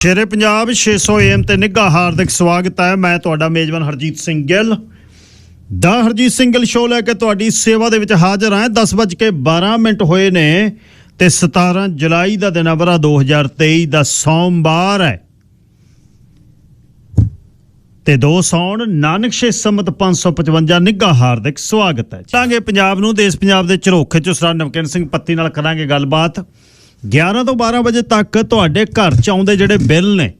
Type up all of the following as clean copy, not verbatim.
ਸ਼ੇਰੇ Punjab 600 AM ਤੇ ਨਿੱਘਾ ਹਾਰਦਿਕ ਸਵਾਗਤ ਹੈ। ਮੈਂ ਤੁਹਾਡਾ ਮੇਜ਼ਬਾਨ ਹਰਜੀਤ ਸਿੰਘ ਗਿੱਲ ਦਾ ਹਰਜੀਤ ਸਿੰਘ ਗਿੱਲ ਸ਼ੋਅ ਲੈ ਕੇ ਤੁਹਾਡੀ ਸੇਵਾ ਦੇ ਵਿੱਚ ਹਾਜ਼ਰ ਹਾਂ। 10:12 ਹੋਏ ਨੇ ਤੇ 17 ਜੁਲਾਈ ਦਾ ਦਿਨ ਅਵਰਾ 2023 ਦਾ ਸੋਮਵਾਰ ਹੈ ਤੇ 2 ਸੌਣ ਨਾਨਕ ਸ਼ੇ ਸੰਮਤ 555 ਨਿੱਘਾ ਹਾਰਦਿਕ ਸਵਾਗਤ ਹੈ। ਚਾਹਾਂਗੇ ਪੰਜਾਬ ਨੂੰ ਦੇਸ਼ ਪੰਜਾਬ ਦੇ ਝਰੋਖੇ ਚੋਂ ਸਰਦਾਰ ਨਵਕਿਰਨ ਸਿੰਘ ਪੱਤੀ ਨਾਲ ਕਰਾਂਗੇ ਗੱਲਬਾਤ। 11 ਤੋਂ 12 ਵਜੇ ਤੱਕ ਤੁਹਾਡੇ ਘਰ 'ਚ ਆਉਂਦੇ ਜਿਹੜੇ ਬਿੱਲ ਨੇ,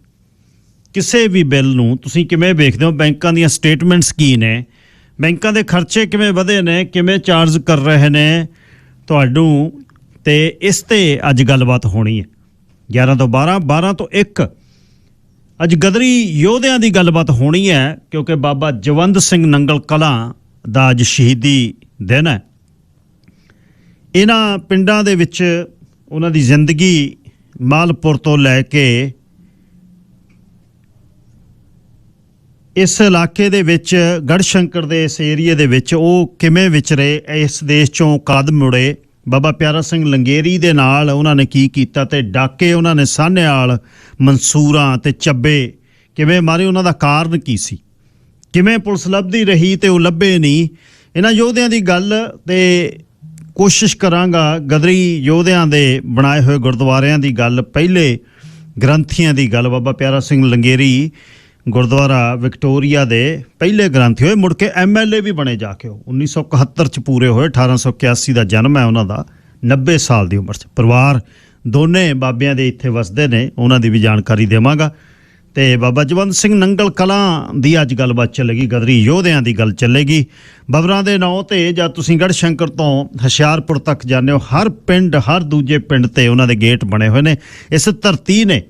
ਕਿਸੇ ਵੀ ਬਿੱਲ ਨੂੰ ਤੁਸੀਂ ਕਿਵੇਂ ਵੇਖਦੇ ਹੋ? ਬੈਂਕਾਂ ਦੀਆਂ ਸਟੇਟਮੈਂਟਸ ਕੀ ਨੇ, ਬੈਂਕਾਂ ਦੇ ਖਰਚੇ ਕਿਵੇਂ ਵਧੇ ਨੇ, ਕਿਵੇਂ ਚਾਰਜ ਕਰ ਰਹੇ ਨੇ ਤੁਹਾਨੂੰ, ਤੇ ਇਸ ਤੇ ਅੱਜ ਗੱਲਬਾਤ ਹੋਣੀ ਹੈ। 11 ਤੋਂ 12, 12 ਤੋਂ 1 ਅੱਜ ਗਦਰੀ ਯੋਧਿਆਂ ਦੀ ਗੱਲਬਾਤ ਹੋਣੀ ਹੈ, ਕਿਉਂਕਿ ਬਾਬਾ ਜਵੰਦ ਸਿੰਘ ਨੰਗਲ ਕਲਾਂ ਦਾ ਅੱਜ ਸ਼ਹੀਦੀ ਦਿਨ ਹੈ। ਇਹਨਾਂ ਪਿੰਡਾਂ ਦੇ ਵਿੱਚ ਉਹਨਾਂ ਦੀ ਜ਼ਿੰਦਗੀ ਮਾਲਪੁਰ ਤੋਂ ਲੈ ਕੇ ਇਸ ਇਲਾਕੇ ਦੇ ਵਿੱਚ ਗੜਸ਼ੰਕਰ ਦੇ ਇਸ ਏਰੀਏ ਦੇ ਵਿੱਚ ਉਹ ਕਿਵੇਂ ਵਿਚਰੇ, ਇਸ ਦੇਸ਼ ਚੋਂ ਕਦ ਮੁੜੇ, ਬਾਬਾ ਪਿਆਰਾ ਸਿੰਘ ਲੰਗੇਰੀ ਦੇ ਨਾਲ ਉਹਨਾਂ ਨੇ ਕੀ ਕੀਤਾ ਤੇ ਡਾਕੇ ਉਹਨਾਂ ਨੇ ਸਾਹਨੇਵਾਲ, ਮਨਸੂਰਾਂ ਤੇ ਚੱਬੇ ਕਿਵੇਂ ਮਾਰੇ, ਉਹਨਾਂ ਦਾ ਕਾਰਨ ਕੀ ਸੀ, ਕਿਵੇਂ ਪੁਲਿਸ ਲੱਭਦੀ ਰਹੀ ਤੇ ਉਹ ਲੱਭੇ ਨਹੀਂ। ਇਹਨਾਂ ਯੋਧਿਆਂ ਦੀ ਗੱਲ ਤੇ ਕੋਸ਼ਿਸ਼ ਕਰਾਂਗਾ, ਗਦਰੀ ਯੋਧਿਆਂ ਦੇ ਬਣਾਏ ਹੋਏ ਗੁਰਦੁਆਰਿਆਂ ਦੀ ਗੱਲ, ਪਹਿਲੇ ਗ੍ਰੰਥੀਆਂ ਦੀ ਗੱਲ। ਬਾਬਾ ਪਿਆਰਾ ਸਿੰਘ ਲੰਗੇਰੀ ਗੁਰਦੁਆਰਾ ਵਿਕਟੋਰੀਆ ਦੇ ਪਹਿਲੇ ਗ੍ਰੰਥੀ ਹੋਏ, ਮੁੜ ਕੇ MLA ਵੀ ਬਣੇ ਜਾ ਕੇ। ਉਹ 1971 'ਚ ਪੂਰੇ ਹੋਏ, 1881 ਦਾ ਜਨਮ ਹੈ ਉਹਨਾਂ ਦਾ, 90 ਸਾਲ ਦੀ ਉਮਰ 'ਚ। ਪਰਿਵਾਰ ਦੋਨੇ ਬਾਬਿਆਂ ਦੇ ਇੱਥੇ ਵਸਦੇ ਨੇ, ਉਹਨਾਂ ਦੀ ਵੀ ਜਾਣਕਾਰੀ ਦੇਵਾਂਗਾ। ਤੇ ਬਾਬਾ ਜਵੰਦ ਸਿੰਘ ਨੰਗਲ ਕਲਾਂ ਦੀ ਅੱਜ ਗੱਲਬਾਤ ਚੱਲੇਗੀ, ਗਦਰੀ ਯੋਧਿਆਂ ਦੀ ਗੱਲ ਚੱਲੇਗੀ। ਬਬਰਾਂ ਦੇ ਨਾਂ ਤੇ ਜਦ ਤੁਸੀਂ ਗੜਸ਼ੰਕਰ ਤੋਂ ਹੁਸ਼ਿਆਰਪੁਰ ਤੱਕ ਜਾਂਦੇ ਹੋ, ਹਰ ਪਿੰਡ, ਹਰ ਦੂਜੇ ਪਿੰਡ ਤੇ ਉਹਨਾਂ ਦੇ ਗੇਟ ਬਣੇ ਹੋਏ ਨੇ। ਇਸ ਧਰਤੀ ਨੇ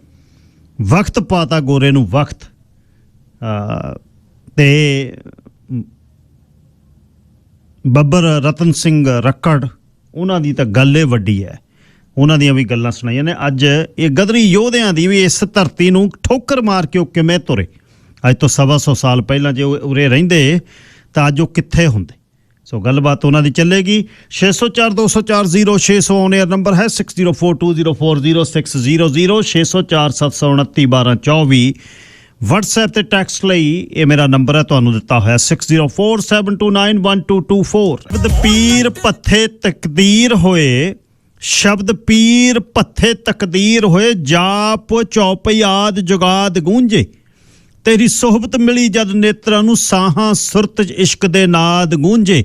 ਵਕਤ ਪਾਤਾ ਗੋਰੇ ਨੂੰ ਵਕਤ, ਤੇ ਬੱਬਰ ਰਤਨ ਸਿੰਘ ਰੱਕੜ, ਉਹਨਾਂ ਦੀ ਤਾਂ ਗੱਲ ਏ ਵੱਡੀ ਹੈ, ਉਹਨਾਂ ਦੀਆਂ ਵੀ ਗੱਲਾਂ ਸੁਣਾਈਆਂ ਨੇ। ਅੱਜ ਇਹ ਗਦਰੀ ਯੋਧਿਆਂ ਦੀ ਵੀ ਇਸ ਧਰਤੀ ਨੂੰ ਠੋਕਰ ਮਾਰ ਕੇ ਉਹ ਕਿਵੇਂ ਤੁਰੇ। ਅੱਜ ਤੋਂ 125 ਸਾਲ ਪਹਿਲਾਂ ਜੇ ਉਹ ਉਰੇ ਰਹਿੰਦੇ ਤਾਂ ਅੱਜ ਉਹ ਕਿੱਥੇ ਹੁੰਦੇ। ਸੋ ਗੱਲਬਾਤ ਉਹਨਾਂ ਦੀ ਚੱਲੇਗੀ। 604 204 0600 ਔਨ ਏਅਰ ਨੰਬਰ ਹੈ, 6042040600 604 729 1224 WhatsApp ਤੇ ਟੈਕਸਟ ਲਈ ਇਹ ਮੇਰਾ ਨੰਬਰ ਹੈ, ਤੁਹਾਨੂੰ ਦਿੱਤਾ ਹੋਇਆ 6047291224। ਸ਼ਬਦ ਪੀਰ ਪੱਥੇ ਤਕਦੀਰ ਹੋਏ, ਸ਼ਬਦ ਪੀਰ ਪੱਥੇ ਤਕਦੀਰ ਹੋਏ, ਜਾਪ ਚੌਪਈ ਆਦ ਜੁਗਾਦ ਗੂੰਜੇ। ਤੇਰੀ ਸੋਹਬਤ ਮਿਲੀ ਜਦ ਨੇਤਰਾਂ ਨੂੰ, ਸਾਹਾਂ ਸੁਰਤ 'ਚ ਇਸ਼ਕ ਦੇ ਨਾਦ ਗੂੰਜੇ।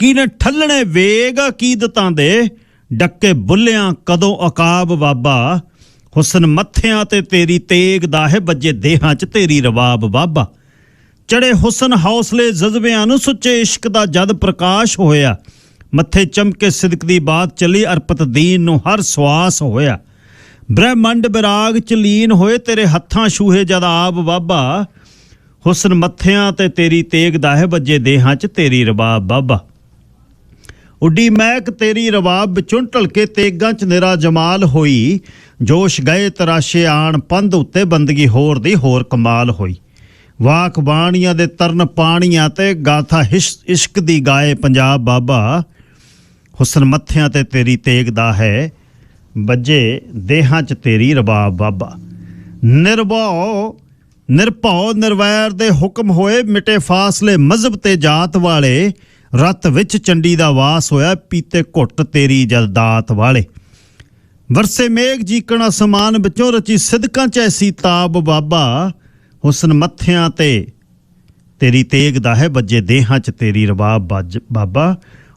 ਕੀ ਨੇ ਠੱਲਣੇ ਵੇਗ ਅਕੀਦਤਾਂ ਦੇ, ਡੱਕੇ ਬੁੱਲਿਆਂ ਕਦੋਂ ਅਕਾਬ ਬਾਬਾ। ਹੁਸਨ ਮੱਥਿਆਂ ਤੇ ਤੇਰੀ ਤੇਗ ਦਾ ਹੈ, ਬੱਜੇ ਦੇਹਾਂ 'ਚ ਤੇਰੀ ਰਵਾਬ ਬਾਬਾ। ਚੜੇ ਹੁਸਨ ਹੌਸਲੇ ਜਜ਼ਬਿਆਂ ਨੂੰ, ਸੁੱਚੇ ਇਸ਼ਕ ਦਾ ਜਦ ਪ੍ਰਕਾਸ਼ ਹੋਇਆ। ਮੱਥੇ ਚਮਕੇ ਸਿਦਕ ਦੀ ਬਾਤ ਚੱਲੀ, ਅਰਪਤ ਦੀਨ ਨੂੰ ਹਰ ਸਵਾਸ ਹੋਇਆ। ਬ੍ਰਹਮੰਡ ਬਿਰਾਗ 'ਚ ਲੀਨ ਹੋਏ, ਤੇਰੇ ਹੱਥਾਂ ਛੂਹੇ ਜਦ ਆਬ ਬਾਬਾ। ਹੁਸਨ ਮੱਥਿਆਂ ਤੇ ਤੇਰੀ ਤੇਗ ਦਾ ਹੈ, ਬੱਜੇ ਦੇਹਾਂ 'ਚ ਤੇਰੀ ਰਬਾਬ ਬਾਬਾ। ਉੱਡੀ ਮਹਿਕ ਤੇਰੀ ਰਵਾਬ ਵਿੱਚੋਂ ਢਲਕੇ, ਤੇਗਾਂ 'ਚ ਨਿਰਾ ਜਮਾਲ ਹੋਈ। ਜੋਸ਼ ਗਏ ਤਰਾਸ਼ੇ ਆਣ, ਪੰਧ ਉੱਤੇ ਬੰਦਗੀ ਹੋਰ ਦੀ ਹੋਰ ਕਮਾਲ ਹੋਈ। ਵਾਕ ਬਾਣੀਆਂ ਦੇ ਤਰਨ ਪਾਣੀਆਂ ਤੇ, ਗਾਥਾ ਇਸ਼ਕ ਦੀ ਗਾਏ ਪੰਜਾਬ ਬਾਬਾ। ਹੁਸਨ ਮੱਥਿਆਂ ਤੇ ਤੇਰੀ ਤੇਗ ਦਾ ਹੈ, ਬੱਜੇ ਦੇਹਾਂ 'ਚ ਤੇਰੀ ਰਬਾਬ ਬਾਬਾ। ਨਿਰਭਉ ਨਿਰਵੈਰ ਦੇ ਹੁਕਮ ਹੋਏ, ਮਿਟੇ ਫਾਸਲੇ ਮਜ਼ਹਬ ਤੇ ਜਾਤ ਵਾਲੇ। ਰਤ ਵਿੱਚ ਚੰਡੀ ਦਾ ਵਾਸ ਹੋਇਆ, ਪੀਤੇ ਘੁੱਟ ਤੇਰੀ ਜਦ ਦਾਤ ਵਾਲੇ। ਵਰਸੇ ਮੇਘ ਜੀਕਣ ਅਸਮਾਨ ਵਿੱਚੋਂ, ਰਚੀ ਸਿਦਕਾਂ 'ਚ ਐਸੀ ਤਾਬ ਬਾਬਾ। ਹੁਸਨ ਮੱਥਿਆਂ ਤੇ ਤੇਰੀ ਤੇਗ ਦਾ ਹੈ, ਬੱਜੇ ਦੇਹਾਂ 'ਚ ਤੇਰੀ ਰਬਾਬ ਬਾਬਾ।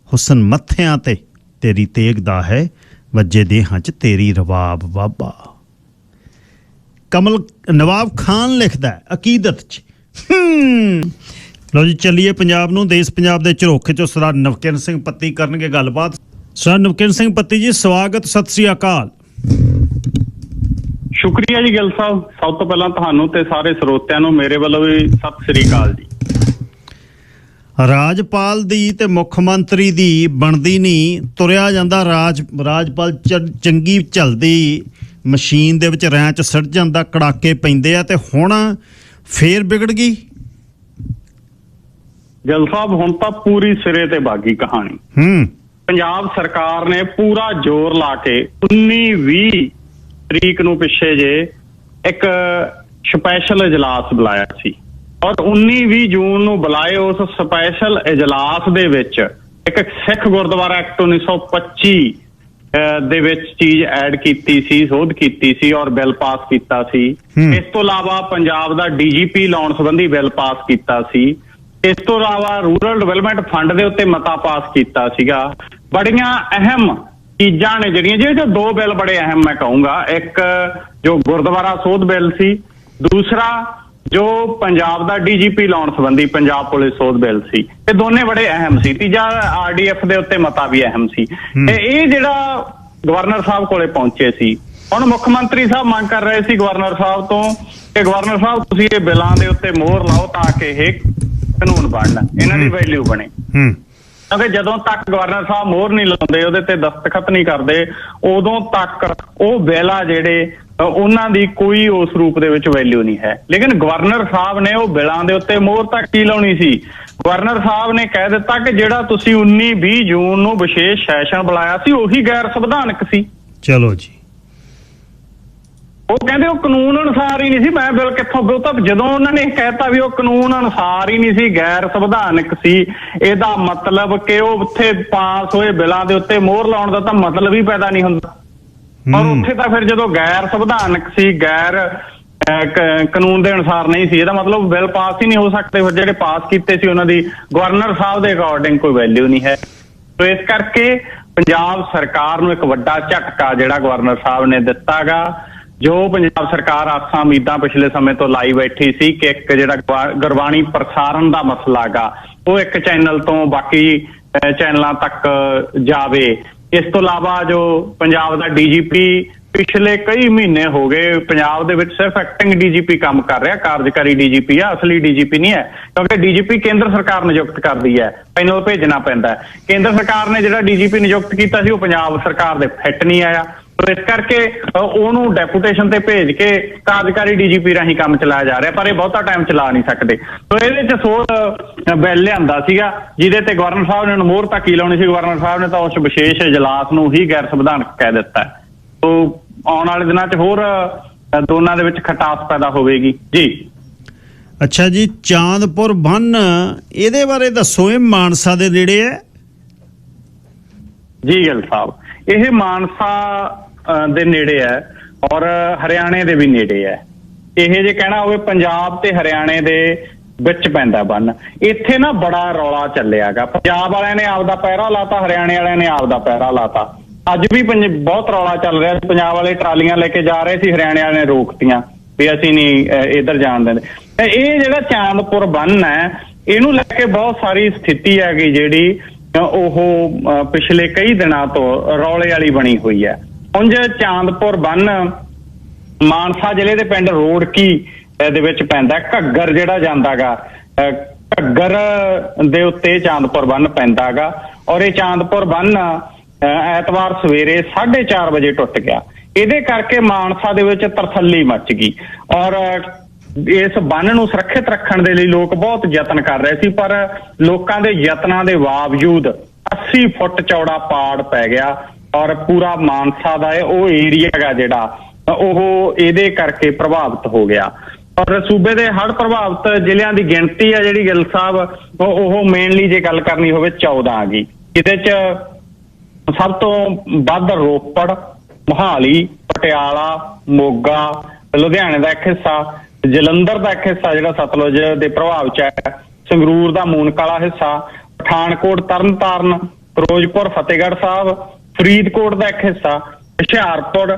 ਹੁਸਨ ਮੱਥਿਆਂ ਤੇ ਤੇਰੀ ਤੇਗ ਦਾ ਹੈ, ਵੱਜੇ ਦੇਹਾਂ 'ਚ ਤੇਰੀ ਰਵਾਬ ਬਾਬਾ। ਕਮਲ ਨਵਾਬ ਖਾਨ ਲਿਖਦਾ ਹੈ ਅਕੀਦਤ 'ਚ। ਲਓ ਜੀ, ਚੱਲੀਏ ਪੰਜਾਬ ਨੂੰ ਦੇਸ਼ ਪੰਜਾਬ ਦੇ ਝਰੋਖੇ 'ਚੋਂ ਸਰਦਾਰ ਨਵਕਿਰਨ ਸਿੰਘ ਪੱਤੀ ਕਰਨਗੇ ਗੱਲਬਾਤ। ਸਰਦਾਰ ਨਵਕਿਰਨ ਸਿੰਘ ਪੱਤੀ ਜੀ, ਸਵਾਗਤ, ਸਤਿ ਸ੍ਰੀ ਅਕਾਲ। ਸ਼ੁਕਰੀਆ ਜੀ ਗਿੱਲ ਸਾਹਿਬ, ਸਭ ਤੋਂ ਪਹਿਲਾਂ ਤੁਹਾਨੂੰ ਤੇ ਸਾਰੇ ਸਰੋਤਿਆਂ ਨੂੰ ਮੇਰੇ ਵੱਲੋਂ ਵੀ ਸਤਿ ਸ੍ਰੀ ਅਕਾਲ ਜੀ। ਰਾਜਪਾਲ ਦੀ ਤੇ ਮੁੱਖ ਮੰਤਰੀ ਦੀ ਬਣਦੀ ਨਹੀਂ, ਤੁਰਿਆ ਜਾਂਦਾ ਰਾਜਪਾਲ ਚੰਗੀ ਚੱਲਦੀ ਮਸ਼ੀਨ ਦੇ ਵਿੱਚ ਰੈਂ 'ਚ ਸੜ ਜਾਂਦਾ, ਕੜਾਕੇ ਪੈਂਦੇ ਆ, ਤੇ ਹੁਣ ਫੇਰ ਵਿਗੜ ਗਈ ਗਿੱਲ ਸਾਹਿਬ। ਹੁਣ ਤਾਂ ਪੂਰੀ ਸਿਰੇ ਤੇ ਬਾਗੀ ਕਹਾਣੀ। ਪੰਜਾਬ ਸਰਕਾਰ ਨੇ ਪੂਰਾ ਜ਼ੋਰ ਲਾ ਕੇ 19-20 ਤਰੀਕ ਨੂੰ ਪਿੱਛੇ ਜੇ ਇੱਕ ਸਪੈਸ਼ਲ ਇਜਲਾਸ ਬੁਲਾਇਆ ਸੀ ਔਰ 19-20 ਜੂਨ ਨੂੰ ਬੁਲਾਏ ਉਸ ਸਪੈਸ਼ਲ ਇਜਲਾਸ ਦੇ ਵਿੱਚ ਇੱਕ ਸਿੱਖ ਗੁਰਦੁਆਰਾ ਐਕਟ 1925 ਦੇ ਵਿੱਚ ਚੀਜ਼ ਐਡ ਕੀਤੀ ਸੀ, ਸੋਧ ਕੀਤੀ ਸੀ ਔਰ ਬਿੱਲ ਪਾਸ ਕੀਤਾ ਸੀ। ਇਸ ਤੋਂ ਇਲਾਵਾ ਪੰਜਾਬ ਦਾ DGP ਲਾਉਣ ਸੰਬੰਧੀ ਬਿੱਲ ਪਾਸ ਕੀਤਾ ਸੀ। ਇਸ ਤੋਂ ਇਲਾਵਾ ਰੂਰਲ ਡਿਵੈਲਪਮੈਂਟ ਫੰਡ ਦੇ ਉੱਤੇ ਮਤਾ ਪਾਸ ਕੀਤਾ ਸੀਗਾ। ਬੜੀਆਂ ਅਹਿਮ ਚੀਜ਼ਾਂ ਨੇ ਜਿਹੜੀਆਂ, ਜਿਹਦੇ 'ਚ ਦੋ ਬਿੱਲ ਬੜੇ ਅਹਿਮ ਮੈਂ ਕਹੂੰਗਾ। ਇੱਕ ਜੋ ਗੁਰਦੁਆਰਾ ਸੋਧ ਬਿੱਲ ਸੀ, ਦੂਸਰਾ ਜੋ ਪੰਜਾਬ ਦਾ DGP ਲਾਉਣ ਸੰਬੰਧੀ ਪੰਜਾਬ ਪੁਲਿਸ ਸੋਧ ਬਿੱਲ ਸੀ। ਇਹ ਦੋਨੇ ਬੜੇ ਅਹਿਮ ਸੀ। ਤੀਜਾ RDF ਦੇ ਉੱਤੇ ਮਤਾ ਵੀ ਅਹਿਮ ਸੀ। ਤੇ ਇਹ ਜਿਹੜਾ ਗਵਰਨਰ ਸਾਹਿਬ ਕੋਲੇ ਪਹੁੰਚੇ ਸੀ, ਹੁਣ ਮੁੱਖ ਮੰਤਰੀ ਸਾਹਿਬ ਮੰਗ ਕਰ ਰਹੇ ਸੀ ਗਵਰਨਰ ਸਾਹਿਬ ਤੋਂ ਕਿ ਗਵਰਨਰ ਸਾਹਿਬ ਤੁਸੀਂ ਇਹ ਬਿੱਲਾਂ ਦੇ ਉੱਤੇ ਮੋਹਰ ਲਾਓ ਤਾਂ ਕਿ ਇਹ ਕਾਨੂੰਨ ਬਣਨ, ਇਹਨਾਂ ਦੀ ਵੈਲਿਊ ਬਣੇ। ਕਿਉਂਕਿ ਜਦੋਂ ਤੱਕ ਗਵਰਨਰ ਸਾਹਿਬ ਮੋਹਰ ਨਹੀਂ ਲਾਉਂਦੇ, ਉਹਦੇ ਤੇ ਦਸਤਖਤ ਨਹੀਂ ਕਰਦੇ, ਉਦੋਂ ਤੱਕ ਉਹ ਬਿੱਲ ਆ ਜਿਹੜੇ ਉਹਨਾਂ ਦੀ ਕੋਈ ਉਸ ਰੂਪ ਦੇ ਵਿੱਚ ਵੈਲਿਊ ਨਹੀਂ ਹੈ। ਲੇਕਿਨ ਗਵਰਨਰ ਸਾਹਿਬ ਨੇ ਉਹ ਬਿੱਲਾਂ ਦੇ ਉੱਤੇ ਮੋਹਰ ਤੱਕ ਕੀ ਲਾਉਣੀ ਸੀ? ਗਵਰਨਰ ਸਾਹਿਬ ਨੇ ਕਹਿ ਦਿੱਤਾ ਕਿ ਜਿਹੜਾ ਤੁਸੀਂ 19-20 ਜੂਨ ਨੂੰ ਵਿਸ਼ੇਸ਼ ਸੈਸ਼ਨ ਬੁਲਾਇਆ ਸੀ ਉਹੀ ਗੈਰ ਸੰਵਿਧਾਨਕ ਸੀ। ਚਲੋ ਜੀ, ਉਹ ਕਹਿੰਦੇ ਉਹ ਕਾਨੂੰਨ ਅਨੁਸਾਰ ਹੀ ਨਹੀਂ ਸੀ। ਮੈਂ ਬਿੱਲ ਕਿੱਥੋਂ, ਉਹ ਤਾਂ ਜਦੋਂ ਉਹਨਾਂ ਨੇ ਕਹਿਤਾ ਵੀ ਉਹ ਕਾਨੂੰਨ ਅਨੁਸਾਰ ਹੀ ਨਹੀਂ ਸੀ, ਗੈਰ ਸੰਵਿਧਾਨਕ ਸੀ, ਇਹਦਾ ਮਤਲਬ ਕਿ ਉਹ ਉੱਥੇ ਪਾਸ ਹੋਏ ਬਿੱਲਾਂ ਦੇ ਉੱਤੇ ਮੋਹਰ ਲਾਉਣ ਦਾ ਤਾਂ ਮਤਲਬ ਹੀ ਪੈਦਾ ਨਹੀਂ ਹੁੰਦਾ। ਔਰ ਉੱਥੇ ਤਾਂ ਫਿਰ ਜਦੋਂ ਗੈਰ ਸੰਵਿਧਾਨਕ ਸੀ, ਗੈਰ ਕਾਨੂੰਨ ਦੇ ਅਨੁਸਾਰ ਨਹੀਂ ਸੀ, ਇਹਦਾ ਮਤਲਬ ਬਿੱਲ ਪਾਸ ਹੀ ਨਹੀਂ ਹੋ ਸਕਦੇ। ਫਿਰ ਜਿਹੜੇ ਪਾਸ ਕੀਤੇ ਸੀ ਉਹਨਾਂ ਦੀ ਗਵਰਨਰ ਸਾਹਿਬ ਦੇ ਅਕੋਰਡਿੰਗ ਕੋਈ ਵੈਲਿਊ ਨਹੀਂ ਹੈ। ਸੋ ਇਸ ਕਰਕੇ ਪੰਜਾਬ ਸਰਕਾਰ ਨੂੰ ਇੱਕ ਵੱਡਾ ਝਟਕਾ ਜਿਹੜਾ ਗਵਰਨਰ ਸਾਹਿਬ ਨੇ ਦਿੱਤਾਗਾ। ਜੋ ਪੰਜਾਬ ਸਰਕਾਰ ਆਸਾਂ ਉਮੀਦਾਂ ਪਿਛਲੇ ਸਮੇਂ ਤੋਂ ਲਾਈ ਬੈਠੀ ਸੀ ਕਿ ਇੱਕ ਜਿਹੜਾ ਗੁਰਬਾਣੀ ਪ੍ਰਸਾਰਣ ਦਾ ਮਸਲਾ ਗਾ ਉਹ ਇੱਕ ਚੈਨਲ ਤੋਂ ਬਾਕੀ ਚੈਨਲਾਂ ਤੱਕ ਜਾਵੇ। ਇਸ ਤੋਂ ਇਲਾਵਾ ਜੋ ਪੰਜਾਬ ਦਾ DGP ਪਿਛਲੇ ਕਈ ਮਹੀਨੇ ਹੋ ਗਏ ਪੰਜਾਬ ਦੇ ਵਿੱਚ ਸਿਰਫ ਐਕਟਿੰਗ DGP ਕੰਮ ਕਰ ਰਿਹਾ, ਕਾਰਜਕਾਰੀ DGP ਆ, ਅਸਲੀ DGP ਨਹੀਂ ਹੈ। ਕਿਉਂਕਿ DGP ਕੇਂਦਰ ਸਰਕਾਰ ਨਿਯੁਕਤ ਕਰਦੀ ਹੈ, ਪੈਨਲ ਭੇਜਣਾ ਪੈਂਦਾ। ਕੇਂਦਰ ਸਰਕਾਰ ਨੇ ਜਿਹੜਾ DGP ਨਿਯੁਕਤ ਕੀਤਾ ਸੀ ਉਹ ਪੰਜਾਬ ਸਰਕਾਰ ਦੇ ਫਿੱਟ ਨਹੀਂ ਆਇਆ। ਇਸ ਕਰਕੇ ਉਹਨੂੰ ਡੈਪੂਟੇਸ਼ਨ ਤੇ ਭੇਜ ਕੇ ਕਾਰਜਕਾਰੀ DGP ਰਾਹੀਂ ਕੰਮ ਚਲਾਇਆ ਜਾ ਰਿਹਾ, ਪਰ ਇਹ ਬਹੁਤਾ ਟਾਈਮ ਚਲਾ ਨਹੀਂ ਸਕਦੇ। ਸੋ ਇਹਦੇ 'ਚ ਸੋਧ ਬਿੱਲ ਲਿਆਂਦਾ ਸੀਗਾ ਜਿਹਦੇ ਤੇ ਗਵਰਨਰ ਸਾਹਿਬ ਨੇ ਮੋਹਰ ਤਾਂ ਕੀ ਲਾਉਣੀ ਸੀ। ਗਵਰਨਰ ਸਾਹਿਬ ਨੇ ਤਾਂ ਉਸ ਵਿਸ਼ੇਸ਼ ਇਜਲਾਸ ਨੂੰ ਹੀ ਗੈਰ ਸੰਵਿਧਾਨਕ ਕਹਿ ਦਿੱਤਾ। ਸੋ ਆਉਣ ਵਾਲੇ ਦਿਨਾਂ 'ਚ ਹੋਰ ਦੋਨਾਂ ਦੇ ਵਿੱਚ ਖਟਾਸ ਪੈਦਾ ਹੋਵੇਗੀ ਜੀ। ਅੱਛਾ ਜੀ, ਚਾਂਦਪੁਰ ਬੰਨ ਇਹਦੇ ਬਾਰੇ ਦੱਸੋ। ਇਹ ਮਾਨਸਾ ਦੇ ਨੇੜੇ ਹੈ ਜੀ ਗਿੱਲ ਸਾਹਿਬ, ਇਹ ਮਾਨਸਾ ਦੇ ਨੇੜੇ ਹੈ ਔਰ ਹਰਿਆਣੇ ਦੇ ਵੀ ਨੇੜੇ ਹੈ। ਇਹ ਜੇ ਕਹਿਣਾ ਹੋਵੇ ਪੰਜਾਬ ਤੇ ਹਰਿਆਣੇ ਦੇ ਵਿੱਚ ਪੈਂਦਾ ਬੰਨ। ਇੱਥੇ ਨਾ ਬੜਾ ਰੌਲਾ ਚੱਲਿਆਗਾ। ਪੰਜਾਬ ਵਾਲਿਆਂ ਨੇ ਆਪਦਾ ਪਹਿਰਾ ਲਾਤਾ, ਹਰਿਆਣੇ ਵਾਲਿਆਂ ਨੇ ਆਪਦਾ ਪਹਿਰਾ ਲਾਤਾ। ਅੱਜ ਵੀ ਬਹੁਤ ਰੌਲਾ ਚੱਲ ਰਿਹਾ। ਪੰਜਾਬ ਵਾਲੇ ਟਰਾਲੀਆਂ ਲੈ ਕੇ ਜਾ ਰਹੇ ਸੀ, ਹਰਿਆਣੇ ਵਾਲਿਆਂ ਨੇ ਰੋਕਤੀਆਂ ਵੀ ਅਸੀਂ ਨਹੀਂ ਇੱਧਰ ਜਾਣ ਦਿੰਦੇ। ਇਹ ਜਿਹੜਾ ਚਾਂਦਪੁਰ ਬੰਨ ਹੈ ਇਹਨੂੰ ਲੈ ਕੇ ਬਹੁਤ ਸਾਰੀ ਸਥਿਤੀ ਹੈਗੀ ਜਿਹੜੀ ਉਹ ਪਿਛਲੇ ਕਈ ਦਿਨਾਂ ਤੋਂ ਰੌਲੇ ਵਾਲੀ ਬਣੀ ਹੋਈ ਹੈ। ਉਂਝ ਚਾਂਦਪੁਰ ਬੰਨ ਮਾਨਸਾ ਜ਼ਿਲ੍ਹੇ ਦੇ ਪਿੰਡ ਰੋੜਕੀ ਦੇ ਵਿੱਚ ਪੈਂਦਾ। ਘੱਗਰ ਜਿਹੜਾ ਜਾਂਦਾਗਾ, ਘੱਗਰ ਦੇ ਉੱਤੇ ਚਾਂਦਪੁਰ ਬੰਨ ਪੈਂਦਾਗਾ ਔਰ ਇਹ ਚਾਂਦਪੁਰ ਬੰਨ ਐਤਵਾਰ ਸਵੇਰੇ 4:30 ਵਜੇ ਟੁੱਟ ਗਿਆ। ਇਹਦੇ ਕਰਕੇ ਮਾਨਸਾ ਦੇ ਵਿੱਚ ਤਰਥੱਲੀ ਮੱਚ ਗਈ ਔਰ ਇਸ ਬੰਨ ਨੂੰ ਸੁਰੱਖਿਅਤ ਰੱਖਣ ਦੇ ਲਈ ਲੋਕ ਬਹੁਤ ਯਤਨ ਕਰ ਰਹੇ ਸੀ, ਪਰ ਲੋਕਾਂ ਦੇ ਯਤਨਾਂ ਦੇ ਬਾਵਜੂਦ 80 ਫੁੱਟ ਚੌੜਾ ਪਾੜ ਪੈ ਗਿਆ ਔਰ ਪੂਰਾ ਮਾਨਸਾ ਦਾ ਉਹ ਏਰੀਆ ਹੈਗਾ ਜਿਹੜਾ ਉਹ ਇਹਦੇ ਕਰਕੇ ਪ੍ਰਭਾਵਿਤ ਹੋ ਗਿਆ। ਔਰ ਸੂਬੇ ਦੇ ਹੜ੍ਹ ਪ੍ਰਭਾਵਿਤ ਜ਼ਿਲ੍ਹਿਆਂ ਦੀ ਗਿਣਤੀ ਹੈ ਜਿਹੜੀ ਗਿੱਲ ਸਾਹਿਬ ਉਹ ਮੇਨਲੀ ਜੇ ਗੱਲ ਕਰਨੀ ਹੋਵੇ 14 ਆ ਗਈ। ਇਹਦੇ 'ਚ ਸਭ ਤੋਂ ਵੱਧ ਰੋਪੜ, ਮੋਹਾਲੀ, ਪਟਿਆਲਾ, ਮੋਗਾ, ਲੁਧਿਆਣੇ ਦਾ ਇੱਕ ਹਿੱਸਾ, ਜਲੰਧਰ ਦਾ ਇੱਕ ਹਿੱਸਾ ਜਿਹੜਾ ਸਤਲੁਜ ਦੇ ਪ੍ਰਭਾਵ 'ਚ ਹੈ, ਸੰਗਰੂਰ ਦਾ ਮੂਨਕਾਲਾ ਹਿੱਸਾ, ਪਠਾਨਕੋਟ, ਤਰਨਤਾਰਨ, ਫਿਰੋਜ਼ਪੁਰ, ਫਤਿਹਗੜ੍ਹ ਸਾਹਿਬ, ਫਰੀਦਕੋਟ ਦਾ ਇੱਕ ਹਿੱਸਾ, ਹੁਸ਼ਿਆਰਪੁਰ,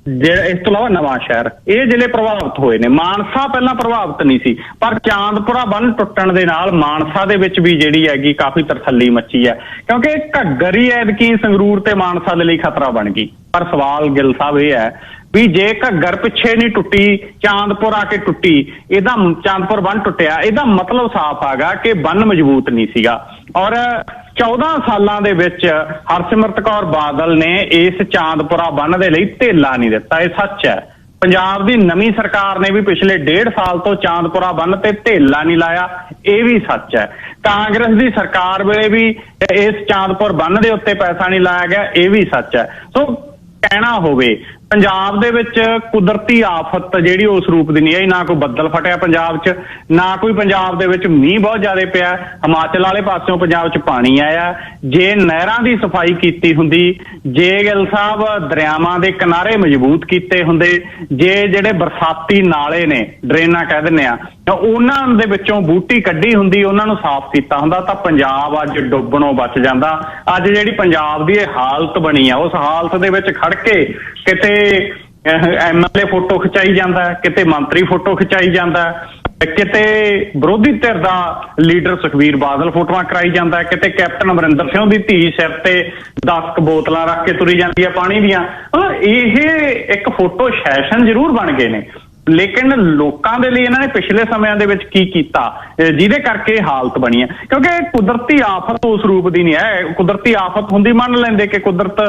ਇਸ ਤੋਂ ਇਲਾਵਾ ਨਵਾਂ ਸ਼ਹਿਰ, ਇਹ ਜ਼ਿਲ੍ਹੇ ਪ੍ਰਭਾਵਿਤ ਹੋਏ ਨੇ। ਮਾਨਸਾ ਪਹਿਲਾਂ ਪ੍ਰਭਾਵਿਤ ਨਹੀਂ ਸੀ, ਪਰ ਚਾਂਦਪੁਰਾ ਬੰਨ ਟੁੱਟਣ ਦੇ ਨਾਲ ਮਾਨਸਾ ਦੇ ਵਿੱਚ ਵੀ ਜਿਹੜੀ ਹੈਗੀ ਕਾਫੀ ਤਰਥੱਲੀ ਮੱਚੀ ਹੈ, ਕਿਉਂਕਿ ਘੱਗਰ ਹੀ ਐਤਕੀ ਸੰਗਰੂਰ ਤੇ ਮਾਨਸਾ ਦੇ ਲਈ ਖਤਰਾ ਬਣ ਗਈ। ਪਰ ਸਵਾਲ ਗਿੱਲ ਸਾਹਿਬ ਇਹ ਹੈ ਵੀ ਜੇ ਘੱਗਰ ਪਿੱਛੇ ਨਹੀਂ ਟੁੱਟੀ, ਚਾਂਦਪੁਰ ਆ ਕੇ ਟੁੱਟੀ, ਇਹਦਾ ਚਾਂਦਪੁਰ ਬੰਨ ਟੁੱਟਿਆ, ਇਹਦਾ ਮਤਲਬ ਸਾਫ਼ ਹੈਗਾ ਕਿ ਬੰਨ ਮਜ਼ਬੂਤ ਨਹੀਂ ਸੀਗਾ। ਔਰ 14 ਸਾਲਾਂ ਦੇ ਵਿੱਚ ਹਰਸਿਮਰਤ ਕੌਰ ਬਾਦਲ ਨੇ ਇਸ ਚਾਂਦਪੁਰਾ ਬੰਨ ਦੇ ਲਈ ਧੇਲਾ ਨਹੀਂ ਦਿੱਤਾ, ਇਹ ਸੱਚ ਹੈ। ਪੰਜਾਬ ਦੀ ਨਵੀਂ ਸਰਕਾਰ ਨੇ ਵੀ ਪਿਛਲੇ 1.5 ਸਾਲ ਤੋਂ ਚਾਂਦਪੁਰਾ ਬੰਨ ਤੇ ਧੇਲਾ ਨਹੀਂ ਲਾਇਆ, ਇਹ ਵੀ ਸੱਚ ਹੈ। ਕਾਂਗਰਸ ਦੀ ਸਰਕਾਰ ਵੇਲੇ ਵੀ ਇਸ ਚਾਂਦਪੁਰ ਬੰਨ ਦੇ ਉੱਤੇ ਪੈਸਾ ਨਹੀਂ ਲਾਇਆ ਗਿਆ, ਇਹ ਵੀ ਸੱਚ ਹੈ। ਸੋ ਕਹਿਣਾ ਹੋਵੇ ਪੰਜਾਬ ਦੇ ਵਿੱਚ ਕੁਦਰਤੀ ਆਫਤ ਜਿਹੜੀ ਉਸ ਰੂਪ ਦੀ ਨਹੀਂ ਆਈ, ਨਾ ਕੋਈ ਬੱਦਲ ਫਟਿਆ ਪੰਜਾਬ 'ਚ, ਨਾ ਕੋਈ ਪੰਜਾਬ ਦੇ ਵਿੱਚ ਮੀਂਹ ਬਹੁਤ ਜ਼ਿਆਦਾ ਪਿਆ। ਹਿਮਾਚਲ ਵਾਲੇ ਪਾਸਿਓਂ ਪੰਜਾਬ 'ਚ ਪਾਣੀ ਆਇਆ। ਜੇ ਨਹਿਰਾਂ ਦੀ ਸਫਾਈ ਕੀਤੀ ਹੁੰਦੀ, ਜੇ ਗਿੱਲ ਸਾਹਿਬ ਦਰਿਆਵਾਂ ਦੇ ਕਿਨਾਰੇ ਮਜ਼ਬੂਤ ਕੀਤੇ ਹੁੰਦੇ, ਜੇ ਜਿਹੜੇ ਬਰਸਾਤੀ ਨਾਲੇ ਨੇ, ਡਰੇਨਾਂ ਕਹਿ ਦਿੰਦੇ ਆ, ਉਹਨਾਂ ਦੇ ਵਿੱਚੋਂ ਬੂਟੀ ਕੱਢੀ ਹੁੰਦੀ, ਉਹਨਾਂ ਨੂੰ ਸਾਫ਼ ਕੀਤਾ ਹੁੰਦਾ ਤਾਂ ਪੰਜਾਬ ਅੱਜ ਡੁੱਬਣੋਂ ਬਚ ਜਾਂਦਾ। ਅੱਜ ਜਿਹੜੀ ਪੰਜਾਬ ਦੀ ਇਹ ਹਾਲਤ ਬਣੀ ਆ, ਉਸ ਹਾਲਤ ਦੇ ਵਿੱਚ ਖੜ ਕੇ ਕਿਤੇ MLA ਫੋਟੋ ਖਿਚਾਈ ਜਾਂਦਾ, ਕਿਤੇ ਮੰਤਰੀ ਫੋਟੋ ਖਿਚਾਈ ਜਾਂਦਾ, ਕਿਤੇ ਵਿਰੋਧੀ ਧਿਰ ਦਾ ਲੀਡਰ ਸੁਖਬੀਰ ਬਾਦਲ ਫੋਟੋਆਂ ਕਰਾਈ ਜਾਂਦਾ, ਕਿਤੇ ਕੈਪਟਨ ਅਮਰਿੰਦਰ ਸਿੰਘ ਦੀ ਧੀ ਸਿਰ ਤੇ 10 ਬੋਤਲਾਂ ਰੱਖ ਕੇ ਤੁਰੀ ਜਾਂਦੀ ਆ ਪਾਣੀ ਦੀਆਂ। ਇਹ ਇੱਕ ਫੋਟੋ ਸੈਸ਼ਨ ਜ਼ਰੂਰ ਬਣ ਗਏ ਨੇ, ਲੇਕਿਨ ਲੋਕਾਂ ਦੇ ਲਈ ਇਹਨਾਂ ਨੇ ਪਿਛਲੇ ਸਮਿਆਂ ਦੇ ਵਿੱਚ ਕੀ ਕੀਤਾ ਜਿਹਦੇ ਕਰਕੇ ਹਾਲਤ ਬਣੀ ਹੈ? ਕਿਉਂਕਿ ਕੁਦਰਤੀ ਆਫਤ ਉਸ ਰੂਪ ਦੀ ਨਹੀਂ ਹੈ। ਕੁਦਰਤੀ ਆਫਤ ਹੁੰਦੀ ਮੰਨ ਲੈਂਦੇ ਕਿ ਕੁਦਰਤ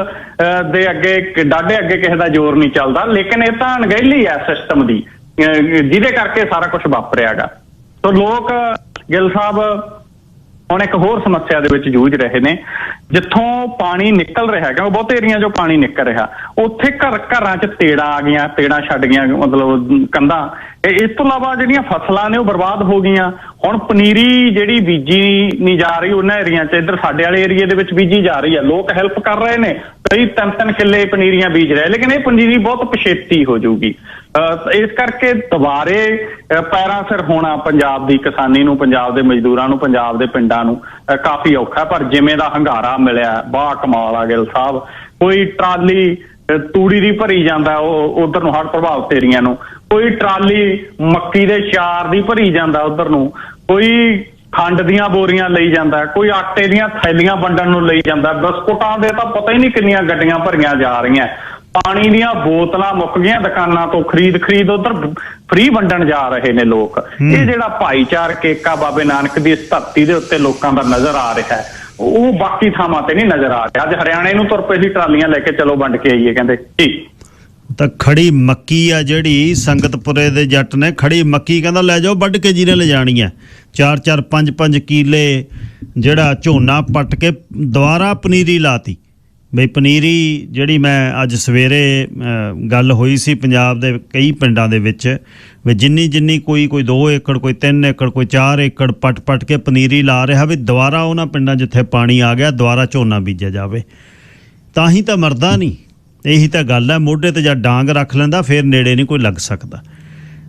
ਦੇ ਅੱਗੇ ਡਾਢੇ ਅੱਗੇ ਕਿਸੇ ਦਾ ਜ਼ੋਰ ਨਹੀਂ ਚੱਲਦਾ, ਲੇਕਿਨ ਇਹ ਤਾਂ ਅਣਗਹਿਲੀ ਹੈ ਸਿਸਟਮ ਦੀ, ਜਿਹਦੇ ਕਰਕੇ ਸਾਰਾ ਕੁਝ ਵਾਪਰਿਆਗਾ। ਸੋ ਲੋਕ ਗਿੱਲ ਸਾਹਿਬ ਹੁਣ ਇੱਕ ਹੋਰ ਸਮੱਸਿਆ ਦੇ ਵਿੱਚ ਜੂਝ ਰਹੇ ਨੇ। ਜਿੱਥੋਂ ਪਾਣੀ ਨਿਕਲ ਰਿਹਾ ਹੈਗਾ, ਬਹੁਤ ਏਰੀਆ ਚੋਂ ਪਾਣੀ ਨਿਕਲ ਰਿਹਾ, ਉੱਥੇ ਘਰਾਂ 'ਚ ਤੇੜਾਂ ਆ ਗਈਆਂ, ਤੇੜਾਂ ਛੱਡ ਗਈਆਂ, ਮਤਲਬ ਕੰਧਾਂ। ਇਸ ਤੋਂ ਇਲਾਵਾ ਜਿਹੜੀਆਂ ਫਸਲਾਂ ਨੇ ਉਹ ਬਰਬਾਦ ਹੋ ਗਈਆਂ। ਹੁਣ ਪਨੀਰੀ ਜਿਹੜੀ ਬੀਜੀ ਨਹੀਂ ਜਾ ਰਹੀ ਉਹਨਾਂ ਏਰੀਆ 'ਚ, ਇੱਧਰ ਸਾਡੇ ਵਾਲੇ ਏਰੀਏ ਦੇ ਵਿੱਚ ਬੀਜੀ ਜਾ ਰਹੀ ਹੈ। ਲੋਕ ਹੈਲਪ ਕਰ ਰਹੇ ਨੇ, ਕਈ 3-3 ਕਿੱਲੇ ਪਨੀਰੀਆਂ ਬੀਜ ਰਹੇ, ਲੇਕਿਨ ਇਹ ਪਨੀਰੀ ਬਹੁਤ ਪਛੇਤੀ ਹੋ ਜਾਊਗੀ। ਇਸ ਕਰਕੇ ਦੁਬਾਰੇ ਪੈਰਾਂ ਸਿਰ ਹੋਣਾ ਪੰਜਾਬ ਦੀ ਕਿਸਾਨੀ ਨੂੰ, ਪੰਜਾਬ ਦੇ ਮਜ਼ਦੂਰਾਂ ਨੂੰ, ਪੰਜਾਬ ਦੇ ਪਿੰਡਾਂ ਨੂੰ ਕਾਫੀ ਔਖਾ। ਪਰ ਜਿਵੇਂ ਦਾ ਹੰਗਾਰਾ ਮਿਲਿਆ, ਬਾ ਕਮਾਲ ਆ ਗਿੱਲ ਸਾਹਿਬ। ਕੋਈ ਟਰਾਲੀ ਤੂੜੀ ਦੀ ਭਰੀ ਜਾਂਦਾ ਉਹ ਉਧਰ ਨੂੰ, ਹੜ੍ਹ ਪ੍ਰਭਾਵਿਤ ਏਰੀਆ ਨੂੰ, ਕੋਈ ਟਰਾਲੀ ਮੱਕੀ ਦੇ ਚਾਰ ਦੀ ਭਰੀ ਜਾਂਦਾ ਉਧਰ ਨੂੰ, ਕੋਈ ਖੰਡ ਦੀਆਂ ਬੋਰੀਆਂ ਲਈ ਜਾਂਦਾ, ਕੋਈ ਆਟੇ ਦੀਆਂ ਥੈਲੀਆਂ ਵੰਡਣ ਨੂੰ ਲਈ ਜਾਂਦਾ, ਬਿਸਕੁਟਾਂ ਦੇ ਤਾਂ ਪਤਾ ਹੀ ਨਹੀਂ ਕਿੰਨੀਆਂ ਗੱਡੀਆਂ ਭਰੀਆਂ ਜਾ ਰਹੀਆਂ, ਪਾਣੀ ਦੀਆਂ ਬੋਤਲਾਂ ਮੁੱਕ ਗਈਆਂ ਦੁਕਾਨਾਂ ਤੋਂ, ਖਰੀਦ ਉਧਰ ਫ੍ਰੀ ਵੰਡਣ ਜਾ ਰਹੇ ਨੇ ਲੋਕ। ਇਹ ਜਿਹੜਾ ਭਾਈਚਾਰਕ ਏਕਾ ਬਾਬੇ ਨਾਨਕ ਦੀ ਇਸ ਧਰਤੀ ਦੇ ਉੱਤੇ ਲੋਕਾਂ ਦਾ ਨਜ਼ਰ ਆ ਰਿਹਾ ਹੈ, ਉਹ ਬਾਕੀ ਥਾਵਾਂ ਤੇ ਨਹੀਂ ਨਜ਼ਰ ਆ ਰਿਹਾ। ਅੱਜ ਹਰਿਆਣੇ ਨੂੰ ਤੁਰ ਪਏ ਸੀ ਟਰਾਲੀਆਂ ਲੈ ਕੇ, ਚਲੋ ਵੰਡ ਕੇ ਆਈਏ, ਕਹਿੰਦੇ ਠੀਕ। ਤਾਂ ਖੜੀ ਮੱਕੀ ਆ ਜਿਹੜੀ ਸੰਗਤਪੁਰੇ ਦੇ ਜੱਟ ਨੇ, ਖੜੀ ਮੱਕੀ ਕਹਿੰਦਾ ਲੈ ਜਾਓ ਵੱਢ ਕੇ ਜਿਹਨੇ ਲਿਜਾਣੀ ਹੈ। 4-4 5-5 ਕਿੱਲੇ ਜਿਹੜਾ ਝੋਨਾ ਪੱਟ ਕੇ ਦੁਬਾਰਾ ਪਨੀਰੀ ਲਾਤੀ। ਬਈ ਪਨੀਰੀ ਜਿਹੜੀ ਮੈਂ ਅੱਜ ਸਵੇਰੇ ਗੱਲ ਹੋਈ ਸੀ ਪੰਜਾਬ ਦੇ ਕਈ ਪਿੰਡਾਂ ਦੇ ਵਿੱਚ, ਵੀ ਜਿੰਨੀ ਕੋਈ 2 ਏਕੜ, ਕੋਈ 3 ਏਕੜ, ਕੋਈ 4 ਏਕੜ ਪੱਟ ਕੇ ਪਨੀਰੀ ਲਾ ਰਿਹਾ, ਵੀ ਦੁਬਾਰਾ ਉਹਨਾਂ ਪਿੰਡਾਂ ਜਿੱਥੇ ਪਾਣੀ ਆ ਗਿਆ ਦੁਬਾਰਾ ਝੋਨਾ ਬੀਜਿਆ ਜਾਵੇ। ਤਾਂ ਹੀ ਤਾਂ ਮਰਦਾ ਨਹੀਂ, ਇਹੀ ਤਾਂ ਗੱਲ ਹੈ। ਮੋਢੇ ਤੇ ਜਾਂ ਡਾਂਗ ਰੱਖ ਲੈਂਦਾ ਫਿਰ ਨੇੜੇ ਨਹੀਂ ਕੋਈ ਲੱਗ ਸਕਦਾ।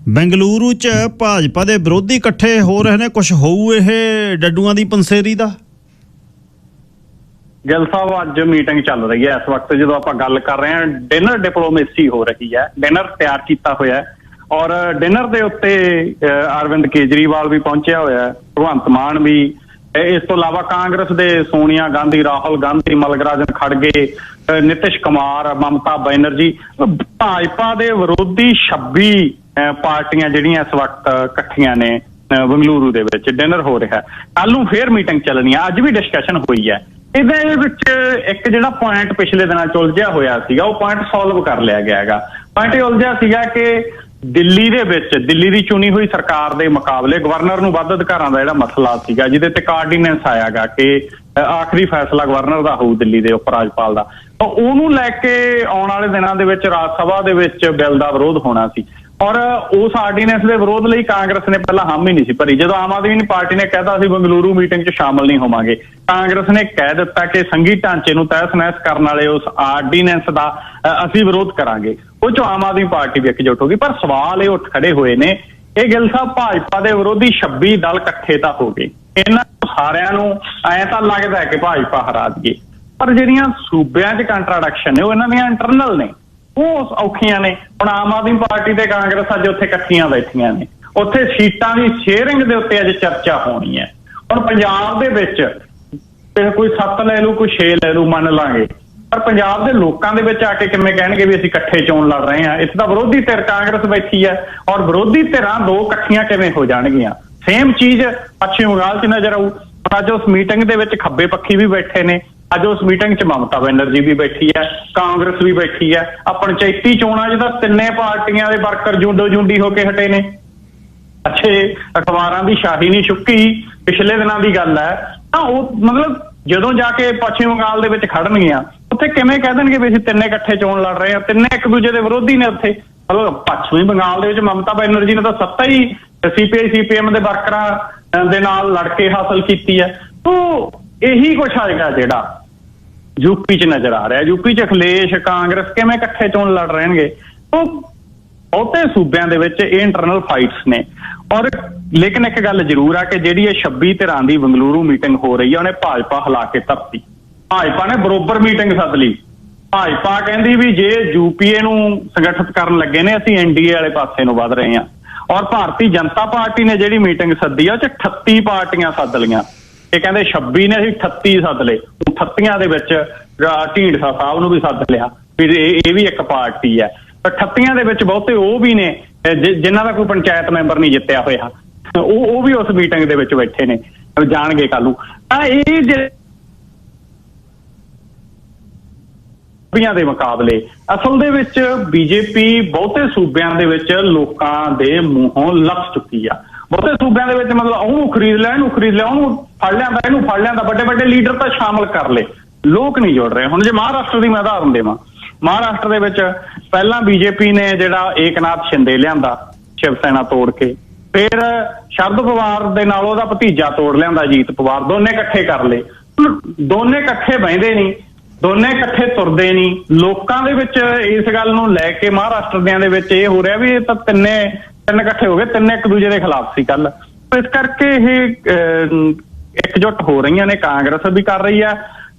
ਬੈਂਗਲੁਰੂ 'ਚ ਭਾਜਪਾ ਦੇ ਵਿਰੋਧੀ ਇਕੱਠੇ ਹੋ ਰਹੇ ਨੇ, ਕੁਛ ਹੋਊ ਇਹ ਡੱਡੂਆਂ ਦੀ ਪੰਸੇਰੀ ਦਾ? ਗਿੱਲ ਸਾਹਿਬ ਅੱਜ ਮੀਟਿੰਗ ਚੱਲ ਰਹੀ ਹੈ ਇਸ ਵਕਤ, ਜਦੋਂ ਆਪਾਂ ਗੱਲ ਕਰ ਰਹੇ ਹਾਂ ਡਿਨਰ ਡਿਪਲੋਮੇਸੀ ਹੋ ਰਹੀ ਹੈ। ਡਿਨਰ ਤਿਆਰ ਕੀਤਾ ਹੋਇਆ ਹੈ ਔਰ ਡਿਨਰ ਦੇ ਉੱਤੇ ਅਰਵਿੰਦ ਕੇਜਰੀਵਾਲ ਵੀ ਪਹੁੰਚਿਆ ਹੋਇਆ, ਭਗਵੰਤ ਮਾਨ ਵੀ, ਇਸ ਤੋਂ ਇਲਾਵਾ ਕਾਂਗਰਸ ਦੇ ਸੋਨੀਆ ਗਾਂਧੀ, ਰਾਹੁਲ ਗਾਂਧੀ, ਮਲਗਰਾਜਨ ਖੜਗੇ, ਨਿਤਿਸ਼ ਕੁਮਾਰ, ਮਮਤਾ ਬੈਨਰਜੀ। ਭਾਜਪਾ ਦੇ ਵਿਰੋਧੀ 26 ਪਾਰਟੀਆਂ ਜਿਹੜੀਆਂ ਇਸ ਵਕਤ ਇਕੱਠੀਆਂ ਨੇ ਬੰਗਲੁਰੂ ਦੇ ਵਿੱਚ, ਡਿਨਰ ਹੋ ਰਿਹਾ। ਕੱਲ ਨੂੰ ਫੇਰ ਮੀਟਿੰਗ ਚੱਲਣੀ ਆ, ਅੱਜ ਵੀ ਡਿਸਕਸ਼ਨ ਹੋਈ ਹੈ। ਇਹਦੇ ਵਿੱਚ ਇੱਕ ਜਿਹੜਾ ਪੁਆਇੰਟ ਪਿਛਲੇ ਦਿਨਾਂ 'ਚ ਉਲਝਿਆ ਹੋਇਆ ਸੀਗਾ, ਉਹ ਪੁਆਇੰਟ ਸੋਲਵ ਕਰ ਲਿਆ ਗਿਆ ਹੈਗਾ। ਪੁਆਇੰਟ ਇਹ ਉਲਝਿਆ ਸੀਗਾ ਕਿ ਦਿੱਲੀ ਦੇ ਵਿੱਚ, ਦਿੱਲੀ ਦੀ ਚੁਣੀ ਹੋਈ ਸਰਕਾਰ ਦੇ ਮੁਕਾਬਲੇ ਗਵਰਨਰ ਨੂੰ ਵੱਧ ਅਧਿਕਾਰਾਂ ਦਾ ਜਿਹੜਾ ਮਸਲਾ ਸੀਗਾ, ਜਿਹਦੇ ਤੇ ਆਰਡੀਨੈਂਸ ਆਇਆਗਾ ਕਿ ਆਖਰੀ ਫੈਸਲਾ ਗਵਰਨਰ ਦਾ ਹੋਊ ਦਿੱਲੀ ਦੇ ਉਪ ਰਾਜਪਾਲ ਦਾ, ਤਾਂ ਉਹਨੂੰ ਲੈ ਕੇ ਆਉਣ ਵਾਲੇ ਦਿਨਾਂ ਦੇ ਵਿੱਚ ਰਾਜ ਸਭਾ ਦੇ ਵਿੱਚ ਬਿੱਲ ਦਾ ਵਿਰੋਧ ਹੋਣਾ ਸੀ। ਔਰ ਉਸ ਆਰਡੀਨੈਂਸ ਦੇ ਵਿਰੋਧ ਲਈ ਕਾਂਗਰਸ ਨੇ ਪਹਿਲਾਂ ਹਾਮੀ ਨਹੀਂ ਸੀ ਭਰੀ। ਜਦੋਂ ਆਮ ਆਦਮੀ ਪਾਰਟੀ ਨੇ ਕਹਿਤਾ ਅਸੀਂ ਬੰਗਲੁਰੂ ਮੀਟਿੰਗ 'ਚ ਸ਼ਾਮਲ ਨਹੀਂ ਹੋਵਾਂਗੇ, ਕਾਂਗਰਸ ਨੇ ਕਹਿ ਦਿੱਤਾ ਕਿ ਸੰਘੀ ਢਾਂਚੇ ਨੂੰ ਤਹਿਸ ਨਹਿਸ ਕਰਨ ਵਾਲੇ ਉਸ ਆਰਡੀਨੈਂਸ ਦਾ ਅਸੀਂ ਵਿਰੋਧ ਕਰਾਂਗੇ। ਉਹ 'ਚੋਂ ਆਮ ਆਦਮੀ ਪਾਰਟੀ ਵੀ ਇਕਜੁੱਟ ਹੋ ਗਈ। ਪਰ ਸਵਾਲ ਇਹ ਉੱਠ ਖੜੇ ਹੋਏ ਨੇ, ਇਹ ਗਿੱਲ ਸਾਹਿਬ ਭਾਜਪਾ ਦੇ ਵਿਰੋਧੀ 26 ਦਲ ਇਕੱਠੇ ਤਾਂ ਹੋ ਗਏ, ਇਹਨਾਂ ਸਾਰਿਆਂ ਨੂੰ ਐਂ ਤਾਂ ਲੱਗਦਾ ਹੈ ਕਿ ਭਾਜਪਾ ਹਰਾ ਦਈਏ, ਪਰ ਜਿਹੜੀਆਂ ਸੂਬਿਆਂ 'ਚ ਕੰਟਰਾਡਿਕਸ਼ਨ ਨੇ ਉਹ ਇਹਨਾਂ ਦੀਆਂ ਇੰਟਰਨਲ ਨੇ, ਉਹ ਔਖੀਆਂ ਨੇ। ਹੁਣ ਆਮ ਆਦਮੀ ਪਾਰਟੀ ਤੇ ਕਾਂਗਰਸ ਅੱਜ ਉੱਥੇ ਇਕੱਠੀਆਂ ਬੈਠੀਆਂ ਨੇ, ਉੱਥੇ ਸੀਟਾਂ ਦੀ ਸ਼ੇਅਰਿੰਗ ਦੇ ਉੱਤੇ ਅੱਜ ਚਰਚਾ ਹੋਣੀ ਹੈ। ਹੁਣ ਪੰਜਾਬ ਦੇ ਵਿੱਚ ਕੋਈ 7 ਲੈ ਲੂ, ਕੋਈ 6 ਲੈ ਲੂ, ਮੰਨ ਲਾਂਗੇ, ਪਰ ਪੰਜਾਬ ਦੇ ਲੋਕਾਂ ਦੇ ਵਿੱਚ ਆ ਕੇ ਕਿਵੇਂ ਕਹਿਣਗੇ ਵੀ ਅਸੀਂ ਇਕੱਠੇ ਚੋਣ ਲੜ ਰਹੇ ਹਾਂ? ਇੱਥੇ ਤਾਂ ਵਿਰੋਧੀ ਧਿਰ ਕਾਂਗਰਸ ਬੈਠੀ ਹੈ, ਔਰ ਵਿਰੋਧੀ ਧਿਰਾਂ 2 ਇਕੱਠੀਆਂ ਕਿਵੇਂ ਹੋ ਜਾਣਗੀਆਂ? ਸੇਮ ਚੀਜ਼ ਪੱਛਮੀ ਬੰਗਾਲ 'ਚ ਨਜ਼ਰ ਆਊ। ਅੱਜ ਉਸ ਮੀਟਿੰਗ ਦੇ ਵਿੱਚ ਖੱਬੇ ਪੱਖੀ ਵੀ ਬੈਠੇ ਨੇ, ਅੱਜ ਉਸ ਮੀਟਿੰਗ 'ਚ ਮਮਤਾ ਬੈਨਰਜੀ ਵੀ ਬੈਠੀ ਹੈ, ਕਾਂਗਰਸ ਵੀ ਬੈਠੀ ਹੈ। ਆ ਪੰਚਾਇਤੀ ਚੋਣਾਂ 'ਚ ਤਾਂ ਤਿੰਨੇ ਪਾਰਟੀਆਂ ਦੇ ਵਰਕਰ ਜੁੰਡੋ ਜੁੰਡੀ ਹੋ ਕੇ ਹਟੇ ਨੇ। ਅੱਛੇ ਅਖਬਾਰਾਂ ਦੀ ਸ਼ਾਹੀ ਨਹੀਂ ਛੁੱਕੀ, ਪਿਛਲੇ ਦਿਨਾਂ ਦੀ ਗੱਲ ਹੈ। ਤਾਂ ਉਹ ਮਤਲਬ ਜਦੋਂ ਜਾ ਕੇ ਪੱਛਮੀ ਬੰਗਾਲ ਦੇ ਵਿੱਚ ਖੜਨਗੀਆਂ ਉੱਥੇ ਕਿਵੇਂ ਕਹਿ ਦੇਣਗੇ ਵੀ ਅਸੀਂ ਤਿੰਨੇ ਇਕੱਠੇ ਚੋਣ ਲੜ ਰਹੇ ਹਾਂ? ਤਿੰਨੇ ਇੱਕ ਦੂਜੇ ਦੇ ਵਿਰੋਧੀ ਨੇ ਉੱਥੇ। ਮਤਲਬ ਪੱਛਮੀ ਬੰਗਾਲ ਦੇ ਵਿੱਚ ਮਮਤਾ ਬੈਨਰਜੀ ਨੇ ਤਾਂ ਸੱਤਾ ਹੀ CPI CPM ਦੇ ਵਰਕਰਾਂ ਦੇ ਨਾਲ ਲੜ ਕੇ ਹਾਸਲ ਕੀਤੀ ਹੈ। ਤੋ ਇਹੀ ਕੁਛ ਆਏਗਾ ਜਿਹੜਾ ਯੂਪੀ 'ਚ ਨਜ਼ਰ ਆ ਰਿਹਾ। ਯੂਪੀ 'ਚ ਅਖਿਲੇਸ਼ ਕਾਂਗਰਸ ਕਿਵੇਂ ਇਕੱਠੇ ਚੋਣ ਲੜ ਰਹਿਣਗੇ? ਤੋ ਬਹੁਤੇ ਸੂਬਿਆਂ ਦੇ ਵਿੱਚ ਇਹ ਇੰਟਰਨਲ ਫਾਈਟਸ ਨੇ। ਔਰ ਲੇਕਿਨ ਇੱਕ ਗੱਲ ਜ਼ਰੂਰ ਆ ਕਿ ਜਿਹੜੀ ਇਹ 26 ਧਿਰਾਂ ਦੀ ਬੰਗਲੁਰੂ ਮੀਟਿੰਗ ਹੋ ਰਹੀ ਹੈ ਉਹਨੇ ਭਾਜਪਾ ਹਿਲਾ ਕੇ ਧਰਤੀ। ਭਾਜਪਾ ਨੇ ਬਰੋਬਰ ਮੀਟਿੰਗ ਸੱਦ ਲਈ। ਭਾਜਪਾ ਕਹਿੰਦੀ ਵੀ ਜੇ UPA ਨੂੰ ਸੰਗਠਿਤ ਕਰਨ ਲੱਗੇ ਨੇ ਅਸੀਂ NDA ਵਾਲੇ ਪਾਸੇ ਨੂੰ ਵੱਧ ਰਹੇ ਹਾਂ। ਔਰ ਭਾਰਤੀ ਜਨਤਾ ਪਾਰਟੀ ਨੇ ਜਿਹੜੀ ਮੀਟਿੰਗ ਸੱਦੀ ਆ ਉਹ 'ਚ 38 ਪਾਰਟੀਆਂ ਸੱਦ ਲਈਆਂ। ਇਹ ਕਹਿੰਦੇ 26 ਨੇ ਅਸੀਂ 38 ਸੱਦ ਲਏ। 38 ਦੇ ਵਿੱਚ ਢੀਂਡਸਾ ਸਾਹਿਬ ਨੂੰ ਵੀ ਸੱਦ ਲਿਆ ਵੀ ਇਹ ਵੀ ਇੱਕ ਪਾਰਟੀ ਹੈ। 38 ਦੇ ਵਿੱਚ ਬਹੁਤੇ ਉਹ ਵੀ ਨੇ ਜਿਨ੍ਹਾਂ ਦਾ ਕੋਈ ਪੰਚਾਇਤ ਮੈਂਬਰ ਨਹੀਂ ਜਿੱਤਿਆ ਹੋਇਆ, ਉਹ ਵੀ ਉਸ ਮੀਟਿੰਗ ਦੇ ਵਿੱਚ ਬੈਠੇ ਨੇ, ਜਾਣਗੇ ਕੱਲ ਨੂੰ। ਤਾਂ ਇਹ ਦੇ ਮੁਕਾਬਲੇ ਅਸਲ ਦੇ ਵਿੱਚ BJP ਬਹੁਤੇ ਸੂਬਿਆਂ ਦੇ ਵਿੱਚ ਲੋਕਾਂ ਦੇ ਮੂੰਹੋਂ ਲੱਥ ਚੁੱਕੀ ਆ। ਬਹੁਤੇ ਸੂਬਿਆਂ ਦੇ ਵਿੱਚ ਮਤਲਬ ਉਹਨੂੰ ਖਰੀਦ ਲਿਆ, ਇਹਨੂੰ ਖਰੀਦ ਲਿਆ, ਉਹਨੂੰ ਫੜ ਲਿਆਂਦਾ, ਇਹਨੂੰ ਫੜ ਲਿਆਂਦਾ, ਵੱਡੇ ਵੱਡੇ ਲੀਡਰ ਤਾਂ ਸ਼ਾਮਲ ਕਰ ਲਏ, ਲੋਕ ਨਹੀਂ ਜੁੜ ਰਹੇ। ਹੁਣ ਜੇ ਮਹਾਰਾਸ਼ਟਰ ਦੀ ਮੈਂ ਉਦਾਹਰਨ ਦੇਵਾਂ, ਮਹਾਰਾਸ਼ਟਰ ਦੇ ਵਿੱਚ ਪਹਿਲਾਂ BJP ਨੇ ਜਿਹੜਾ ਏਕਨਾਥ ਸ਼ਿੰਦੇ ਲਿਆਂਦਾ ਸ਼ਿਵ ਸੈਨਾ ਤੋੜ ਕੇ, ਫਿਰ ਸ਼ਰਦ ਪਵਾਰ ਦੇ ਨਾਲ ਉਹਦਾ ਭਤੀਜਾ ਤੋੜ ਲਿਆਂਦਾ ਅਜੀਤ ਪਵਾਰ, ਦੋਨੇ ਇਕੱਠੇ ਕਰ ਲਏ। ਦੋਨੇ ਇਕੱਠੇ ਬਹਿੰਦੇ ਨਹੀਂ, ਦੋਨੇ ਇਕੱਠੇ ਤੁਰਦੇ ਨਹੀਂ। ਲੋਕਾਂ ਦੇ ਵਿੱਚ ਇਸ ਗੱਲ ਨੂੰ ਲੈ ਕੇ ਮਹਾਰਾਸ਼ਟਰ ਦੇ ਵਿੱਚ ਇਹ ਹੋ ਰਿਹਾ ਵੀ ਇਹ ਤਾਂ ਤਿੰਨ ਇਕੱਠੇ ਹੋ ਗਏ, ਤਿੰਨੇ ਇੱਕ ਦੂਜੇ ਦੇ ਖਿਲਾਫ ਸੀ ਕੱਲ। ਇਸ ਕਰਕੇ ਇਹ ਇਕਜੁੱਟ ਹੋ ਰਹੀਆਂ ਨੇ। ਕਾਂਗਰਸ ਵੀ ਕਰ ਰਹੀ ਹੈ,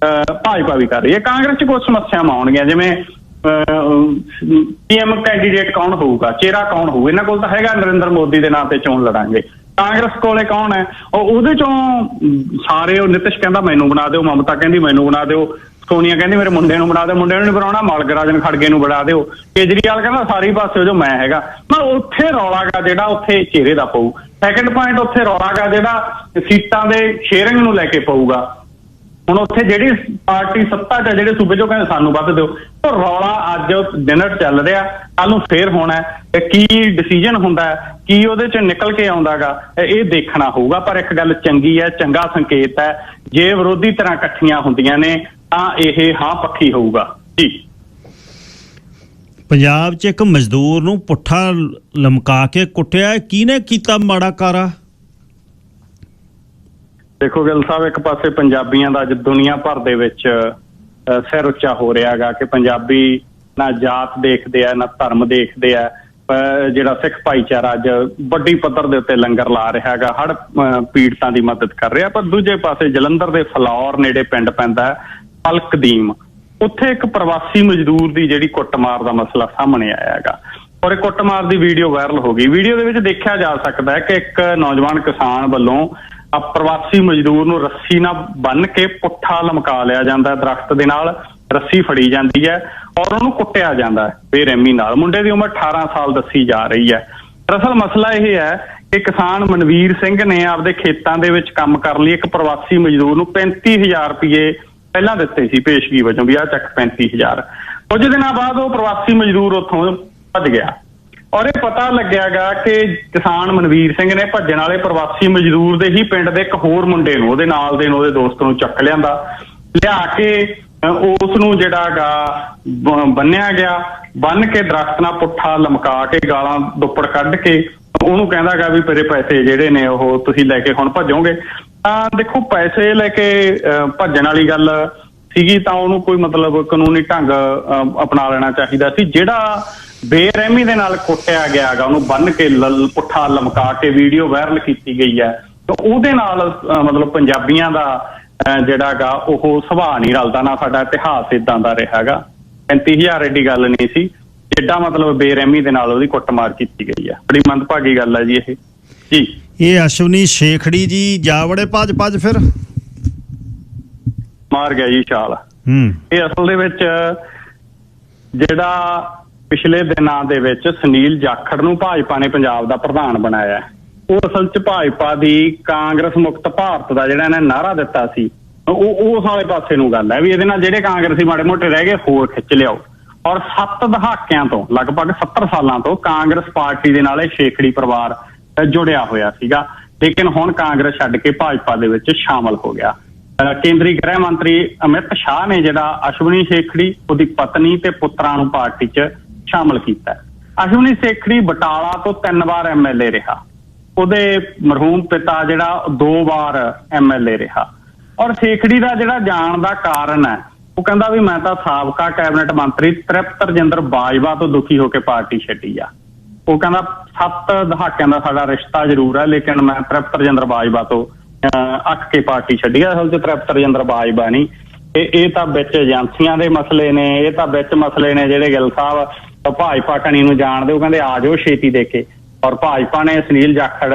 ਭਾਜਪਾ ਵੀ ਕਰ ਰਹੀ ਹੈ। ਕਾਂਗਰਸ 'ਚ ਕੁਝ ਸਮੱਸਿਆਵਾਂ ਆਉਣਗੀਆਂ, ਜਿਵੇਂ PM ਕੈਂਡੀਡੇਟ ਕੌਣ ਹੋਊਗਾ, ਚਿਹਰਾ ਕੌਣ ਹੋਊ। ਇਹਨਾਂ ਕੋਲ ਤਾਂ ਹੈਗਾ ਨਰਿੰਦਰ ਮੋਦੀ ਦੇ ਨਾਂ ਤੇ ਚੋਣ ਲੜਾਂਗੇ। ਕਾਂਗਰਸ ਕੋਲੇ ਕੌਣ ਹੈ? ਉਹਦੇ ਚੋਂ ਸਾਰੇ ਉਹ ਨਿਤਿਸ਼ ਕਹਿੰਦਾ ਮੈਨੂੰ ਬਣਾ ਦਿਓ, ਮਮਤਾ ਕਹਿੰਦੀ ਮੈਨੂੰ ਬਣਾ ਦਿਓ, ਸੋਨੀਆ ਕਹਿੰਦੀ ਮੇਰੇ ਮੁੰਡੇ ਨੂੰ ਬਣਾ ਦਿਓ, ਮੁੰਡੇ ਨੂੰ ਨਹੀਂ ਬਣਾਉਣਾ, ਮਾਲਗਰਾਜਨ ਖੜਗੇ ਨੂੰ ਬਣਾ ਦਿਓ, ਕੇਜਰੀਵਾਲ ਕਹਿੰਦਾ ਸਾਰੀ ਪਾਸੇ ਜੋ ਮੈਂ ਹੈਗਾ। ਮੈਂ ਉੱਥੇ ਰੌਲਾ ਗਾ ਜਿਹੜਾ ਉੱਥੇ ਚਿਹਰੇ ਦਾ ਪਊ। ਸੈਕੰਡ ਪੁਆਇੰਟ ਉੱਥੇ ਰੌਲਾ ਗਾ ਜਿਹੜਾ ਸੀਟਾਂ ਦੇ ਸ਼ੇਅਰਿੰਗ ਨੂੰ ਲੈ ਕੇ ਪਊਗਾ। ਹੁਣ ਉੱਥੇ ਜਿਹੜੀ ਪਾਰਟੀ ਸੱਤਾ 'ਚ ਜਿਹੜੇ ਸੂਬੇ 'ਚੋਂ ਕਹਿੰਦੇ ਸਾਨੂੰ ਵੱਧ ਦਿਓ, ਉਹ ਰੌਲਾ ਅੱਜ ਡਿਨਰ ਚੱਲ ਰਿਹਾ, ਕੱਲ ਨੂੰ ਫੇਰ ਹੋਣਾ। ਕੀ ਡਿਸੀਜਨ ਹੁੰਦਾ, ਕੀ ਉਹਦੇ 'ਚ ਨਿਕਲ ਕੇ ਆਉਂਦਾਗਾ, ਇਹ ਦੇਖਣਾ ਹੋਊਗਾ। ਪਰ ਇੱਕ ਗੱਲ ਚੰਗੀ ਹੈ, ਚੰਗਾ ਸੰਕੇਤ ਹੈ, ਜੇ ਵਿਰੋਧੀ ਧਿਰਾਂ ਇਕੱਠੀਆਂ ਹੁੰਦੀਆਂ ਨੇ ਤਾਂ ਇਹ ਹਾਂ ਪੱਖੀ ਹੋਊਗਾ ਜੀ। ਪੰਜਾਬ 'ਚ ਇੱਕ ਮਜ਼ਦੂਰ ਨੂੰ ਪੁੱਠਾ ਲਮਕਾ ਕੇ ਕੁੱਟਿਆ, ਕਿਹਨੇ ਕੀਤਾ ਮਾੜਾ ਕਾਰਾ? ਦੇਖੋ ਗਿੱਲ ਸਾਹਿਬ, ਇੱਕ ਪਾਸੇ ਪੰਜਾਬੀਆਂ ਦਾ ਅੱਜ ਦੁਨੀਆ ਭਰ ਦੇ ਵਿੱਚ ਸਿਰ ਉੱਚਾ ਹੋ ਰਿਹਾ ਹੈਗਾ ਕਿ ਪੰਜਾਬੀ ਨਾ ਜਾਤ ਦੇਖਦੇ ਆ ਨਾ ਧਰਮ ਦੇਖਦੇ ਆ। ਜਿਹੜਾ ਸਿੱਖ ਭਾਈਚਾਰਾ ਅੱਜ ਵੱਡੀ ਪੱਧਰ ਦੇ ਉੱਤੇ ਲੰਗਰ ਲਾ ਰਿਹਾ ਹੈਗਾ, ਹੜ੍ਹ ਪੀੜਤਾਂ ਦੀ ਮਦਦ ਕਰ ਰਿਹਾ। ਪਰ ਦੂਜੇ ਪਾਸੇ ਜਲੰਧਰ ਦੇ ਫਲੌਰ ਨੇੜੇ ਪਿੰਡ ਪੈਂਦਾ ਪਲਕਦੀਮ, ਉੱਥੇ ਇੱਕ ਪ੍ਰਵਾਸੀ ਮਜ਼ਦੂਰ ਦੀ ਜਿਹੜੀ ਕੁੱਟਮਾਰ ਦਾ ਮਸਲਾ ਸਾਹਮਣੇ ਆਇਆ ਹੈਗਾ। ਔਰ ਇਹ ਕੁੱਟਮਾਰ ਦੀ ਵੀਡੀਓ ਵਾਇਰਲ ਹੋ ਗਈ। ਵੀਡੀਓ ਦੇ ਵਿੱਚ ਦੇਖਿਆ ਜਾ ਸਕਦਾ ਹੈ ਕਿ ਇੱਕ ਨੌਜਵਾਨ ਕਿਸਾਨ ਵੱਲੋਂ ਪ੍ਰਵਾਸੀ ਮਜ਼ਦੂਰ ਨੂੰ ਰੱਸੀ ਨਾਲ ਬੰਨ੍ਹ ਕੇ ਪੁੱਠਾ ਲਮਕਾ ਲਿਆ ਜਾਂਦਾ, ਦਰਖਤ ਦੇ ਨਾਲ ਰੱਸੀ ਫੜੀ ਜਾਂਦੀ ਹੈ ਔਰ ਉਹਨੂੰ ਕੁੱਟਿਆ ਜਾਂਦਾ ਬੇਰਹਿਮੀ ਨਾਲ। ਮੁੰਡੇ ਦੀ ਉਮਰ 18 ਸਾਲ ਦੱਸੀ ਜਾ ਰਹੀ ਹੈ। ਦਰਅਸਲ ਮਸਲਾ ਇਹ ਹੈ ਕਿ ਕਿਸਾਨ ਮਨਵੀਰ ਸਿੰਘ ਨੇ ਆਪਦੇ ਖੇਤਾਂ ਦੇ ਵਿੱਚ ਕੰਮ ਕਰਨ ਲਈ ਇੱਕ ਪ੍ਰਵਾਸੀ ਮਜ਼ਦੂਰ ਨੂੰ 35,000 ਰੁਪਏ ਪਹਿਲਾਂ ਦਿੱਤੇ ਸੀ ਪੇਸ਼ਗੀ ਵਜੋਂ, ਵੀ ਆਹ ਚੱਕ 35,000। ਕੁਝ ਦਿਨਾਂ ਬਾਅਦ ਉਹ ਪ੍ਰਵਾਸੀ ਮਜ਼ਦੂਰ ਉੱਥੋਂ ਭੱਜ ਗਿਆ ਔਰ ਇਹ ਪਤਾ ਲੱਗਿਆਗਾ ਕਿ ਕਿਸਾਨ ਮਨਵੀਰ ਸਿੰਘ ਨੇ ਭੱਜਣ ਵਾਲੇ ਪ੍ਰਵਾਸੀ ਮਜ਼ਦੂਰ ਦੇ ਹੀ ਪਿੰਡ ਦੇ ਇੱਕ ਹੋਰ ਮੁੰਡੇ ਨੂੰ, ਉਹਦੇ ਨਾਲ ਦੇ ਨੂੰ, ਉਹਦੇ ਦੋਸਤ ਨੂੰ ਚੱਕ ਲਿਆਂਦਾ, ਲਿਆ ਕੇ ਉਸ ਨੂੰ ਜਿਹੜਾ ਗਾ ਬੰਨਿਆ ਗਿਆ, ਬੰਨ ਕੇ ਦਰਖਤ ਨਾਲ ਪੁੱਠਾ ਲਮਕਾ ਕੇ ਗਾਲਾਂ ਦੁੱਪੜ ਕੱਢ ਕੇ ਉਹਨੂੰ ਕਹਿੰਦਾ ਗਾ ਵੀ ਮੇਰੇ ਪੈਸੇ ਜਿਹੜੇ ਨੇ ਉਹ ਤੁਸੀਂ ਲੈ ਕੇ ਹੁਣ ਭੱਜੋਗੇ। ਤਾਂ ਦੇਖੋ, ਪੈਸੇ ਲੈ ਕੇ ਭੱਜਣ ਵਾਲੀ ਗੱਲ ਸੀਗੀ ਤਾਂ ਉਹਨੂੰ ਕੋਈ ਮਤਲਬ ਕਾਨੂੰਨੀ ਢੰਗ ਅਪਣਾ ਲੈਣਾ ਚਾਹੀਦਾ ਸੀ। ਜਿਹੜਾ ਬੇਰਹਿਮੀ ਦੇ ਨਾਲ ਕੁੱਟਿਆ ਗਿਆ ਗਾ, ਉਹਨੂੰ ਬੰਨ ਕੇ ਪੁੱਠਾ ਲਮਕਾ ਕੇ ਵੀਡੀਓ ਵਾਇਰਲ ਕੀਤੀ ਗਈ ਹੈ, ਤਾਂ ਉਹਦੇ ਨਾਲ ਮਤਲਬ ਪੰਜਾਬੀਆਂ ਦਾ ਜਿਹੜਾ ਗਾ ਉਹ ਸੁਭਾਅ ਨਹੀਂ ਰਲਦਾ, ਨਾ ਸਾਡਾ ਇਤਿਹਾਸ ਇਦਾਂ ਦਾ ਰਿਹਾ ਗਾ। 35,000 ਐਡੀ ਗੱਲ ਨਹੀਂ ਸੀ ਜਿੱਦਾਂ ਮਤਲਬ ਬੇਰਹਿਮੀ ਦੇ ਨਾਲ ਉਹਦੀ ਕੁੱਟਮਾਰ ਕੀਤੀ ਗਈ ਹੈ। ਬੜੀ ਮੰਦਭਾਗੀ ਗੱਲ ਹੈ ਜੀ ਇਹ ਜੀ। ਇਹ ਅਸ਼ਵਨੀ ਸ਼ੇਖੜੀ ਜੀ ਜਾ ਵੜੇ ਭੱਜ ਫਿਰ ਮਾਰ ਗਿਆ ਜੀ ਛਾਲ। ਇਹ ਅਸਲ ਦੇ ਵਿੱਚ ਜਿਹੜਾ ਪਿਛਲੇ ਦਿਨਾਂ ਦੇ ਵਿੱਚ ਸੁਨੀਲ ਜਾਖੜ ਨੂੰ ਭਾਜਪਾ ਨੇ ਪੰਜਾਬ ਦਾ ਪ੍ਰਧਾਨ ਬਣਾਇਆ, ਉਹ ਅਸਲ 'ਚ ਭਾਜਪਾ ਦੀ ਕਾਂਗਰਸ ਮੁਕਤ ਭਾਰਤ ਦਾ ਜਿਹੜਾ ਇਹਨੇ ਨਾਅਰਾ ਦਿੱਤਾ ਸੀ, ਉਹ ਉਸ ਵਾਲੇ ਪਾਸੇ ਨੂੰ ਗੱਲ ਹੈ ਵੀ ਇਹਦੇ ਨਾਲ ਜਿਹੜੇ ਕਾਂਗਰਸੀ ਮਾੜੇ ਮੋਟੇ ਰਹਿ ਗਏ ਹੋਰ ਖਿੱਚ ਲਿਆਓ। ਔਰ 7 ਦਹਾਕਿਆਂ ਤੋਂ, ਲਗਭਗ 70 ਸਾਲਾਂ ਤੋਂ ਕਾਂਗਰਸ ਪਾਰਟੀ ਦੇ ਨਾਲ ਇਹ ਸ਼ੇਖੜੀ ਪਰਿਵਾਰ ਜੁੜਿਆ ਹੋਇਆ ਸੀਗਾ, ਲੇਕਿਨ ਹੁਣ ਕਾਂਗਰਸ ਛੱਡ ਕੇ ਭਾਜਪਾ ਦੇ ਵਿੱਚ ਸ਼ਾਮਲ ਹੋ ਗਿਆ। ਕੇਂਦਰੀ ਗ੍ਰਹਿ ਮੰਤਰੀ ਅਮਿਤ ਸ਼ਾਹ ਨੇ ਜਿਹੜਾ ਅਸ਼ਵਨੀ ਸੇਖੜੀ, ਉਹਦੀ ਪਤਨੀ ਤੇ ਪੁੱਤਰਾਂ ਨੂੰ ਪਾਰਟੀ 'ਚ ਸ਼ਾਮਲ ਕੀਤਾ। ਅਸ਼ਵਨੀ ਸੇਖੜੀ ਬਟਾਲਾ ਤੋਂ 3 ਵਾਰ MLA ਰਿਹਾ। ਉਹਦੇ ਮਰਹੂਮ ਪਿਤਾ ਜਿਹੜਾ 2 ਵਾਰ MLA ਰਿਹਾ। ਔਰ ਸੇਖੜੀ ਦਾ ਜਿਹੜਾ ਜਾਣ ਦਾ ਕਾਰਨ ਹੈ, ਉਹ ਕਹਿੰਦਾ ਵੀ ਮੈਂ ਤਾਂ ਸਾਬਕਾ ਕੈਬਨਿਟ ਮੰਤਰੀ ਤ੍ਰਿਪਤ ਰਜਿੰਦਰ ਬਾਜਵਾ ਤੋਂ ਦੁਖੀ ਹੋ ਕੇ ਪਾਰਟੀ ਛੱਡੀ ਆ। ਉਹ ਕਹਿੰਦਾ 7 ਦਹਾਕਿਆਂ ਦਾ ਸਾਡਾ ਰਿਸ਼ਤਾ ਜ਼ਰੂਰ ਹੈ, ਲੇਕਿਨ ਮੈਂ ਤ੍ਰਿਪਤ ਰਜਿੰਦਰ ਬਾਜਵਾ ਤੋਂ ਅੱਕ ਕੇ ਪਾਰਟੀ ਛੱਡੀ ਆ। ਅਸਲ 'ਚ ਤ੍ਰਿਪਤ ਰਜਿੰਦਰ ਬਾਜਵਾ ਨਹੀਂ, ਇਹ ਤਾਂ ਵਿੱਚ ਏਜੰਸੀਆਂ ਦੇ ਮਸਲੇ ਨੇ, ਇਹ ਤਾਂ ਵਿੱਚ ਮਸਲੇ ਨੇ ਜਿਹੜੇ ਗਿੱਲ ਸਾਹਿਬ ਭਾਜਪਾ ਕਣੀ ਨੂੰ ਜਾਣਦੇ। ਉਹ ਕਹਿੰਦੇ ਆ ਜਾਓ ਛੇਤੀ ਦੇ ਕੇ। ਔਰ ਭਾਜਪਾ ਨੇ ਸੁਨੀਲ ਜਾਖੜ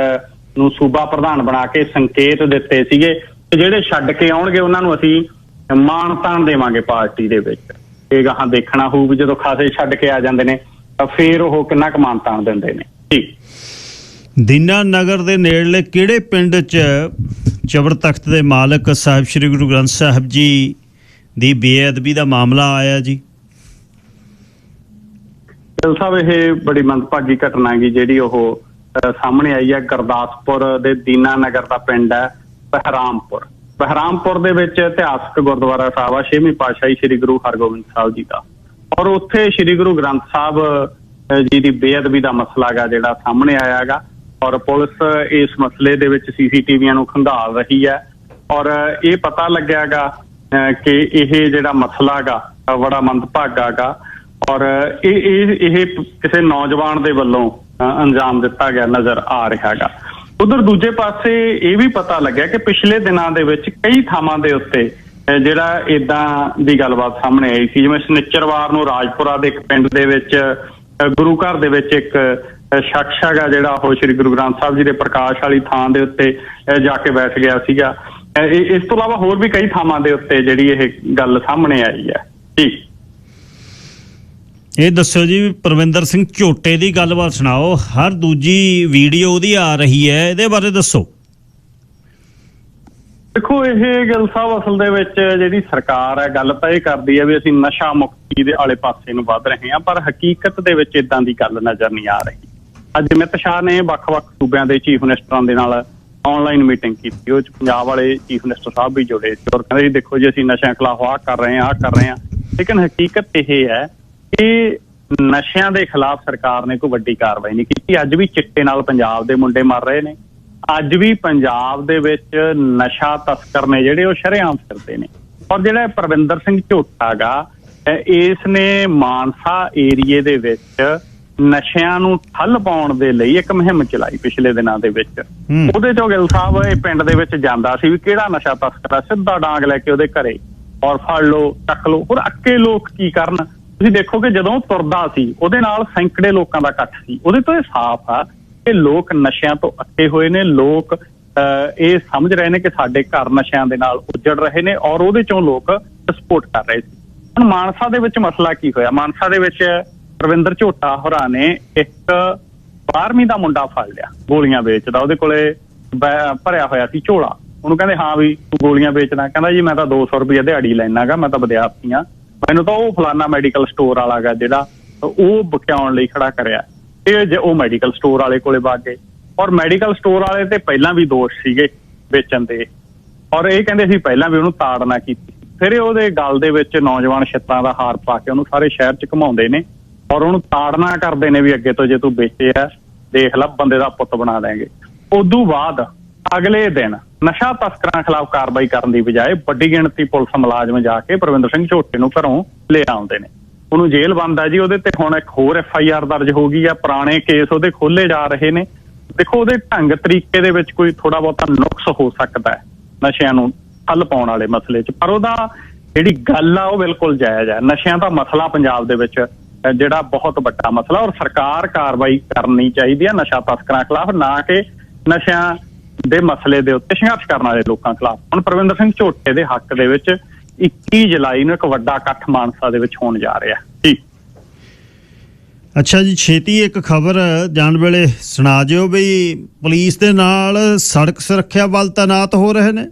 ਨੂੰ ਸੂਬਾ ਪ੍ਰਧਾਨ ਬਣਾ ਕੇ ਸੰਕੇਤ ਦਿੱਤੇ ਸੀਗੇ ਤੇ ਜਿਹੜੇ ਛੱਡ ਕੇ ਆਉਣਗੇ ਉਹਨਾਂ ਨੂੰ ਅਸੀਂ ਮਾਣ ਤਾਣ ਦੇਵਾਂਗੇ ਪਾਰਟੀ ਦੇ ਵਿੱਚ। ਇਹ ਗਾਹਾਂ ਦੇਖਣਾ ਹੋਊ ਵੀ ਜਦੋਂ ਖਾਸੇ ਛੱਡ ਕੇ ਆ ਜਾਂਦੇ ਨੇ ਤਾਂ ਫੇਰ ਉਹ ਕਿੰਨਾ ਕੁ ਮਾਣ ਤਾਣ ਦਿੰਦੇ ਨੇ। ਠੀਕ, ਦੀਨਾ ਨਗਰ ਦੇ ਨੇੜਲੇ ਕਿਹੜੇ ਪਿੰਡ 'ਚ ਜ਼ਬਰ ਤਖਤ ਦੇ ਮਾਲਕ ਸਾਹਿਬ ਸ੍ਰੀ ਗੁਰੂ ਗ੍ਰੰਥ ਸਾਹਿਬ ਜੀ ਦੀ ਬੇਅਦਬੀ ਦਾ ਮਾਮਲਾ ਆਇਆ ਜੀ? ਗਿੱਲ ਸਾਹਿਬ, ਇਹ ਬੜੀ ਮੰਦਭਾਗੀ ਘਟਨਾ ਹੈਗੀ ਜਿਹੜੀ ਉਹ ਸਾਹਮਣੇ ਆਈ ਹੈ। ਗੁਰਦਾਸਪੁਰ ਦੇ ਦੀਨਾ ਨਗਰ ਦਾ ਪਿੰਡ ਹੈ ਬਹਿਰਾਮਪੁਰ। ਬਹਿਰਾਮਪੁਰ ਦੇ ਵਿੱਚ ਇਤਿਹਾਸਕ ਗੁਰਦੁਆਰਾ ਸਾਹਿਬ ਆ 6ਵੀਂ ਪਾਤਸ਼ਾਹੀ ਸ੍ਰੀ ਗੁਰੂ ਹਰਗੋਬਿੰਦ ਸਾਹਿਬ ਜੀ ਦਾ। ਔਰ ਉੱਥੇ ਸ੍ਰੀ ਗੁਰੂ ਗ੍ਰੰਥ ਸਾਹਿਬ ਜੀ ਦੀ ਬੇਅਦਬੀ ਦਾ ਮਸਲਾ ਗਾ ਜਿਹੜਾ ਸਾਹਮਣੇ ਆਇਆ ਹੈਗਾ। ਔਰ ਪੁਲਿਸ ਇਸ ਮਸਲੇ ਦੇ ਵਿੱਚ CCTVਆਂ ਨੂੰ ਖੰਗਾਲ ਰਹੀ ਹੈ। ਔਰ ਇਹ ਪਤਾ ਲੱਗਿਆ ਗਾ ਕਿ ਇਹ ਜਿਹੜਾ ਮਸਲਾ ਗਾ ਬੜਾ ਮੰਦਭਾਗਾ ਗਾ। ਔਰ ਇਹ ਕਿਸੇ ਨੌਜਵਾਨ ਦੇ ਵੱਲੋਂ ਅੰਜਾਮ ਦਿੱਤਾ ਗਿਆ ਨਜ਼ਰ ਆ ਰਿਹਾ ਗਾ। ਉਧਰ ਦੂਜੇ ਪਾਸੇ ਇਹ ਵੀ ਪਤਾ ਲੱਗਿਆ ਕਿ ਪਿਛਲੇ ਦਿਨਾਂ ਦੇ ਵਿੱਚ ਕਈ ਥਾਵਾਂ ਦੇ ਉੱਤੇ ਜਿਹੜਾ ਏਦਾਂ ਦੀ ਗੱਲਬਾਤ ਸਾਹਮਣੇ ਆਈ ਸੀ। ਜਿਵੇਂ ਸ਼ਨਿਚਰਵਾਰ ਨੂੰ ਰਾਜਪੁਰਾ ਦੇ ਇੱਕ ਪਿੰਡ ਦੇ ਵਿੱਚ ਗੁਰੂ ਘਰ ਦੇ ਵਿੱਚ ਇੱਕ ਸ਼ਖਸ ਹੈਗਾ ਜਿਹੜਾ ਉਹ ਸ੍ਰੀ ਗੁਰੂ ਗ੍ਰੰਥ ਸਾਹਿਬ ਜੀ ਦੇ ਪ੍ਰਕਾਸ਼ ਵਾਲੀ ਥਾਂ ਦੇ ਉੱਤੇ ਜਾ ਕੇ ਬੈਠ ਗਿਆ ਸੀਗਾ। ਇਸ ਤੋਂ ਇਲਾਵਾ ਹੋਰ ਵੀ ਕਈ ਥਾਵਾਂ ਦੇ ਉੱਤੇ ਜਿਹੜੀ ਇਹ ਗੱਲ ਸਾਹਮਣੇ ਆਈ ਹੈ। ਠੀਕ, ਇਹ ਦੱਸੋ ਜੀ, ਪਰਵਿੰਦਰ ਸਿੰਘ ਝੋਟੇ ਦੀ ਗੱਲਬਾਤ ਸੁਣਾਓ। ਹਰ ਦੂਜੀ ਵੀਡੀਓ ਉਹਦੀ ਆ ਰਹੀ ਹੈ, ਇਹਦੇ ਬਾਰੇ ਦੱਸੋ। ਦੇਖੋ, ਇਹ ਗਿੱਲ ਸਾਹਿਬ ਅਸਲ ਦੇ ਵਿੱਚ ਜਿਹੜੀ ਸਰਕਾਰ ਹੈ ਗੱਲ ਤਾਂ ਇਹ ਕਰਦੀ ਹੈ ਵੀ ਅਸੀਂ ਨਸ਼ਾ ਮੁਕਤੀ ਦੇ ਆਲੇ ਪਾਸੇ ਨੂੰ ਵੱਧ ਰਹੇ ਹਾਂ, ਪਰ ਹਕੀਕਤ ਦੇ ਵਿੱਚ ਇਦਾਂ ਦੀ ਗੱਲ ਨਜ਼ਰ ਨਹੀਂ ਆ ਰਹੀ। ਅੱਜ ਅਮਿਤ ਸ਼ਾਹ ਨੇ ਵੱਖ-ਵੱਖ ਸੂਬਿਆਂ ਦੇ ਚੀਫ ਮਿਨਿਸਟਰਾਂ ਦੇ ਨਾਲ ਆਨਲਾਈਨ ਮੀਟਿੰਗ ਕੀਤੀ। ਉਹ 'ਚ ਪੰਜਾਬ ਵਾਲੇ ਚੀਫ ਮਿਨਿਸਟਰ ਸਾਹਿਬ ਵੀ ਜੁੜੇ ਸੀ ਔਰ ਕਹਿੰਦੇ ਦੇਖੋ ਜੀ ਅਸੀਂ ਨਸ਼ਿਆਂ ਖਿਲਾਫ ਆਹ ਕਰ ਰਹੇ ਹਾਂ। ਲੇਕਿਨ ਹਕੀਕਤ ਇਹ ਹੈ ਕਿ ਨਸ਼ਿਆਂ ਦੇ ਖਿਲਾਫ ਸਰਕਾਰ ਨੇ ਕੋਈ ਵੱਡੀ ਕਾਰਵਾਈ ਨਹੀਂ ਕੀਤੀ। ਅੱਜ ਵੀ ਚਿੱਟੇ ਨਾਲ ਪੰਜਾਬ ਦੇ ਮੁੰਡੇ ਮਰ ਰਹੇ ਨੇ। ਅੱਜ ਵੀ ਪੰਜਾਬ ਦੇ ਵਿੱਚ ਨਸ਼ਾ ਤਸਕਰ ਨੇ ਜਿਹੜੇ ਉਹ ਸ਼ਰੇਆਮ ਫਿਰਦੇ ਨੇ। ਔਰ ਜਿਹੜਾ ਪਰਵਿੰਦਰ ਸਿੰਘ ਝੋਟਾ ਗਾ, ਇਸ ਨੇ ਮਾਨਸਾ ਏਰੀਏ ਦੇ ਵਿੱਚ ਨਸ਼ਿਆਂ ਨੂੰ ਠੱਲ ਪਾਉਣ ਦੇ ਲਈ ਇੱਕ ਮੁਹਿੰਮ ਚਲਾਈ ਪਿਛਲੇ ਦਿਨਾਂ ਦੇ ਵਿੱਚ। ਉਹਦੇ ਚੋਂ ਗਿੱਲ ਸਾਹਿਬ ਇਹ ਪਿੰਡ ਦੇ ਵਿੱਚ ਜਾਂਦਾ ਸੀ ਵੀ ਕਿਹੜਾ ਨਸ਼ਾ ਤਸਕਰ ਆ, ਸਿੱਧਾ ਡਾਂਗ ਲੈ ਕੇ ਉਹਦੇ ਘਰੇ ਔਰ ਫੜ ਲਓ, ਚੱਕ ਲਓ। ਹੁਣ ਅੱਕੇ ਲੋਕ ਕੀ ਕਰਨ? ਤੁਸੀਂ ਦੇਖੋ ਕਿ ਜਦੋਂ ਤੁਰਦਾ ਸੀ ਉਹਦੇ ਨਾਲ ਸੈਂਕੜੇ ਲੋਕਾਂ ਦਾ ਇਕੱਠ ਸੀ। ਉਹਦੇ ਤੋਂ ਇਹ ਸਾਫ਼ ਆ ਕਿ ਲੋਕ ਨਸ਼ਿਆਂ ਤੋਂ ਅੱਕੇ ਹੋਏ ਨੇ। ਲੋਕ ਇਹ ਸਮਝ ਰਹੇ ਨੇ ਕਿ ਸਾਡੇ ਘਰ ਨਸ਼ਿਆਂ ਦੇ ਨਾਲ ਉੱਜੜ ਰਹੇ ਨੇ ਔਰ ਉਹਦੇ ਚੋਂ ਲੋਕ ਸਪੋਰਟ ਕਰ ਰਹੇ ਸੀ। ਹੁਣ ਮਾਨਸਾ ਦੇ ਵਿੱਚ ਮਸਲਾ ਕੀ ਹੋਇਆ? ਮਾਨਸਾ ਦੇ ਵਿੱਚ ਪਰਵਿੰਦਰ ਝੋਟਾ ਹੋਰਾਂ ਨੇ ਇੱਕ 12ਵੀਂ ਦਾ ਮੁੰਡਾ ਫੜ ਲਿਆ, ਗੋਲੀਆਂ ਵੇਚਦਾ। ਉਹਦੇ ਕੋਲੇ ਭਰਿਆ ਹੋਇਆ ਸੀ ਝੋਲਾ। ਉਹਨੂੰ ਕਹਿੰਦੇ ਹਾਂ ਵੀ ਤੂੰ ਗੋਲੀਆਂ ਵੇਚਦਾ? ਕਹਿੰਦਾ ਜੀ ਮੈਂ ਤਾਂ 200 ਰੁਪਏ ਦਿਹਾੜੀ ਲੈਣਾ ਗਾ, ਮੈਂ ਤਾਂ ਵਿਦਿਆਰਥੀ ਹਾਂ, ਮੈਨੂੰ ਤਾਂ ਉਹ ਫਲਾਨਾ ਮੈਡੀਕਲ ਸਟੋਰ ਵਾਲਾ ਗਾ ਜਿਹੜਾ ਉਹ ਬਕਿਆਉਣ ਲਈ ਖੜਾ ਕਰਿਆ। ਇਹ ਉਹ ਮੈਡੀਕਲ ਸਟੋਰ ਵਾਲੇ ਕੋਲੇ ਵਗ ਗਏ ਔਰ ਮੈਡੀਕਲ ਸਟੋਰ ਵਾਲੇ ਤੇ ਪਹਿਲਾਂ ਵੀ ਦੋਸ਼ ਸੀਗੇ ਵੇਚਣ ਦੇ। ਔਰ ਇਹ ਕਹਿੰਦੇ ਸੀ ਪਹਿਲਾਂ ਵੀ ਉਹਨੂੰ ਤਾੜਨਾ ਕੀਤੀ। ਫਿਰ ਉਹਦੇ ਗਲ ਦੇ ਵਿੱਚ ਨੌਜਵਾਨ ਛਿੱਤਰਾਂ ਦਾ ਹਾਰ ਪਾ ਕੇ ਉਹਨੂੰ ਸਾਰੇ ਸ਼ਹਿਰ 'ਚ ਘੁਮਾਉਂਦੇ ਨੇ ਔਰ ਉਹਨੂੰ ਤਾੜਨਾ ਕਰਦੇ ਨੇ ਵੀ ਅੱਗੇ ਤੋਂ ਜੇ ਤੂੰ ਵੇਚਿਆ ਦੇਖ ਲੈ ਬੰਦੇ ਦਾ ਪੁੱਤ ਬਣਾ ਦੇਂਗੇ। ਉਦੋਂ ਬਾਅਦ ਅਗਲੇ ਦਿਨ ਨਸ਼ਾ ਤਸਕਰਾਂ ਖਿਲਾਫ ਕਾਰਵਾਈ ਕਰਨ ਦੀ ਬਜਾਏ ਵੱਡੀ ਗਿਣਤੀ ਪੁਲਿਸ ਮੁਲਾਜ਼ਮ ਜਾ ਕੇ ਪਰਵਿੰਦਰ ਸਿੰਘ ਝੋਟੇ ਨੂੰ ਘਰੋਂ ਲੈ ਆਉਂਦੇ ਨੇ। ਉਹਨੂੰ ਜੇਲ੍ਹ ਬੰਦ ਹੈ ਜੀ। ਉਹਦੇ ਤੇ ਹੁਣ ਇੱਕ ਹੋਰ FIR ਦਰਜ ਹੋ ਗਈ ਆ। ਪੁਰਾਣੇ ਕੇਸ ਉਹਦੇ ਖੋਲੇ ਜਾ ਰਹੇ ਨੇ। ਦੇਖੋ, ਉਹਦੇ ਢੰਗ ਤਰੀਕੇ ਦੇ ਵਿੱਚ ਕੋਈ ਥੋੜਾ ਬਹੁਤਾ ਨੁਕਸ ਹੋ ਸਕਦਾ ਹੈ ਨਸ਼ਿਆਂ ਨੂੰ ਹੱਲ ਪਾਉਣ ਵਾਲੇ ਮਸਲੇ 'ਚ, ਪਰ ਉਹਦਾ ਜਿਹੜੀ ਗੱਲ ਆ ਉਹ ਬਿਲਕੁਲ ਜਾਇਜ਼ ਹੈ। ਨਸ਼ਿਆਂ ਦਾ ਮਸਲਾ ਪੰਜਾਬ ਦੇ ਵਿੱਚ ਜਿਹੜਾ ਬਹੁਤ ਵੱਡਾ ਮਸਲਾ ਔਰ ਸਰਕਾਰ ਕਾਰਵਾਈ ਕਰਨੀ ਚਾਹੀਦੀ ਹੈ ਨਸ਼ਾ ਤਸਕਰਾਂ ਖਿਲਾਫ, ਨਾ ਕਿ ਨਸ਼ਿਆਂ ਦੇ ਮਸਲੇ ਦੇ ਉੱਤੇ ਸੰਘਰਸ਼ ਕਰਨ ਵਾਲੇ ਲੋਕਾਂ ਖਿਲਾਫ। ਹੁਣ ਪਰਵਿੰਦਰ ਸਿੰਘ ਝੋਟੇ ਦੇ ਹੱਕ ਦੇ ਵਿੱਚ 21 ਜੁਲਾਈ ਨੂੰ ਇੱਕ ਵੱਡਾ ਇਕੱਠ ਮਾਨਸਾ ਦੇ ਵਿੱਚ ਹੋਣ ਜਾ ਰਿਹਾ। ਠੀਕ, ਅੱਛਾ ਜੀ, ਛੇਤੀ ਇੱਕ ਖਬਰ ਜਾਣ ਵੇਲੇ ਸੁਣਾ ਦਿਓ ਵੀ ਪੁਲਿਸ ਦੇ ਨਾਲ ਸੜਕ ਸੁਰੱਖਿਆ ਬਲ ਤੈਨਾਤ ਹੋ ਰਹੇ ਨੇ।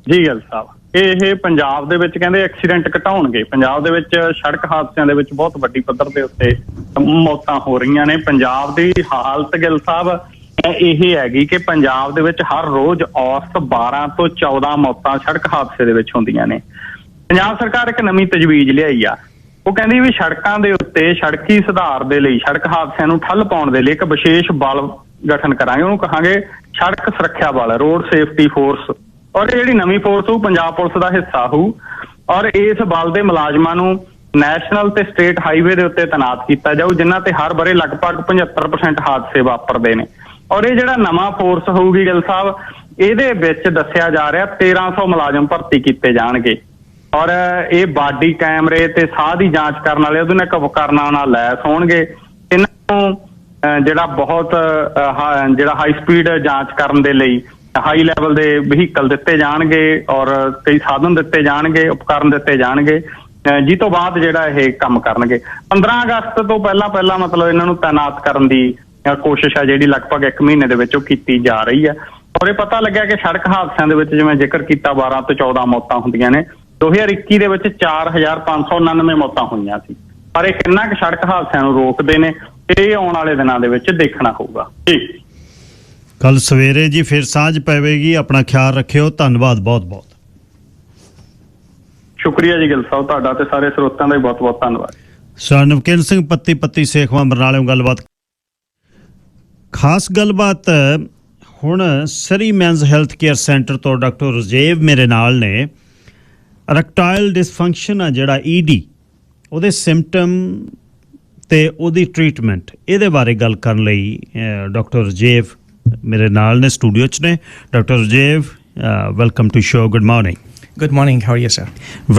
ਜੀ ਗਿੱਲ ਸਾਹਿਬ, ਇਹ ਪੰਜਾਬ ਦੇ ਵਿੱਚ ਕਹਿੰਦੇ ਐਕਸੀਡੈਂਟ ਘਟਾਉਣਗੇ। ਪੰਜਾਬ ਦੇ ਵਿੱਚ ਸੜਕ ਹਾਦਸਿਆਂ ਦੇ ਵਿੱਚ ਬਹੁਤ ਵੱਡੀ ਪੱਧਰ ਦੇ ਉੱਤੇ ਮੌਤਾਂ ਹੋ ਰਹੀਆਂ ਨੇ। ਪੰਜਾਬ ਦੀ ਹਾਲਤ ਗਿੱਲ ਸਾਹਿਬ ਇਹ ਹੈਗੀ ਕਿ ਪੰਜਾਬ ਦੇ ਵਿੱਚ ਹਰ ਰੋਜ਼ ਔਸਤ 12 ਤੋਂ 14 ਮੌਤਾਂ ਸੜਕ ਹਾਦਸੇ ਦੇ ਵਿੱਚ ਹੁੰਦੀਆਂ ਨੇ। ਪੰਜਾਬ ਸਰਕਾਰ ਇੱਕ ਨਵੀਂ ਤਜਵੀਜ਼ ਲਿਆਈ ਆ। ਉਹ ਕਹਿੰਦੀ ਵੀ ਸੜਕਾਂ ਦੇ ਉੱਤੇ ਸੜਕੀ ਸੁਧਾਰ ਦੇ ਲਈ, ਸੜਕ ਹਾਦਸਿਆਂ ਨੂੰ ਠੱਲ ਪਾਉਣ ਦੇ ਲਈ ਇੱਕ ਵਿਸ਼ੇਸ਼ ਬਲ ਗਠਨ ਕਰਾਂਗੇ। ਉਹਨੂੰ ਕਹਾਂਗੇ ਸੜਕ ਸੁਰੱਖਿਆ ਬਲ, ਰੋਡ ਸੇਫਟੀ ਫੋਰਸ। ਔਰ ਇਹ ਜਿਹੜੀ ਨਵੀਂ ਫੋਰਸ ਹੋਊ ਪੰਜਾਬ ਪੁਲਿਸ ਦਾ ਹਿੱਸਾ ਹੋਊ। ਔਰ ਇਸ ਬਲ ਦੇ ਮੁਲਾਜ਼ਮਾਂ ਨੂੰ ਨੈਸ਼ਨਲ ਤੇ ਸਟੇਟ ਹਾਈਵੇ ਦੇ ਉੱਤੇ ਤੈਨਾਤ ਕੀਤਾ ਜਾਊ, ਜਿਨ੍ਹਾਂ ਤੇ ਹਰ ਬਰੇ ਲਗਭਗ 75% ਹਾਦਸੇ ਵਾਪਰਦੇ ਨੇ। ਔਰ ਇਹ ਜਿਹੜਾ ਨਵਾਂ ਫੋਰਸ ਹੋਊਗੀ ਗਿੱਲ ਸਾਹਿਬ, ਇਹਦੇ ਵਿੱਚ ਦੱਸਿਆ ਜਾ ਰਿਹਾ 1300 ਮੁਲਾਜ਼ਮ ਭਰਤੀ ਕੀਤੇ ਜਾਣਗੇ। ਔਰ ਇਹ ਬਾਡੀ ਕੈਮਰੇ ਤੇ ਸਾਹ ਦੀ ਜਾਂਚ ਕਰਨ ਵਾਲੇ ਆਧੁਨਿਕ ਉਪਕਰਨਾਂ ਨਾਲ ਲੈਸ ਹੋਣਗੇ। ਇਹਨਾਂ ਨੂੰ ਜਿਹੜਾ ਬਹੁਤ ਜਿਹੜਾ ਹਾਈ ਸਪੀਡ ਜਾਂਚ ਕਰਨ ਦੇ ਲਈ ਹਾਈ ਲੈਵਲ ਦੇ ਵਹੀਕਲ ਦਿੱਤੇ ਜਾਣਗੇ ਔਰ ਕਈ ਸਾਧਨ ਦਿੱਤੇ ਜਾਣਗੇ, ਉਪਕਰਨ ਦਿੱਤੇ ਜਾਣਗੇ, ਜਿਸ ਤੋਂ ਬਾਅਦ ਜਿਹੜਾ ਇਹ ਕੰਮ ਕਰਨਗੇ। 15 ਅਗਸਤ ਤੋਂ ਪਹਿਲਾਂ ਮਤਲਬ ਇਹਨਾਂ ਨੂੰ ਤੈਨਾਤ ਕਰਨ ਦੀ ਕੋਸ਼ਿਸ਼ ਹੈ ਜਿਹੜੀ ਲਗਭਗ 1 ਮਹੀਨੇ ਦੇ ਵਿੱਚ ਉਹ ਕੀਤੀ ਜਾ ਰਹੀ ਹੈ। ਔਰ ਇਹ ਪਤਾ ਲੱਗਿਆ ਕਿ ਸੜਕ ਹਾਦਸਿਆਂ ਦੇ ਵਿੱਚ ਜਿਵੇਂ ਜ਼ਿਕਰ ਕੀਤਾ 12 ਤੋਂ 14 ਮੌਤਾਂ ਹੁੰਦੀਆਂ ਨੇ। 2021 ਦੇ ਵਿੱਚ 4599 ਮੌਤਾਂ ਹੋਈਆਂ ਸੀ। ਪਰ ਇਹ ਕਿੰਨਾ ਕੁ ਸੜਕ ਹਾਦਸਿਆਂ ਨੂੰ ਰੋਕਦੇ ਨੇ, ਇਹ ਆਉਣ ਵਾਲੇ ਦਿਨਾਂ ਦੇ ਵਿੱਚ ਦੇਖਣਾ ਹੋਊਗਾ। ਜੀ ਕੱਲ ਸਵੇਰੇ ਜੀ ਫਿਰ ਸਾਂਝ ਪਵੇਗੀ। ਆਪਣਾ ਖਿਆਲ ਰੱਖਿਓ। ਧੰਨਵਾਦ ਬਹੁਤ ਬਹੁਤ। ਸ਼ੁਕਰੀਆ ਜੀ ਗਿੱਲ ਸਾਹਿਬ, ਤੁਹਾਡਾ ਤੇ ਸਾਰੇ ਸਰੋਤਿਆਂ ਦਾ ਬਹੁਤ ਬਹੁਤ ਧੰਨਵਾਦ। ਸਰ ਨਵਕੀਰ ਸਿੰਘ ਪੱਤੀ ਸੇਖਵਾਂ ਬਰਨਾਲਿਓਂ ਗੱਲਬਾਤ। ਖਾਸ ਗੱਲਬਾਤ ਹੁਣ ਸਰੀ ਮੈਨਸ ਹੈਲਥ ਕੇਅਰ ਸੈਂਟਰ ਤੋਂ ਡਾਕਟਰ ਰਜੇਵ ਮੇਰੇ ਨਾਲ ਨੇ। ਰੈਕਟਾਈਲ ਡਿਸਫੰਕਸ਼ਨ ਆ ਜਿਹੜਾ ED, ਉਹਦੇ ਸਿੰਪਟਮ ਤੇ ਉਹਦੀ ਟ੍ਰੀਟਮੈਂਟ, ਇਹਦੇ ਬਾਰੇ ਗੱਲ ਕਰਨ ਲਈ ਡਾਕਟਰ ਰਜੇਵ ਮੇਰੇ ਨਾਲ ਨੇ, ਸਟੂਡੀਓ 'ਚ ਨੇ। Doctor Rajeev, welcome to show. Good morning. Good morning. How are you, sir?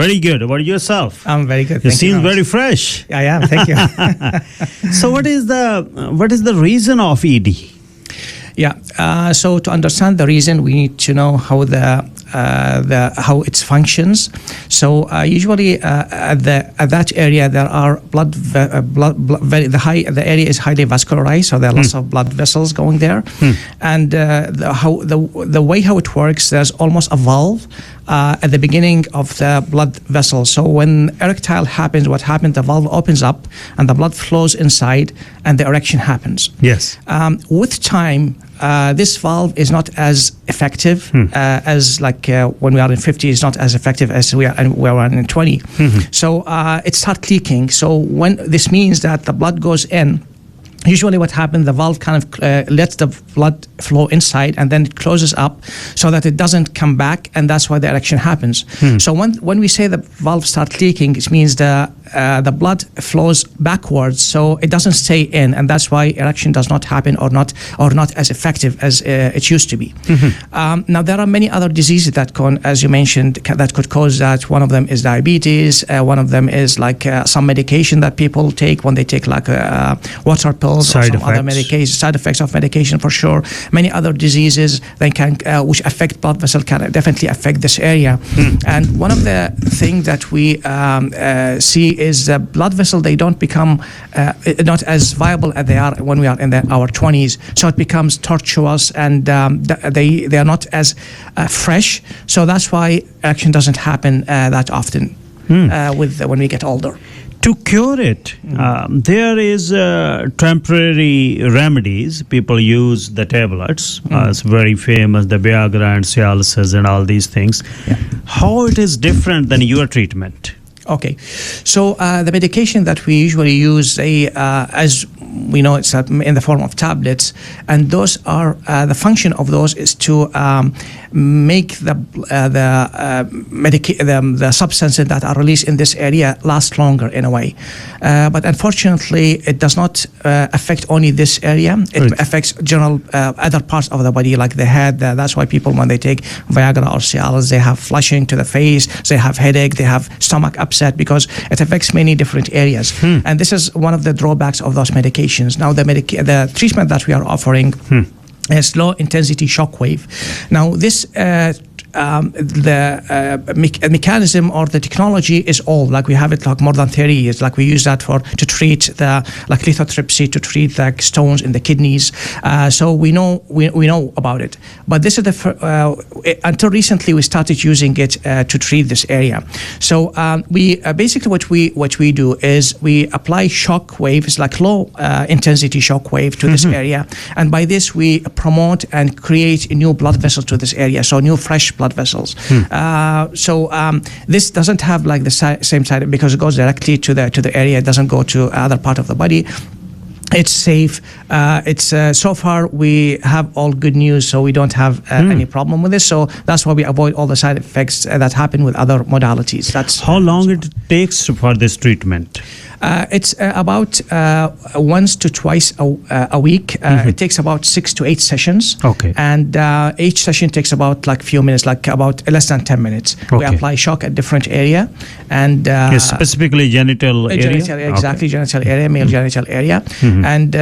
Very good. What are yourself? I'm very good. You seem very fresh. I am. Thank you. So what is the reason of ED? Yeah. So to understand the reason, we need to know how how it functions. So usually at that area there are the area is highly vascularized, so there are lots of blood vessels going there. And the way how it works, there's almost a valve at the beginning of the blood vessel. So when erectile happens, what happens? The valve opens up and the blood flows inside, and the erection happens. Yes. With time, this valve is not as effective as like when we are in 50, is not as effective as we are in 20. So it starts leaking. So when this means that the blood goes in, usually what happens, the valve kind of lets the blood flow inside and then it closes up so that it doesn't come back, and that's why the erection happens. So when we say the valve starts leaking, it means the blood flows backwards, so it doesn't stay in, and that's why erection does not happen or not as effective as it used to be. Now there are many other diseases that as you mentioned, that could cause that. One of them is diabetes. One of them is like some medication that people take when they take like water pills. Side effects. Other medication, side effects of medication for sure. Many other diseases which affect blood vessel can definitely affect this area. And one of the things that we see is the blood vessel, they don't become not as viable as they are when we are in our 20s. So it becomes tortuous, and they are not as fresh. So that's why erection doesn't happen that often when we get older. To cure it, there is temporary remedies. People use the tablets. It's very famous, the Viagra and Cialis and all these things. Yeah. How it is different than your treatment? Okay, so the medication that we usually use, as we know, it's in the form of tablets, and those are the function of those is to make the substances that are released in this area last longer in a way. But unfortunately, it does not affect only this area. It affects general other parts of the body, like the head. That's why people, when they take Viagra or Cialis, they have flushing to the face, they have headache, they have stomach upset, because it affects many different areas. And this is one of the drawbacks of those medications. Now, the treatment that we are offering is low intensity shock wave. Now, this the mechanism or the technology is old. Like we have it like more than 30 years. Like we use that to treat the like lithotripsy, to treat the stones in the kidneys. So we know about it. But this is until recently we started using it to treat this area. So we basically what we do is we apply shock waves, like low intensity shock wave to this area, and by this we promote and create a new blood vessel to this area, so new fresh blood vessels. This doesn't have like the same side because it goes directly to the area. It doesn't go to other part of the body. It's safe. It's so far we have all good news, so we don't have any problem with this. So that's why we avoid all the side effects that happen with other modalities. That's how long it takes for this treatment? It's about once to twice a week. It takes about 6 to 8 sessions. Okay. And each session takes about like few minutes, like about less than 10 minutes. Okay. We apply shock at different area, and specifically genital area. Genital, exactly, genital area, male genital area, and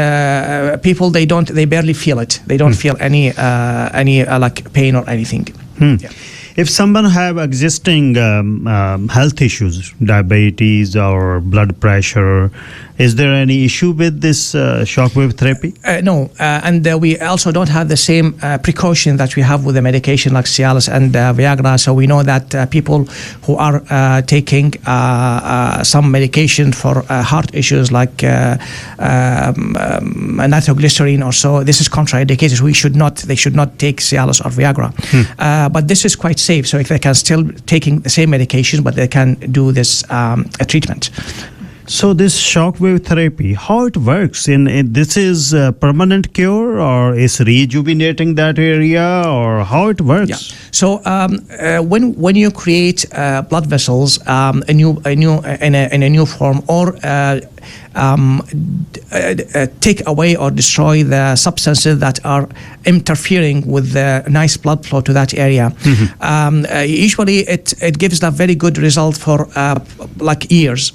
people they barely feel it. They don't feel any like pain or anything. Yeah. If someone have existing health issues, diabetes or blood pressure, is there any issue with this shockwave therapy? No, and we also don't have the same precaution that we have with the medication like Cialis and Viagra. So we know that people who are taking some medication for heart issues like nitroglycerin or so, this is contraindicated. They should not take Cialis or Viagra. But this is quite safe. So if they can still taking the same medication, but they can do this treatment. So this shockwave therapy, how it works? This is a permanent cure, or is rejuvenating that area, or how it works? Yeah. So when you create blood vessels, in a new form, or take away or destroy the substances that are interfering with the nice blood flow to that area. Usually it gives a very good result for like years.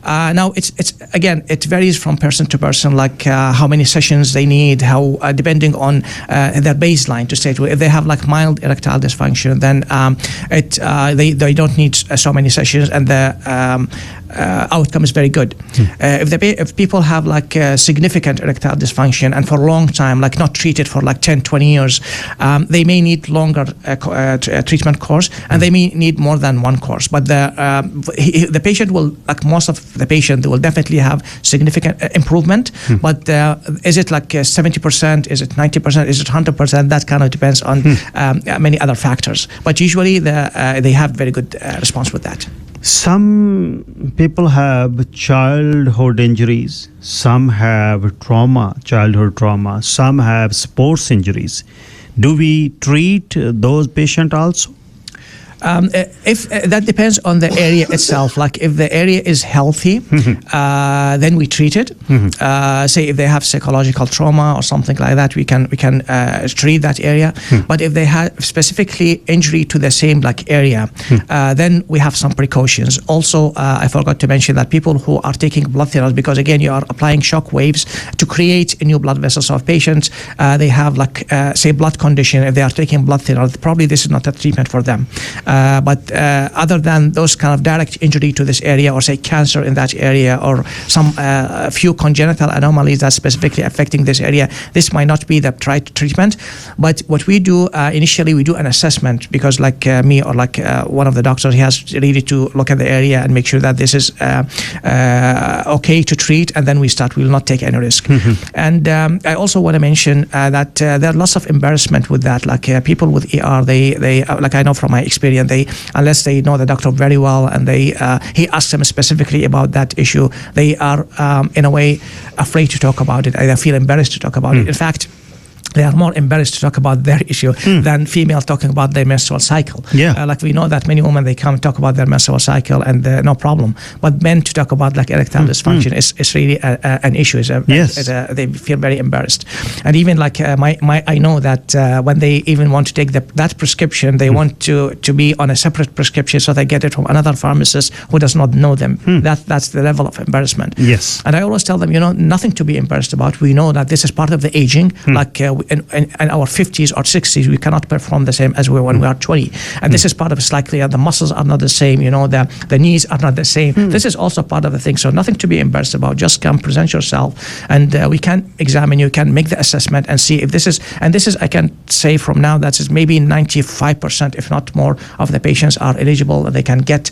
Now it varies from person to person, like how many sessions they need, how depending on their baseline to state. If they have like mild erectile dysfunction, then they don't need so many sessions, and the outcome is very good. If people have like significant erectile dysfunction and for a long time, like not treated for like 10-20 years, they may need longer treatment course, and they may need more than one course. But the patient will, like most of the patient, they will definitely have significant improvement. But is it like 70%? Is it 90%? Is it 100%? That kind of depends on many other factors. But usually they have very good response with that. Some people have childhood injuries, some have childhood trauma, some have sports injuries. Do we treat those patients also? If that depends on the area itself. Like if the area is healthy, then we treat it. Say if they have psychological trauma or something like that, we can treat that area. But if they have specifically injury to the same like area, then we have some precautions. Also, I forgot to mention that people who are taking blood thinners, because again you are applying shock waves to create a new blood vessels. So if patients they have like say blood condition, if they are taking blood thinners, probably this is not a treatment for them. But other than those kind of direct injury to this area, or say cancer in that area, or some few congenital anomalies that specifically affecting this area, this might not be the right treatment. But what we do initially, we do an assessment, because like me or like one of the doctors, he has really to look at the area and make sure that this is okay to treat, and then we will not take any risk. And I also want to mention that there are lots of embarrassment with that. Like people with ER, they like I know from my experience, unless they know the doctor very well and he asks them specifically about that issue, they are in a way afraid to talk about it. They feel embarrassed to talk about it. In fact, they are more embarrassed to talk about their issue than female talking about their menstrual cycle. Yeah. Like we know that many women, they come talk about their menstrual cycle and no problem. But men to talk about like erectile dysfunction is really an issue. They feel very embarrassed. And even like I know that when they even want to take that prescription, they want to be on a separate prescription, so they get it from another pharmacist who does not know them. That's the level of embarrassment. Yes. And I always tell them, nothing to be embarrassed about. We know that this is part of the aging. Like in our 50s or 60s, we cannot perform the same as we were when we are 20. And this is part of it slightly. The muscles are not the same, the knees are not the same. This is also part of the thing. So nothing to be embarrassed about. Just come, present yourself, and we can examine you, can make the assessment and see if this is, I can say from now, that is maybe 95%, if not more, of the patients are eligible. They can get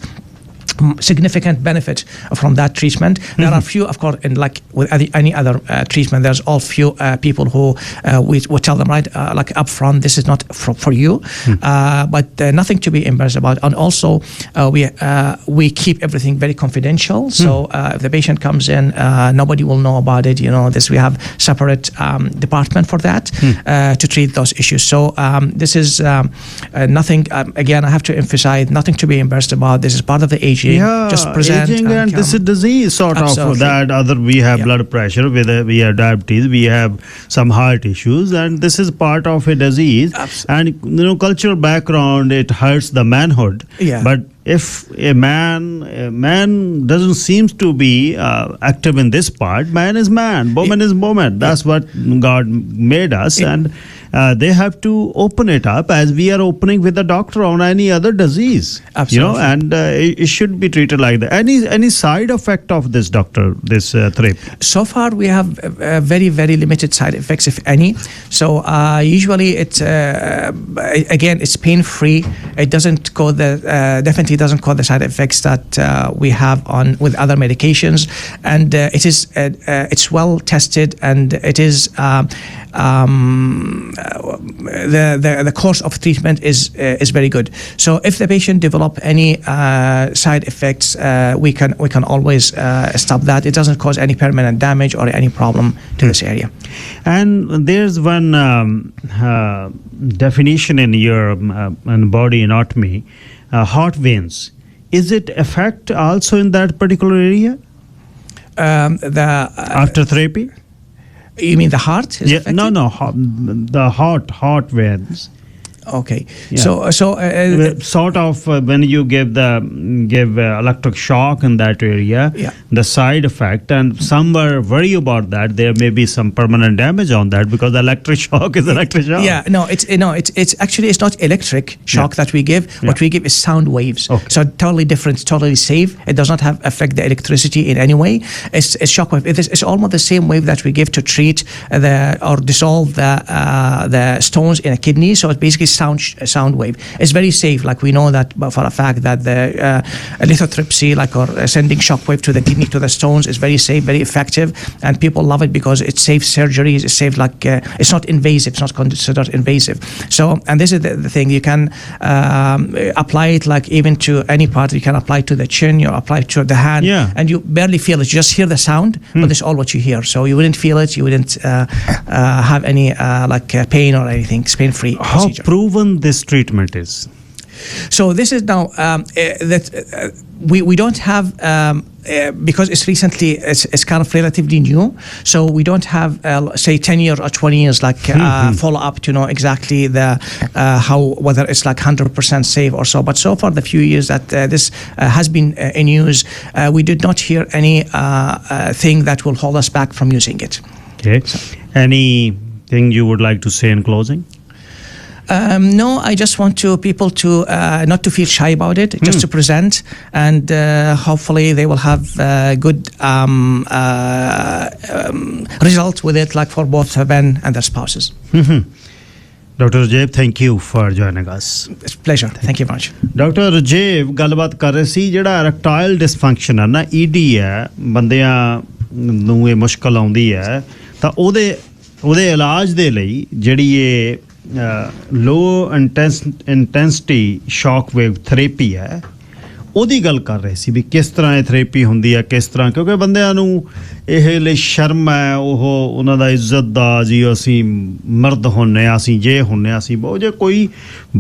significant benefit from that treatment. There are few, of course, in like with any other treatment, there's all few people who we tell them right like upfront, this is not for you, but nothing to be embarrassed about. And also we keep everything very confidential. So if the patient comes in, nobody will know about it. We have separate department for that to treat those issues. So this is nothing. Again, I have to emphasize, nothing to be embarrassed about. This is part of the aging. Just present aging and this is disease sort Absolutely. of that. Other we have blood pressure, we have diabetes, we have some heart issues, and this is part of a disease. And cultural background, it hurts the manhood. Yeah. But if a man doesn't seems to be active in this part, man is man, woman is woman. That's what God made us, and they have to open it up as we are opening with the doctor on any other disease. Absolutely. And it should be treated like that. Any side effect of this, doctor, this therapy? So far we have very, very limited side effects, if any. So usually it's again, it's pain free. It doesn't cause definitely doesn't cause the side effects that we have with other medications, and it's well tested, and it is the course of treatment is very good. So if the patient develop any side effects, we can always stop that. It doesn't cause any permanent damage or any problem to this area. And there's one definition in your body anatomy, heart veins. Is it affect also in that particular area? After therapy? You mean the heart? Yeah, no, the heart veins. Okay, yeah. so sort of when you give electric shock in that area, yeah. The side effect, and some were worried about that there may be some permanent damage on that because electric shock is electric shock. Yeah, it's actually it's not electric shock that we give. Yeah. What we give is sound waves. Okay. So totally different, totally safe. It does not affect the electricity in any way. It's shock wave. It's almost the same wave that we give to treat or dissolve the stones in a kidney. So it's basically sound wave. It's very safe. Like we know that for a fact that the lithotripsy, or sending shock wave to the kidney, to the stones, is very safe, very effective, and people love it because it saves surgeries. It saves it's not invasive. It's not considered invasive. So, and this is the thing. You can apply it even to any part. You can apply it to the chin. You apply it to the hand, and you barely feel it. You just hear the sound, but it's all what you hear. So you wouldn't feel it. You wouldn't have any pain or anything. It's pain-free procedure. How proven this treatment is? So this is now that we don't have because it's recently it's kind of relatively new. So we don't have say 10 years or 20 years follow up to know exactly whether it's 100% safe or so. But so far the few years that this has been in use, we did not hear any thing that will hold us back from using it. Okay. Anything you would like to say in closing? No, I just want people to not to feel shy about it, just to present, and hopefully they will have good results with it, for both men and their spouses. Dr. Rajeev, thank you for joining us. It's a pleasure. Thank you very much. Dr. Rajeev ਗੱਲਬਾਤ ਕਰ ਰਹੇ ਸੀ ਜਿਹੜਾ erectile dysfunction ਹੈ ਨਾ, ED ਹੈ, ਬੰਦਿਆਂ ਨੂੰ ਇਹ ਮੁਸ਼ਕਲ ਆਉਂਦੀ ਹੈ ਤਾਂ ਉਹਦੇ ਇਲਾਜ ਦੇ ਲਈ ਜਿਹੜੀ ਇਹ low intensity shock wave therapy ਹੈ, ਉਹਦੀ ਗੱਲ ਕਰ ਰਹੇ ਸੀ ਵੀ ਕਿਸ ਤਰ੍ਹਾਂ ਇਹ ਥੈਰੇਪੀ ਹੁੰਦੀ ਹੈ, ਕਿਸ ਤਰ੍ਹਾਂ, ਕਿਉਂਕਿ ਬੰਦਿਆਂ ਨੂੰ ਇਹ ਲਈ ਸ਼ਰਮ ਹੈ, ਉਹਨਾਂ ਦਾ ਇੱਜ਼ਤ ਦਾ ਜੀ ਅਸੀਂ ਮਰਦ ਹੁੰਨੇ ਆ, ਅਸੀਂ ਜੇ ਹੁੰਨੇ ਆ, ਅਸੀਂ ਬਹੁਤ ਜੇ ਕੋਈ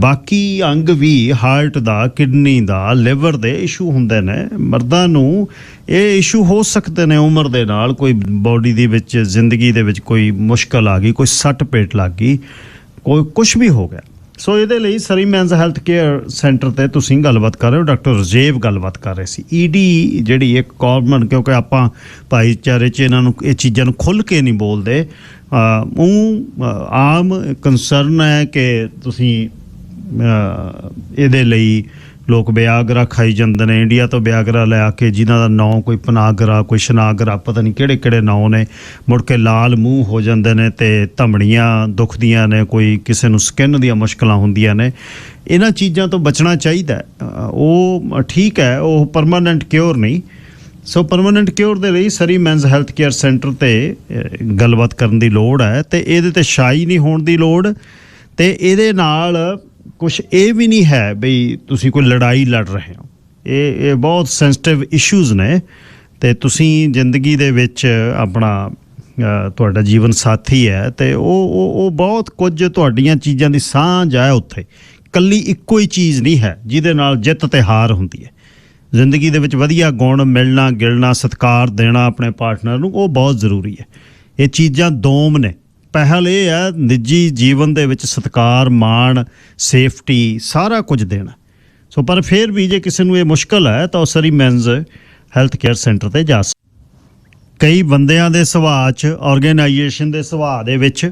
ਬਾਕੀ ਅੰਗ ਵੀ ਹਾਰਟ ਦਾ, ਕਿਡਨੀ ਦਾ, ਲਿਵਰ ਦੇ ਇਸ਼ੂ ਹੁੰਦੇ ਨੇ, ਮਰਦਾਂ ਨੂੰ ਇਹ ਇਸ਼ੂ ਹੋ ਸਕਦੇ ਨੇ ਉਮਰ ਦੇ ਨਾਲ, ਕੋਈ ਬੋਡੀ ਦੇ ਵਿੱਚ ਜ਼ਿੰਦਗੀ ਦੇ ਵਿੱਚ ਕੋਈ ਮੁਸ਼ਕਲ ਆ ਗਈ, ਕੋਈ ਸੱਟ ਪੇਟ ਲੱਗ ਗਈ, ਕੋਈ ਕੁਛ ਵੀ ਹੋ ਗਿਆ, ਸੋ ਇਹਦੇ ਲਈ ਸਰੀ ਮੈਨਸ ਹੈਲਥ ਕੇਅਰ ਸੈਂਟਰ ਤੇ ਤੁਸੀਂ ਗੱਲਬਾਤ ਕਰ ਰਹੇ ਹੋ, ਡਾਕਟਰ ਰਜੇਵ ਗੱਲਬਾਤ ਕਰ ਰਹੇ ਸੀ। ਈਡੀ ਜਿਹੜੀ ਇੱਕ ਕਾਮਨ, ਕਿਉਂਕਿ ਆਪਾਂ ਭਾਈਚਾਰੇ 'ਚ ਇਹਨਾਂ ਨੂੰ ਇਹ ਚੀਜ਼ਾਂ ਨੂੰ ਖੁੱਲ੍ਹ ਕੇ ਨਹੀਂ ਬੋਲਦੇ, ਆਮ ਕੰਸਰਨ ਹੈ ਕਿ ਤੁਸੀਂ ਇਹਦੇ ਲਈ ਲੋਕ ਵਿਆਗਰਾ ਖਾਈ ਜਾਂਦੇ ਨੇ, ਇੰਡੀਆ ਤੋਂ ਵਿਆਗਰਾ ਲਿਆ ਕੇ, ਜਿਨ੍ਹਾਂ ਦਾ ਨਾਂ ਕੋਈ ਪਨਾਗਰਾ, ਕੋਈ ਸ਼ਨਾਗਰਾ, ਪਤਾ ਨਹੀਂ ਕਿਹੜੇ ਕਿਹੜੇ ਨਾਂ ਨੇ, ਮੁੜ ਕੇ ਲਾਲ ਮੂੰਹ ਹੋ ਜਾਂਦੇ ਨੇ ਤੇ ਧਮਣੀਆਂ ਦੁਖਦੀਆਂ ਨੇ, ਕੋਈ ਕਿਸੇ ਨੂੰ ਸਕਿਨ ਦੀਆਂ ਮੁਸ਼ਕਲਾਂ ਹੁੰਦੀਆਂ ਨੇ। ਇਹਨਾਂ ਚੀਜ਼ਾਂ ਤੋਂ ਬਚਣਾ ਚਾਹੀਦਾ। ਉਹ ਠੀਕ ਹੈ, ਉਹ ਪਰਮਾਨੈਂਟ ਕਿਉਰ ਨਹੀਂ। ਸੋ ਪਰਮਾਨੈਂਟ ਕਿਉਰ ਦੇ ਲਈ ਸਰੀ ਮੈਨਸ ਹੈਲਥ ਕੇਅਰ ਸੈਂਟਰ ਤੇ ਗੱਲਬਾਤ ਕਰਨ ਦੀ ਲੋੜ ਹੈ, ਤੇ ਇਹਦੇ ਤੇ ਸ਼ਾਈ ਨਹੀਂ ਹੋਣ ਦੀ ਲੋੜ। ਤੇ ਇਹਦੇ ਨਾਲ ਕੁਛ ਇਹ ਵੀ ਨਹੀਂ ਹੈ ਬਈ ਤੁਸੀਂ ਕੋਈ ਲੜਾਈ ਲੜ ਰਹੇ ਹੋ। ਇਹ ਬਹੁਤ ਸੈਂਸਿਟਿਵ ਇਸ਼ੂਜ਼ ਨੇ, ਤੇ ਤੁਸੀਂ ਜ਼ਿੰਦਗੀ ਦੇ ਵਿੱਚ ਆਪਣਾ ਤੁਹਾਡਾ ਜੀਵਨ ਸਾਥੀ ਹੈ, ਤੇ ਉਹ ਬਹੁਤ ਕੁਝ ਤੁਹਾਡੀਆਂ ਚੀਜ਼ਾਂ ਦੀ ਸਾਂਝ ਹੈ ਉੱਥੇ। ਇਕੱਲੀ ਇੱਕੋ ਹੀ ਚੀਜ਼ ਨਹੀਂ ਹੈ ਜਿਹਦੇ ਨਾਲ ਜਿੱਤ ਤੇ ਹਾਰ ਹੁੰਦੀ ਹੈ। ਜ਼ਿੰਦਗੀ ਦੇ ਵਿੱਚ ਵਧੀਆ ਗੁਣ ਮਿਲਣਾ, ਗਿਲਣਾ, ਸਤਿਕਾਰ ਦੇਣਾ ਆਪਣੇ ਪਾਰਟਨਰ ਨੂੰ, ਉਹ ਬਹੁਤ ਜ਼ਰੂਰੀ ਹੈ। ਇਹ ਚੀਜ਼ਾਂ ਦੋਮ ਨੇ। ਪਹਿਲ ਇਹ ਹੈ ਨਿੱਜੀ ਜੀਵਨ ਦੇ ਵਿੱਚ ਸਤਿਕਾਰ, ਮਾਣ, ਸੇਫਟੀ, ਸਾਰਾ ਕੁਝ ਦੇਣਾ। ਸੋ ਪਰ ਫਿਰ ਵੀ ਜੇ ਕਿਸੇ ਨੂੰ ਇਹ ਮੁਸ਼ਕਲ ਹੈ ਤਾਂ ਉਹ ਸਰੀ ਮੈਨਸ ਹੈਲਥ ਕੇਅਰ ਸੈਂਟਰ ਤੇ ਜਾ ਸਕਦਾ। ਕਈ ਬੰਦਿਆਂ ਦੇ ਸੁਭਾਅ 'ਚ, ਆਰਗੇਨਾਈਜੇਸ਼ਨ ਦੇ ਸੁਭਾਅ ਦੇ ਵਿੱਚ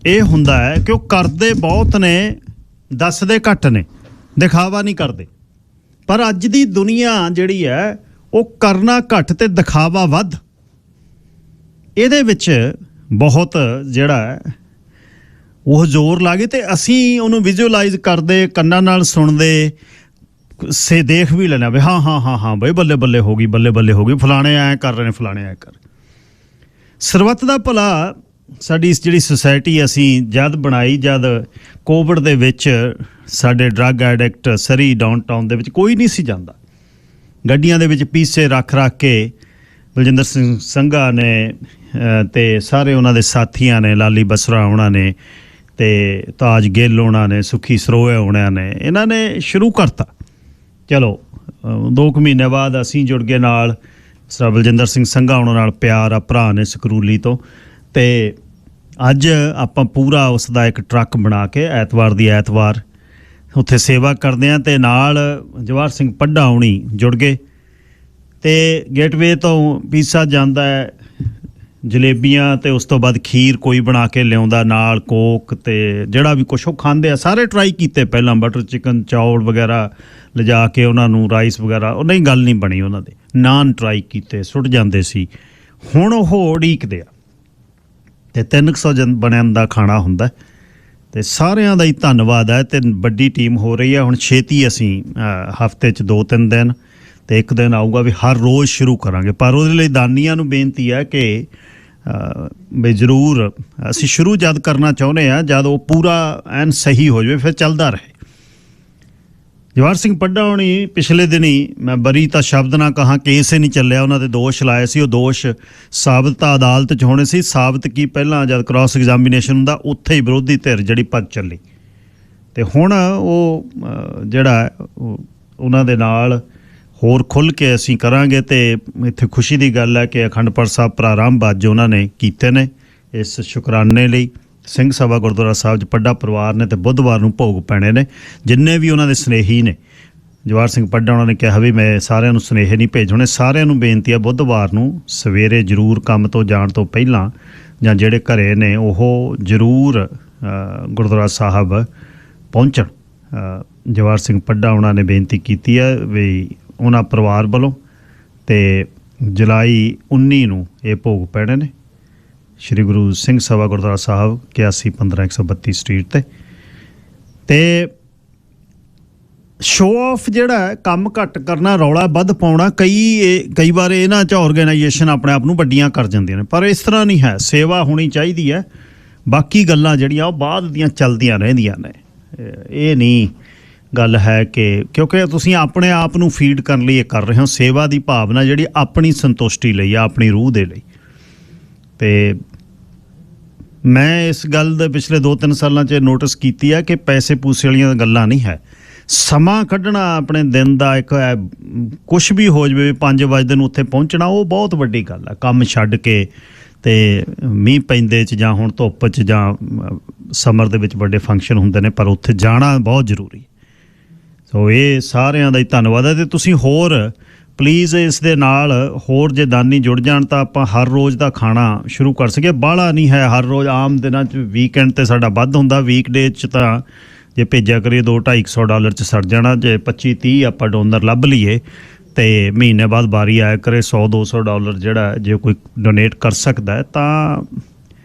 ਇਹ ਹੁੰਦਾ ਹੈ ਕਿ ਉਹ ਕਰਦੇ ਬਹੁਤ ਨੇ, ਦੱਸਦੇ ਘੱਟ ਨੇ, ਦਿਖਾਵਾ ਨਹੀਂ ਕਰਦੇ। ਪਰ ਅੱਜ ਦੀ ਦੁਨੀਆ ਜਿਹੜੀ ਹੈ ਉਹ ਕਰਨਾ ਘੱਟ ਤੇ ਦਿਖਾਵਾ ਵੱਧ। ਇਹਦੇ ਵਿੱਚ ਬਹੁਤ ਜਿਹੜਾ ਹੈ ਉਹ ਜ਼ੋਰ ਲਾ ਗਏ, ਤੇ ਅਸੀਂ ਉਹਨੂੰ ਵਿਜ਼ੂਅਲਾਈਜ਼ ਕਰਦੇ, ਕੰਨਾਂ ਨਾਲ ਸੁਣਦੇ, ਦੇਖ ਵੀ ਲੈਣਾ ਵੀ ਹਾਂ ਬਈ ਬੱਲੇ ਬੱਲੇ ਹੋ ਗਈ, ਫਲਾਣੇ ਐਂ ਕਰ ਰਹੇ ਨੇ, ਫਲਾਣੇ ਐਂ ਕਰ। ਸਰਬੱਤ ਦਾ ਭਲਾ ਸਾਡੀ ਜਿਹੜੀ ਸੁਸਾਇਟੀ ਅਸੀਂ ਜਦ ਬਣਾਈ, ਜਦ ਕੋਵਿਡ ਦੇ ਵਿੱਚ ਸਾਡੇ ਡਰੱਗ ਐਡਿਕਟ ਸਰੀ ਡਾਊਨਟਾਊਨ ਦੇ ਵਿੱਚ ਕੋਈ ਨਹੀਂ ਸੀ ਜਾਂਦਾ। ਗੱਡੀਆਂ ਦੇ ਵਿੱਚ ਪੀਸੇ ਰੱਖ ਕੇ ਬਲਜਿੰਦਰ ਸਿੰਘ ਸੰਘਾ ਨੇ ਤੇ ਸਾਰੇ ਉਹਨਾਂ ਦੇ ਸਾਥੀਆਂ ਨੇ, ਲਾਲੀ ਬਸਰਾ ਉਹਨਾਂ ਨੇ ਤੇ ਤਾਜ ਗਿੱਲ ਉਹਨਾਂ ਨੇ, ਸੁਖੀ ਸਰੋਏ ਉਹਨਾਂ ਨੇ, ਇਹਨਾਂ ਨੇ ਸ਼ੁਰੂ ਕਰਤਾ। ਚਲੋ 2 ਮਹੀਨੇ ਬਾਅਦ ਅਸੀਂ ਜੁੜ ਗਏ ਨਾਲ, ਸਰ ਬਲਜਿੰਦਰ ਸਿੰਘ ਸੰਘਾ ਉਹਨਾਂ ਨਾਲ ਪਿਆਰ ਆ, ਭਰਾ ਨੇ ਸਕਰੂਲੀ ਤੋਂ। ਤੇ ਅੱਜ ਆਪਾਂ ਪੂਰਾ ਉਸ ਦਾ ਇੱਕ ਟਰੱਕ ਬਣਾ ਕੇ ਐਤਵਾਰ ਦੀ ਐਤਵਾਰ ਉੱਥੇ ਸੇਵਾ ਕਰਦੇ ਹਾਂ। ਤੇ ਨਾਲ ਜਵਾਹਰ ਸਿੰਘ ਪੱਡਾ ਹੁਣੀ ਜੁੜ ਗਏ, ਤੇ ਗੇਟਵੇ ਤੋਂ ਪੀਸਾ ਜਾਂਦਾ ਹੈ, ਜਲੇਬੀਆਂ, ਤੇ ਉਸ ਤੋਂ ਬਾਅਦ ਖੀਰ ਕੋਈ ਬਣਾ ਕੇ ਲਿਆਉਂਦਾ, ਨਾਲ ਕੋਕ, ਤੇ ਜਿਹੜਾ ਵੀ ਕੁਛ ਉਹ ਖਾਂਦੇ ਆ। ਸਾਰੇ ਟਰਾਈ ਕੀਤੇ ਪਹਿਲਾਂ, ਬਟਰ ਚਿਕਨ, ਚੌਲ ਵਗੈਰਾ ਲਿਜਾ ਕੇ ਉਹਨਾਂ ਨੂੰ, ਰਾਈਸ ਵਗੈਰਾ, ਉਹ ਨਹੀਂ ਗੱਲ ਨਹੀਂ ਬਣੀ ਉਹਨਾਂ ਦੇ। ਨਾਨ ਟਰਾਈ ਕੀਤੇ, ਸੁੱਟ ਜਾਂਦੇ ਸੀ। ਹੁਣ ਉਹ ਉਡੀਕਦੇ ਆ, ਤੇ 300 ਬਣਨ ਦਾ ਖਾਣਾ ਹੁੰਦਾ। ਤੇ ਸਾਰਿਆਂ ਦਾ ਹੀ ਧੰਨਵਾਦ ਹੈ। ਤੇ ਵੱਡੀ ਟੀਮ ਹੋ ਰਹੀ ਹੈ ਹੁਣ। ਛੇਤੀ ਅਸੀਂ ਹਫ਼ਤੇ 'ਚ 2-3 ਦਿਨ ਤੇ ਇੱਕ ਦਿਨ ਆਊਗਾ ਵੀ ਹਰ ਰੋਜ਼ ਸ਼ੁਰੂ ਕਰਾਂਗੇ। ਪਰ ਉਹਦੇ ਲਈ ਦਾਨੀਆਂ ਨੂੰ ਬੇਨਤੀ ਹੈ ਕਿ ਵੀ ਜ਼ਰੂਰ ਅਸੀਂ ਸ਼ੁਰੂ ਜਦ ਕਰਨਾ ਚਾਹੁੰਦੇ ਹਾਂ ਜਦ ਉਹ ਪੂਰਾ ਐਨ ਸਹੀ ਹੋ ਜਾਵੇ, ਫਿਰ ਚੱਲਦਾ ਰਹੇ। ਜਵਾਹਰ ਸਿੰਘ ਪੱਡਾ ਹੋਣੀ ਪਿਛਲੇ ਦਿਨੀ, ਮੈਂ ਬਰੀ ਤਾਂ ਸ਼ਬਦ ਨਾ ਕਹਾਂ, ਕੇਸ ਹੀ ਨਹੀਂ ਚੱਲਿਆ, ਉਹਨਾਂ ਦੇ ਦੋਸ਼ ਲਾਏ ਸੀ। ਉਹ ਦੋਸ਼ ਸਾਬਤ ਤਾਂ ਅਦਾਲਤ 'ਚ ਹੋਣੇ ਸੀ। ਸਾਬਤ ਕੀ, ਪਹਿਲਾਂ ਜਦ ਕ੍ਰਾਸ ਐਗਜ਼ਾਮੀਨੇਸ਼ਨ ਹੁੰਦਾ ਉੱਥੇ ਹੀ ਵਿਰੋਧੀ ਧਿਰ ਜਿਹੜੀ ਭੱਜ ਚੱਲੀ। ਤੇ ਹੁਣ ਉਹ ਜਿਹੜਾ ਉਹਨਾਂ ਦੇ ਨਾਲ ਹੋਰ ਖੁੱਲ੍ਹ ਕੇ ਅਸੀਂ ਕਰਾਂਗੇ। ਤੇ ਇੱਥੇ ਖੁਸ਼ੀ ਦੀ ਗੱਲ ਹੈ ਕਿ ਅਖੰਡ ਪਾਠ ਸਾਹਿਬ ਪ੍ਰਾਰੰਭ ਅੱਜ ਉਹਨਾਂ ਨੇ ਕੀਤੇ ਨੇ ਇਸ ਸ਼ੁਕਰਾਨੇ ਲਈ। ਸਿੰਘ ਸਭਾ ਗੁਰਦੁਆਰਾ ਸਾਹਿਬ 'ਚ ਪੱਡਾ ਪਰਿਵਾਰ ਨੇ, ਤੇ ਬੁੱਧਵਾਰ ਨੂੰ ਭੋਗ ਪੈਣੇ ਨੇ। ਜਿੰਨੇ ਵੀ ਉਹਨਾਂ ਦੇ ਸਨੇਹੀ ਨੇ, ਜਵਾਹਰ ਸਿੰਘ ਪੱਡਾ ਉਹਨਾਂ ਨੇ ਕਿਹਾ ਵੀ ਮੈਂ ਸਾਰਿਆਂ ਨੂੰ ਸੁਨੇਹੇ ਨਹੀਂ ਭੇਜਣੇ, ਸਾਰਿਆਂ ਨੂੰ ਬੇਨਤੀ ਹੈ ਬੁੱਧਵਾਰ ਨੂੰ ਸਵੇਰੇ ਜ਼ਰੂਰ ਕੰਮ ਤੋਂ ਜਾਣ ਤੋਂ ਪਹਿਲਾਂ, ਜਾਂ ਜਿਹੜੇ ਘਰੇ ਨੇ ਉਹ ਜ਼ਰੂਰ ਗੁਰਦੁਆਰਾ ਸਾਹਿਬ ਪਹੁੰਚਣ। ਜਵਾਹਰ ਸਿੰਘ ਪੱਡਾ ਉਹਨਾਂ ਨੇ ਬੇਨਤੀ ਕੀਤੀ ਹੈ ਵੀ ਉਹਨਾਂ ਪਰਿਵਾਰ ਵੱਲੋਂ, ਤੇ ਜੁਲਾਈ 19 ਨੂੰ ਇਹ ਭੋਗ ਪੈਣੇ ਨੇ ਸ਼੍ਰੀ ਗੁਰੂ ਸਿੰਘ ਸਭਾ ਗੁਰਦੁਆਰਾ ਸਾਹਿਬ 8115-132 ਸਟਰੀਟ ਤੇ ਸ਼ੋਅ ਆਫ ਜਿਹੜਾ ਕੰਮ ਘੱਟ ਕਰਨਾ, ਰੌਲਾ ਵੱਧ ਪਾਉਣਾ, ਕਈ ਵਾਰ ਇਹਨਾਂ 'ਚ ਆਰਗੇਨਾਈਜੇਸ਼ਨ ਆਪਣੇ ਆਪ ਨੂੰ ਵੱਡੀਆਂ ਕਰ ਜਾਂਦੀਆਂ ਨੇ, ਪਰ ਇਸ ਤਰ੍ਹਾਂ ਨਹੀਂ ਹੈ। ਸੇਵਾ ਹੋਣੀ ਚਾਹੀਦੀ ਹੈ, ਬਾਕੀ ਗੱਲਾਂ ਜਿਹੜੀਆਂ ਉਹ ਬਾਅਦ ਦੀਆਂ ਚੱਲਦੀਆਂ ਰਹਿੰਦੀਆਂ ਨੇ। ਇਹ ਨਹੀਂ ਗੱਲ ਹੈ ਕਿ ਕਿਉਂਕਿ ਤੁਸੀਂ ਆਪਣੇ ਆਪ ਨੂੰ ਫੀਡ ਕਰਨ ਲਈ ਇਹ ਕਰ ਰਹੇ ਹੋ। ਸੇਵਾ ਦੀ ਭਾਵਨਾ ਜਿਹੜੀ ਆਪਣੀ ਸੰਤੁਸ਼ਟੀ ਲਈ ਆ, ਆਪਣੀ ਰੂਹ ਦੇ ਲਈ। ਤੇ ਮੈਂ ਇਸ ਗੱਲ ਦੇ ਪਿਛਲੇ 2-3 ਸਾਲਾਂ 'ਚ ਨੋਟਿਸ ਕੀਤੀ ਹੈ ਕਿ ਪੈਸੇ ਪੂਸੇ ਵਾਲੀਆਂ ਗੱਲਾਂ ਨਹੀਂ ਹੈ। ਸਮਾਂ ਕੱਢਣਾ ਆਪਣੇ ਦਿਨ ਦਾ, ਇੱਕ ਕੁਛ ਵੀ ਹੋ ਜਾਵੇ 5 ਵਜੇ ਨੂੰ ਉੱਥੇ ਪਹੁੰਚਣਾ, ਉਹ ਬਹੁਤ ਵੱਡੀ ਗੱਲ ਹੈ। ਕੰਮ ਛੱਡ ਕੇ ਤੇ ਮੀਂਹ ਪੈਂਦੇ 'ਚ ਜਾਂ ਹੁਣ ਧੁੱਪ 'ਚ ਜਾਂ ਸਮਰ ਦੇ ਵਿੱਚ ਵੱਡੇ ਫੰਕਸ਼ਨ ਹੁੰਦੇ ਨੇ, ਪਰ ਉੱਥੇ ਜਾਣਾ ਬਹੁਤ ਜ਼ਰੂਰੀ। ਸੋ ਇਹ ਸਾਰਿਆਂ ਦਾ ਹੀ ਧੰਨਵਾਦ ਹੈ। ਅਤੇ ਤੁਸੀਂ ਹੋਰ ਪਲੀਜ਼ ਇਸ ਦੇ ਨਾਲ ਹੋਰ ਜੇ ਦਾਨੀ ਜੁੜ ਜਾਣ ਤਾਂ ਆਪਾਂ ਹਰ ਰੋਜ਼ ਦਾ ਖਾਣਾ ਸ਼ੁਰੂ ਕਰ ਸਕੀਏ। ਬਾਹਲਾ ਨਹੀਂ ਹੈ ਹਰ ਰੋਜ਼, ਆਮ ਦਿਨਾਂ 'ਚ ਵੀਕਐਂਡ 'ਤੇ ਸਾਡਾ ਵੱਧ ਹੁੰਦਾ, ਵੀਕਡੇ 'ਚ ਤਾਂ ਜੇ ਭੇਜਿਆ ਕਰੀਏ $200-250 'ਚ ਸੜ ਜਾਣਾ। ਜੇ 25-30 ਆਪਾਂ ਡੋਨਰ ਲੱਭ ਲਈਏ ਅਤੇ ਮਹੀਨੇ ਬਾਅਦ ਵਾਰੀ ਆਇਆ ਕਰੇ $100-200 ਜਿਹੜਾ ਜੇ ਕੋਈ ਡੋਨੇਟ ਕਰ ਸਕਦਾ ਹੈ ਤਾਂ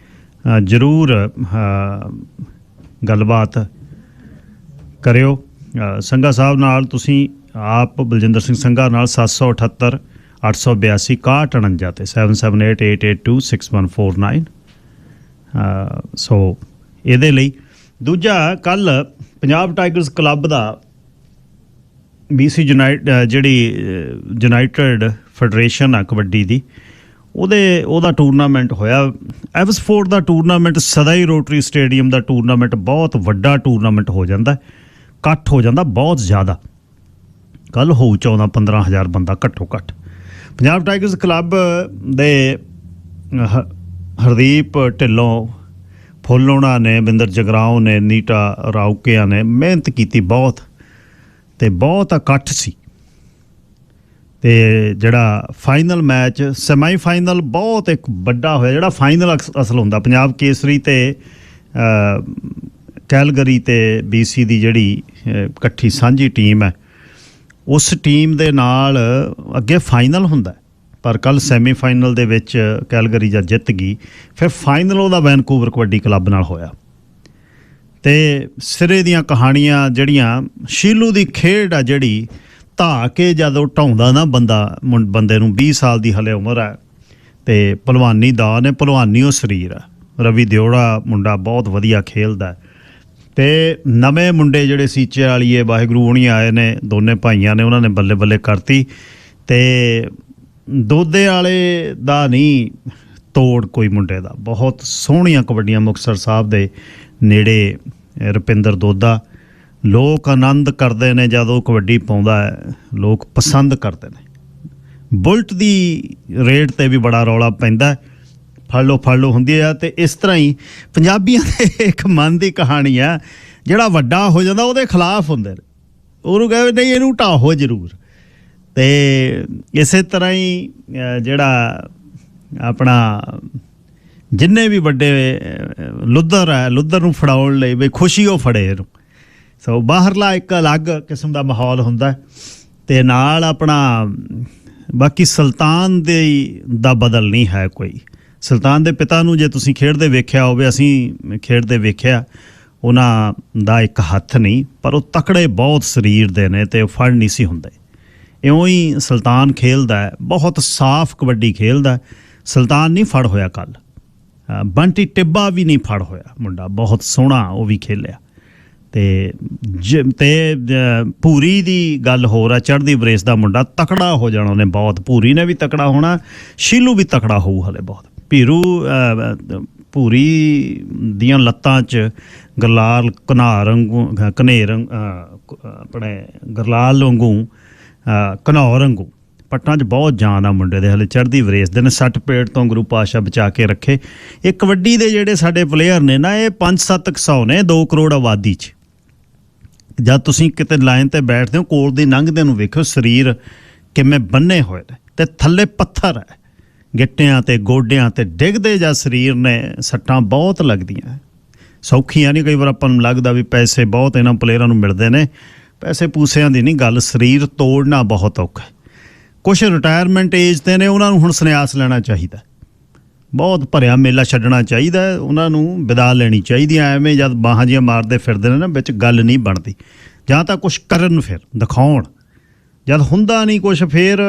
ਜ਼ਰੂਰ ਗੱਲਬਾਤ ਕਰਿਓ ਸੰਘਾ ਸਾਹਿਬ ਨਾਲ। ਤੁਸੀਂ ਆਪ ਬਲਜਿੰਦਰ ਸਿੰਘ ਸੰਘਾ ਨਾਲ 778 882 6149 ਤੇ 7788826149। ਸੋ ਇਹਦੇ ਲਈ ਦੂਜਾ ਕੱਲ ਪੰਜਾਬ ਟਾਈਗਰਸ ਕਲੱਬ ਦਾ BC ਜਿਹੜੀ ਯੂਨਾਈਟਿਡ ਫੈਡਰੇਸ਼ਨ ਆ ਕਬੱਡੀ ਦੀ, ਉਹਦਾ ਟੂਰਨਾਮੈਂਟ ਹੋਇਆ। ਐਵਸਫੋਰਡ ਦਾ ਟੂਰਨਾਮੈਂਟ ਸਦਾ ਹੀ ਰੋਟਰੀ ਸਟੇਡੀਅਮ ਦਾ ਟੂਰਨਾਮੈਂਟ ਬਹੁਤ ਵੱਡਾ ਟੂਰਨਾਮੈਂਟ ਹੋ ਜਾਂਦਾ, ਇਕੱਠ ਹੋ ਜਾਂਦਾ ਬਹੁਤ ਜ਼ਿਆਦਾ। ਕੱਲ ਹੋਊ 14-15 ਹਜ਼ਾਰ ਬੰਦਾ ਘੱਟੋ ਘੱਟ। ਪੰਜਾਬ ਟਾਈਗਰਸ ਕਲੱਬ ਦੇ ਹਰਦੀਪ ਢਿੱਲੋਂ, ਫੁੱਲ ਹੋਣਾ ਨੇ, ਬਿੰਦਰ ਜਗਰਾਓ ਨੇ, ਨੀਟਾ ਰਾਊਕਿਆ ਨੇ ਮਿਹਨਤ ਕੀਤੀ ਬਹੁਤ, ਅਤੇ ਬਹੁਤ ਇਕੱਠ ਸੀ। ਅਤੇ ਜਿਹੜਾ ਫਾਈਨਲ ਮੈਚ ਸੈਮੀਫਾਈਨਲ ਬਹੁਤ ਇੱਕ ਵੱਡਾ ਹੋਇਆ। ਜਿਹੜਾ ਫਾਈਨਲ ਅਸਲ ਹੁੰਦਾ ਪੰਜਾਬ ਕੇਸਰੀ ਅਤੇ ਕੈਲਗਰੀ ਅਤੇ BC ਦੀ ਜਿਹੜੀ ਇਕੱਠੀ ਸਾਂਝੀ ਟੀਮ ਹੈ, ਉਸ ਟੀਮ ਦੇ ਨਾਲ ਅੱਗੇ ਫਾਈਨਲ ਹੁੰਦਾ। ਪਰ ਕੱਲ੍ਹ ਸੈਮੀਫਾਈਨਲ ਦੇ ਵਿੱਚ ਕੈਲਗਰੀ ਜਦ ਜਿੱਤ ਗਈ, ਫਿਰ ਫਾਈਨਲ ਉਹਦਾ ਵੈਨਕੂਵਰ ਕਬੱਡੀ ਕਲੱਬ ਨਾਲ ਹੋਇਆ। ਅਤੇ ਸਿਰੇ ਦੀਆਂ ਕਹਾਣੀਆਂ ਜਿਹੜੀਆਂ, ਸ਼ੀਲੂ ਦੀ ਖੇਡ ਆ ਜਿਹੜੀ ਧਾ ਕੇ ਜਦ ਉਹ ਢਾਉਂਦਾ ਨਾ ਬੰਦੇ ਨੂੰ, 20 ਸਾਲ ਦੀ ਹਲੇ ਉਮਰ ਹੈ ਅਤੇ ਭਲਵਾਨੀ ਦਾ ਨੇ, ਭਲਵਾਨੀ ਉਹ ਸਰੀਰ ਆ। ਰਵੀ ਦਿਓੜਾ ਮੁੰਡਾ ਬਹੁਤ ਵਧੀਆ ਖੇਲਦਾ। ਅਤੇ ਨਵੇਂ ਮੁੰਡੇ ਜਿਹੜੇ ਸੀਚੇ ਵਾਲੀਏ ਵਾਹਿਗੁਰੂ ਹੋਣੀ ਆਏ ਨੇ, ਦੋਨੇ ਭਾਈਆਂ ਨੇ, ਉਹਨਾਂ ਨੇ ਬੱਲੇ ਬੱਲੇ ਕਰਤੀ। ਅਤੇ ਦੋਦੇ ਵਾਲੇ ਦਾ ਨਹੀਂ ਤੋੜ ਕੋਈ ਮੁੰਡੇ ਦਾ, ਬਹੁਤ ਸੋਹਣੀਆਂ ਕਬੱਡੀਆਂ ਮੁਕਤਸਰ ਸਾਹਿਬ ਦੇ ਨੇੜੇ ਰੁਪਿੰਦਰ ਦੋਦਾ। ਲੋਕ ਆਨੰਦ ਕਰਦੇ ਨੇ ਜਦੋਂ ਕਬੱਡੀ ਪਾਉਂਦਾ ਹੈ, ਲੋਕ ਪਸੰਦ ਕਰਦੇ ਨੇ। ਬੁਲਟ ਦੀ ਰੇਟ 'ਤੇ ਵੀ ਬੜਾ ਰੌਲਾ ਪੈਂਦਾ, ਫੜ ਲਓ ਹੁੰਦੀ ਆ। ਅਤੇ ਇਸ ਤਰ੍ਹਾਂ ਹੀ ਪੰਜਾਬੀਆਂ ਦੇ ਇੱਕ ਮਨ ਦੀ ਕਹਾਣੀ ਆ, ਜਿਹੜਾ ਵੱਡਾ ਹੋ ਜਾਂਦਾ ਉਹਦੇ ਖਿਲਾਫ ਹੁੰਦੇ ਨੇ, ਉਹਨੂੰ ਕਹੇ ਨਹੀਂ ਇਹਨੂੰ ਢਾਹੋ ਜ਼ਰੂਰ। ਅਤੇ ਇਸੇ ਤਰ੍ਹਾਂ ਹੀ ਜਿਹੜਾ ਆਪਣਾ ਜਿੰਨੇ ਵੀ ਵੱਡੇ ਲੁੱਧਰ ਹੈ, ਲੁੱਧਰ ਨੂੰ ਫੜਾਉਣ ਲਈ ਵੀ ਖੁਸ਼ੀ ਉਹ ਫੜੇ ਇਹਨੂੰ। ਸੋ ਬਾਹਰਲਾ ਇੱਕ ਅਲੱਗ ਕਿਸਮ ਦਾ ਮਾਹੌਲ ਹੁੰਦਾ। ਅਤੇ ਨਾਲ ਆਪਣਾ ਬਾਕੀ ਸੁਲਤਾਨ ਦਾ ਬਦਲ ਨਹੀਂ ਹੈ ਕੋਈ। ਸੁਲਤਾਨ ਦੇ ਪਿਤਾ ਨੂੰ ਜੇ ਤੁਸੀਂ ਖੇਡਦੇ ਵੇਖਿਆ ਹੋਵੇ, ਅਸੀਂ ਖੇਡਦੇ ਵੇਖਿਆ, ਉਹਨਾਂ ਦਾ ਇੱਕ ਹੱਥ ਨਹੀਂ, ਪਰ ਉਹ ਤਕੜੇ ਬਹੁਤ ਸਰੀਰ ਦੇ ਨੇ ਅਤੇ ਉਹ ਫੜ ਨਹੀਂ ਸੀ ਹੁੰਦੇ। ਇਉਂ ਹੀ ਸੁਲਤਾਨ ਖੇਲਦਾ ਹੈ, ਬਹੁਤ ਸਾਫ਼ ਕਬੱਡੀ ਖੇਲਦਾ। ਸੁਲਤਾਨ ਨਹੀਂ ਫੜ ਹੋਇਆ ਕੱਲ੍ਹ, ਬੰਟੀ ਟਿੱਬਾ ਵੀ ਨਹੀਂ ਫੜ ਹੋਇਆ, ਮੁੰਡਾ ਬਹੁਤ ਸੋਹਣਾ ਉਹ ਵੀ ਖੇਲਿਆ। ਅਤੇ ਭੂਰੀ ਦੀ ਗੱਲ ਹੋਰ ਆ, ਚੜ੍ਹਦੀ ਬਰੇਸ ਦਾ ਮੁੰਡਾ ਤਕੜਾ ਹੋ ਜਾਣਾ ਉਹਨੇ ਬਹੁਤ। ਭੂਰੀ ਨੇ ਵੀ ਤਕੜਾ ਹੋਣਾ, ਸ਼ੀਲੂ ਵੀ ਤਕੜਾ ਹੋਊ ਹਲੇ ਬਹੁਤ। ਭੂਰੀ ਦੀਆਂ ਲੱਤਾਂ 'ਚ ਗਰਲਾਲ ਆਪਣੇ ਗਰਲਾਲ ਵਾਂਗੂ ਘਨੌਰ ਵਾਂਗੂ ਪੱਟਾਂ 'ਚ ਬਹੁਤ ਜਾਨ ਆ ਮੁੰਡੇ ਦੇ, ਹਲੇ ਚੜ੍ਹਦੀ ਬਰੇਸ ਦੇ ਨੇ। ਸੱਟ ਪੇਟ ਤੋਂ ਗੁਰੂ ਪਾਤਸ਼ਾਹ ਬਚਾ ਕੇ ਰੱਖੇ। ਇਹ ਕਬੱਡੀ ਦੇ ਜਿਹੜੇ ਸਾਡੇ ਪਲੇਅਰ ਨੇ ਨਾ, ਇਹ 5-7 ਨੇ 2 ਕਰੋੜ ਆਬਾਦੀ 'ਚ। ਜਦ ਤੁਸੀਂ ਕਿਤੇ ਲਾਈਨ 'ਤੇ ਬੈਠਦੇ ਹੋ, ਕੋਲ ਦੀ ਲੰਘਦੇ ਨੂੰ ਵੇਖਿਓ ਸਰੀਰ ਕਿਵੇਂ ਬੰਨੇ ਹੋਏ ਨੇ, ਅਤੇ ਥੱਲੇ ਪੱਥਰ ਹੈ ਗਿੱਟਿਆਂ 'ਤੇ ਗੋਡਿਆਂ 'ਤੇ ਡਿੱਗਦੇ ਜਾਂ ਸਰੀਰ ਨੇ, ਸੱਟਾਂ ਬਹੁਤ ਲੱਗਦੀਆਂ, ਸੌਖੀਆਂ ਨਹੀਂ। ਕਈ ਵਾਰ ਆਪਾਂ ਨੂੰ ਲੱਗਦਾ ਵੀ ਪੈਸੇ ਬਹੁਤ ਇਹਨਾਂ ਪਲੇਅਰਾਂ ਨੂੰ ਮਿਲਦੇ ਨੇ, ਪੈਸੇ ਪੂਸਿਆਂ ਦੀ ਨਹੀਂ ਗੱਲ, ਸਰੀਰ ਤੋੜਨਾ ਬਹੁਤ ਔਖਾ। ਕੁਛ ਰਿਟਾਇਰਮੈਂਟ ਏਜ 'ਤੇ ਨੇ, ਉਹਨਾਂ ਨੂੰ ਹੁਣ ਸੰਨਿਆਸ ਲੈਣਾ ਚਾਹੀਦਾ, ਬਹੁਤ ਭਰਿਆ ਮੇਲਾ ਛੱਡਣਾ ਚਾਹੀਦਾ, ਉਹਨਾਂ ਨੂੰ ਵਿਦਾ ਲੈਣੀ ਚਾਹੀਦੀ। ਐਵੇਂ ਜਦ ਬਾਹਾਂ ਜਿਹੀਆਂ ਮਾਰਦੇ ਫਿਰਦੇ ਨੇ ਨਾ, ਵਿੱਚ ਗੱਲ ਨਹੀਂ ਬਣਦੀ। ਜਾਂ ਤਾਂ ਕੁਛ ਕਰਨ, ਫਿਰ ਦਿਖਾਉਣ। ਜਦ ਹੁੰਦਾ ਨਹੀਂ ਕੁਛ, ਫਿਰ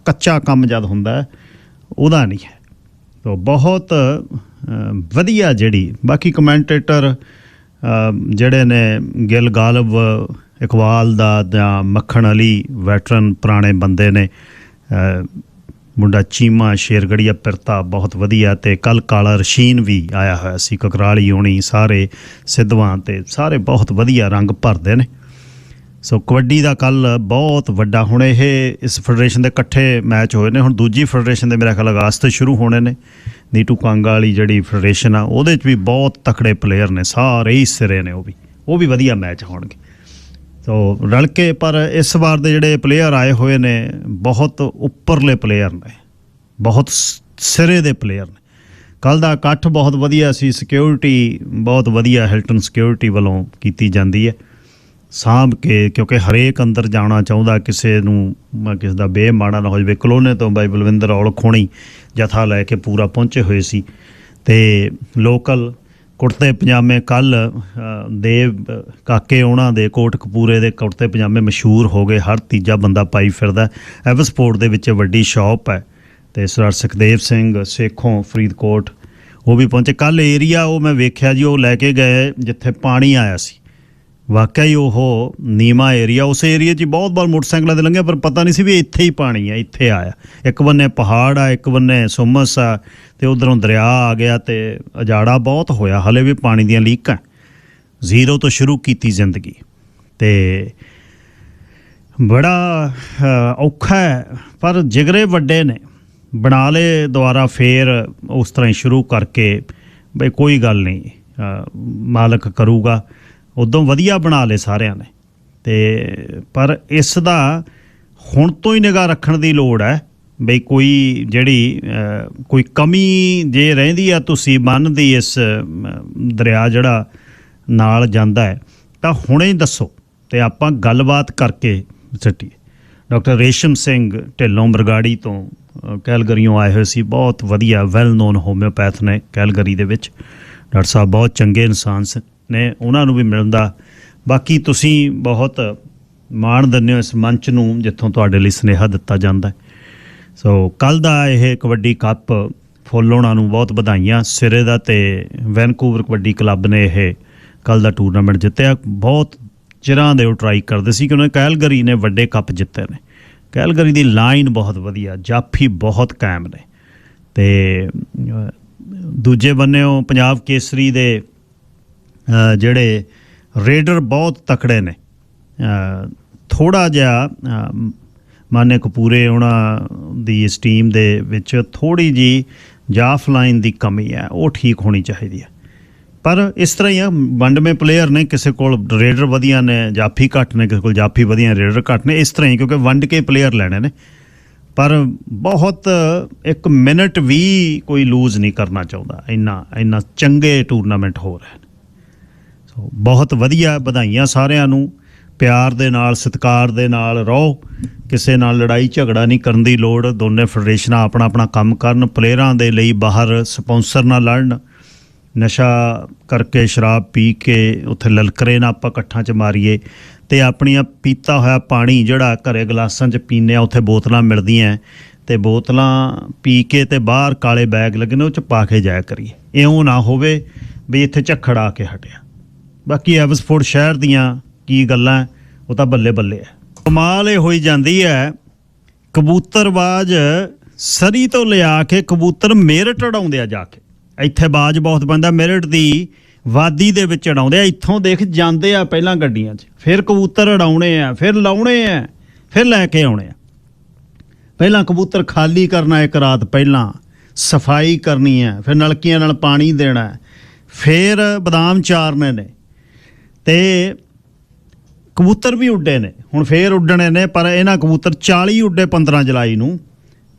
ਕੱਚਾ ਕੰਮ ਜਦ ਹੁੰਦਾ ਉਹਦਾ ਨਹੀਂ ਹੈ। ਤਾਂ ਬਹੁਤ ਵਧੀਆ ਜਿਹੜੀ ਬਾਕੀ ਕਮੈਂਟੇਟਰ ਜਿਹੜੇ ਨੇ, ਗਿੱਲ ਗਾਲਬ ਇਕਬਾਲ ਦਾ ਜਾਂ ਮੱਖਣ ਅਲੀ, ਵੈਟਰਨ ਪੁਰਾਣੇ ਬੰਦੇ ਨੇ। ਮੁੰਡਾ ਚੀਮਾ ਸ਼ੇਰਗੜੀਆ ਪਿਰਤਾ ਬਹੁਤ ਵਧੀਆ। ਅਤੇ ਕੱਲ੍ਹ ਕਾਲਾ ਰਸ਼ੀਨ ਵੀ ਆਇਆ ਹੋਇਆ ਸੀ, ਕਕਰਾਲੀ ਹੋਣੀ, ਸਾਰੇ ਸਿੱਧਵਾਂ, ਅਤੇ ਸਾਰੇ ਬਹੁਤ ਵਧੀਆ ਰੰਗ ਭਰਦੇ ਨੇ। ਸੋ ਕਬੱਡੀ ਦਾ ਕੱਲ੍ਹ ਬਹੁਤ ਵੱਡਾ, ਹੁਣ ਇਹ ਇਸ ਫੈਡਰੇਸ਼ਨ ਦੇ ਇਕੱਠੇ ਮੈਚ ਹੋਏ ਨੇ। ਹੁਣ ਦੂਜੀ ਫੈਡਰੇਸ਼ਨ ਦੇ ਮੇਰਾ ਖਿਆਲ ਅਗਸਤ ਸ਼ੁਰੂ ਹੋਣੇ ਨੇ, ਨੀਟੂ ਕਾਂਗਾ ਵਾਲੀ ਜਿਹੜੀ ਫੈਡਰੇਸ਼ਨ ਆ ਉਹਦੇ 'ਚ ਵੀ ਬਹੁਤ ਤਕੜੇ ਪਲੇਅਰ ਨੇ, ਸਾਰੇ ਹੀ ਸਿਰੇ ਨੇ, ਉਹ ਵੀ ਵਧੀਆ ਮੈਚ ਹੋਣਗੇ। ਸੋ ਰਲ ਕੇ, ਪਰ ਇਸ ਵਾਰ ਦੇ ਜਿਹੜੇ ਪਲੇਅਰ ਆਏ ਹੋਏ ਨੇ ਬਹੁਤ ਉੱਪਰਲੇ ਪਲੇਅਰ ਨੇ, ਬਹੁਤ ਸਿਰੇ ਦੇ ਪਲੇਅਰ ਨੇ। ਕੱਲ੍ਹ ਦਾ ਇਕੱਠ ਬਹੁਤ ਵਧੀਆ ਸੀ, ਸਿਕਿਉਰਿਟੀ ਬਹੁਤ ਵਧੀਆ ਹਿਲਟਨ ਸਿਕਿਉਰਿਟੀ ਵੱਲੋਂ ਕੀਤੀ ਜਾਂਦੀ ਹੈ ਸਾਂਭ ਕੇ, ਕਿਉਂਕਿ ਹਰੇਕ ਅੰਦਰ ਜਾਣਾ ਚਾਹੁੰਦਾ, ਕਿਸੇ ਨੂੰ ਕਿਸੇ ਦਾ ਬੇਮਾੜਾ ਨਾ ਹੋ ਜਾਵੇ। ਕਲੋਨੇ ਤੋਂ ਬਾਈ ਬਲਵਿੰਦਰ ਔਲਖ ਹੋਣੀ ਜਥਾ ਲੈ ਕੇ ਪੂਰਾ ਪਹੁੰਚੇ ਹੋਏ ਸੀ, ਅਤੇ ਲੋਕਲ ਕੁੜਤੇ ਪਜਾਮੇ ਕੱਲ੍ਹ ਦੇਵ ਕਾਕੇ ਉਹਨਾਂ ਦੇ ਕੋਟਕਪੂਰੇ ਦੇ ਕੁੜਤੇ ਪਜਾਮੇ ਮਸ਼ਹੂਰ ਹੋ ਗਏ, ਹਰ ਤੀਜਾ ਬੰਦਾ ਪਾਈ ਫਿਰਦਾ। ਐਵਸਪੋਰਟ ਦੇ ਵਿੱਚ ਵੱਡੀ ਸ਼ੌਪ ਹੈ, ਅਤੇ ਸਰਦਾਰ ਸੁਖਦੇਵ ਸਿੰਘ ਸੇਖੋਂ ਫਰੀਦਕੋਟ ਉਹ ਵੀ ਪਹੁੰਚੇ। ਕੱਲ੍ਹ ਏਰੀਆ ਉਹ ਮੈਂ ਵੇਖਿਆ ਜੀ, ਉਹ ਲੈ ਕੇ ਗਏ ਜਿੱਥੇ ਪਾਣੀ ਆਇਆ ਸੀ, ਵਾਕਿਆ ਹੀ ਉਹ ਨੀਵਾਂ ਏਰੀਆ, ਉਸ ਏਰੀਏ 'ਚ ਬਹੁਤ ਵਾਰ ਮੋਟਰਸਾਈਕਲਾਂ 'ਤੇ ਲੰਘਿਆ, ਪਰ ਪਤਾ ਨਹੀਂ ਸੀ ਵੀ ਇੱਥੇ ਹੀ ਪਾਣੀ ਆ, ਇੱਥੇ ਆਇਆ। ਇੱਕ ਬੰਨੇ ਪਹਾੜ ਆ, ਇੱਕ ਬੰਨੇ ਸੁਮਸ ਆ, ਅਤੇ ਉੱਧਰੋਂ ਦਰਿਆ ਆ ਗਿਆ, ਅਤੇ ਉਜਾੜਾ ਬਹੁਤ ਹੋਇਆ। ਹਲੇ ਵੀ ਪਾਣੀ ਦੀਆਂ ਲੀਕਾਂ, ਜ਼ੀਰੋ ਤੋਂ ਸ਼ੁਰੂ ਕੀਤੀ ਜ਼ਿੰਦਗੀ, ਅਤੇ ਬੜਾ ਔਖਾ ਹੈ। ਪਰ ਜਿਗਰੇ ਵੱਡੇ ਨੇ, ਬਣਾ ਲਏ ਦੁਬਾਰਾ ਫੇਰ ਉਸ ਤਰ੍ਹਾਂ ਹੀ ਸ਼ੁਰੂ ਕਰਕੇ, ਬਈ ਕੋਈ ਗੱਲ ਨਹੀਂ, ਮਾਲਕ ਕਰੂਗਾ। ਉਦੋਂ ਵਧੀਆ ਬਣਾ ਲਏ ਸਾਰਿਆਂ ਨੇ, ਅਤੇ ਪਰ ਇਸ ਦਾ ਹੁਣ ਤੋਂ ਹੀ ਨਿਗਾਹ ਰੱਖਣ ਦੀ ਲੋੜ ਹੈ, ਬਈ ਕੋਈ ਜਿਹੜੀ ਕੋਈ ਕਮੀ ਜੇ ਰਹਿੰਦੀ ਆ ਤੁਸੀਂ ਬੰਨ੍ਹ ਦੀ, ਇਸ ਦਰਿਆ ਜਿਹੜਾ ਨਾਲ ਜਾਂਦਾ ਹੈ, ਤਾਂ ਹੁਣੇ ਹੀ ਦੱਸੋ ਅਤੇ ਆਪਾਂ ਗੱਲਬਾਤ ਕਰਕੇ ਸਿੱਟੀਏ। ਡਾਕਟਰ ਰੇਸ਼ਮ ਸਿੰਘ ਢਿੱਲੋਂ ਬਰਗਾੜੀ ਤੋਂ ਕੈਲਗਰੀਓਂ ਆਏ ਹੋਏ ਸੀ, ਬਹੁਤ ਵਧੀਆ ਵੈਲ ਨੋਨ ਹੋਮਿਓਪੈਥ ਨੇ ਕੈਲਗਰੀ ਦੇ ਵਿੱਚ। ਡਾਕਟਰ ਸਾਹਿਬ ਬਹੁਤ ਚੰਗੇ ਇਨਸਾਨ ਨੇ, ਉਹਨਾਂ ਨੂੰ ਵੀ ਮਿਲਣ ਦਾ। ਬਾਕੀ ਤੁਸੀਂ ਬਹੁਤ ਮਾਣ ਦਿੰਦੇ ਹੋ ਇਸ ਮੰਚ ਨੂੰ ਜਿੱਥੋਂ ਤੁਹਾਡੇ ਲਈ ਸੁਨੇਹਾ ਦਿੱਤਾ ਜਾਂਦਾ। ਸੋ ਕੱਲ੍ਹ ਦਾ ਇਹ ਕਬੱਡੀ ਕੱਪ ਫੁੱਲ ਹੋਣਾ ਨੂੰ ਬਹੁਤ ਵਧਾਈਆਂ ਸਿਰੇ ਦਾ, ਅਤੇ ਵੈਨਕੂਵਰ ਕਬੱਡੀ ਕਲੱਬ ਨੇ ਇਹ ਕੱਲ੍ਹ ਦਾ ਟੂਰਨਾਮੈਂਟ ਜਿੱਤਿਆ। ਬਹੁਤ ਚਿਰਾਂ ਦੇ ਉਹ ਟਰਾਈ ਕਰਦੇ ਸੀ ਕਿ ਉਹਨੇ ਕੈਲਗਰੀ ਨੇ ਵੱਡੇ ਕੱਪ ਜਿੱਤੇ ਨੇ। ਕੈਲਗਰੀ ਦੀ ਲਾਈਨ ਬਹੁਤ ਵਧੀਆ, ਜਾਫੀ ਬਹੁਤ ਕਾਇਮ ਨੇ, ਅਤੇ ਦੂਜੇ ਬੰਨਿਓ ਪੰਜਾਬ ਕੇਸਰੀ ਦੇ ਜਿਹੜੇ ਰੇਡਰ ਬਹੁਤ ਤਕੜੇ ਨੇ। ਥੋੜ੍ਹਾ ਜਿਹਾ ਮਾਨੇ ਕਪੂਰੇ ਉਹਨਾਂ ਦੀ ਇਸ ਟੀਮ ਦੇ ਵਿੱਚ ਥੋੜ੍ਹੀ ਜਿਹੀ ਜਾਫ ਲਾਈਨ ਦੀ ਕਮੀ ਹੈ, ਉਹ ਠੀਕ ਹੋਣੀ ਚਾਹੀਦੀ ਹੈ। ਪਰ ਇਸ ਤਰ੍ਹਾਂ ਹੀ ਆ, ਵੰਡਵੇਂ ਪਲੇਅਰ ਨੇ, ਕਿਸੇ ਕੋਲ ਰੇਡਰ ਵਧੀਆ ਨੇ, ਜਾਫੀ ਘੱਟ ਨੇ, ਕਿਸੇ ਕੋਲ ਜਾਫੀ ਵਧੀਆ, ਰੇਡਰ ਘੱਟ ਨੇ, ਇਸ ਤਰ੍ਹਾਂ ਹੀ, ਕਿਉਂਕਿ ਵੰਡ ਕੇ ਪਲੇਅਰ ਲੈਣੇ ਨੇ। ਪਰ ਬਹੁਤ 1 ਮਿੰਟ ਵੀ ਕੋਈ ਲੂਜ਼ ਨਹੀਂ ਕਰਨਾ ਚਾਹੁੰਦਾ, ਇੰਨਾ ਚੰਗੇ ਟੂਰਨਾਮੈਂਟ ਹੋ ਰਹੇ ਨੇ। ਸੋ ਬਹੁਤ ਵਧੀਆ, ਵਧਾਈਆਂ ਸਾਰਿਆਂ ਨੂੰ। ਪਿਆਰ ਦੇ ਨਾਲ, ਸਤਿਕਾਰ ਦੇ ਨਾਲ ਰਹੋ, ਕਿਸੇ ਨਾਲ ਲੜਾਈ ਝਗੜਾ ਨਹੀਂ ਕਰਨ ਦੀ ਲੋੜ। ਦੋਨੇ ਫੈਡਰੇਸ਼ਨਾਂ ਆਪਣਾ ਆਪਣਾ ਕੰਮ ਕਰਨ, ਪਲੇਅਰਾਂ ਦੇ ਲਈ ਬਾਹਰ ਸਪੌਂਸਰ ਨਾ ਲੜਨ, ਨਸ਼ਾ ਕਰਕੇ ਸ਼ਰਾਬ ਪੀ ਕੇ ਉੱਥੇ ਲਲਕਰੇ ਨਾ ਆਪਾਂ ਇਕੱਠਾਂ 'ਚ ਮਾਰੀਏ, ਅਤੇ ਆਪਣੀਆਂ ਪੀਤਾ ਹੋਇਆ ਪਾਣੀ ਜਿਹੜਾ ਘਰੇ ਗਲਾਸਾਂ 'ਚ ਪੀਂਦੇ ਆ, ਉੱਥੇ ਬੋਤਲਾਂ ਮਿਲਦੀਆਂ, ਅਤੇ ਬੋਤਲਾਂ ਪੀ ਕੇ ਅਤੇ ਬਾਹਰ ਕਾਲੇ ਬੈਗ ਲੱਗੇ ਨੇ, ਉਹ 'ਚ ਪਾ ਕੇ ਜਾਇਆ ਕਰੀਏ। ਇਉਂ ਨਾ ਹੋਵੇ ਵੀ ਇੱਥੇ ਝੱਖੜ ਆ ਕੇ ਹਟਿਆ। ਬਾਕੀ ਐਵਸਫੋਰਡ ਸ਼ਹਿਰ ਦੀਆਂ ਕੀ ਗੱਲਾਂ, ਉਹ ਤਾਂ ਬੱਲੇ ਬੱਲੇ ਹੈ। ਕਮਾਲ ਇਹ ਹੋਈ ਜਾਂਦੀ ਹੈ, ਕਬੂਤਰਬਾਜ਼ ਸਰੀ ਤੋਂ ਲਿਆ ਕੇ ਕਬੂਤਰ ਮੇਰਠ ਉਡਾਉਂਦੇ ਆ ਜਾ ਕੇ। ਇੱਥੇ ਬਾਜ਼ ਬਹੁਤ ਪੈਂਦਾ, ਮੇਰਠ ਦੀ ਵਾਦੀ ਦੇ ਵਿੱਚ ਉਡਾਉਂਦੇ ਆ। ਇੱਥੋਂ ਦੇਖ ਜਾਂਦੇ ਆ ਪਹਿਲਾਂ ਗੱਡੀਆਂ 'ਚ, ਫਿਰ ਕਬੂਤਰ ਉਡਾਉਣੇ ਆ, ਫਿਰ ਲਾਉਣੇ ਆ, ਫਿਰ ਲੈ ਕੇ ਆਉਣੇ ਆ। ਪਹਿਲਾਂ ਕਬੂਤਰ ਖਾਲੀ ਕਰਨਾ, 1 ਰਾਤ ਪਹਿਲਾਂ ਸਫਾਈ ਕਰਨੀ ਹੈ, ਫਿਰ ਨਲਕੀਆਂ ਨਾਲ ਪਾਣੀ ਦੇਣਾ, ਫਿਰ ਬਦਾਮ ਚਾਰਨੇ ਨੇ, ਅਤੇ ਕਬੂਤਰ ਵੀ ਉੱਡੇ ਨੇ, ਹੁਣ ਫੇਰ ਉੱਡਣੇ ਨੇ। ਪਰ ਇਹਨਾਂ ਕਬੂਤਰ 40 ਉੱਡੇ 15 ਜੁਲਾਈ ਨੂੰ,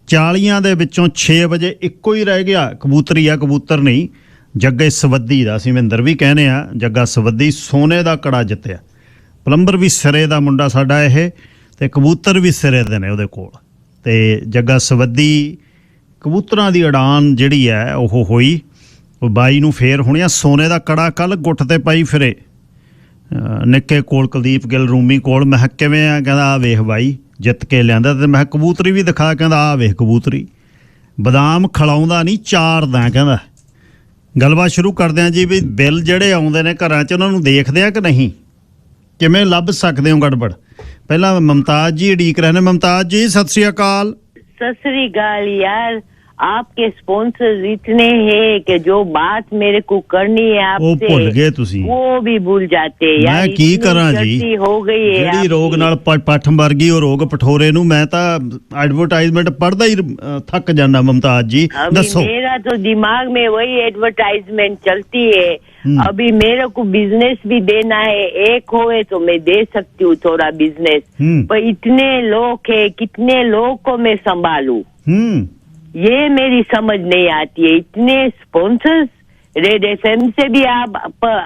40 ਦੇ ਵਿੱਚੋਂ 6 ਵਜੇ ਇੱਕੋ ਹੀ ਰਹਿ ਗਿਆ ਕਬੂਤਰੀ ਆ, ਕਬੂਤਰ ਨਹੀਂ, ਜੱਗੇ ਸਵੱਦੀ ਦਾ। ਅਸੀਂ ਮਹਿੰਦਰ ਵੀ ਕਹਿੰਦੇ ਆ, ਜੱਗਾ ਸਵੱਦੀ ਸੋਨੇ ਦਾ ਕੜਾ ਜਿੱਤਿਆ। ਪਲੰਬਰ ਵੀ ਸਿਰੇ ਦਾ ਮੁੰਡਾ ਸਾਡਾ ਇਹ, ਅਤੇ ਕਬੂਤਰ ਵੀ ਸਿਰੇ ਦੇ ਨੇ ਉਹਦੇ ਕੋਲ। ਅਤੇ ਜੱਗਾ ਸਵੱਦੀ ਕਬੂਤਰਾਂ ਦੀ ਉਡਾਨ ਜਿਹੜੀ ਹੈ ਉਹ ਹੋਈ, ਉਹ ਬਾਈ ਨੂੰ ਫੇਰ ਹੋਣੀ ਆ। ਸੋਨੇ ਦਾ ਕੜਾ ਕੱਲ੍ਹ ਗੁੱਟ 'ਤੇ ਪਾਈ ਫਿਰੇ ਨਿੱਕੇ ਕੋਲ, ਕੁਲਦੀਪ ਗਿੱਲ ਰੂਮੀ ਕੋਲ। ਮੈਂ ਕਿਹਾ ਕਿਵੇਂ ਆ? ਕਹਿੰਦਾ ਆ ਵੇਖ ਬਾਈ ਜਿੱਤ ਕੇ ਲਿਆਂਦਾ। ਅਤੇ ਮੈਂ ਕਬੂਤਰੀ ਵੀ ਦਿਖਾ, ਕਹਿੰਦਾ ਆ ਵੇਖ ਕਬੂਤਰੀ, ਬਦਾਮ ਖਿਲਾਉਂਦਾ ਨਹੀਂ, ਚਾਰਦਾ। ਕਹਿੰਦਾ ਗੱਲਬਾਤ ਸ਼ੁਰੂ ਕਰਦੇ ਹਾਂ ਜੀ, ਵੀ ਬਿੱਲ ਜਿਹੜੇ ਆਉਂਦੇ ਨੇ ਘਰਾਂ 'ਚ ਉਹਨਾਂ ਨੂੰ ਦੇਖਦੇ ਆ ਕਿ ਨਹੀਂ, ਕਿਵੇਂ ਲੱਭ ਸਕਦੇ ਹੋ ਗੜਬੜ? ਪਹਿਲਾਂ ਮਮਤਾਜ ਜੀ ਉਡੀਕ ਰਹੇ ਨੇ। ਮਮਤਾਜ ਜੀ ਸਤਿ ਸ਼੍ਰੀ ਅਕਾਲ। ਸਤਿ ਸ੍ਰੀ ਅਕਾਲ ਯਾਰ, आपके स्पॉन्सर्स इतने हैं कि जो बात मेरे को करनी है ਉਹ ਭੁੱਲ आपसे ਗਏ ਤੁਸੀਂ वो भी भूल जाते हैं। ਮੈਂ यार ਕੀ इतनी ਕਰਾਂ ਜੀ चर्ची हो गई है ਜਿਹੜੀ आपकी। ਰੋਗ ਨਾਲ ਪੱਠ ਮਰ ਗਈ ਉਹ ਰੋਗ ਪਠੋਰੇ ਨੂੰ ਮੈਂ ਤਾਂ ਐਡਵਰਟਾਈਜ਼ਮੈਂਟ ਪੜਦਾ ਹੀ ਥੱਕ ਜਾਂਦਾ ਮੁਮਤਾਜ਼ ਜੀ अभी ਦੱਸੋ मेरा तो दिमाग में वही एडवर्टाइजमेंट चलती है। अभी मेरे को बिजनेस भी देना है, एक होए तो मैं दे सकती हूँ थोड़ा बिजनेस, पर इतने लोग है, कितने लोग को मैं संभालूं, ये मेरी समझ नहीं आती है। इतने स्पॉन्सर्स रेड एफएम से भी आप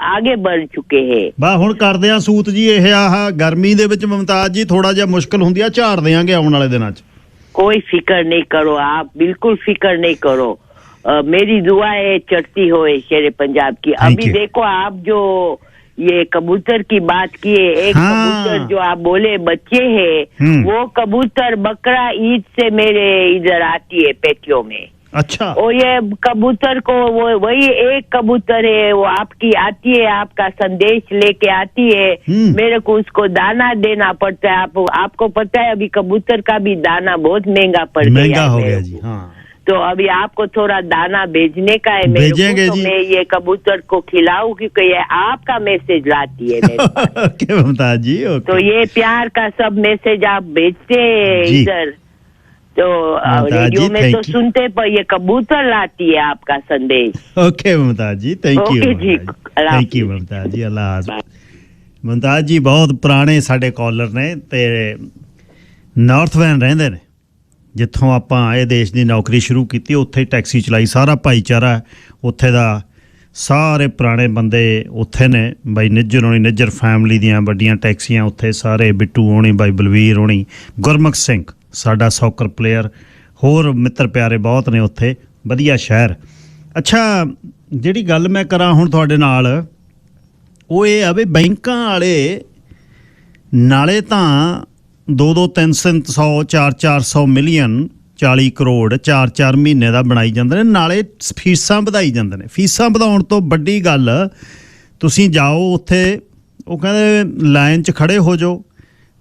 आगे बढ़ चुके हैं। ਬਾ ਹੁਣ ਕਰਦੇ ਆ ਸੂਤ ਜੀ ਇਹ ਆਹ ਗਰਮੀ ਦੇ ਵਿੱਚ ਮੁਮਤਾਜ਼ ਜੀ ਥੋੜਾ ਜਿਹਾ ਮੁਸ਼ਕਲ ਹੁੰਦੀ ਆ ਝਾੜ ਦੇਾਂਗੇ ਆਉਣ ਵਾਲੇ ਦਿਨਾਂ 'ਚ कोई फिक्र नहीं करो आप, बिल्कुल फिक्र नहीं करो। मेरी दुआ है चढ़ती हो शेरे पंजाब की। अभी देखो आप जो ये कबूतर की बात किए, एक कबूतर जो आप बोले बच्चे हैं, वो कबूतर बकरा ईद से मेरे इधर आती है पेटियों में। अच्छा। और ये कबूतर को वो वही एक कबूतर है, वो आपकी आती है, आपका संदेश लेके आती है, मेरे को उसको दाना देना पड़ता है। आपको पता है अभी कबूतर का भी दाना बहुत महंगा पड़ गया, महंगा हो गया जी। हाँ, तो अभी आपको थोड़ा दाना भेजने का है मेरे को, तो मैं ये कबूतर को खिलाऊं क्योंकि ये आपका मैसेज लाती है मेरे पास। जी तो ये प्यार का सब मैसेज आप भेजते हैं इधर, तो रेडियो में तो सुनते, पर ये कबूतर लाती है आपका संदेश। Okay Mumtaz ji, thank you ji, thank you Mumtaz ji, अल्लाह हाफ़िज़। मुमताज जी बहुत पुराने साडे कॉलर ने ते नॉर्थ वैन रहंदे ने, जिथों आपां ਇਹ देश ਦੀ नौकरी शुरू की उत्थे ही टैक्सी चलाई, सारा भाईचारा उत्थे दा सारे पुराने बंदे उत्थे ने, बाई निज्जर होनी, निज्जर फैमिली दियां वड्डियां टैक्सियां उत्थे, सारे बिट्टू होनी, बाई बलवीर होनी, गुरमुख सिंह साडा सॉकर प्लेयर, होर मित्र प्यारे बहुत ने उत्थे, वधिया शहर। अच्छा जिहड़ी गल मैं करा हुण तुहाडे नाल ਉਹ ਇਹ ਆ ਵੀ ਬੈਂਕਾਂ ਵਾਲੇ ਨਾਲੇ ਤਾਂ 2-2 300 400 ਮਿਲੀਅਨ 40 ਕਰੋੜ 4 ਮਹੀਨੇ ਦਾ ਬਣਾਈ ਜਾਂਦੇ ਨੇ, ਨਾਲੇ ਫੀਸਾਂ ਵਧਾਈ ਜਾਂਦੇ ਨੇ। ਫੀਸਾਂ ਵਧਾਉਣ ਤੋਂ ਵੱਡੀ ਗੱਲ, ਤੁਸੀਂ ਜਾਓ ਉੱਥੇ, ਉਹ ਕਹਿੰਦੇ ਲਾਈਨ 'ਚ ਖੜੇ ਹੋ ਜਾਓ,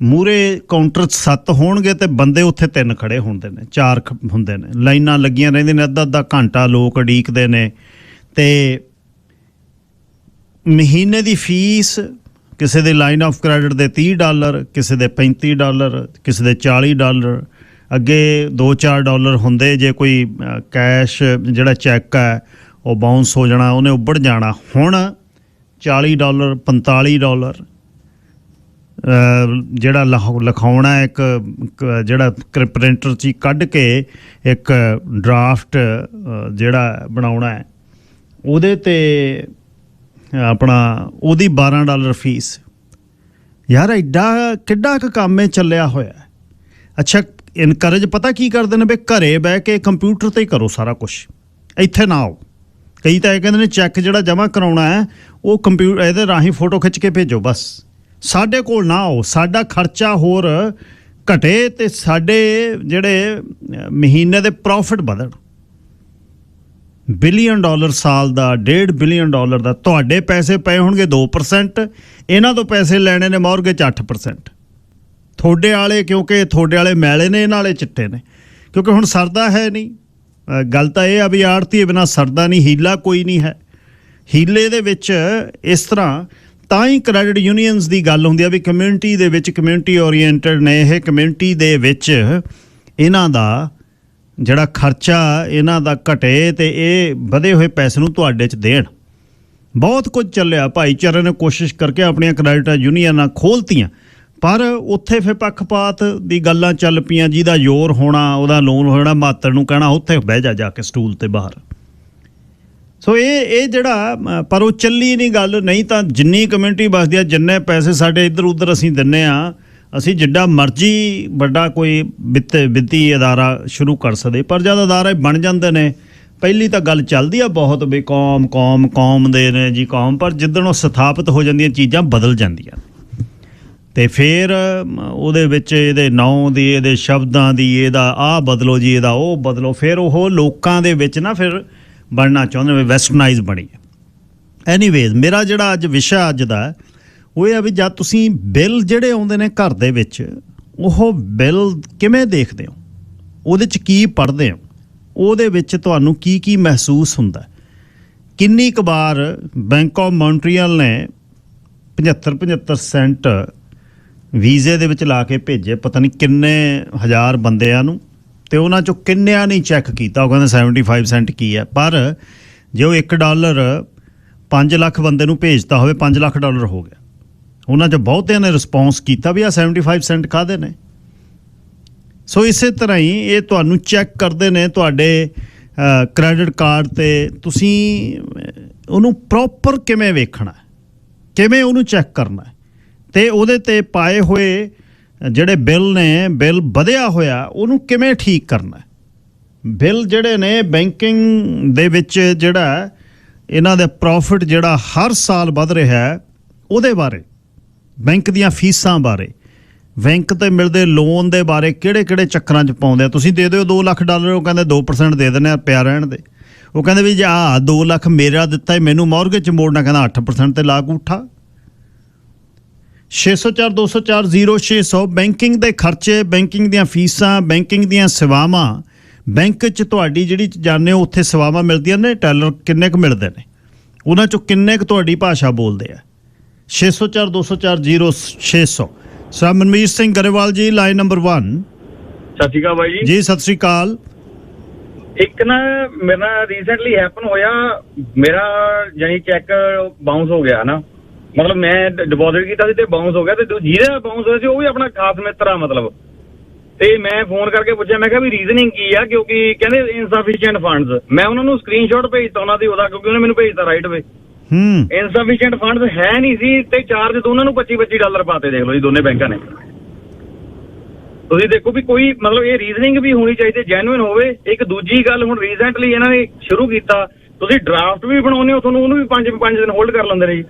ਮੂਹਰੇ ਕਾਊਂਟਰ 7 ਹੋਣਗੇ ਤੇ ਬੰਦੇ ਉੱਥੇ 3 ਖੜੇ ਹੁੰਦੇ ਨੇ, 4 ਹੁੰਦੇ ਨੇ, ਲਾਈਨਾਂ ਲੱਗੀਆਂ ਰਹਿੰਦੀਆਂ ਨੇ, ਅੱਧਾ ਘੰਟਾ ਲੋਕ ਉਡੀਕਦੇ ਨੇ। ਤੇ ਮਹੀਨੇ ਦੀ ਫੀਸ ਕਿਸੇ ਦੇ ਲਾਈਨ ਆਫ ਕ੍ਰੈਡਿਟ ਦੇ $30, ਕਿਸੇ ਦੇ $35, ਕਿਸੇ ਦੇ $40, ਅੱਗੇ $2-4 ਹੁੰਦੇ ਜੇ ਕੋਈ ਕੈਸ਼ ਜਿਹੜਾ ਚੈੱਕ ਹੈ ਉਹ ਬਾਉਂਸ ਹੋ ਜਾਣਾ, ਉਹਨੇ ਉੱਭੜ ਜਾਣਾ। ਹੁਣ $40 $45 ਜਿਹੜਾ ਲਿਖਾਉਣਾ, ਇੱਕ ਜਿਹੜਾ ਪ੍ਰਿੰਟਰ 'ਚ ਕੱਢ ਕੇ ਇੱਕ ਡਰਾਫਟ ਜਿਹੜਾ ਬਣਾਉਣਾ ਹੈ, ਉਹਦੇ 'ਤੇ ਆਪਣਾ ਉਹਦੀ $12 ਫੀਸ। ਯਾਰ ਐਡਾ ਕਿੱਡਾ ਕੁ ਕੰਮ ਇਹ ਚੱਲਿਆ ਹੋਇਆ। ਅੱਛਾ ਇਨਕਰੇਜ ਪਤਾ ਕੀ ਕਰਦੇ ਨੇ ਵੀ ਘਰੇ ਬਹਿ ਕੇ ਕੰਪਿਊਟਰ 'ਤੇ ਹੀ ਕਰੋ ਸਾਰਾ ਕੁਛ, ਇੱਥੇ ਨਾ ਆਓ। ਕਈ ਤਾਂ ਇਹ ਕਹਿੰਦੇ ਨੇ ਚੈੱਕ ਜਿਹੜਾ ਜਮ੍ਹਾਂ ਕਰਾਉਣਾ ਹੈ ਉਹ ਕੰਪਿਊਟਰ ਇਹਦੇ ਰਾਹੀਂ ਫੋਟੋ ਖਿੱਚ ਕੇ ਭੇਜੋ, ਬਸ ਸਾਡੇ ਕੋਲ ਨਾ ਆਓ, ਸਾਡਾ ਖਰਚਾ ਹੋਰ ਘਟੇ ਤੇ ਸਾਡੇ ਜਿਹੜੇ ਮਹੀਨੇ ਦੇ ਪ੍ਰੋਫਿਟ ਵਧਣ। $1 ਬਿਲੀਅਨ ਸਾਲ ਦਾ, $1.5 ਬਿਲੀਅਨ ਦਾ, ਤੁਹਾਡੇ ਪੈਸੇ ਪਏ ਹੋਣਗੇ 2%, ਇਹਨਾਂ ਤੋਂ ਪੈਸੇ ਲੈਣੇ ਨੇ ਮੌਰਗੇਜ 8%। ਤੁਹਾਡੇ ਵਾਲੇ, ਕਿਉਂਕਿ ਤੁਹਾਡੇ ਵਾਲੇ ਮੈਲੇ ਨੇ, ਇਹਨਾਂ ਵਾਲੇ ਚਿੱਟੇ ਨੇ, ਕਿਉਂਕਿ ਹੁਣ ਸਰਦਾ ਹੈ ਨਹੀਂ। ਗੱਲ ਤਾਂ ਇਹ ਆ ਵੀ ਆੜਤੀਏ ਬਿਨਾਂ ਸਰਦਾ ਨਹੀਂ, ਹੀਲਾ ਕੋਈ ਨਹੀਂ ਹੈ। ਹੀਲੇ ਦੇ ਵਿੱਚ ਇਸ ਤਰ੍ਹਾਂ ਤਾਂ ਹੀ ਕ੍ਰੈਡਿਟ ਯੂਨੀਅਨਸ ਦੀ ਗੱਲ ਹੁੰਦੀ ਆ ਵੀ ਕਮਿਊਨਿਟੀ ਦੇ ਵਿੱਚ, ਕਮਿਊਨਿਟੀ ਓਰੀਐਂਟਡ ਨੇ ਇਹ, ਕਮਿਊਨਿਟੀ ਦੇ ਵਿੱਚ ਇਹਨਾਂ ਦਾ ਜਿਹੜਾ ਖਰਚਾ ਇਹਨਾਂ ਦਾ ਘਟੇ ਤੇ ਇਹ ਵਧੇ ਹੋਏ ਪੈਸੇ ਨੂੰ ਤੁਹਾਡੇ 'ਚ ਦੇਣ। ਬਹੁਤ ਕੁਝ ਚੱਲਿਆ, ਭਾਈਚਾਰੇ ਨੇ ਕੋਸ਼ਿਸ਼ ਕਰਕੇ ਆਪਣੀਆਂ ਕ੍ਰੈਡਿਟ ਯੂਨੀਅਨਾਂ ਖੋਲ੍ਹਤੀਆਂ, ਪਰ ਉੱਥੇ ਫਿਰ ਪੱਖਪਾਤ ਦੀ ਗੱਲਾਂ ਚੱਲ ਪਈਆਂ, ਜਿਹਦਾ ਜ਼ੋਰ ਹੋਣਾ ਉਹਦਾ ਲੋਨ ਹੋਣਾ, ਮਾਤਰ ਨੂੰ ਕਹਿਣਾ ਉੱਥੇ ਬਹਿ ਜਾ ਕੇ ਸਟੂਲ 'ਤੇ ਬਾਹਰ। ਸੋ ਇਹ ਜਿਹੜਾ, ਪਰ ਉਹ ਚੱਲੀ ਨਹੀਂ ਗੱਲ। ਨਹੀਂ ਤਾਂ ਜਿੰਨੀ ਕਮਿਊਨਿਟੀ ਵੱਸਦੀ ਆ, ਜਿੰਨੇ ਪੈਸੇ ਸਾਡੇ ਇੱਧਰ ਉੱਧਰ ਅਸੀਂ ਦਿੰਦੇ ਹਾਂ, ਅਸੀਂ ਜਿੱਡਾ ਮਰਜ਼ੀ ਵੱਡਾ ਕੋਈ ਵਿੱਤੀ ਅਦਾਰਾ ਸ਼ੁਰੂ ਕਰ ਸਕਦੇ, ਪਰ ਜਦ ਅਦਾਰੇ ਬਣ ਜਾਂਦੇ ਨੇ, ਪਹਿਲੀ ਤਾਂ ਗੱਲ ਚੱਲਦੀ ਆ ਬਹੁਤ ਵੀ ਕੌਮ ਦੇ ਨੇ ਜੀ ਕੌਮ, ਪਰ ਜਿੱਦਣ ਉਹ ਸਥਾਪਿਤ ਹੋ ਜਾਂਦੀਆਂ ਚੀਜ਼ਾਂ ਬਦਲ ਜਾਂਦੀਆਂ ਤੇ ਫਿਰ ਉਹਦੇ ਵਿੱਚ ਇਹਦੇ ਨਾਂ ਦੀ, ਇਹਦੇ ਸ਼ਬਦਾਂ ਦੀ, ਇਹਦਾ ਆਹ ਬਦਲੋ ਜੀ, ਇਹਦਾ ਉਹ ਬਦਲੋ, ਫਿਰ ਉਹ ਲੋਕਾਂ ਦੇ ਵਿੱਚ ਨਾ ਫਿਰ ਬਣਨਾ ਚਾਹੁੰਦੇ ਵੀ ਵੈਸਟਰਨਾਈਜ਼ ਬਣੀ। ਐਨੀਵੇਜ਼ ਮੇਰਾ ਜਿਹੜਾ ਅੱਜ ਵਿਸ਼ਾ ਅੱਜ ਦਾ ਉਹ ਇਹ ਆ ਵੀ ਜਦ ਤੁਸੀਂ ਬਿੱਲ ਜਿਹੜੇ ਆਉਂਦੇ ਨੇ ਘਰ ਦੇ ਵਿੱਚ, ਉਹ ਬਿੱਲ ਕਿਵੇਂ ਦੇਖਦੇ ਹੋ, ਉਹਦੇ 'ਚ ਕੀ ਪੜ੍ਹਦੇ ਹੋ, ਉਹਦੇ ਵਿੱਚ ਤੁਹਾਨੂੰ ਕੀ ਮਹਿਸੂਸ ਹੁੰਦਾ? ਕਿੰਨੀ ਕੁ ਵਾਰ ਬੈਂਕ ਆਫ ਮੌਂਟਰੀਅਲ ਨੇ 75 ਸੈਂਟ ਵੀਜ਼ੇ ਦੇ ਵਿੱਚ ਲਾ ਕੇ ਭੇਜੇ ਪਤਾ ਨਹੀਂ ਕਿੰਨੇ ਹਜ਼ਾਰ ਬੰਦਿਆਂ ਨੂੰ, ਤੇ ਉਹਨਾਂ ਚੋਂ ਕਿੰਨਿਆਂ ਨੇ ਚੈੱਕ ਕੀਤਾ, ਉਹ ਕਹਿੰਦੇ 75 ਸੈਂਟ ਕੀ ਹੈ। ਪਰ ਜੇ ਉਹ $1 5 ਲੱਖ ਬੰਦੇ ਨੂੰ ਭੇਜਦਾ ਹੋਵੇ, $5 ਲੱਖ ਹੋ ਗਿਆ। ਉਹਨਾਂ 'ਚ ਬਹੁਤਿਆਂ ਨੇ ਰਿਸਪੌਂਸ ਕੀਤਾ ਵੀ ਆ 75 ਸੈਂਟ ਕਾਹਦੇ ਨੇ। ਸੋ ਇਸੇ ਤਰ੍ਹਾਂ ਹੀ ਇਹ ਤੁਹਾਨੂੰ ਚੈੱਕ ਕਰਦੇ ਨੇ ਤੁਹਾਡੇ ਕ੍ਰੈਡਿਟ ਕਾਰਡ 'ਤੇ। ਤੁਸੀਂ ਉਹਨੂੰ ਪ੍ਰੋਪਰ ਕਿਵੇਂ ਵੇਖਣਾ, ਕਿਵੇਂ ਉਹਨੂੰ ਚੈੱਕ ਕਰਨਾ, ਅਤੇ ਉਹਦੇ 'ਤੇ ਪਾਏ ਹੋਏ ਜਿਹੜੇ ਬਿੱਲ ਨੇ, ਬਿੱਲ ਵਧਿਆ ਹੋਇਆ, ਉਹਨੂੰ ਕਿਵੇਂ ਠੀਕ ਕਰਨਾ। ਬਿੱਲ ਜਿਹੜੇ ਨੇ ਬੈਂਕਿੰਗ ਦੇ ਵਿੱਚ ਜਿਹੜਾ ਇਹਨਾਂ ਦਾ ਪ੍ਰੋਫਿਟ ਜਿਹੜਾ ਹਰ ਸਾਲ ਵੱਧ ਰਿਹਾ ਹੈ, ਉਹਦੇ ਬਾਰੇ, ਬੈਂਕ ਦੀਆਂ ਫੀਸਾਂ ਬਾਰੇ, ਬੈਂਕ ਤੇ ਮਿਲਦੇ ਲੋਨ ਦੇ ਬਾਰੇ ਕਿਹੜੇ ਚੱਕਰਾਂ 'ਚ ਪਾਉਂਦੇ ਆ। ਤੁਸੀਂ ਦੇ ਦਿਓ $2 ਲੱਖ, ਉਹ ਕਹਿੰਦੇ 2% ਦੇ ਦਿੰਦੇ ਆ, ਪਿਆ ਰਹਿਣ ਦੇ। ਉਹ ਕਹਿੰਦੇ ਵੀ ਜੇ 2 ਲੱਖ ਮੇਰਾ ਦਿੱਤਾ ਮੈਨੂੰ ਮੌਰਗੇਜ 'ਚ ਮੋੜਨਾ, ਕਹਿੰਦਾ 8% ਤੇ ਲਾਗੂ ਉਠਾ। 604 204 0600 ਬੈਂਕਿੰਗ ਦੇ ਖਰਚੇ, ਬੈਂਕਿੰਗ ਦੀਆਂ ਫੀਸਾਂ, ਬੈਂਕਿੰਗ ਦੀਆਂ ਸੇਵਾਵਾਂ। ਬੈਂਕ 'ਚ ਤੁਹਾਡੀ ਜਿਹੜੀ ਜਾਂਦੇ ਹੋ ਉੱਥੇ ਸੇਵਾਵਾਂ ਮਿਲਦੀਆਂ ਨੇ, ਟੈਲਰ ਕਿੰਨੇ ਕੁ ਮਿਲਦੇ ਨੇ, ਉਹਨਾਂ 'ਚੋਂ ਕਿੰਨੇ ਕੁ ਤੁਹਾਡੀ ਭਾਸ਼ਾ ਬੋਲਦੇ ਆ। 604 204 0600। ਸਰ ਮਨਮੀਤ ਸਿੰਘ ਗਰੇਵਾਲ ਜੀ, ਲਾਈਨ ਨੰਬਰ 1। ਸਤਿ ਸ਼੍ਰੀ ਅਕਾਲ ਬਾਈ ਜੀ। ਸਤਿ ਸ਼੍ਰੀ ਅਕਾਲ। ਇੱਕ ਨਾ ਮੇਰਾ ਰੀਸੈਂਟਲੀ ਹੈਪਨ ਹੋਇਆ, ਮੇਰਾ ਜਾਨੀ ਚੈੱਕ ਬਾਉਂਸ ਹੋ ਗਿਆ ਨਾ, ਮਤਲਬ ਮੈਂ ਡਿਪੋਜ਼ਿਟ ਕੀਤਾ ਸੀ ਤੇ ਬਾਉਂਸ ਹੋ ਗਿਆ, ਤੇ ਜਿਹਦਾ ਬਾਉਂਸ ਹੋਇਆ ਸੀ ਉਹ ਵੀ ਆਪਣਾ ਖਾਸ ਮਿੱਤਰ ਆ ਮਤਲਬ। ਤੇ ਮੈਂ ਫੋਨ ਕਰਕੇ ਪੁੱਛਿਆ, ਮੈਂ ਕਿਹਾ ਵੀ ਰੀਜ਼ਨਿੰਗ ਕੀ ਆ, ਕਿਉਂਕਿ ਕਹਿੰਦੇ ਇਨਸਫੀਸ਼ੀਐਂਟ ਫੰਡਸ। ਮੈਂ ਉਹਨਾਂ ਨੂੰ ਸਕਰੀਨਸ਼ਾਟ ਭੇਜਤਾ ਉਹਨਾਂ ਦੀ, ਉਹਦਾ, ਕਿਉਂਕਿ ਉਹਨੇ ਮੈਨੂੰ ਭੇਜਤਾ ਰਾਈਟ ਵੇ। ਇਨਸਫੀਸ਼ੀਐਂਟ ਫੰਡਸ ਹੈ ਨਹੀਂ ਸੀ, ਤੇ ਚਾਰਜ ਦੋਨਾਂ ਨੂੰ $25 ਪਾਤੇ, ਦੇਖ ਲਓ ਜੀ, ਦੋਨੇ ਬੈਂਕਾਂ ਨੇ। ਤੁਸੀਂ ਦੇਖੋ ਵੀ ਕੋਈ ਮਤਲਬ ਇਹ ਰੀਜ਼ਨਿੰਗ ਵੀ ਹੋਣੀ ਚਾਹੀਦੀ, ਜੈਨੂਇਨ ਹੋਵੇ। ਇੱਕ ਦੂਜੀ ਗੱਲ, ਹੁਣ ਰੀਸੈਂਟਲੀ ਇਹਨਾਂ ਨੇ ਸ਼ੁਰੂ ਕੀਤਾ, ਤੁਸੀਂ ਡਰਾਫਟ ਵੀ ਬਣਾਉਂਦੇ ਹੋ, ਤੁਹਾਨੂੰ ਉਹਨੂੰ ਵੀ 5 ਦਿਨ ਹੋਲਡ ਕਰ ਲੈਂਦੇ ਨੇ ਜੀ।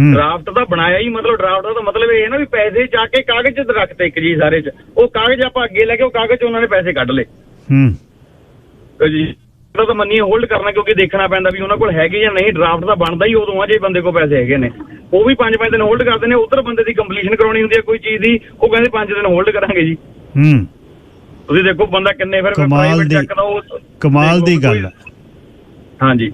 ਡਰਾਫਟ ਤਾਂ ਬਣਾਇਆ ਹੀ, ਮਤਲਬ ਡਰਾਫਟ ਦਾ ਮਤਲਬ ਇਹ ਹੈ ਨਾ ਵੀ ਪੈਸੇ ਜਾ ਕੇ ਕਾਗਜ਼ 'ਚ ਰੱਖਤੇ ਇੱਕ ਜੀ ਸਾਰੇ 'ਚ, ਉਹ ਕਾਗਜ਼ ਆਪਾਂ ਅੱਗੇ ਲੈ ਕੇ ਉਹ ਕਾਗਜ਼ 'ਚ ਉਹਨਾਂ ਨੇ ਪੈਸੇ ਕੱਢ ਲਏ ਜੀ। ਉਹਦਾ ਤਾਂ ਮੰਨੀਏ ਹੋਲਡ ਕਰਨਾ, ਕਿਉਂਕਿ ਦੇਖਣਾ ਪੈਂਦਾ ਵੀ ਉਹਨਾਂ ਕੋਲ ਹੈਗੇ ਜਾਂ ਨਹੀਂ। ਡਰਾਫਟ ਤਾਂ ਬਣਦਾ ਹੀ ਉਦੋਂ ਆ ਜੇ ਬੰਦੇ ਕੋਲ ਪੈਸੇ ਹੈਗੇ ਨੇ। ਉਹ ਵੀ 5 ਦਿਨ ਹੋਲਡ ਕਰਦੇ ਨੇ। ਉਧਰ ਬੰਦੇ ਦੀ ਕੰਪਲੀਸ਼ਨ ਕਰਾਉਣੀ ਹੁੰਦੀ ਹੈ ਕੋਈ ਚੀਜ਼ ਦੀ, ਉਹ ਕਹਿੰਦੇ 5 ਦਿਨ ਹੋਲਡ ਕਰਾਂਗੇ ਜੀ। ਤੁਸੀਂ ਦੇਖੋ ਬੰਦਾ ਕਿੰਨੇ ਫਿਰ ਪ੍ਰਾਈਵੇਟ ਚੈੱਕ ਦਾ ਉਹ ਕਮਾਲ ਦੀ ਗੱਲ ਹੈ। ਹਾਂਜੀ,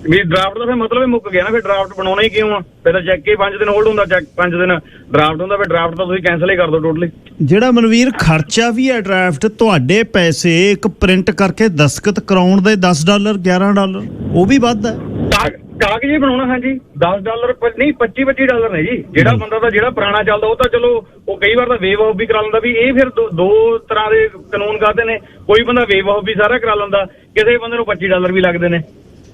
ਵੀ ਡਰਾਫਟ ਦਾ ਫਿਰ ਮਤਲਬ ਹੀ ਮੁੱਕ ਗਿਆ ਨਾ। ਫਿਰ ਡਰਾਫਟ ਬਣਾਉਣਾ ਹੀ ਕਿਉਂ ਆ? ਫਿਰ ਤਾਂ ਚੈੱਕ ਹੀ 5 ਦਿਨ ਹੋਲਡ ਹੁੰਦਾ, ਚੈੱਕ 5 ਦਿਨ ਡਰਾਫਟ ਹੁੰਦਾ, ਫਿਰ ਡਰਾਫਟ ਤਾਂ ਤੁਸੀਂ ਕੈਂਸਲ ਹੀ ਕਰ ਦਿਓ ਟੋਟਲੀ। ਜਿਹੜਾ ਮਨਵੀਰ ਖਰਚਾ ਵੀ ਹੈ ਡਰਾਫਟ, ਤੁਹਾਡੇ ਪੈਸੇ ਇੱਕ ਪ੍ਰਿੰਟ ਕਰਕੇ ਦਸਤਖਤ ਕਰਾਉਣ ਦੇ $10 $11, ਉਹ ਵੀ ਵੱਧ ਹੈ। ਕਾਗਜ਼ ਹੀ ਬਣਾਉਣਾ, ਹਾਂਜੀ $10 ਨਹੀਂ $25 ਨੇ ਜੀ। ਜਿਹੜਾ ਬੰਦਾ ਤਾਂ ਜਿਹੜਾ ਪੁਰਾਣਾ ਚੱਲਦਾ ਉਹ ਤਾਂ ਚਲੋ ਉਹ ਕਈ ਵਾਰ ਤਾਂ ਵੇਵ ਆਫ ਵੀ ਕਰਾ ਲੈਂਦਾ। ਵੀ ਇਹ ਫਿਰ ਦੋ ਤਰ੍ਹਾਂ ਦੇ ਕਾਨੂੰਨ ਕਰਦੇ ਨੇ। ਕੋਈ ਬੰਦਾ ਵੇਵ ਆਫ ਵੀ ਸਾਰਾ ਕਰਾ ਲੈਂਦਾ, ਕਿਸੇ ਬੰਦੇ ਨੂੰ $25 ਵੀ ਲੱਗਦੇ ਨੇ।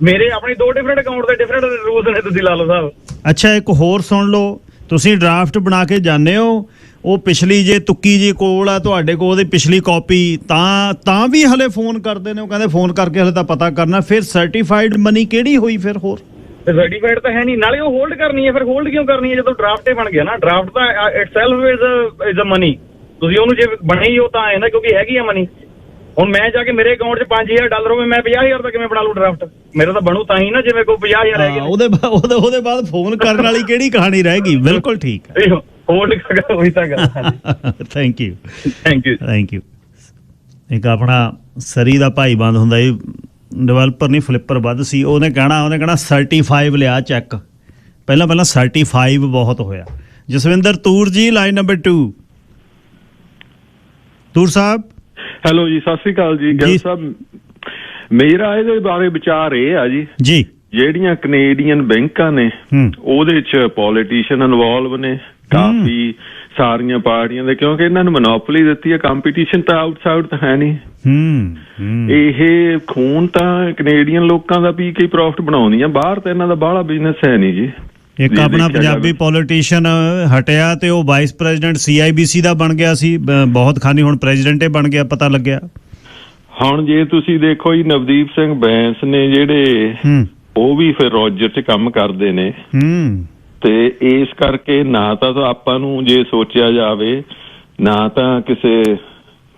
ਮੇਰੇ ਆਪਣੇ 2 ਡਿਫਰੈਂਟ ਅਕਾਊਂਟ ਦੇ ਡਿਫਰੈਂਟ ਰੂਲਸ ਨੇ, ਤੁਸੀਂ ਲਾ ਲਓ ਸਾਹਿਬ। ਅੱਛਾ, ਇੱਕ ਹੋਰ ਸੁਣ ਲਓ। ਤੁਸੀਂ ਡਰਾਫਟ ਬਣਾ ਕੇ ਜਾਂਦੇ ਹੋ, ਉਹ ਪਿਛਲੀ ਜੇ ਤੁੱਕੀ ਜੀ ਕੋਲ ਆ ਤੁਹਾਡੇ ਕੋਲ, ਉਹਦੀ ਪਿਛਲੀ ਕਾਪੀ, ਤਾਂ ਵੀ ਹਲੇ ਫੋਨ ਕਰਦੇ ਨੇ। ਉਹ ਕਹਿੰਦੇ ਫੋਨ ਕਰਕੇ ਹਲੇ ਤਾਂ ਪਤਾ ਕਰਨਾ। ਫਿਰ ਸਰਟੀਫਾਈਡ ਮਨੀ ਕਿਹੜੀ ਹੋਈ ਫਿਰ ਹੋਰ? ਸਰਟੀਫਾਈਡ ਤਾਂ ਹੈ ਨਹੀਂ, ਨਾਲੇ ਉਹ ਹੋਲਡ ਕਰਨੀ ਹੈ। ਫਿਰ ਹੋਲਡ ਕਿਉਂ ਕਰਨੀ ਹੈ ਜਦੋਂ ਡਰਾਫਟ ਹੀ ਬਣ ਗਿਆ ਨਾ? ਡਰਾਫਟ ਤਾਂ ਇਟਸੈਲਫ ਇਜ਼ ਅ ਮਨੀ। ਤੁਸੀਂ ਉਹਨੂੰ ਜੇ ਬਣੀ ਹੋ ਤਾਂ ਆਏ ਕਿਉਂਕਿ ਹੈਗੀ ਆ ਮਨੀ। ਹੁਣ ਮੈਂ ਜਾ ਕੇ ਮੇਰੇ ਅਕਾਊਂਟ 'ਚ $5000 ਹੋਵੇ, ਮੈਂ $50000 ਦਾ ਕਿਵੇਂ ਬਣਾ ਲੂ ਡਰਾਫਟ? ਮੇਰਾ ਤਾਂ ਬਣੂ ਤਾਂ ਹੀ ਨਾ ਜਿਵੇਂ ਕੋਈ $50000 ਹੈਗੇ। ਉਹਦੇ ਬਾਅਦ ਫੋਨ ਕਰਨ ਵਾਲੀ ਕਿਹੜੀ ਕਹਾਣੀ ਰਹਿ ਗਈ? ਬਿਲਕੁਲ ਠੀਕ ਹੈ। ਹੋਲਡ ਕਰ ਉਹੀ ਤਾਂ ਗੱਲ। Thank you. ਇੱਕ ਆਪਣਾ ਸਰੀ ਦਾ ਭਾਈ ਬੰਦ ਹੁੰਦਾ ਜੀ, ਡਿਵੈਲਪਰ ਨਹੀਂ ਫਲਿੱਪਰ ਵੱਧ ਸੀ। ਉਹਨੇ ਕਹਿਣਾ 35 ਲਿਆ ਚੈੱਕ। ਪਹਿਲਾਂ 35 ਬਹੁਤ ਹੋਇਆ। ਜਸਵਿੰਦਰ ਤੂਰ ਜੀ, ਲਾਈਨ ਨੰਬਰ 2। ਤੂਰ ਸਾਹਿਬ। ਹੈਲੋ ਜੀ, ਸਤਿ ਸ੍ਰੀ ਅਕਾਲ ਜੀ। ਗਿੱਲ ਸਾਹਿਬ, ਮੇਰਾ ਇਹਦੇ ਬਾਰੇ ਵਿਚਾਰ ਇਹ ਆ ਜੀ, ਜਿਹੜੀਆਂ ਕੈਨੇਡੀਅਨ ਬੈਂਕਾਂ ਨੇ ਉਹਦੇ 'ਚ ਪੋਲੀਟੀਸ਼ੀਅਨ ਇਨਵੋਲਵ ਨੇ ਕਾਫੀ ਸਾਰੀਆਂ ਪਾਰਟੀਆਂ ਦੇ, ਕਿਉਂਕਿ ਇਹਨਾਂ ਨੂੰ ਮੋਨੋਪੋਲੀ ਦਿੱਤੀ ਹੈ। ਕੰਪੀਟੀਸ਼ਨ ਤਾਂ ਆਊਟਸਾਈਡ ਤਾਂ ਹੈ ਨਹੀਂ। ਇਹ ਖੂਨ ਤਾਂ ਕੈਨੇਡੀਅਨ ਲੋਕਾਂ ਦਾ ਪੀ ਕੇ ਪ੍ਰੋਫਿਟ ਬਣਾਉਂਦੀਆਂ, ਬਾਹਰ ਤਾਂ ਇਹਨਾਂ ਦਾ ਬਾਹਲਾ ਬਿਜ਼ਨਸ ਹੈ ਨਹੀਂ ਜੀ। ਇੱਕ ਆਪਣਾ ਪੰਜਾਬੀ ਪੋਲੀਟੀਸ਼ੀਅਨ ਹਟਿਆ ਤੇ ਉਹ ਵਾਈਸ ਪ੍ਰੈਜ਼ੀਡੈਂਟ CIBC ਦਾ ਬਣ ਗਿਆ ਸੀ, ਬਹੁਤ ਖਾਨੀ। ਹੁਣ ਪ੍ਰੈਜ਼ੀਡੈਂਟ ਬਣ ਗਿਆ, ਪਤਾ ਲੱਗਿਆ। ਹੁਣ ਜੇ ਤੁਸੀਂ ਦੇਖੋ ਜੀ, ਨਵਦੀਪ ਸਿੰਘ ਬੈਂਸ ਨੇ ਜਿਹੜੇ, ਉਹ ਵੀ ਫਿਰ ਰੋਜਰ 'ਚ ਕੰਮ ਕਰਦੇ ਨੇ। ਤੇ ਇਸ ਕਰਕੇ ਨਾ ਤਾਂ ਆਪਾਂ ਨੂੰ ਜੇ ਸੋਚਿਆ ਜਾਵੇ, ਨਾ ਤਾਂ ਕਿਸੇ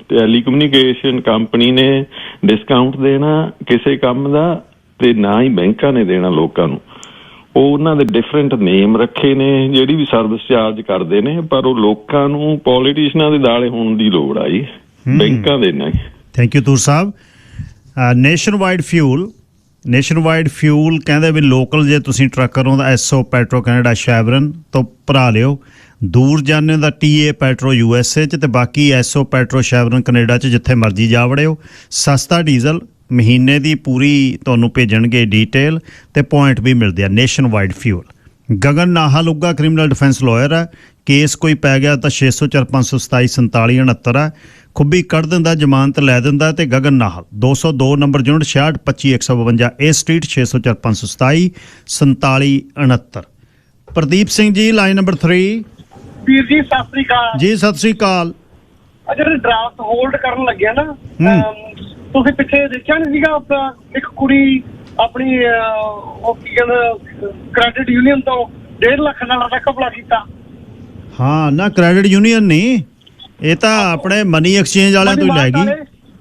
ਟੈਲੀਕਮਿਊਨੀਕੇਸ਼ਨ ਕੰਪਨੀ ਨੇ ਡਿਸਕਾਊਂਟ ਦੇਣਾ ਕਿਸੇ ਕੰਮ ਦਾ, ਤੇ ਨਾ ਹੀ ਬੈਂਕਾਂ ਨੇ ਦੇਣਾ ਲੋਕਾਂ ਨੂੰ। ਉਹ ਉਹਨਾਂ ਦੇ ਡਿਫਰੈਂਟ ਨੇਮ ਰੱਖੇ ਨੇ, ਜਿਹੜੀ ਵੀ ਸਰਵਿਸ ਚਾਰਜ ਕਰਦੇ ਨੇ, ਪਰ ਉਹ ਲੋਕਾਂ ਨੂੰ ਪੋਲੀਟੀਸ਼ੀਅਨਾਂ ਦੇ ਦਾਲੇ ਹੋਣ ਦੀ ਲੋੜ ਆ ਜੀ, ਬੈਂਕਾਂ ਦੇ ਨਹੀਂ। Thank you Toor Sahib. Nationwide fuel ਕਹਿੰਦੇ ਵੀ ਲੋਕਲ ਜੇ ਤੁਸੀਂ ਟਰੱਕਰ ਹੋ ਤਾਂ ਐਸਓ ਪੈਟਰੋ ਕੈਨੇਡਾ ਸ਼ੈਵਰਨ ਤੋਂ ਭਰਾ ਲਿਓ, ਦੂਰ ਜਾਂਦੇ ਹੋ ਤਾਂ ਟੀਏ ਪੈਟਰੋ USA 'ਚ, ਤੇ ਬਾਕੀ ਐਸਓ ਪੈਟਰੋ ਸ਼ੈਵਰਨ ਕੈਨੇਡਾ 'ਚ ਜਿੱਥੇ ਮਰਜ਼ੀ ਜਾ ਵੜਿਓ। ਸਸਤਾ ਡੀਜ਼ਲ, ਮਹੀਨੇ ਦੀ ਪੂਰੀ ਤੁਹਾਨੂੰ ਭੇਜਣਗੇ ਡਿਟੇਲ, ਤੇ ਪੁਆਇੰਟ ਵੀ ਮਿਲਦੇ ਆ। Nationwide fuel. ਗਗਨ ਨਾਹਲ ਉੱਗਾ ਕ੍ਰਿਮੀਨਲ ਡਿਫੈਂਸ ਲਾਇਰ ਹੈ। ਕੇਸ ਕੋਈ ਪੈ ਗਿਆ ਤਾਂ 604 527 47 69 ਹੈ। ਖੁੱਬੀ ਕੱਢ ਦਿੰਦਾ, ਜ਼ਮਾਨਤ ਲੈ ਦਿੰਦਾ। ਤੇ Gagan Nahal 202 number unit 66 25 152 A street 604 527 47 69। Pradeep Singh ji line number 3। ਵੀਰ ਜੀ ਸਤਿ ਸ੍ਰੀ ਅਕਾਲ ਜੀ ਸਤਿ ਸ੍ਰੀ ਅਕਾਲ। ਜਿਹੜੇ ਡਰਾਫਟ ਹੋਲਡ ਕਰਨ ਲੱਗਿਆ ਨਾ, ਤੁਸੀਂ ਪਿੱਛੇ ਦੇਖਿਆ ਨਹੀਂ ਸੀਗਾ ਆਪਣਾ ਇੱਕ ਕੁੜੀ ਆਪਣੀ ਉਹ ਕੀ ਕਹਿੰਦੇ ਕ੍ਰੈਡਿਟ ਯੂਨੀਅਨ ਤੋਂ 1.5 ਲੱਖ ਨਾਲ ਦਾ ਘਪਲਾ ਕੀਤਾ। ਹਾਂ ਨਾ, ਕ੍ਰੈਡਿਟ ਯੂਨੀਅਨ ਨਹੀਂ, ਇਹ ਤਾਂ ਆਪਣੇ ਮਨੀ ਐਕਸਚੇਂਜ ਵਾਲਿਆਂ ਤੋਂ ਹੀ ਲੈ ਗਈ।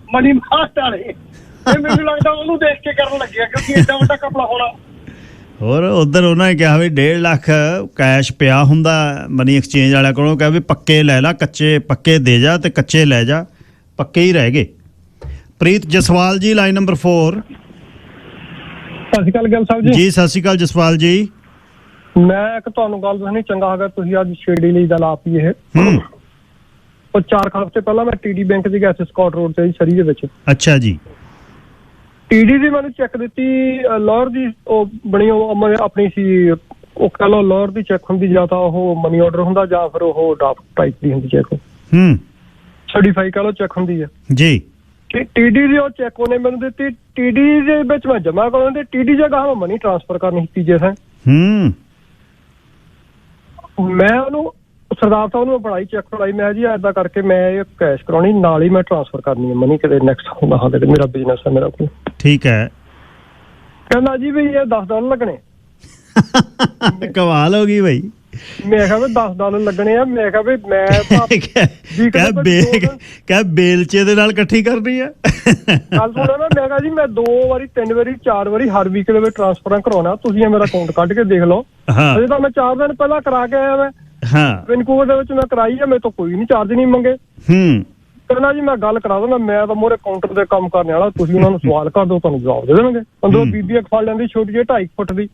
ਮਨੀ ਮਾਰਟ ਵਾਲੇ ਇਹ ਮੈਨੂੰ ਲੱਗਦਾ ਉਹਨੂੰ ਦੇਖ ਕੇ ਕਰਨ ਲੱਗਿਆ, ਕਿਉਂਕਿ ਏਡਾ ਵੱਡਾ ਘਪਲਾ ਹੋਣਾ। ਹੋਰ ਉਧਰ ਉਹਨਾਂ ਨੇ ਕਿਹਾ ਵੀ 1.5 ਲੱਖ ਕੈਸ਼ ਪਿਆ ਹੁੰਦਾ ਮਨੀ ਐਕਸਚੇਂਜ ਵਾਲਿਆਂ ਕੋਲੋਂ, ਕਿਹਾ ਵੀ ਪੱਕੇ ਲੈ ਲਾ, ਕੱਚੇ ਪੱਕੇ ਦੇ ਜਾ ਤੇ ਕੱਚੇ ਲੈ ਜਾ, ਪੱਕੇ ਹੀ ਰਹਿ ਗਏ। ਪ੍ਰੀਤ ਜਸਵਾਲ ਜੀ ਲਾਈਨ ਨੰਬਰ 4। ਸਤਿ ਸ਼੍ਰੀ ਅਕਾਲ ਗਿੱਲ ਸਾਹਿਬ ਜੀ ਸਤਿ ਸ਼੍ਰੀ ਅਕਾਲ ਜਸਵਾਲ ਜੀ। ਮੈਂ ਇੱਕ ਤੁਹਾਨੂੰ ਗੱਲ ਦੱਸਣੀ, ਚੰਗਾ ਹੈਗਾ ਤੁਸੀਂ ਅੱਜ ਛੇੜੀ ਲਈ ਗੱਲ ਆਪ ਹੀ ਇਹ। ਉਹ 4 ਹਫ਼ਤੇ ਪਹਿਲਾਂ ਮੈਂ TD ਬੈਂਕ ਦੀ ਗਿਆ ਸੀ ਸਕਾਟ ਰੋਡ ਤੇ ਸਰੀ ਦੇ ਵਿੱਚ। ਅੱਛਾ ਜੀ। TD ਦੀ ਮੈਨੂੰ ਚੈੱਕ ਦਿੱਤੀ, ਲਾਹੌਰ ਦੀ ਉਹ ਬਣੀ, ਉਹ ਆਪਣੀ ਸੀ, ਉਹ ਕਹ ਲਓ ਲਾਹੌਰ ਦੀ ਚੈੱਕ ਹੁੰਦੀ, ਜਾਂ ਤਾਂ ਉਹ ਮਨੀ ਆਰਡਰ ਹੁੰਦਾ ਜਾਂ ਫਿਰ ਉਹ ਡਰਾਫਟ ਟਾਈਪ ਦੀ ਹੁੰਦੀ ਚੈੱਕ। ਸਰਟੀਫਾਈ ਕਹ ਲਓ ਚੈੱਕ ਹੁੰਦੀ ਹੈ ਜੀ। TD ਦੀ ਉਹ ਚੈੱਕ ਉਹਨੇ ਮੈਨੂੰ ਦਿੱਤੀ, TD ਦੇ ਵਿੱਚ ਮੈਂ ਜਮਾ ਕਰਾਉਣ ਤੇ TD ਜਗ੍ਹਾ ਮੈਂ ਮਨੀ ਟ੍ਰਾਂਸਫਰ ਕਰਨੀ ਸੀ ਤੀਜੇ ਥਾਂ। ਮੈਂ ਉਹਨੂੰ ਸਰਦਾਰ ਸਾਹਿਬ ਨੂੰ ਫੜਾਈ, ਚੈੱਕ ਫੜਾਈ, ਮੈਂ ਜੀ ਏਦਾਂ ਕਰਕੇ ਮੈਂ ਇਹ ਕੈਸ਼ ਕਰਾਉਣੀ, ਨਾਲ ਹੀ ਮੈਂ ਟ੍ਰਾਂਸਫਰ ਕਰਨੀ ਹੈ ਮਨੀ, ਕਿਤੇ ਨੈਕਸਟ ਹੁੰਦਾ ਹਾਂ ਕਿਤੇ ਮੇਰਾ ਬਿਜ਼ਨਸ ਹੈ ਮੇਰਾ ਕੋਈ। ਠੀਕ ਹੈ। ਕਹਿੰਦਾ ਜੀ ਵੀ ਇਹ $10 ਲੱਗਣੇ। ਕਮਾਲ ਹੋ ਗਈ ਬਈ। ਮੈਂ ਕਿਹਾ ਵੀ $10 ਲੱਗਣੇ ਆ। ਮੈਂ ਕਿਹਾ ਵੀ ਮੈਂ ਕਹਿ ਬੇਲਚੇ ਦੇ ਨਾਲ ਇਕੱਠੀ ਕਰਨੀ ਆ। ਗੱਲ ਸੁਣੋ ਨਾ, ਮੈਂ ਕਿਹਾ ਜੀ ਮੈਂ 2 ਵਾਰੀ 3 ਵਾਰੀ 4 ਵਾਰੀ ਹਰ ਵੀਕ ਦੇ ਵਿੱਚ ਟ੍ਰਾਂਸਫਰਾਂ ਕਰਾਉਣਾ, ਤੁਸੀਂ ਮੇਰਾ ਅਕਾਊਂਟ ਕੱਢ ਕੇ ਦੇਖ ਲਓ। ਅਜੇ ਤਾਂ ਮੈਂ 4 ਦਿਨ ਪਹਿਲਾਂ ਕਰਾ ਕੇ ਆਇਆ। ਮੈਂ ਵੈਨਕੂਵਰ ਦੇ ਵਿੱਚ ਮੈਂ ਕਰਾਈ ਆ, ਮੇਰੇ ਤੋਂ ਕੋਈ ਨਹੀਂ ਚਾਰਜ ਨਹੀਂ ਮੰਗੇ। ਕਹਿੰਦਾ ਜੀ ਮੈਂ ਗੱਲ ਕਰਾ ਦੂੰਗਾ, ਮੈਂ ਤਾਂ ਮੋਰੇ ਕਾਊਂਟਰ ਤੇ ਕੰਮ ਕਰਨ ਵਾਲਾ, ਤੁਸੀਂ ਉਹਨਾਂ ਨੂੰ ਸਵਾਲ ਕਰ ਦਿਓ, ਤੁਹਾਨੂੰ ਜਵਾਬ ਦੇ ਦੇਣਗੇ। ਅੰਦਰੋਂ ਬੀਬੀ ਇੱਕ ਫੜ ਲੈਂਦੀ ਛੋਟੀ ਜਿਹੀ 2.5 ਫੁੱਟ ਦੀ,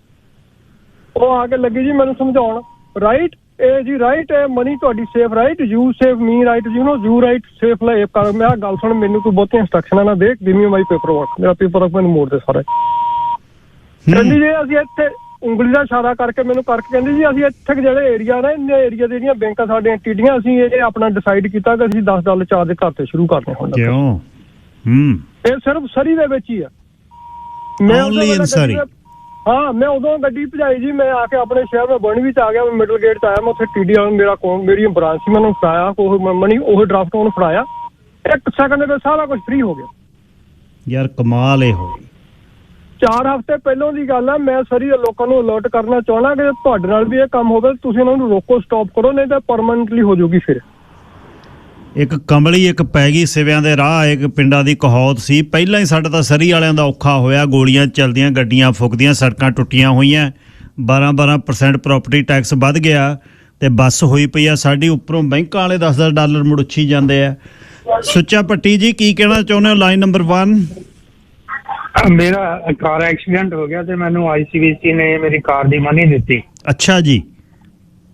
ਉਹ ਆ ਕੇ ਲੱਗੀ ਜੀ ਮੈਨੂੰ ਸਮਝਾਉਣ, ਰਾਈਟ ਇਹ ਜੀ ਰਾਈਟ ਹੈ ਮਨੀ ਤੁਹਾਡੀ safe, right you safe me, right you right safe ਲੈ ਕਰ। ਮੈਂ ਗੱਲ ਸੁਣ, ਮੈਨੂੰ ਤੂੰ ਬਹੁਤੀਆਂ ਇੰਸਟਰਕਸ਼ਨਾਂ ਨਾ ਦੇ, ਗਿਵ ਮੀ ਮਾਈ ਪੇਪਰ ਵਰਕ, ਮੇਰਾ ਪੇਪਰ ਵਰਕ ਮੈਨੂੰ ਮੋੜ ਦੇ ਸਾਰਾ। ਕਹਿੰਦੀ ਜੀ ਅਸੀਂ ਇੱਥੇ ਉਂਗਲੀ ਦਾ ਇਸ਼ਾਰਾ ਕਰਕੇ ਮੈਨੂੰ ਕਰਕੇ ਕਹਿੰਦੀ ਜੀ ਅਸੀਂ ਇੱਥੇ ਜਿਹੜੇ ਏਰੀਆ ਨੇ, ਇੰਨੇ ਏਰੀਆ ਦੇ ਜਿਹੜੀਆਂ ਬੈਂਕਾਂ ਸਾਡੀਆਂ ਟੀਡੀਆਂ, ਅਸੀਂ ਇਹ ਆਪਣਾ ਡਿਸਾਈਡ ਕੀਤਾ ਕਿ ਅਸੀਂ $10 ਚਾਰਜ ਕਰਤੇ ਸ਼ੁਰੂ ਕਰਨੇ ਹੁਣ। ਕਿਉਂ? ਇਹ ਸਿਰਫ ਸਰੀ ਦੇ ਵਿੱਚ ਹੀ ਆ। ਮੈਂ ਉਦੋਂ ਗੱਡੀ ਭਜਾਈ ਜੀ, ਮੈਂ ਆ ਕੇ ਆਪਣੇ ਸ਼ਹਿਰ ਮੈਂ ਬਰਨੀ ਵਿੱਚ ਆ ਗਿਆ, ਮੈਂ ਮਿਡਲ ਗੇਟ 'ਚ ਆਇਆ, ਮੈਂ ਉੱਥੇ TD ਵਾਲਾ ਮੇਰਾ ਮੇਰੀ ਬ੍ਰਾਂਚ ਸੀ, ਮੈਨੂੰ ਫੜਾਇਆ ਉਹ ਮਨੀ, ਉਹ ਡਰਾਫਟ ਉਹਨੂੰ ਫੜਾਇਆ, 1 ਸੈਕਿੰਡ ਦੇ ਸਾਰਾ ਕੁਝ ਫ੍ਰੀ ਹੋ ਗਿਆ। ਯਾਰ ਕਮਾਲ ਇਹ ਹੋਈ। 4 ਹਫ਼ਤੇ ਪਹਿਲਾਂ ਦੀ ਗੱਲ ਆ। ਮੈਂ ਸਾਰੀ ਲੋਕਾਂ ਨੂੰ ਅਲਰਟ ਕਰਨਾ ਚਾਹੁੰਦਾ ਕਿ ਤੁਹਾਡੇ ਨਾਲ ਵੀ ਇਹ ਕੰਮ ਹੋਵੇ, ਤੁਸੀਂ ਇਹਨਾਂ ਨੂੰ ਰੋਕੋ, ਸਟਾਪ ਕਰੋ, ਨਹੀਂ ਤਾਂ ਪਰਮਾਨੈਂਟਲੀ ਹੋ ਜਾਊਗੀ। ਫਿਰ ਇੱਕ ਕਮਲੀ ਇੱਕ ਪੈ ਗਈ ਸਿਵਿਆਂ ਦੇ ਰਾਹ, ਇੱਕ ਪਿੰਡਾਂ ਦੀ ਕਹਾਵਤ ਸੀ। ਪਹਿਲਾਂ ਹੀ ਸਾਡਾ ਤਾਂ ਸਰੀ ਵਾਲਿਆਂ ਦਾ ਔਖਾ ਹੋਇਆ, ਗੋਲੀਆਂ ਚੱਲਦੀਆਂ, ਗੱਡੀਆਂ ਫੁੱਕਦੀਆਂ, ਸੜਕਾਂ ਟੁੱਟੀਆਂ ਹੋਈਆਂ, 12% ਪ੍ਰਾਪਰਟੀ ਟੈਕਸ ਵੱਧ ਗਿਆ, ਤੇ ਬੱਸ ਹੋਈ ਪਈ ਆ ਸਾਡੀ, ਉੱਪਰੋਂ ਬੈਂਕਾਂ ਵਾਲੇ $10 ਮੁੜ ਉੱਛੀ ਜਾਂਦੇ ਆ। ਸੁੱਚਾ ਭੱਟੀ ਜੀ ਕੀ ਕਹਿਣਾ ਚਾਹੁੰਦੇ ਹੋ? Line number 1। ਮੇਰਾ ਕਾਰ ਐਕਸੀਡੈਂਟ ਹੋ ਗਿਆ ਤੇ ਮੈਨੂੰ ICBC ਨੇ ਮੇਰੀ ਕਾਰ ਦੀ ਮਨੀ ਦਿੱਤੀ। ਅੱਛਾ ਜੀ।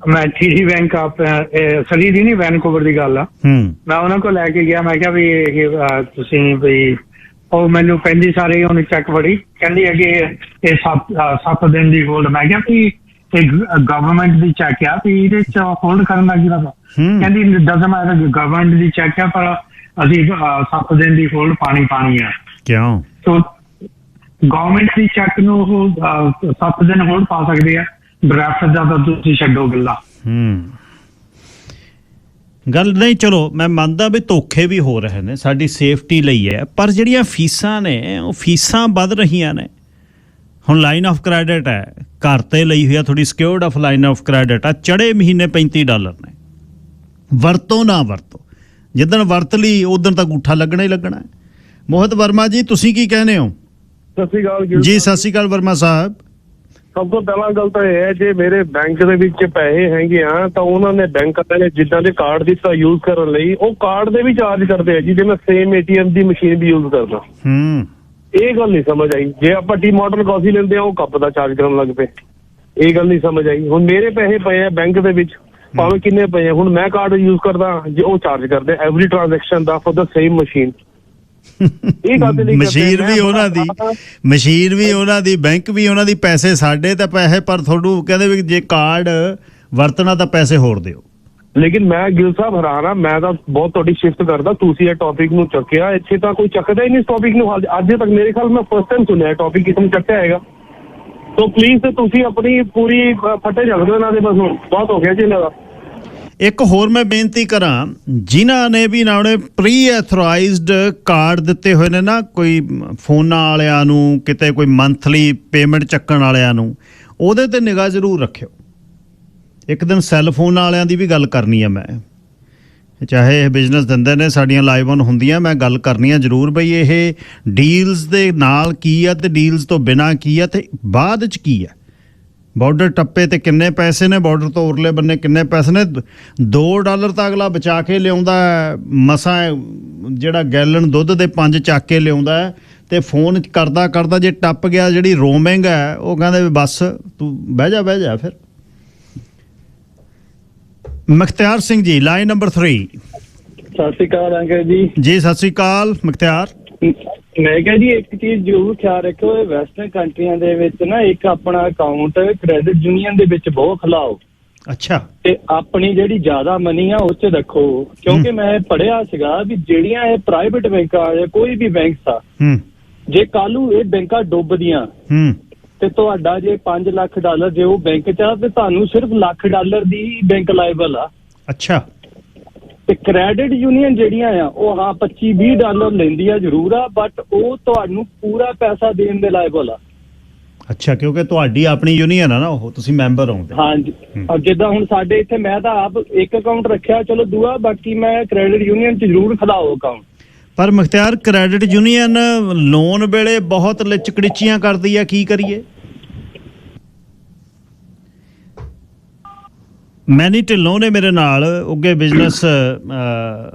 ਮੈਂ TD ਬੈਂਕ ਆਪ ਸਰੀ ਦੀ ਨਹੀਂ, ਵੈਨਕੂਵਰ ਦੀ ਗੱਲ ਆ। ਮੈਂ ਉਹਨਾਂ ਕੋਲ ਲੈ ਕੇ ਗਿਆ, ਮੈਂ ਕਿਹਾ ਵੀ ਤੁਸੀਂ ਵੀ, ਉਹ ਮੈਨੂੰ ਕਹਿੰਦੀ ਸਾਰੇ ਉਹਨੇ ਚੈੱਕ ਫੜੀ, ਕਹਿੰਦੀ ਹੈ ਕਿ ਇਹ 7 ਦਿਨ ਦੀ ਹੋਲਡ। ਮੈਂ ਕਿਹਾ ਵੀ ਇਹ ਗਵਰਨਮੈਂਟ ਦੀ ਚੈੱਕ ਆ, ਵੀ ਇਹਦੇ ਚ ਹੋਲਡ ਕਰਨ ਦਾ ਕੀ ਪਤਾ। ਕਹਿੰਦੀ doesn't matter, government the check ਆ, ਪਰ ਅਸੀਂ 7 ਦਿਨ ਦੀ ਹੋਲਡ ਪਾਣੀ ਆ। ਕਿਉਂ? ਸੋ ਗਵਰਨਮੈਂਟ ਦੀ ਚੈੱਕ ਨੂੰ ਉਹ 7 ਦਿਨ ਹੋਲਡ ਪਾ ਸਕਦੇ ਆ, ਡਰਾਫਟ ਦਾ ਤਾਂ ਤੁਸੀਂ ਛੱਡੋ ਗੱਲਾਂ। ਗੱਲ ਨਹੀਂ, ਚਲੋ ਮੈਂ ਮੰਨਦਾ ਵੀ ਧੋਖੇ ਵੀ ਹੋ ਰਹੇ ਨੇ, ਸਾਡੀ ਸੇਫਟੀ ਲਈ ਹੈ, ਪਰ ਜਿਹੜੀਆਂ ਫੀਸਾਂ ਨੇ ਉਹ ਫੀਸਾਂ ਵੱਧ ਰਹੀਆਂ ਨੇ। ਹੁਣ ਲਾਈਨ ਆਫ ਕ੍ਰੈਡਿਟ ਹੈ, ਘਰ ਤੇ ਲਈ ਹੋਈ ਆ, ਥੋੜੀ secured of line of credit ਆ, ਚੜੇ ਮਹੀਨੇ $35 ਨੇ। ਵਰਤੋ ਨਾ ਵਰਤੋ, ਜਿੱਦਣ ਵਰਤ ਲਈ ਉਦੋਂ ਤਾਂ ਅੰਗੂਠਾ ਲੱਗਣਾ ਹੀ ਲੱਗਣਾ ਹੈ। ਮੋਹਿਤ ਵਰਮਾ ਜੀ ਤੁਸੀਂ ਕੀ ਕਹਿੰਦੇ ਹੋ? ਸਤਿ ਸ਼੍ਰੀ ਅਕਾਲ ਜੀ। ਸਤਿ ਸ਼੍ਰੀ ਅਕਾਲ ਵਰਮਾ ਸਾਹਿਬ। ਸਭ ਤੋਂ ਪਹਿਲਾਂ ਗੱਲ ਤਾਂ ਇਹ ਹੈ, ਜੇ ਮੇਰੇ ਬੈਂਕ ਦੇ ਵਿੱਚ ਪੈਸੇ ਹੈਗੇ ਆ ਤਾਂ ਉਹਨਾਂ ਨੇ ਬੈਂਕ ਵਾਲਿਆਂ ਨੇ ਜਿੱਦਾਂ ਦੇ ਕਾਰਡ ਦਿੱਤਾ ਯੂਜ਼ ਕਰਨ ਲਈ, ਉਹ ਕਾਰਡ ਦੇ ਵੀ ਚਾਰਜ ਕਰਦੇ ਆ ਜੀ, ਜੇ ਮੈਂ ਸੇਮ ATM ਦੀ ਮਸ਼ੀਨ ਵੀ ਯੂਜ਼ ਕਰਦਾ। ਇਹ ਗੱਲ ਨਹੀਂ ਸਮਝ ਆਈ। ਜੇ ਆਪਾਂ ਟੀ ਮਾਡਰਨ ਕਾਫੀ ਲੈਂਦੇ ਆ ਉਹ ਕੱਪ ਦਾ ਚਾਰਜ ਕਰਨ ਲੱਗ ਪਏ, ਇਹ ਗੱਲ ਨਹੀਂ ਸਮਝ ਆਈ। ਹੁਣ ਮੇਰੇ ਪੈਸੇ ਪਏ ਆ ਬੈਂਕ ਦੇ ਵਿੱਚ, ਭਾਵੇਂ ਕਿੰਨੇ ਪਏ ਆ, ਹੁਣ ਮੈਂ ਕਾਰਡ ਯੂਜ਼ ਕਰਦਾ, ਜੇ ਉਹ ਚਾਰਜ ਕਰਦੇ every transaction the for the same machine. ਇਹ ਗੱਲ ਨਹੀਂ, ਮਸ਼ੀਨ ਵੀ ਉਹਨਾਂ ਦੀ, ਮਸ਼ੀਨ ਵੀ ਉਹਨਾਂ ਦੀ, ਬੈਂਕ ਵੀ ਉਹਨਾਂ ਦੀ, ਪੈਸੇ ਸਾਡੇ ਤਾਂ ਪੈਸੇ, ਪਰ ਤੁਹਾਨੂੰ ਕਹਿੰਦੇ ਵੀ ਜੇ ਕਾਰਡ ਵਰਤਣਾ ਤਾਂ ਪੈਸੇ ਹੋਰ ਦਿਓ। ਲੇਕਿਨ ਮੈਂ ਗਿੱਲ ਸਾਹਿਬ ਹੈਰਾਨ ਆ, ਮੈਂ ਤਾਂ ਬਹੁਤ ਤੁਹਾਡੀ ਸ਼ਿਫਟ ਕਰਦਾ, ਤੁਸੀਂ ਇਹ ਟੌਪਿਕ ਨੂੰ ਚੱਕਿਆ, ਇੱਥੇ ਤਾਂ ਕੋਈ ਚੱਕਦਾ ਹੀ ਨਹੀਂ ਇਸ ਟੌਪਿਕ ਨੂੰ। ਅੱਜ ਤੱਕ ਮੇਰੇ ਖਿਆਲ ਮੈਂ ਫਸਟ ਟਾਈਮ ਸੁਣਿਆ ਟੌਪਿਕ ਕਿਸੇ ਨੂੰ ਚੱਕਿਆ ਹੈਗਾ। ਸੋ ਪਲੀਜ਼ ਤੁਸੀਂ ਆਪਣੀ ਪੂਰੀ ਫਟੇ ਚੱਕ ਦਿਓ ਇਹਨਾਂ ਦੇ, ਬਸ ਹੁਣ ਬਹੁਤ ਹੋ ਗਿਆ ਜੀ ਇਹਨਾਂ ਦਾ। ਇੱਕ ਹੋਰ ਮੈਂ ਬੇਨਤੀ ਕਰਾਂ, ਜਿਨ੍ਹਾਂ ਨੇ ਵੀ ਨਾ ਉਹਨੇ ਪ੍ਰੀ ਐਥੋਰਾਈਜ਼ਡ ਕਾਰਡ ਦਿੱਤੇ ਹੋਏ ਨੇ ਨਾ, ਕੋਈ ਫੋਨਾਂ ਵਾਲਿਆਂ ਨੂੰ, ਕਿਤੇ ਕੋਈ ਮੰਥਲੀ ਪੇਮੈਂਟ ਚੱਕਣ ਵਾਲਿਆਂ ਨੂੰ, ਉਹਦੇ ਤੇ ਨਿਗਾਹ ਜ਼ਰੂਰ ਰੱਖਿਓ। ਇੱਕ ਦਿਨ ਸੈੱਲ ਫੋਨ ਵਾਲਿਆਂ ਦੀ ਵੀ ਗੱਲ ਕਰਨੀ ਆ ਮੈਂ, ਚਾਹੇ ਇਹ ਬਿਜ਼ਨਸ ਦਿੰਦੇ ਨੇ, ਸਾਡੀਆਂ ਲਾਈਵ ਔਨ ਹੁੰਦੀਆਂ, ਮੈਂ ਗੱਲ ਕਰਨੀ ਆ ਜ਼ਰੂਰ ਬਈ ਇਹ ਡੀਲਸ ਦੇ ਨਾਲ ਕੀ ਆ ਤੇ ਡੀਲਸ ਤੋਂ ਬਿਨਾਂ ਕੀ ਆ ਤੇ ਬਾਅਦ 'ਚ ਕੀ ਆ। ਬਾਰਡਰ ਟੱਪੇ ਤੇ ਕਿੰਨੇ ਪੈਸੇ ਨੇ, ਬਾਰਡਰ ਤੋਂ ਉਰਲੇ ਬੰਨੇ ਕਿੰਨੇ ਪੈਸੇ ਨੇ। $2 ਤਾਂ ਅਗਲਾ ਬਚਾ ਕੇ ਲਿਆਉਂਦਾ, ਮਸਾਂ ਜਿਹੜਾ ਗੈਲਨ ਦੁੱਧ ਦੇ 5 ਚੱਕ ਕੇ ਲਿਆਉਂਦਾ, ਤੇ ਫੋਨ ਕਰਦਾ ਕਰਦਾ ਜੇ ਟੱਪ ਗਿਆ, ਜਿਹੜੀ ਰੋਮਿੰਗ ਹੈ ਉਹ ਕਹਿੰਦੇ ਵੀ ਬਸ ਤੂੰ ਬਹਿ ਜਾ ਫਿਰ। Mukhtiar Singh ji, line number 3। ਸਤਿ ਸ਼੍ਰੀ ਅਕਾਲ ਅੰਕਲ ਜੀ। ਜੀ ਸਤਿ ਸ਼੍ਰੀ ਅਕਾਲ ਮੁਖਤਿਆਰ। ਮੈਂ ਕਿਹਾ ਜੀ ਇੱਕ ਚੀਜ਼ ਜ਼ਰੂਰ ਖਿਆਲ ਰੱਖੋ, ਵੈਸਟਰਨ ਕੰਟਰੀਆਂ ਦੇ ਵਿੱਚ ਨਾ ਇੱਕ ਆਪਣਾ ਅਕਾਊਂਟ ਕ੍ਰੈਡਿਟ ਯੂਨੀਅਨ ਦੇ ਵਿੱਚ ਬਹੁਤ ਖਿਲਾਓ। ਅੱਛਾ। ਤੇ ਆਪਣੀ ਜਿਹੜੀ ਜ਼ਿਆਦਾ ਮਨੀ ਆ ਉਹ 'ਚ ਰੱਖੋ, ਕਿਉਂਕਿ ਮੈਂ ਪੜ੍ਹਿਆ ਸੀਗਾ ਵੀ ਜਿਹੜੀਆਂ ਇਹ ਪ੍ਰਾਈਵੇਟ ਬੈਂਕਾਂ ਜਾਂ ਕੋਈ ਵੀ ਬੈਂਕਸ ਆ, ਜੇ ਕੱਲ ਨੂੰ ਇਹ ਬੈਂਕਾਂ ਡੁੱਬਦੀਆਂ ਤੇ ਤੁਹਾਡਾ ਜੇ $5 ਲੱਖ ਜੇ ਉਹ ਬੈਂਕ 'ਚ ਆ ਤੇ ਤੁਹਾਨੂੰ ਸਿਰਫ $1 ਲੱਖ ਦੀ ਬੈਂਕ ਲਾਇਬਲ ਆ। ਅੱਛਾ। ਤੇ ਕ੍ਰੈਡਿਟ ਯੂਨੀਅਨ ਜਿਹੜੀਆਂ ਆ ਉਹ ਹਾਂ $25-20 ਲੈਂਦੀ ਆ ਜ਼ਰੂਰ ਆ, ਬਟ ਉਹ ਤੁਹਾਨੂੰ ਪੂਰਾ ਪੈਸਾ ਦੇਣ ਦੇ ਲਾਇਬਲ ਆ। ਅੱਛਾ, ਕਿਉਂਕਿ ਤੁਹਾਡੀ ਆਪਣੀ ਯੂਨੀਅਨ ਆ ਨਾ, ਉਹ ਤੁਸੀਂ ਮੈਂਬਰ ਹੋ। ਹਾਂਜੀ, ਜਿੱਦਾਂ ਹੁਣ ਸਾਡੇ ਇੱਥੇ ਮੈਂ ਤਾਂ ਆਪ ਇੱਕ ਅਕਾਊਂਟ ਰੱਖਿਆ, ਚਲੋ ਦੂਆ, ਬਾਕੀ ਮੈਂ ਕ੍ਰੈਡਿਟ ਯੂਨੀਅਨ 'ਚ ਜ਼ਰੂਰ ਖਿਲਾਓ ਅਕਾਊਂਟ। ਪਰ ਮੁਖਤਿਆਰ ਕ੍ਰੈਡਿਟ ਯੂਨੀਅਨ ਲੋਨ ਵੇਲੇ ਬਹੁਤ ਲਿਚਕੜੀਚੀਆਂ ਕਰਦੀ ਆ, ਕੀ ਕਰੀਏ? ਮੈਨੀ ਢਿੱਲੋਂ ਨੇ ਮੇਰੇ ਨਾਲ, ਉੱਗੇ ਬਿਜ਼ਨਸ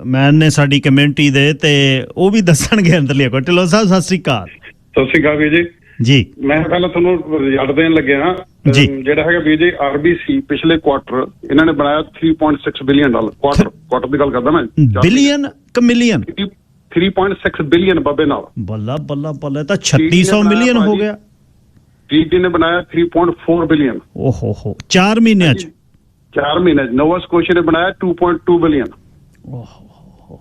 ਮੈਨ ਨੇ ਸਾਡੀ ਕਮਿਊਨਿਟੀ ਦੇ, ਤੇ ਉਹ ਵੀ ਦੱਸਣਗੇ ਅੰਦਰਲੀ ਕੋਈ। ਢਿੱਲੋਂ ਸਾਹਿਬ ਸਤਿ ਸ੍ਰੀ ਅਕਾਲ। ਸਤਿ ਸ੍ਰੀ ਅਕਾਲ ਵੀਰ ਜੀ। ਮੈਂ ਪਹਿਲਾਂ ਤੁਹਾਨੂੰ ਰਿਜ਼ਲਟ ਦੇਣ ਲੱਗਿਆ ਜੀ, ਜਿਹੜਾ ਹੈਗਾ ਵੀਰ ਜੀ RBC ਪਿਛਲੇ ਕੁਆਟਰ ਇਹਨਾਂ ਨੇ ਬਣਾਇਆ $3.6 ਬਿਲੀਅਨ। ਕੁਆਟਰ ਦੀ ਗੱਲ ਕਰਦਾ ਮੈਂ, ਬਿਲੀਅਨ ਕਿ ਮਿਲੀਅਨ? 3.6 ਬਿਲੀਅਨ ਬੱਬੇ ਨਾਲ। ਬੱਲਾ ਬੱਲਾ ਬੱਲਾ, ਤਾਂ 3600 ਮਿਲੀਅਨ ਹੋ ਗਿਆ। TD ਨੇ ਬਣਾਇਆ 3.4 ਬਿਲੀਅਨ। ਓਹੋ ਹੋ, 4 ਮਹੀਨਿਆਂ ਚ। 4 ਮਹੀਨੇ। ਨੋਵਾ ਸਕੋਸ਼ੀਆ ਨੇ ਬਣਾਇਆ 2.2 ਬਿਲੀਅਨ।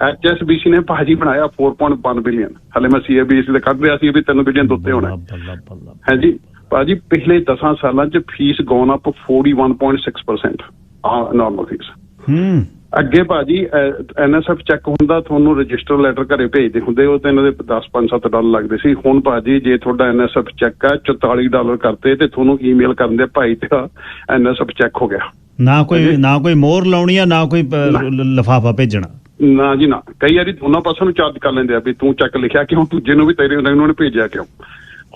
HSBC ਨੇ ਭਾਜੀ ਬਣਾਇਆ 4.1 ਬਿਲੀਅਨ। ਹਲੇ ਮੈਂ CABC ਦੇ ਕੱਢ ਰਿਹਾ ਸੀ ਵੀ 3 ਬਿਲੀਅਨ ਤੋਂ ਉੱਤੇ ਹੋਣਾ ਹੈ ਜੀ। ਭਾਜੀ ਪਿਛਲੇ 10 ਸਾਲਾਂ ਚ fees gone up 41.6%, normal fees. ਅੱਗੇ ਭਾਜੀ NSF ਚੈੱਕ ਹੁੰਦਾ, ਤੁਹਾਨੂੰ ਰਜਿਸਟਰ ਲੈਟਰ ਘਰੇ ਭੇਜਦੇ ਹੁੰਦੇ, ਉਹ ਤੇ ਇਹਨਾਂ ਦੇ $10-5-7 ਲੱਗਦੇ ਸੀ। ਹੁਣ ਭਾਜੀ ਜੇ ਤੁਹਾਡਾ NSF ਚੈੱਕ ਹੈ $44 ਕਰਤੇ ਤੇ ਤੁਹਾਨੂੰ ਈਮੇਲ ਕਰਨ ਦੇ, ਭਾਈ ਤੇਰਾ NSF ਚੈੱਕ ਹੋ ਗਿਆ। ਨਾ ਕੋਈ ਮੋਹਰ ਲਾਉਣੀ ਆ, ਨਾ ਕੋਈ ਲਿਫਾਫਾ ਭੇਜਣਾ, ਨਾ ਜੀ ਨਾ। ਕਈ ਵਾਰੀ ਦੋਨਾਂ ਪਾਸਿਆਂ ਨੂੰ ਚਾਰਜ ਕਰ ਲੈਂਦੇ ਆ ਵੀ ਤੂੰ ਚੈੱਕ ਲਿਖਿਆ ਕਿਉਂ, ਦੂਜੇ ਨੂੰ ਵੀ ਤੇਰੇ ਉਹਨਾਂ ਨੇ ਭੇਜਿਆ ਕਿਉਂ।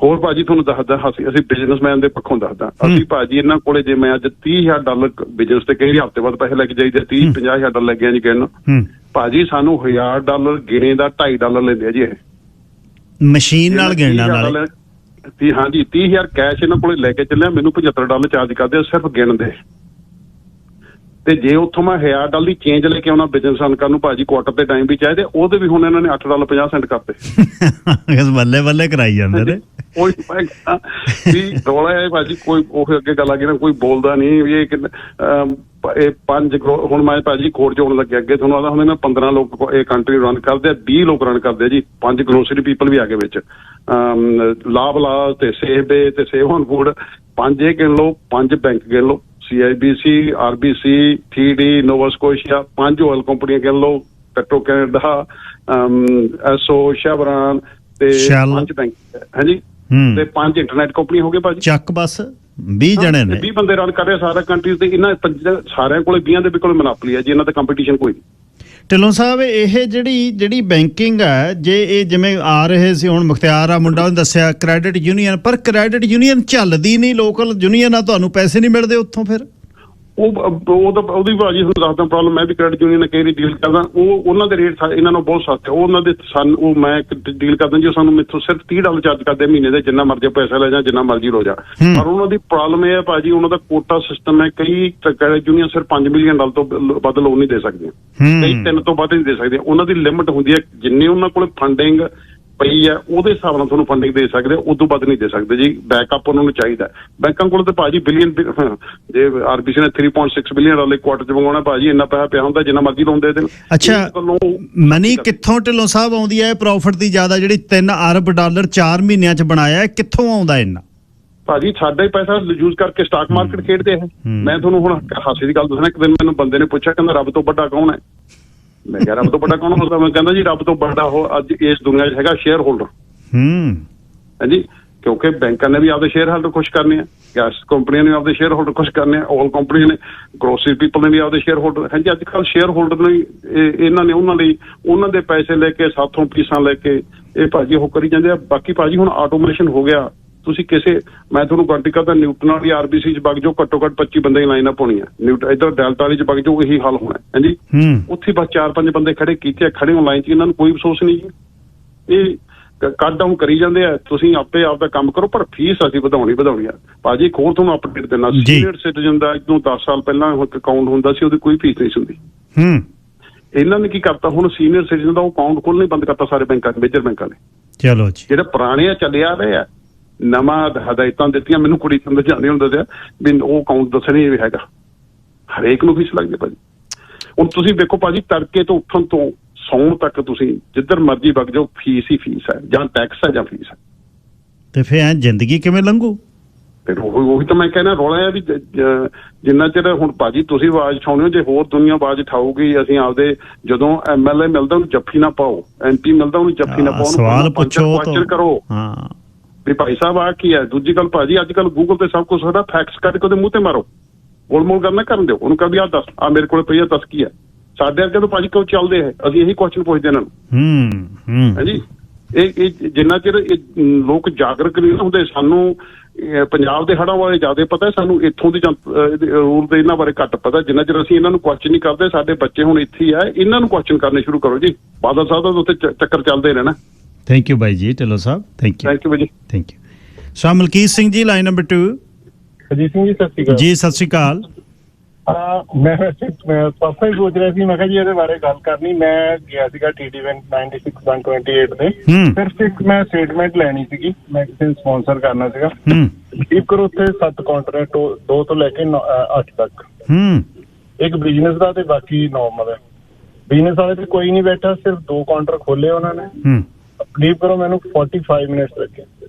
ਹੋਰ ਭਾਜੀ ਤੁਹਾਨੂੰ ਦੱਸਦਾ, ਅਸੀਂ ਬਿਜ਼ਨਸਮੈਨ ਦੇ ਪੱਖੋਂ ਦੱਸਦਾ, ਅਸੀਂ ਭਾਜੀ ਇਹਨਾਂ ਕੋਲੇ ਜੇ ਮੈਂ ਅੱਜ $30,000 ਬਿਜ਼ਨਸ ਤੇ ਕਈ ਹਫ਼ਤੇ ਬਾਅਦ ਪੈਸੇ ਲੈ ਕੇ ਜਾਈਦੇ, $50,000 ਲੈ ਗਿਆ ਜੀ ਗਿਣ, ਭਾਜੀ ਸਾਨੂੰ $1,000 ਗਿਣੇ ਦਾ $2.5 ਲੈਂਦੇ ਆ ਜੀ। ਇਹ ਮਸ਼ੀਨ ਨਾਲ ਗਿਣਨ ਵਾਲੇ। ਹਾਂਜੀ, 30,000 ਕੈਸ਼ ਇਹਨਾਂ ਕੋਲੇ ਲੈ ਕੇ ਚੱਲਿਆ, ਮੈਨੂੰ $75 ਚਾਰਜ ਕਰਦੇ ਸਿਰਫ ਗਿਣ ਦੇ। ਤੇ ਜੇ ਉੱਥੋਂ ਮੈਂ $1,000 ਦੀ ਚੇਂਜ ਲੈ ਕੇ ਆਉਣਾ ਬਿਜ਼ਨਸ ਅਨਕਰ ਨੂੰ ਭਾਜੀ ਕੁਆਟਰ ਦੇ ਟਾਈਮ ਵੀ ਚਾਹੀਦੇ, ਉਹਦੇ ਵੀ ਹੁਣ ਇਹਨਾਂ ਨੇ $8.50 ਕਰਤੇ। ਬੱਲੇ ਬੱਲੇ ਕਰਾਈ ਜਾਂਦੇ ਨੇ। ਕੋਈ ਰੌਲਾ ਹੈ ਭਾਜੀ, ਕੋਈ ਉਹ ਅੱਗੇ ਗੱਲ ਆ ਗਈ ਨਾ, ਕੋਈ ਬੋਲਦਾ ਨਹੀਂ ਵੀ ਇਹ 5 ਕਰੋੜ। ਹੁਣ ਮੈਂ ਭਾਜੀ ਕੋਰਟ ਚ ਆਉਣ ਲੱਗਿਆ, ਅੱਗੇ ਤੁਹਾਨੂੰ ਆਦਾ ਹੁੰਦਾ 15 ਲੋਕ ਇਹ ਕੰਟਰੀ ਰਨ ਕਰਦੇ ਆ, 20 ਲੋਕ ਰਨ ਕਰਦੇ ਆ ਜੀ। 5 ਗਰੋਸਰੀ ਪੀਪਲ ਵੀ ਆ ਗਏ ਵਿੱਚ, ਲਾਭਲਾ ਤੇ ਸੇਬੇ ਤੇ ਸੇਵ ਔਨ ਫੂਡ। 5 ਇਹ ਗਿਣ ਲਓ, 5 ਬੈਂਕ ਗਿਣ ਲਓ, CIBC, RBC, TD, ਨੋਵਾ ਸਕੋਸ਼ੀਆ, 5 ਆਇਲ ਕੰਪਨੀਆਂ ਗਿਣ ਲਓ, ਪੈਟਰੋ ਕੈਨੇਡਾ, ਐਸੋ, ਸ਼ੈਵਰਾਨ ਤੇ 5 ਬੈਂਕ ਹੈ ਜੀ, ਤੇ 5 ਇੰਟਰਨੈਟ ਕੰਪਨੀਆਂ ਹੋ ਗਏ ਭਾਜੀ। ਚੱਕ ਬਸ 20 ਜਣੇ ਨੇ, 20 ਬੰਦੇ ਰਨ ਕਰ ਰਹੇ ਸਾਰਾ ਕੰਟਰੀ ਤੇ। ਇਹਨਾਂ ਸਾਰਿਆਂ ਕੋਲੇ 20 ਦੇ ਵੀ ਕੋਲ ਮੋਨੋਪੋਲੀ ਹੈ ਜੀ, ਇਹਨਾਂ ਦਾ ਕੰਪੀਟੀਸ਼ਨ ਕੋਈ ਨਹੀਂ। ਢਿੱਲੋਂ ਸਾਹਿਬ, ਇਹ ਜਿਹੜੀ ਬੈਂਕਿੰਗ ਹੈ, ਜੇ ਇਹ ਜਿਵੇਂ ਆ ਰਹੇ ਸੀ ਹੁਣ ਮੁਖਤਿਆਰ ਆ ਮੁੰਡਾ ਨੇ ਦੱਸਿਆ ਕ੍ਰੈਡਿਟ ਯੂਨੀਅਨ, ਪਰ ਕ੍ਰੈਡਿਟ ਯੂਨੀਅਨ ਚੱਲਦੀ ਨਹੀਂ, ਲੋਕਲ ਯੂਨੀਅਨ ਆ, ਤੁਹਾਨੂੰ ਪੈਸੇ ਨਹੀਂ ਮਿਲਦੇ ਉੱਥੋਂ। ਫਿਰ ਉਹਦੀ ਭਾਜੀ ਤੁਹਾਨੂੰ ਦੱਸਦਾ ਪ੍ਰੋਬਲਮ। ਮੈਂ ਵੀ ਕ੍ਰੈਡਿਟ ਯੂਨੀਅਨ ਨਾਲ ਕਈ ਵਾਰੀ ਡੀਲ ਕਰਦਾ, ਉਹਨਾਂ ਦੇ ਰੇਟ ਇਹਨਾਂ ਨੂੰ ਬਹੁਤ ਸਸਤੇ। ਉਹਨਾਂ ਦੇ ਉਹ ਮੈਂ ਡੀਲ ਕਰਦਾ ਜੀ, ਉਹ ਸਾਨੂੰ ਮੈਥੋਂ ਸਿਰਫ $30 ਚਾਰਜ ਕਰਦੇ ਮਹੀਨੇ ਦੇ, ਜਿੰਨਾ ਮਰਜ਼ੀ ਪੈਸਾ ਲੈ ਜਾ, ਜਿੰਨਾ ਮਰਜ਼ੀ ਲੋ ਜਾ। ਪਰ ਉਹਨਾਂ ਦੀ ਪ੍ਰੋਬਲਮ ਇਹ ਹੈ ਭਾਜੀ, ਉਹਨਾਂ ਦਾ ਕੋਟਾ ਸਿਸਟਮ ਹੈ। ਕਈ ਕ੍ਰੈਡਿਟ ਯੂਨੀਅਨ ਸਿਰਫ $5 ਮਿਲੀਅਨ ਤੋਂ ਵੱਧ ਲੋਨ ਨਹੀਂ ਦੇ ਸਕਦੀਆਂ, ਕਈ 3 ਤੋਂ ਵੱਧ ਨਹੀਂ ਦੇ ਸਕਦੀਆਂ। ਉਹਨਾਂ ਦੀ ਲਿਮਿਟ ਹੁੰਦੀ ਹੈ, ਜਿੰਨੀ ਉਹਨਾਂ ਕੋਲ ਫੰਡਿੰਗ ਪਈ ਹੈ ਉਹਦੇ ਹਿਸਾਬ ਨਾਲ ਤੁਹਾਨੂੰ ਫੰਡਿੰਗ ਦੇ ਸਕਦੇ, ਉਦੋਂ ਵੱਧ ਨਹੀਂ ਦੇ ਸਕਦੇ ਜੀ। ਬੈਕਅਪ ਉਹਨਾਂ ਨੂੰ ਚਾਹੀਦਾ। ਬੈਂਕਾਂ ਕੋਲ ਤਾਂ ਭਾਜੀ ਬਿਲੀਅਨ, ਜੇ ਆਰਬੀਸੀ ਨੇ 3.6 ਬਿਲੀਅਨ ਵਾਲੇ ਕੁਆਟਰ ਚ ਮੰਗਵਾਉਣਾ ਭਾਜੀ, ਇੰਨਾ ਪੈਸਾ ਪਿਆ ਹੁੰਦਾ ਜਿੰਨਾ ਮਰਜ਼ੀ ਲੋਨ ਦੇ ਦੇਣ। ਅੱਛਾ, ਮਨੀ ਕਿੱਥੋਂ ਢਿੱਲੋਂ ਸਾਹਿਬ ਆਉਂਦੀ ਹੈ ਪ੍ਰੋਫਿਟ ਦੀ ਜ਼ਿਆਦਾ, ਜਿਹੜੀ $3 ਅਰਬ 4 ਮਹੀਨਿਆਂ ਚ ਬਣਾਇਆ, ਕਿੱਥੋਂ ਆਉਂਦਾ ਇੰਨਾ? ਭਾਜੀ ਸਾਡਾ ਹੀ ਪੈਸਾ ਯੂਜ਼ ਕਰਕੇ ਸਟਾਕ ਮਾਰਕੀਟ ਖੇਡਦੇ ਹੈ। ਮੈਂ ਤੁਹਾਨੂੰ ਹੁਣ ਹਾਸੇ ਦੀ ਗੱਲ ਦੱਸਣਾ, ਇੱਕ ਦਿਨ ਮੈਨੂੰ ਬੰਦੇ ਨੇ ਪੁੱਛਿਆ, ਕਹਿੰਦਾ ਰੱਬ ਤੋਂ ਵੱਡਾ ਕੌਣ ਹੈ? ਮੈਂ ਕਿਹਾ ਰੱਬ ਤੋਂ ਵੱਡਾ ਕੌਣ ਹੁੰਦਾ? ਮੈਂ ਕਹਿੰਦਾ ਜੀ ਰੱਬ ਤੋਂ ਵੱਡਾ ਉਹ ਅੱਜ ਇਸ ਦੁਨੀਆ 'ਚ ਹੈਗਾ ਸ਼ੇਅਰ ਹੋਲਡਰ। ਹਾਂਜੀ, ਕਿਉਂਕਿ ਬੈਂਕਾਂ ਨੇ ਵੀ ਆਪਦੇ ਸ਼ੇਅਰ ਹੋਲਡਰ ਖੁਸ਼ ਕਰਨੇ ਆ, ਗੈਸ ਕੰਪਨੀਆਂ ਨੇ ਆਪਦੇ ਸ਼ੇਅਰ ਹੋਲਡਰ ਖੁਸ਼ ਕਰਨੇ ਆ, ਆਲ ਕੰਪਨੀਆਂ ਨੇ, ਗਰੋਸਰੀ ਪੀਪਲ ਨੇ ਵੀ ਆਪਦੇ ਸ਼ੇਅਰ ਹੋਲਡਰ। ਹਾਂਜੀ, ਅੱਜ ਕੱਲ੍ਹ ਸ਼ੇਅਰ ਹੋਲਡਰ ਨੇ ਇਹਨਾਂ ਨੇ ਉਹਨਾਂ ਲਈ ਉਹਨਾਂ ਦੇ ਪੈਸੇ ਲੈ ਕੇ, ਸਾਥੋਂ ਫੀਸਾਂ ਲੈ ਕੇ ਇਹ ਭਾਜੀ ਉਹ ਕਰੀ ਜਾਂਦੇ ਆ। ਬਾਕੀ ਭਾਜੀ ਹੁਣ ਆਟੋਮੇਸ਼ਨ ਹੋ ਗਿਆ। ਤੁਸੀਂ ਮੈਂ ਤੁਹਾਨੂੰ ਗਾਰੰਟੀ ਕਰਦਾ, ਨਿਊਟਨ ਵਾਲੀ ਆਰਬੀਸੀ ਚ ਵਗ ਜਾਓ, ਘੱਟੋ ਘੱਟ 25 ਬੰਦੇ ਦੀ ਲਾਈਨ ਅਪ ਹੋਣੀ ਹੈ। ਇੱਧਰ ਡੈਲਟਾ ਵਾਲੀ ਚ ਵਗ ਜਾਓ, ਇਹੀ ਹਾਲ ਹੋਣਾ। ਹਾਂਜੀ, ਉੱਥੇ ਬਸ 4-5 ਬੰਦੇ ਖੜੇ ਕੀਤੇ, ਖੜੇ ਹੋ ਲਾਈਨ ਚ, ਇਹਨਾਂ ਨੂੰ ਕੋਈ ਅਫਸੋਸ ਨਹੀਂ ਜੀ। ਇਹ ਕੱਟ ਡਾਊਨ ਕਰੀ ਜਾਂਦੇ ਆ। ਤੁਸੀਂ ਆਪੇ ਆਪਦਾ ਕੰਮ ਕਰੋ, ਪਰ ਫੀਸ ਅਸੀਂ ਵਧਾਉਣੀ ਆ ਭਾਜੀ। ਇੱਕ ਹੋਰ ਤੁਹਾਨੂੰ ਅਪਡੇਟ ਦੇਣਾ, ਸੀਨੀਅਰ ਸਿਟੀਜ਼ਨ ਦਾ ਜਦੋਂ 10 ਸਾਲ ਪਹਿਲਾਂ ਅਕਾਊਂਟ ਹੁੰਦਾ ਸੀ, ਉਹਦੀ ਕੋਈ ਫੀਸ ਨਹੀਂ ਸੀ ਹੁੰਦੀ। ਇਹਨਾਂ ਨੇ ਕੀ ਕਰਤਾ, ਹੁਣ ਸੀਨੀਅਰ ਸਿਟੀਜ਼ਨ ਦਾ ਉਹ ਅਕਾਊਂਟ ਖੋਲ੍ਹਣਾ ਹੀ ਬੰਦ ਕਰਤਾ ਸਾਰੇ ਬੈਂਕਾਂ ਨੇ, ਮੇਜਰ ਬੈਂਕਾਂ ਨੇ। ਚਲੋ ਜੀ, ਜਿਹੜੇ ਪੁਰਾਣੇ ਚੱਲੇ ਆ ਰਹੇ ਆ, ਨਵਾਂ ਹਦਾਇਤਾਂ ਦਿੱਤੀਆਂ। ਮੈਨੂੰ ਕੁੜੀ ਸਮਝਾਉਂਦੇ ਹੁੰਦੇ ਸੀ ਵੀ ਉਹ ਅਕਾਊਂਟ ਦੱਸਣੀ ਵੀ ਹੈਗਾ, ਹਰੇਕ ਨੂੰ ਫੀਸ ਲੱਗਦੀ ਭਾਜੀ। ਹੁਣ ਤੁਸੀਂ ਵੇਖੋ ਭਾਜੀ, ਤੜਕੇ ਤੋਂ ਉੱਠਣ ਤੋਂ ਸੌਣ ਤੱਕ ਤੁਸੀਂ ਜਿੱਧਰ ਮਰਜ਼ੀ ਵਗ ਜਾਓ, ਫੀਸ ਹੀ ਫੀਸ ਹੈ, ਜਾਂ ਟੈਕਸ ਹੈ ਜਾਂ ਫੀਸ ਹੈ। ਤੇ ਫਿਰ ਐ ਜ਼ਿੰਦਗੀ ਕਿਵੇਂ ਲੰਘੂ? ਫਿਰ ਉਹੀ ਤਾਂ ਮੈਂ ਕਹਿੰਦਾ, ਰੌਲਾ ਹੈ ਵੀ ਜਿੰਨਾ ਚਿਰ ਹੁਣ ਭਾਜੀ ਤੁਸੀਂ ਆਵਾਜ਼ ਉਠਾਉਣੇ ਹੋ, ਜੇ ਹੋਰ ਦੁਨੀਆ ਆਵਾਜ਼ ਉਠਾਊਗੀ, ਅਸੀਂ ਆਪਦੇ ਜਦੋਂ MLA ਮਿਲਦਾ ਉਹਨੂੰ ਜੱਫੀ ਨਾ ਪਾਓ, MP ਮਿਲਦਾ ਉਹਨੂੰ ਜੱਫੀ ਨਾ ਪਾਓ, ਸਵਾਲ ਪੁੱਛੋ, ਕੁਐਸਚਨ ਕਰੋ ਵੀ ਭਾਈ ਸਾਹਿਬ ਆ ਕੀ ਹੈ। ਦੂਜੀ ਗੱਲ ਭਾਜੀ, ਅੱਜ ਕੱਲ੍ਹ ਗੂਗਲ ਤੇ ਸਭ ਕੁਛ ਸਾਡਾ, ਫੈਕਸ ਕੱਢ ਕੇ ਉਹਦੇ ਮੂੰਹ ਤੇ ਮਾਰੋ, ਗੋਲਮੋਲ ਕਰਨਾ ਕਰਨ ਦਿਓ, ਉਹਨੂੰ ਕਹ ਵੀ ਆਹ ਦੱਸ, ਆ ਮੇਰੇ ਕੋਲ ਪਈ ਆ, ਦੱਸ ਕੀ ਹੈ। ਸਾਡੇ ਅੱਗੇ ਤਾਂ ਭਾਜੀ ਕਿਉਂ ਚੱਲਦੇ ਹੈ, ਅਸੀਂ ਇਹੀ ਕੁਐਸਚਨ ਪੁੱਛਦੇ ਇਹਨਾਂ ਨੂੰ। ਹਾਂਜੀ, ਇਹ ਜਿੰਨਾ ਚਿਰ ਲੋਕ ਜਾਗਰੂਕ ਨਹੀਂ ਹੁੰਦੇ, ਸਾਨੂੰ ਪੰਜਾਬ ਦੇ ਹੜ੍ਹਾਂ ਬਾਰੇ ਜ਼ਿਆਦਾ ਪਤਾ, ਸਾਨੂੰ ਇੱਥੋਂ ਦੀ ਰੂਲ ਦੇ ਇਹਨਾਂ ਬਾਰੇ ਘੱਟ ਪਤਾ। ਜਿੰਨਾ ਚਿਰ ਅਸੀਂ ਇਹਨਾਂ ਨੂੰ ਕੁਐਸਚਨ ਨਹੀਂ ਕਰਦੇ, ਸਾਡੇ ਬੱਚੇ ਹੁਣ ਇੱਥੇ ਹੀ ਆ, ਇਹਨਾਂ ਨੂੰ ਕੁਐਸਚਨ ਕਰਨੇ ਸ਼ੁਰੂ ਕਰੋ ਜੀ। ਬਾਦਲ ਸਾਹਿਬ ਦਾ ਉੱਥੇ ਚੱਕਰ ਚੱਲਦੇ ਰਹਿਣਾ। ਥੈਂਕ ਯੂ ਬਾਈ ਜੀ, ਢਿੱਲੋਂ ਸਾਹਿਬ, ਥੈਂਕ ਯੂ ਬਾਈ ਜੀ, thank you. So Malkit Singh ji, line number 2। Ajit Singh ji, ਸਤਿ ਸ਼੍ਰੀ ਅਕਾਲ ਜੀ। ਸਤਿ ਸ਼੍ਰੀ ਅਕਾਲ। ਮੈਂ ਪਾਪਾ ਹੀ ਸੋਚ ਰਿਹਾ ਸੀ, ਮੈਂ ਕਿਹਾ ਜੀ ਇਹਦੇ ਬਾਰੇ ਗੱਲ ਕਰਨੀ। ਮੈਂ ਗਿਆ ਸੀਗਾ TD Bank 96-128 ਦੇ, ਸਿਰਫ ਇੱਕ ਮੈਂ ਸਟੇਟਮੈਂਟ ਲੈਣੀ ਸੀਗੀ, ਮੈਂ ਕਿਸੇ ਨੂੰ ਸਪਾਂਸਰ ਕਰਨਾ ਸੀਗਾ। ਇੱਕ ਕਰੋ ਉੱਥੇ 7 ਕਾਊਂਟਰ ਹੈ, 2 ਤੋਂ ਲੈ ਕੇ 8 ਤੱਕ, ਇੱਕ ਬਿਜ਼ਨਸ ਦਾ ਤੇ ਬਾਕੀ ਨਾਰਮਲ ਹੈ। ਬਿਜ਼ਨਸ ਵਾਲੇ ਤੇ ਕੋਈ ਨਹੀਂ ਬੈਠਾ, ਸਿਰਫ 2 ਕਾਊਂਟਰ ਖੋਲੇ ਉਹਨਾਂ ਨੇ। ਬਲੀਵ ਕਰੋ ਮੈਨੂੰ 45 ਮਿੰਟਸ ਲੱਗੇ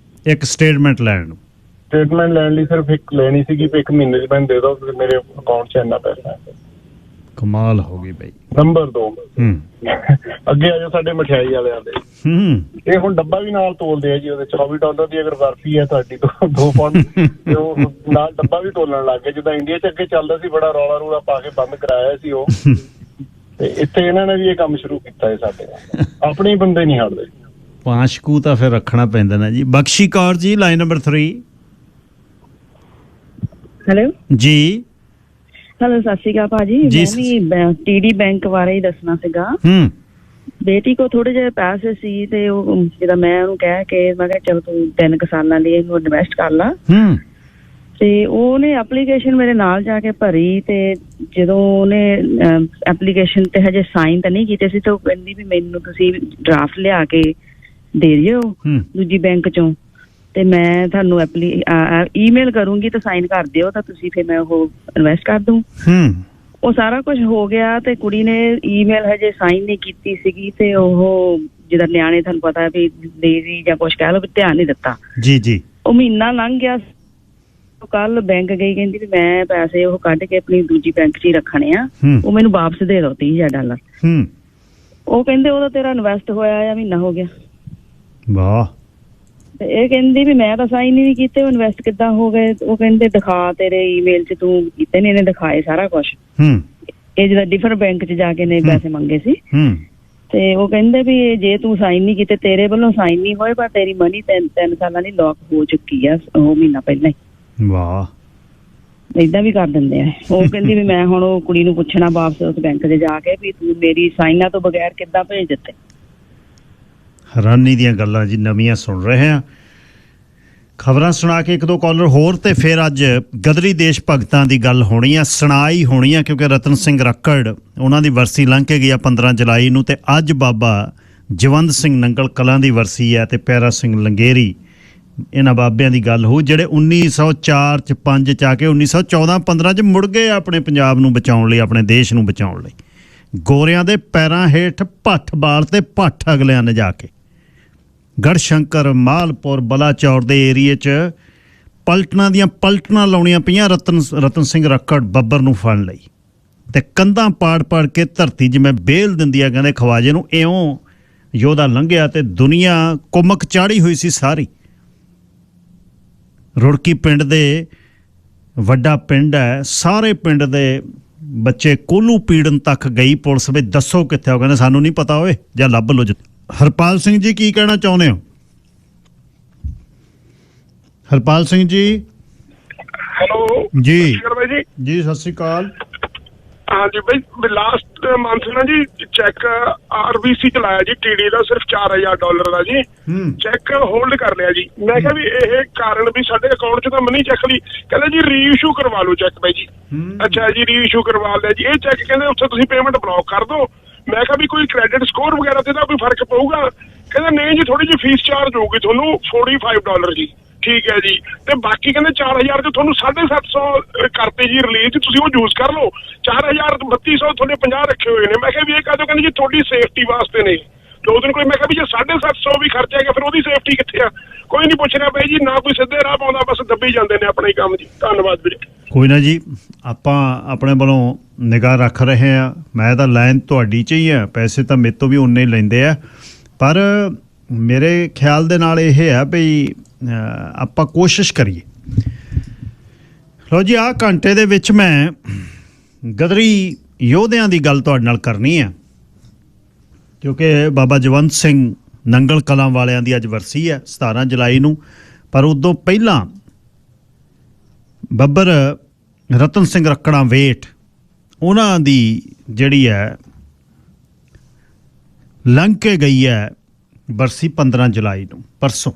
ਇੱਕ ਸਟੇਟਮੈਂਟ ਲੈਣ ਨੂੰ। ਸਟੇਟਮੈਂਟ ਲੈਣ ਲਈ ਸਿਰਫ ਇੱਕ ਲੈਣੀ ਸੀਗੀ, 1 ਮਹੀਨੇ ਚ ਮੈਨੂੰ ਦੇ ਦਿਓ, ਮੇਰੇ ਅਕਾਊਂਟ 'ਚ ਇੰਨਾ ਪੈਸਾ ਹੈ। ਕਮਾਲ ਹੋ ਗਈ ਬਈ। ਨੰਬਰ 2, ਅੱਗੇ ਆ ਜਾਓ ਸਾਡੇ ਮਠਿਆਈ ਵਾਲਿਆਂ ਦੇ। ਇਹ ਹੁਣ ਡੱਬਾ ਵੀ ਨਾਲ ਤੋਲਦੇ ਆ ਜੀ, ਉਹਦੇ $24 ਦੀ ਅਗਰ ਬਰਫੀ ਹੈ ਤੁਹਾਡੀ 2 ਪਾਉਂਡ, ਤੇ ਉਹ ਨਾਲ ਡੱਬਾ ਵੀ ਤੋਲਣ ਲੱਗ ਗਏ। ਜਿੱਦਾਂ ਇੰਡੀਆ 'ਚ ਅੱਗੇ ਚੱਲਦਾ ਸੀ, ਬੜਾ ਰੌਲਾ ਰੂਲਾ ਪਾ ਕੇ ਬੰਦ ਕਰਾਇਆ ਸੀ ਉਹ, ਤੇ ਇੱਥੇ ਇਹਨਾਂ ਨੇ ਵੀ ਇਹ ਕੰਮ ਸ਼ੁਰੂ ਕੀਤਾ ਹੈ। ਸਾਡੇ ਆਪਣੇ ਬੰਦੇ ਨਹੀਂ ਹਟਦੇ। ਪਾਂਸ਼ਕੂ ਤਾਂ ਫਿਰ ਰੱਖਣਾ ਪੈਂਦਾ ਨਾ ਜੀ। ਬਖਸ਼ੀ Kaur ji, line number 3। Hello ਜੀ। ਹੈਲੋ, ਸਤਿ ਸ਼੍ਰੀ ਅਕਾਲ ਭਾਜੀ। ਮੈਂ ਵੀ TD ਬੈਂਕ ਬਾਰੇ ਹੀ ਦੱਸਣਾ ਸੀਗਾ। ਬੇਟੀ ਕੋ ਥੋੜੇ ਜਿਹੇ ਪੈਸੇ ਸੀ, ਤੇ ਉਹ ਜਿਹੜਾ ਮੈਂ ਉਹਨੂੰ ਕਹਿ ਕੇ ਮੈਂ ਕਿਹਾ ਚਲ ਤੂੰ 3 ਸਾਲਾਂ ਲਈ ਇਹਨੂੰ ਇਨਵੈਸਟ ਕਰ ਲਾ, ਤੇ ਉਹਨੇ ਐਪਲੀਕੇਸ਼ਨ ਮੇਰੇ ਨਾਲ ਜਾ ਕੇ ਭਰੀ, ਤੇ ਜਦੋਂ ਉਹਨੇ ਐਪਲੀਕੇਸ਼ਨ ਤੇ ਹਜੇ ਸਾਈਨ ਤਾਂ ਨਹੀਂ ਕੀਤੇ ਸੀ, ਤੇ ਉਹ ਕਹਿੰਦੀ ਵੀ ਮੈਨੂੰ ਤੁਸੀਂ ਡਰਾਫਟ ਲਿਆ ਕੇ ਦੇ ਦਿਓ ਦੂਜੀ ਬੈਂਕ ਚੋਂ, ਤੇ ਮੈਂ ਤੁਹਾਨੂੰ ਈਮੇਲ ਕਰੂੰਗੀ ਤੇ ਸਾਈਨ ਕਰ ਦਿਓ, ਤਾਂ ਤੁਸੀਂ ਫਿਰ ਮੈਂ ਉਹ ਇਨਵੈਸਟ ਕਰ ਦੂੰ। ਉਹ ਸਾਰਾ ਕੁਝ ਹੋ ਗਿਆ, ਤੇ ਕੁੜੀ ਨੇ ਈਮੇਲ ਹਜੇ ਸਾਈਨ ਨਹੀਂ ਕੀਤੀ ਸੀਗੀ, ਤੇ ਉਹ ਜਿੱਦਾਂ ਨਿਆਣੇ ਤੁਹਾਨੂੰ ਪਤਾ ਵੀ ਲੇਜ਼ੀ ਜਾਂ ਕੁਛ ਕਹਿ ਲਓ, ਵੀ ਧਿਆਨ ਨਹੀਂ ਦਿੱਤਾ। ਜੀ ਜੀ। ਉਹ ਮਹੀਨਾ ਲੰਘ ਗਿਆ, ਕੱਲ ਬੈਂਕ ਗਈ, ਕਹਿੰਦੀ ਵੀ ਮੈਂ ਪੈਸੇ ਉਹ ਕੱਢ ਕੇ ਆਪਣੀ ਦੂਜੀ ਬੈਂਕ 'ਚ ਹੀ ਰੱਖਣੇ ਆ, ਉਹ ਮੈਨੂੰ ਵਾਪਸ ਦੇ ਦਿਓ $30,000। ਉਹ ਕਹਿੰਦੇ ਉਹਦਾ ਤੇਰਾ ਇਨਵੈਸਟ ਹੋਇਆ ਆ, ਮਹੀਨਾ ਹੋ ਗਿਆ। ਵਾਹ। ਤੇ ਇਹ ਕਹਿੰਦੀ ਵੀ ਮੈਂ ਤਾਂ ਸਾਈਨ ਹੀ ਨਹੀਂ ਕੀਤੇ, ਉਹ ਇਨਵੈਸਟ ਕਿੱਦਾਂ ਹੋ ਗਏ? ਉਹ ਕਹਿੰਦੇ ਦਿਖਾ, ਤੇਰੇ ਈਮੇਲ 'ਚ ਤੂੰ ਕੀਤੇ ਨੇ, ਇਹਨੇ ਦਿਖਾਏ ਸਾਰਾ ਕੁਛ। ਇਹ ਜਿਹੜਾ ਡਿਫਰੈਂਟ ਬੈਂਕ 'ਚ ਜਾ ਕੇ ਨੇ ਪੈਸੇ ਮੰਗੇ ਸੀ, ਤੇ ਉਹ ਕਹਿੰਦੇ ਵੀ ਜੇ ਤੂੰ ਸਾਈਨ ਨਹੀਂ ਕੀਤੇ, ਤੇਰੇ ਵੱਲੋਂ ਸਾਈਨ ਨਹੀਂ ਹੋਏ, ਪਰ ਤੇਰੀ ਮਨੀ 3 ਸਾਲਾਂ ਦੀ ਲੌਕ ਹੋ ਚੁੱਕੀ ਆ, ਉਹ ਮਹੀਨਾ ਪਹਿਲਾਂ ਹੀ। ਵਾਹ। ਏਦਾਂ ਵੀ ਕਰ ਦਿੰਦੇ ਆ। ਉਹ ਕਹਿੰਦੀ ਵੀ ਮੈਂ ਹੁਣ ਉਹ ਕੁੜੀ ਨੂੰ ਪੁੱਛਣਾ ਵਾਪਸ ਉਸ ਬੈਂਕ 'ਚ ਜਾ ਕੇ ਵੀ ਤੂੰ ਮੇਰੀ ਸਾਈਨਾਂ ਤੋਂ ਬਗੈਰ ਕਿੱਦਾਂ ਭੇਜ ਦਿੱਤੇ। ਹੈਰਾਨੀ ਦੀਆਂ ਗੱਲਾਂ ਜੀ ਨਵੀਆਂ ਸੁਣ ਰਹੇ ਹਾਂ। ਖਬਰਾਂ ਸੁਣਾ ਕੇ ਇੱਕ ਦੋ ਕਾਲਰ ਹੋਰ ਤੇ ਫਿਰ ਅੱਜ ਗਦਰੀ ਦੇਸ਼ ਭਗਤਾਂ ਦੀ ਗੱਲ ਹੋਣੀ ਆ, ਸੁਣਾਈ ਹੋਣੀ ਆ, ਕਿਉਂਕਿ ਰਤਨ ਸਿੰਘ ਰੱਕੜ ਉਹਨਾਂ ਦੀ ਵਰਸੀ ਲੰਘ ਕੇ ਗਈ ਆ 15 ਜੁਲਾਈ ਨੂੰ, ਤੇ ਅੱਜ ਬਾਬਾ ਜਵੰਦ ਸਿੰਘ ਨੰਗਲ ਕਲਾਂ ਦੀ ਵਰਸੀ ਹੈ ਤੇ ਪਿਆਰਾ ਸਿੰਘ ਲੰਗੇਰੀ, ਇਹਨਾਂ ਬਾਬਿਆਂ ਦੀ ਗੱਲ ਹੋ ਜਿਹੜੇ 1904 'ਚ 5 'ਚ ਆ ਕੇ 1914-15 'ਚ ਮੁੜ ਗਏ ਆਪਣੇ ਪੰਜਾਬ ਨੂੰ ਬਚਾਉਣ ਲਈ, ਆਪਣੇ ਦੇਸ਼ ਨੂੰ ਬਚਾਉਣ ਲਈ। ਗੋਰਿਆਂ ਦੇ ਪੈਰਾਂ ਹੇਠ ਭੱਠ ਬਾਲ ਤੇ ਭੱਠ ਅਗਲਿਆਂ ਨੇ ਜਾ ਕੇ ਗੜਸ਼ੰਕਰ, ਮਾਲਪੁਰ, ਬਲਾਚੌਰ ਦੇ ਏਰੀਏ 'ਚ ਪਲਟਨਾਂ ਦੀਆਂ ਪਲਟਨਾਂ ਲਾਉਣੀਆਂ ਪਈਆਂ ਰਤਨ ਸਿੰਘ ਰੱਕੜ ਬੱਬਰ ਨੂੰ ਫੜਨ ਲਈ, ਤੇ ਕੰਧਾਂ ਪਾੜ ਕੇ ਧਰਤੀ ਜਿਵੇਂ ਬੇਲ ਦਿੰਦੀ ਆ, ਕਹਿੰਦੇ ਖਵਾਜੇ ਨੂੰ। ਇਉਂ ਯੋਧਾ ਲੰਘਿਆ ਤੇ ਦੁਨੀਆ ਕੁਮਕ ਚਾੜੀ ਹੋਈ ਸੀ ਸਾਰੀ। ਰੁੜਕੀ ਪਿੰਡ ਦੇ ਵੱਡਾ ਪਿੰਡ ਹੈ, ਸਾਰੇ ਪਿੰਡ ਦੇ ਬੱਚੇ ਕੋਲੂ ਪੀੜਨ ਤੱਕ ਗਈ ਪੁਲਿਸ ਵੀ ਦੱਸੋ ਕਿੱਥੇ ਹੋ, ਕਹਿੰਦੇ ਸਾਨੂੰ ਨਹੀਂ ਪਤਾ ਓਏ, ਜਾਂ ਲੱਭ ਲੋ। ਹਰਪਾਲ ਸਿੰਘ ਜੀ ਕੀ ਕਹਿਣਾ ਚਾਹੁੰਦੇ ਹੋ? ਹਰਪਾਲ ਸਿੰਘ ਜੀ। ਹੈਲੋ ਜੀ ਜੀ ਜੀ ਸਤਿ ਸ਼੍ਰੀ ਅਕਾਲ। ਹਾਂਜੀ ਬਾਈ, ਲਾਸਟ ਮੰਥ ਨਾ ਜੀ ਚੈੱਕ RBC ਚ ਲਾਇਆ ਜੀ TD ਦਾ ਸਿਰਫ $4000 ਦਾ ਜੀ। ਚੈੱਕ ਹੋਲਡ ਕਰ ਲਿਆ ਜੀ। ਮੈਂ ਕਿਹਾ ਵੀ ਇਹ ਕਾਰਨ ਵੀ ਸਾਡੇ ਅਕਾਊਂਟ ਚ ਤਾਂ ਮਨੀ ਚੱਕ ਲਈ, ਕਹਿੰਦੇ ਜੀ ਰੀਇਸ਼ੂ ਕਰਵਾ ਲਓ ਚੈੱਕ ਬਾਈ ਜੀ। ਅੱਛਾ ਜੀ ਰੀਇਸ਼ੂ ਕਰਵਾ ਲਿਆ ਜੀ। ਇਹ ਚੈੱਕ ਕਹਿੰਦੇ ਉੱਥੇ ਤੁਸੀਂ ਪੇਮੈਂਟ ਬਲੌਕ ਕਰ ਦਿਓ। ਮੈਂ ਕਿਹਾ ਵੀ ਕੋਈ ਕ੍ਰੈਡਿਟ ਸਕੋਰ ਵਗੈਰਾ ਤੇ ਤਾਂ ਕੋਈ ਫਰਕ ਪਊਗਾ? ਕਹਿੰਦੇ ਨਹੀਂ ਜੀ, ਥੋੜੀ ਜਿਹੀ ਫੀਸ ਚਾਰਜ ਹੋਊਗੀ ਤੁਹਾਨੂੰ $45 ਜੀ। ਠੀਕ ਹੈ ਜੀ। ਤੇ ਬਾਕੀ ਕਹਿੰਦੇ 4000 ਚ ਤੁਹਾਨੂੰ 750 ਕਰਤੇ ਜੀ ਰਿਲੀਜ਼, ਤੁਸੀਂ ਉਹ ਯੂਜ਼ ਕਰ ਲਓ। 4000 3200 ਤੁਹਾਡੇ 50 ਰੱਖੇ ਹੋਏ ਨੇ। ਮੈਂ ਕਿਹਾ ਵੀ ਇਹ ਕਾਹਦੋਂ? ਕਹਿੰਦੇ ਜੀ ਤੁਹਾਡੀ ਸੇਫਟੀ ਵਾਸਤੇ ਨੇ। ਦੋ ਦਿਨ ਕੋਈ ਮੈਂ ਕਿਹਾ ਵੀ ਜੇ 750 ਵੀ ਖਰਚਿਆ ਗਿਆ ਫਿਰ ਉਹਦੀ ਸੇਫਟੀ ਕਿੱਥੇ ਆ? ਕੋਈ ਨਹੀਂ ਪੁੱਛ ਰਿਹਾ ਬਾਈ ਜੀ, ਨਾ ਕੋਈ ਸਿੱਧੇ ਰਾਹ ਪਾਉਂਦਾ, ਬਸ ਦੱਬੀ ਜਾਂਦੇ ਨੇ ਆਪਣਾ ਹੀ ਕੰਮ ਜੀ। ਧੰਨਵਾਦ ਵੀਰੇ। ਕੋਈ ਨਾ ਜੀ, ਆਪਾਂ ਆਪਣੇ ਵੱਲੋਂ ਨਿਗਾਹ ਰੱਖ ਰਹੇ ਹਾਂ। ਮੈਂ ਤਾਂ ਲਾਈਨ ਤੁਹਾਡੀ 'ਚ ਹੀ ਆ, ਪੈਸੇ ਤਾਂ ਮੇਰੇ ਤੋਂ ਵੀ ਉਨੇ ਹੀ ਲੈਂਦੇ ਆ, ਪਰ ਮੇਰੇ ਖਿਆਲ ਦੇ ਨਾਲ ਇਹ ਆ ਵੀ ਆਪਾਂ ਕੋਸ਼ਿਸ਼ ਕਰੀਏ। ਲਓ ਜੀ, ਆਹ ਘੰਟੇ ਦੇ ਵਿੱਚ ਮੈਂ ਗਦਰੀ ਯੋਧਿਆਂ ਦੀ ਗੱਲ ਤੁਹਾਡੇ ਨਾਲ ਕਰਨੀ ਆ, ਕਿਉਂਕਿ ਬਾਬਾ ਜਵੰਤ ਸਿੰਘ ਨੰਗਲ ਕਲਾਂ ਵਾਲਿਆਂ ਦੀ ਅੱਜ ਵਰਸੀ ਹੈ 17 ਜੁਲਾਈ ਨੂੰ। ਪਰ ਉਦੋਂ ਪਹਿਲਾਂ ਬੱਬਰ ਰਤਨ ਸਿੰਘ ਰੱਕੜਾਂ ਵੇਟ, ਉਹਨਾਂ ਦੀ ਜਿਹੜੀ ਹੈ ਲੰਘ ਕੇ ਗਈ ਹੈ ਬਰਸੀ 15 ਜੁਲਾਈ ਨੂੰ, ਪਰਸੋਂ।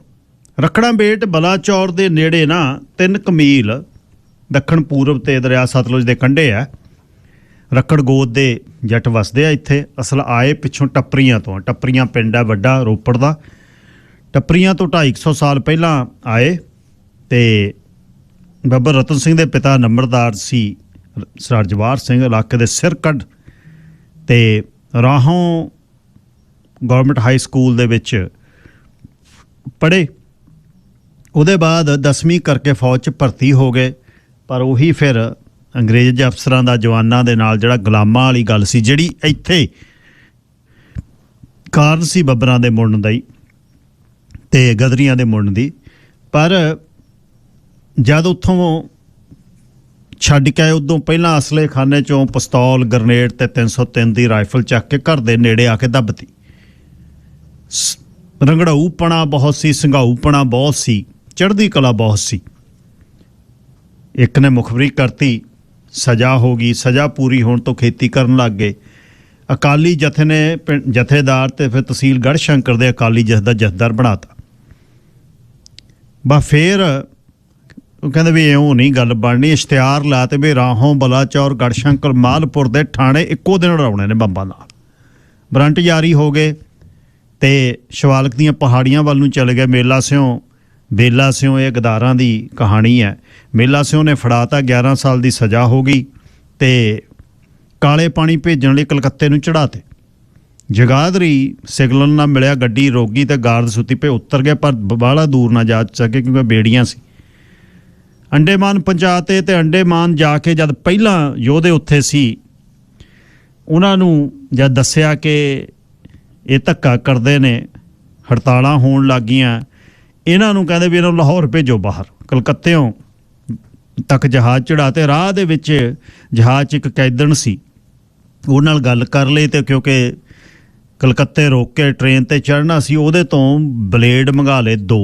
ਰੱਖੜਾਂ ਬੇਟ ਬਲਾਚੌਰ ਦੇ ਨੇੜੇ ਨਾ 3 ਮੀਲ ਦੱਖਣ ਪੂਰਬ ਤੇ ਦਰਿਆ ਸਤਲੁਜ ਦੇ ਕੰਢੇ ਆ। ਰੱਖੜ ਗੋਦ ਦੇ ਜੱਟ ਵਸਦੇ ਆ ਇੱਥੇ। ਅਸਲ ਆਏ ਪਿੱਛੋਂ ਟੱਪਰੀਆਂ ਤੋਂ। ਟੱਪਰੀਆਂ ਪਿੰਡ ਆ ਵੱਡਾ ਰੋਪੜ ਦਾ। ਟੱਪਰੀਆਂ ਤੋਂ 250 ਸਾਲ ਪਹਿਲਾਂ ਆਏ ਤੇ ਬੱਬਰ ਰਤਨ ਸਿੰਘ ਦੇ ਪਿਤਾ ਨੰਬਰਦਾਰ ਸੀ ਸਰਦਾਰ ਜਵਾਹਰ ਸਿੰਘ, ਇਲਾਕੇ ਦੇ ਸਿਰਕੱਢ, ਤੇ ਰਾਹੋਂ ਗੌਰਮੈਂਟ ਹਾਈ ਸਕੂਲ ਦੇ ਵਿੱਚ ਪੜ੍ਹੇ। ਉਹਦੇ ਬਾਅਦ 10ਵੀਂ ਕਰਕੇ ਫੌਜ 'ਚ ਭਰਤੀ ਹੋ ਗਏ। ਪਰ ਉਹੀ ਫਿਰ ਅੰਗਰੇਜ਼ ਅਫਸਰਾਂ ਦਾ ਜਵਾਨਾਂ ਦੇ ਨਾਲ ਜਿਹੜਾ ਗੁਲਾਮਾਂ ਵਾਲੀ ਗੱਲ ਸੀ, ਜਿਹੜੀ ਇੱਥੇ ਕਾਰਨ ਸੀ ਬੱਬਰਾਂ ਦੇ ਮੁੜਨ ਦਾ ਹੀ ਤੇ ਗਦਰੀਆਂ ਦੇ ਮੁੜਨ ਦੀ। ਪਰ ਜਦ ਉੱਥੋਂ ਛੱਡ ਕੇ ਆਏ, ਉਦੋਂ ਪਹਿਲਾਂ ਅਸਲੇ ਖਾਨੇ 'ਚੋਂ ਪਿਸਤੌਲ, ਗਰਨੇਡ ਤੇ 303 ਦੀ ਰਾਈਫਲ ਚੱਕ ਕੇ ਘਰ ਦੇ ਨੇੜੇ ਆ ਕੇ ਦੱਬਤੀ। ਰੰਗੜਾਊਪਣਾ ਬਹੁਤ ਸੀ, ਸੰਘਾਊਪਣਾ ਬਹੁਤ ਸੀ, ਚੜ੍ਹਦੀ ਕਲਾ ਬਹੁਤ ਸੀ। ਇੱਕ ਨੇ ਮੁਖਬਰੀ ਕਰਤੀ, ਸਜ਼ਾ ਹੋ ਗਈ। ਸਜ਼ਾ ਪੂਰੀ ਹੋਣ ਤੋਂ ਖੇਤੀ ਕਰਨ ਲੱਗ ਗਏ। ਅਕਾਲੀ ਜਥੇ ਨੇ ਜਥੇਦਾਰ ਤੇ ਫਿਰ ਤਹਿਸੀਲ ਗੜਸ਼ੰਕਰ ਦੇ ਅਕਾਲੀ ਜਥੇ ਦਾ ਜਥੇਦਾਰ ਬਣਾਤਾ। ਬਸ ਫਿਰ ਉਹ ਕਹਿੰਦੇ ਵੀ ਇਉਂ ਨਹੀਂ ਗੱਲ ਬਣਨੀ। ਇਸ਼ਤਿਹਾਰ ਲਾ ਤੇ ਵੀ ਰਾਹੋਂ, ਬਲਾਚੌਰ, ਗੜਸ਼ੰਕਰ, ਮਾਲਪੁਰ ਦੇ ਥਾਣੇ ਇੱਕੋ ਦਿਨ ਉਡਾਉਣੇ ਨੇ ਬੰਬਾਂ ਨਾਲ। ਵਾਰੰਟ ਜਾਰੀ ਹੋ ਗਏ ਤੇ ਸ਼ਿਵਾਲਕ ਦੀਆਂ ਪਹਾੜੀਆਂ ਵੱਲ ਨੂੰ ਚਲੇ ਗਏ। ਬੇਲਾ ਸਿਉਂ ਇਹ ਗਦਾਰਾਂ ਦੀ ਕਹਾਣੀ ਹੈ। ਮੇਲਾ ਸਿਉਂ ਨੇ ਫੜਾਤਾ, 11 ਸਾਲ ਦੀ ਸਜ਼ਾ ਹੋ ਗਈ ਤੇ ਕਾਲੇ ਪਾਣੀ ਭੇਜਣ ਲਈ ਕਲਕੱਤੇ ਨੂੰ ਚੜਾਤੇ। ਜਗਾਦਰੀ ਸਿਗਨਲ ਨਾ ਮਿਲਿਆ, ਗੱਡੀ ਰੋਕ ਗਈ ਤੇ ਗਾਰਦ ਸੁੱਤੀ ਪਏ ਉਤਰ ਗਏ, ਪਰ ਬਾਹਲਾ ਦੂਰ ਨਾ ਜਾ ਸਕੇ ਕਿਉਂਕਿ ਬੇੜੀਆਂ ਸੀ। ਅੰਡੇਮਾਨ ਪਹੁੰਚਾਤੇ ਤੇ ਅੰਡੇਮਾਨ ਜਾ ਕੇ ਜਦ ਪਹਿਲਾਂ ਯੋਧੇ ਉੱਥੇ ਸੀ, ਉਹਨਾਂ ਨੂੰ ਜਦ ਦੱਸਿਆ ਕਿ ਇਹ ਧੱਕਾ ਕਰਦੇ ਨੇ, ਹੜਤਾਲਾਂ ਹੋਣ ਲੱਗ ਗਈਆਂ, ਇਹਨਾਂ ਨੂੰ ਕਹਿੰਦੇ ਵੀ ਇਹਨਾਂ ਨੂੰ ਲਾਹੌਰ ਭੇਜੋ ਬਾਹਰ। ਕਲਕੱਤਿਓਂ ਤੱਕ ਜਹਾਜ਼ ਚੜ੍ਹਾਤੇ। ਰਾਹ ਦੇ ਵਿੱਚ ਜਹਾਜ਼ 'ਚ ਇੱਕ ਕੈਦਣ ਸੀ, ਉਹ ਨਾਲ ਗੱਲ ਕਰ ਲਈ ਤੇ ਕਿਉਂਕਿ ਕਲਕੱਤੇ ਰੋਕ ਕੇ ਟ੍ਰੇਨ 'ਤੇ ਚੜ੍ਹਨਾ ਸੀ, ਉਹਦੇ ਤੋਂ ਬਲੇਡ ਮੰਗਾ ਲਏ 2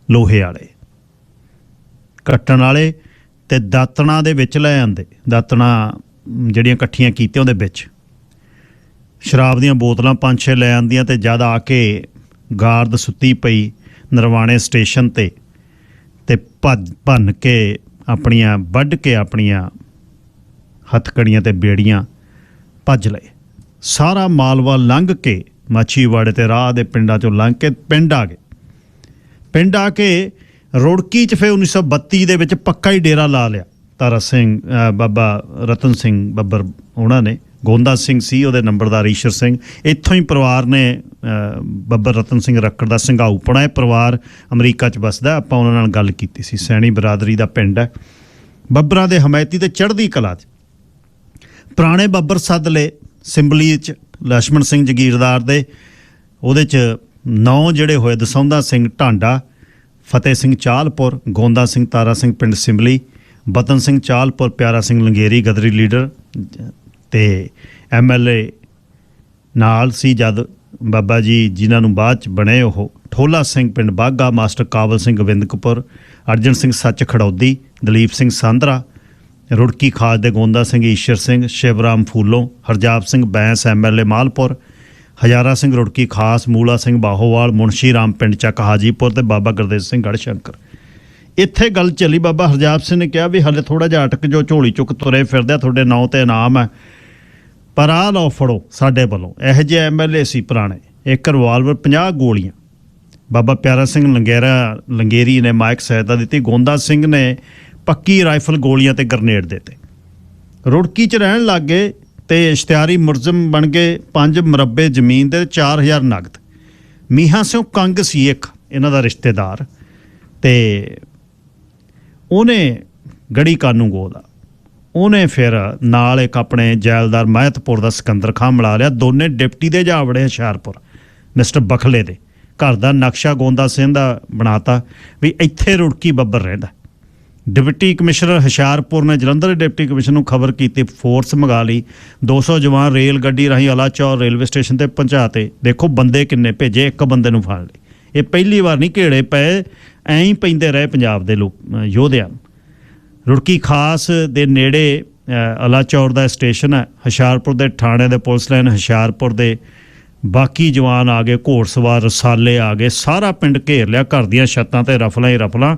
ਲੋਹੇ ਵਾਲੇ ਕੱਟਣ ਵਾਲੇ ਤੇ ਦਾਤਣਾ ਦੇ ਵਿੱਚ ਲੈ ਆਂਦੇ, ਦਾਤਣਾ ਜਿਹੜੀਆਂ ਇਕੱਠੀਆਂ ਕੀਤੀਆਂ ਉਹਦੇ ਵਿੱਚ ਸ਼ਰਾਬ ਦੀਆਂ ਬੋਤਲਾਂ 5-6 ਲੈ ਆਂਦੀਆਂ ਤੇ ਜਦ ਆ ਕੇ ਗਾਰਦ ਸੁੱਤੀ ਪਈ ਨਰਵਾਣੇ ਸਟੇਸ਼ਨ ਤੇ ਭੰਨ ਕੇ ਆਪਣੀਆਂ ਵੱਢ ਕੇ ਆਪਣੀਆਂ ਹੱਥਕੜੀਆਂ ਤੇ ਬੇੜੀਆਂ ਭੱਜ ਲਏ। ਸਾਰਾ ਮਾਲਵਾ ਲੰਘ ਕੇ ਮਾਛੀਵਾੜੇ ਤੇ ਰਾਹ ਦੇ ਪਿੰਡਾਂ 'ਚੋਂ ਲੰਘ ਕੇ ਪਿੰਡ ਆ ਗਏ। ਪਿੰਡ ਆ ਕੇ ਰੁੜਕੀ 'ਚ ਫਿਰ 1932 ਦੇ ਵਿੱਚ ਪੱਕਾ ਹੀ ਡੇਰਾ ਲਾ ਲਿਆ। ਤਾਰਾ ਸਿੰਘ ਬਾਬਾ ਰਤਨ ਸਿੰਘ ਬੱਬਰ ਉਹਨਾਂ ਨੇ, ਗੋਂਦਾ ਸਿੰਘ ਸੀ ਉਹਦੇ ਨੰਬਰਦਾਰ, ਈਸ਼ਰ ਸਿੰਘ, ਇੱਥੋਂ ਹੀ ਪਰਿਵਾਰ ਨੇ ਬੱਬਰ ਰਤਨ ਸਿੰਘ ਰੱਕੜ ਦਾ ਸਿੰਘਾਊਪਣਾ। ਇਹ ਪਰਿਵਾਰ ਅਮਰੀਕਾ 'ਚ ਵਸਦਾ। ਆਪਾਂ ਉਹਨਾਂ ਨਾਲ ਗੱਲ ਕੀਤੀ ਸੀ। ਸੈਣੀ ਬਰਾਦਰੀ ਦਾ ਪਿੰਡ ਹੈ। ਬੱਬਰਾਂ ਦੇ ਹਮਾਇਤੀ ਤੇ ਚੜ੍ਹਦੀ ਕਲਾ 'ਚ ਪੁਰਾਣੇ ਬੱਬਰ ਸੱਦ ਲਏ ਸਿੰਬਲੀ 'ਚ, ਲਛਮਣ ਸਿੰਘ ਜਗੀਰਦਾਰ ਦੇ, ਉਹਦੇ 'ਚ 9 ਜਿਹੜੇ ਹੋਏ, ਦਸੌਂਦਾ ਸਿੰਘ ਢਾਂਡਾ, ਫਤਿਹ ਸਿੰਘ ਚਾਹਲਪੁਰ, ਗੋਂਦਾ ਸਿੰਘ ਤਾਰਾ ਸਿੰਘ ਪਿੰਡ ਸਿੰਬਲੀ, ਬਤਨ ਸਿੰਘ ਚਾਹਲਪੁਰ, ਪਿਆਰਾ ਸਿੰਘ ਲੰਗੇਰੀ ਗਦਰੀ ਲੀਡਰ ਤੇ MLA ਨਾਲ ਸੀ ਜਦ ਬਾਬਾ ਜੀ ਜਿਨ੍ਹਾਂ ਨੂੰ ਬਾਅਦ 'ਚ ਬਣੇ ਉਹ, ਠੋਲਾ ਸਿੰਘ ਪਿੰਡ ਬਾਘਾ, ਮਾਸਟਰ ਕਾਬਲ ਸਿੰਘ ਗੋਬਿੰਦਕਪੁਰ, ਅਰਜਨ ਸਿੰਘ ਸੱਚ ਖੜੌਦੀ, ਦਲੀਪ ਸਿੰਘ ਸਾਂਦਰਾ, ਰੁੜਕੀ ਖਾਸ ਦੇ ਗੋਂਦਾ ਸਿੰਘ, ਈਸ਼ਰ ਸਿੰਘ, ਸ਼ਿਵਰਾਮ ਫੂਲੋਂ, ਹਰਜਾਪ ਸਿੰਘ ਬੈਂਸ MLA ਮਾਲਪੁਰ, ਹਜ਼ਾਰਾ ਸਿੰਘ ਰੁੜਕੀ ਖਾਸ, ਮੂਲਾ ਸਿੰਘ ਬਾਹੋਵਾਲ, ਮੁਨਸ਼ੀ ਰਾਮ ਪਿੰਡ ਚੱਕ ਹਾਜੀਪੁਰ ਤੇ ਬਾਬਾ ਗੁਰਦੇਵ ਸਿੰਘ ਗੜਸ਼ੰਕਰ। ਇੱਥੇ ਗੱਲ ਚੱਲੀ। ਬਾਬਾ ਹਰਜਾਪ ਸਿੰਘ ਨੇ ਕਿਹਾ ਵੀ ਹਾਲੇ ਥੋੜ੍ਹਾ ਜਿਹਾ ਅਟਕ ਜੋ, ਝੋਲੀ ਚੁੱਕ ਤੁਰੇ ਫਿਰਦੇ, ਤੁਹਾਡੇ ਨਾਂ ਤੇ ਇਨਾਮ ਹੈ, ਪਰ ਆਹ ਲਓ ਫੜੋ ਸਾਡੇ ਵੱਲੋਂ। ਇਹੋ ਜਿਹੇ MLA ਸੀ ਪੁਰਾਣੇ। ਇੱਕ ਰਿਵਾਲਵਰ, 50 ਗੋਲੀਆਂ। ਬਾਬਾ ਪਿਆਰਾ ਸਿੰਘ ਲੰਗੇਰੀ ਨੇ ਮਾਇਕ ਸਹਾਇਤਾ ਦਿੱਤੀ। ਗੋਂਦਾ ਸਿੰਘ ਨੇ ਪੱਕੀ ਰਾਈਫਲ ਗੋਲੀਆਂ ਤੇ ਗਰਨੇਡ ਦਿੱਤੇ। ਰੁੜਕੀ 'ਚ ਰਹਿਣ ਲੱਗ ਗਏ ਤੇ ਇਸ਼ਤਿਹਾਰੀ ਮੁਲਜ਼ਮ ਬਣ ਗਏ। 5 ਮਰੱਬੇ ਜ਼ਮੀਨ ਦੇ 4000 ਨਗਦ। ਮੀਹਾਂ ਸਿੰਘ ਕੰਗ ਸੀ ਇੱਕ ਇਹਨਾਂ ਦਾ ਰਿਸ਼ਤੇਦਾਰ, ਤੇ ਉਹਨੇ ਗੜੀ ਕਾਨੂੰਗੋ ਦਾ, ਉਹਨੇ ਫਿਰ ਨਾਲ ਇੱਕ ਆਪਣੇ ਜੈਲਦਾਰ ਮਹਿਤਪੁਰ ਦਾ ਸਿਕੰਦਰ ਖਾਂ ਮਿਲਾ ਲਿਆ। ਦੋਨੇ ਡਿਪਟੀ ਦੇ ਜਾ ਵੜੇ ਹੁਸ਼ਿਆਰਪੁਰ ਮਿਸਟਰ ਬਖਲੇ ਦੇ ਘਰ ਦਾ ਨਕਸ਼ਾ ਗੋਂਦਾ ਸਿੰਘ ਦਾ ਬਣਾਤਾ ਵੀ ਇੱਥੇ ਰੁੜਕੀ ਬੱਬਰ ਰਹਿੰਦਾ। ਡਿਪਟੀ ਕਮਿਸ਼ਨਰ ਹੁਸ਼ਿਆਰਪੁਰ ਨੇ ਜਲੰਧਰ ਦੇ ਡਿਪਟੀ ਕਮਿਸ਼ਨਰ ਨੂੰ ਖਬਰ ਕੀਤੀ, ਫੋਰਸ ਮੰਗਾ ਲਈ, 200 ਜਵਾਨ ਰੇਲ ਗੱਡੀ ਰਾਹੀਂ ਅਲਾਚੌਰ ਰੇਲਵੇ ਸਟੇਸ਼ਨ ਤੇ ਪਹੁੰਚਾਤੇ। ਦੇਖੋ ਬੰਦੇ ਕਿੰਨੇ ਭੇਜੇ, ਇੱਕ ਬੰਦੇ ਨੂੰ ਫੜ ਲਏ। ਇਹ ਪਹਿਲੀ ਵਾਰ ਨਹੀਂ ਘੇੜੇ ਪਏ, ਐਂ ਹੀ ਪੈਂਦੇ ਰਹੇ ਪੰਜਾਬ ਦੇ ਲੋਕ ਯੋਧਿਆਂ ਨੂੰ। ਰੁੜਕੀ ਖਾਸ ਦੇ ਨੇੜੇ ਅਲਾਚੌਰ ਦਾ ਸਟੇਸ਼ਨ ਹੈ। ਹੁਸ਼ਿਆਰਪੁਰ ਦੇ ਥਾਣੇ ਦੇ ਪੁਲਿਸ ਲਾਈਨ, ਹੁਸ਼ਿਆਰਪੁਰ ਦੇ ਬਾਕੀ ਜਵਾਨ ਆ ਗਏ, ਘੋੜਸਵਾਰ ਰਸਾਲੇ ਆ ਗਏ, ਸਾਰਾ ਪਿੰਡ ਘੇਰ ਲਿਆ। ਘਰ ਦੀਆਂ ਛੱਤਾਂ ਤੇ ਰਫਲਾਂ ਹੀ ਰਫਲਾਂ,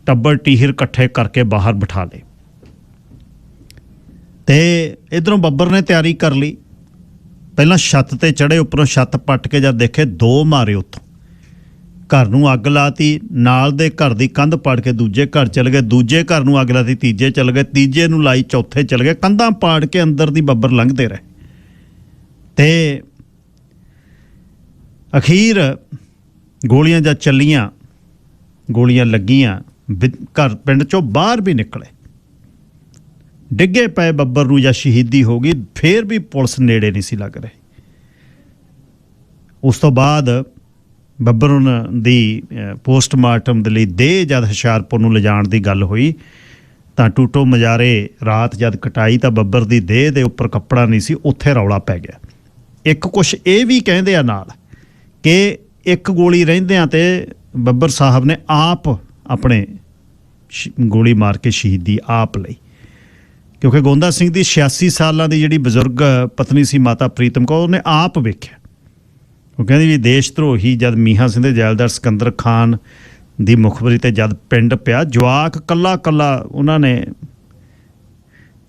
ਟੱਬਰ ਟੀਹਰ ਇਕੱਠੇ ਕਰਕੇ ਬਾਹਰ ਬਿਠਾ ਲਏ। ਤੇ ਇੱਧਰੋਂ ਬੱਬਰ ਨੇ ਤਿਆਰੀ ਕਰ ਲਈ। ਪਹਿਲਾਂ ਛੱਤ ਤੇ ਚੜ੍ਹੇ, ਉੱਪਰੋਂ ਛੱਤ ਪੱਟ ਕੇ ਜਦ ਦੇਖੇ 2 ਮਾਰੇ, ਉੱਥੋਂ ਘਰ ਨੂੰ ਅੱਗ ਲਾਤੀ। ਨਾਲ ਦੇ ਘਰ ਦੀ ਕੰਧ ਪਾੜ ਕੇ ਦੂਜੇ ਘਰ ਚਲ ਗਏ, ਦੂਜੇ ਘਰ ਨੂੰ ਅੱਗ ਲਾਤੀ, ਤੀਜੇ ਚਲ ਗਏ, ਤੀਜੇ ਨੂੰ ਲਾਈ, ਚੌਥੇ ਚਲ ਗਏ। ਕੰਧਾਂ ਪਾੜ ਕੇ ਅੰਦਰ ਦੀ ਬੱਬਰ ਲੰਘਦੇ ਰਹੇ ਤੇ ਅਖੀਰ ਗੋਲੀਆਂ ਜਦ ਚੱਲੀਆਂ, ਗੋਲੀਆਂ ਲੱਗੀਆਂ, ਘਰ ਪਿੰਡ 'ਚੋਂ ਬਾਹਰ ਵੀ ਨਿਕਲੇ, ਡਿੱਗੇ ਪਏ ਬੱਬਰ ਨੂੰ ਜਾਂ ਸ਼ਹੀਦੀ ਹੋ ਗਈ। ਫੇਰ ਵੀ ਪੁਲਿਸ ਨੇੜੇ ਨਹੀਂ ਸੀ ਲੱਗ ਰਹੀ। ਉਸ ਤੋਂ ਬਾਅਦ ਬੱਬਰ ਦੀ ਪੋਸਟਮਾਰਟਮ ਦੇ ਲਈ ਦੇਹ ਜਦ ਹੁਸ਼ਿਆਰਪੁਰ ਨੂੰ ਲਿਜਾਣ ਦੀ ਗੱਲ ਹੋਈ ਤਾਂ ਟੂਟੋ ਮਜਾਰੇ ਰਾਤ ਜਦ ਕਟਾਈ ਤਾਂ ਬੱਬਰ ਦੀ ਦੇਹ ਦੇ ਉੱਪਰ ਕੱਪੜਾ ਨਹੀਂ ਸੀ, ਉੱਥੇ ਰੌਲਾ ਪੈ ਗਿਆ। ਇੱਕ ਕੁਛ ਇਹ ਵੀ ਕਹਿੰਦੇ ਆ ਨਾਲ ਕਿ ਇੱਕ ਗੋਲੀ ਰਹਿੰਦਿਆਂ ਤੇ ਬੱਬਰ ਸਾਹਿਬ ਨੇ ਆਪ ਆਪਣੇ ਗੋਲੀ ਮਾਰ ਕੇ ਸ਼ਹੀਦੀ ਆਪ ਲਈ, ਕਿਉਂਕਿ ਗੋਂਦਾ ਸਿੰਘ ਦੀ 86 ਸਾਲਾਂ ਦੀ ਜਿਹੜੀ ਬਜ਼ੁਰਗ ਪਤਨੀ ਸੀ ਮਾਤਾ ਪ੍ਰੀਤਮ ਕੌਰ, ਉਹਨੇ ਆਪ ਵੇਖਿਆ। ਉਹ ਕਹਿੰਦੀ ਵੀ ਦੇਸ਼ ਧਰੋਹੀ ਜਦ ਮੀਹਾਂ ਸਿੰਘ ਦੇ ਜੈਲਦਾਰ ਸਿਕੰਦਰ ਖਾਨ ਦੀ ਮੁਖਬਰੀ ਤੇ ਜਦ ਪਿੰਡ ਪਿਆ, ਜਵਾਕ ਕੱਲਾ ਕੱਲਾ ਉਹਨਾਂ ਨੇ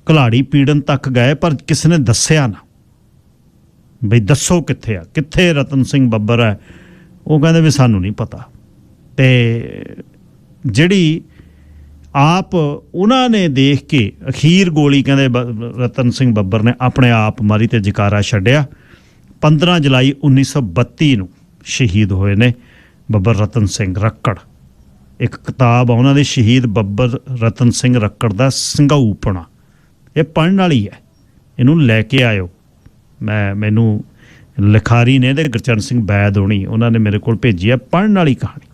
ਘਲਾੜੀ ਪੀੜਨ ਤੱਕ ਗਏ, ਪਰ ਕਿਸੇ ਨੇ ਦੱਸਿਆ ਨਾ ਬਈ ਦੱਸੋ ਕਿੱਥੇ ਆ, ਕਿੱਥੇ ਰਤਨ ਸਿੰਘ ਬੱਬਰ ਹੈ। ਉਹ ਕਹਿੰਦੇ ਵੀ ਸਾਨੂੰ ਨਹੀਂ ਪਤਾ। ਤੇ ਜਿਹੜੀ ਆਪ ਉਹਨਾਂ ਨੇ ਦੇਖ ਕੇ ਅਖੀਰ ਗੋਲੀ ਕਹਿੰਦੇ ਰਤਨ ਸਿੰਘ ਬੱਬਰ ਨੇ ਆਪਣੇ ਆਪ ਮਾਰੀ ਤੇ ਜਕਾਰਾ ਛੱਡਿਆ। 15 ਜੁਲਾਈ 1932 ਨੂੰ ਸ਼ਹੀਦ ਹੋਏ ਨੇ ਬੱਬਰ ਰਤਨ ਸਿੰਘ ਰੱਕੜ। ਇੱਕ ਕਿਤਾਬ ਆ ਉਹਨਾਂ ਦੀ, ਸ਼ਹੀਦ ਬੱਬਰ ਰਤਨ ਸਿੰਘ ਰੱਕੜ ਦਾ ਸਿੰਘਾਊਪਣਾ। ਇਹ ਪੜ੍ਹਨ ਵਾਲੀ ਹੈ, ਇਹਨੂੰ ਲੈ ਕੇ ਆਇਓ। ਮੈਨੂੰ ਲਿਖਾਰੀ ਨੇ ਤੇ ਗੁਰਚਰਨ ਸਿੰਘ ਬੈਦ ਹੋਣੀ, ਉਹਨਾਂ ਨੇ ਮੇਰੇ ਕੋਲ ਭੇਜੀ ਹੈ, ਪੜ੍ਹਨ ਵਾਲੀ ਕਹਾਣੀ।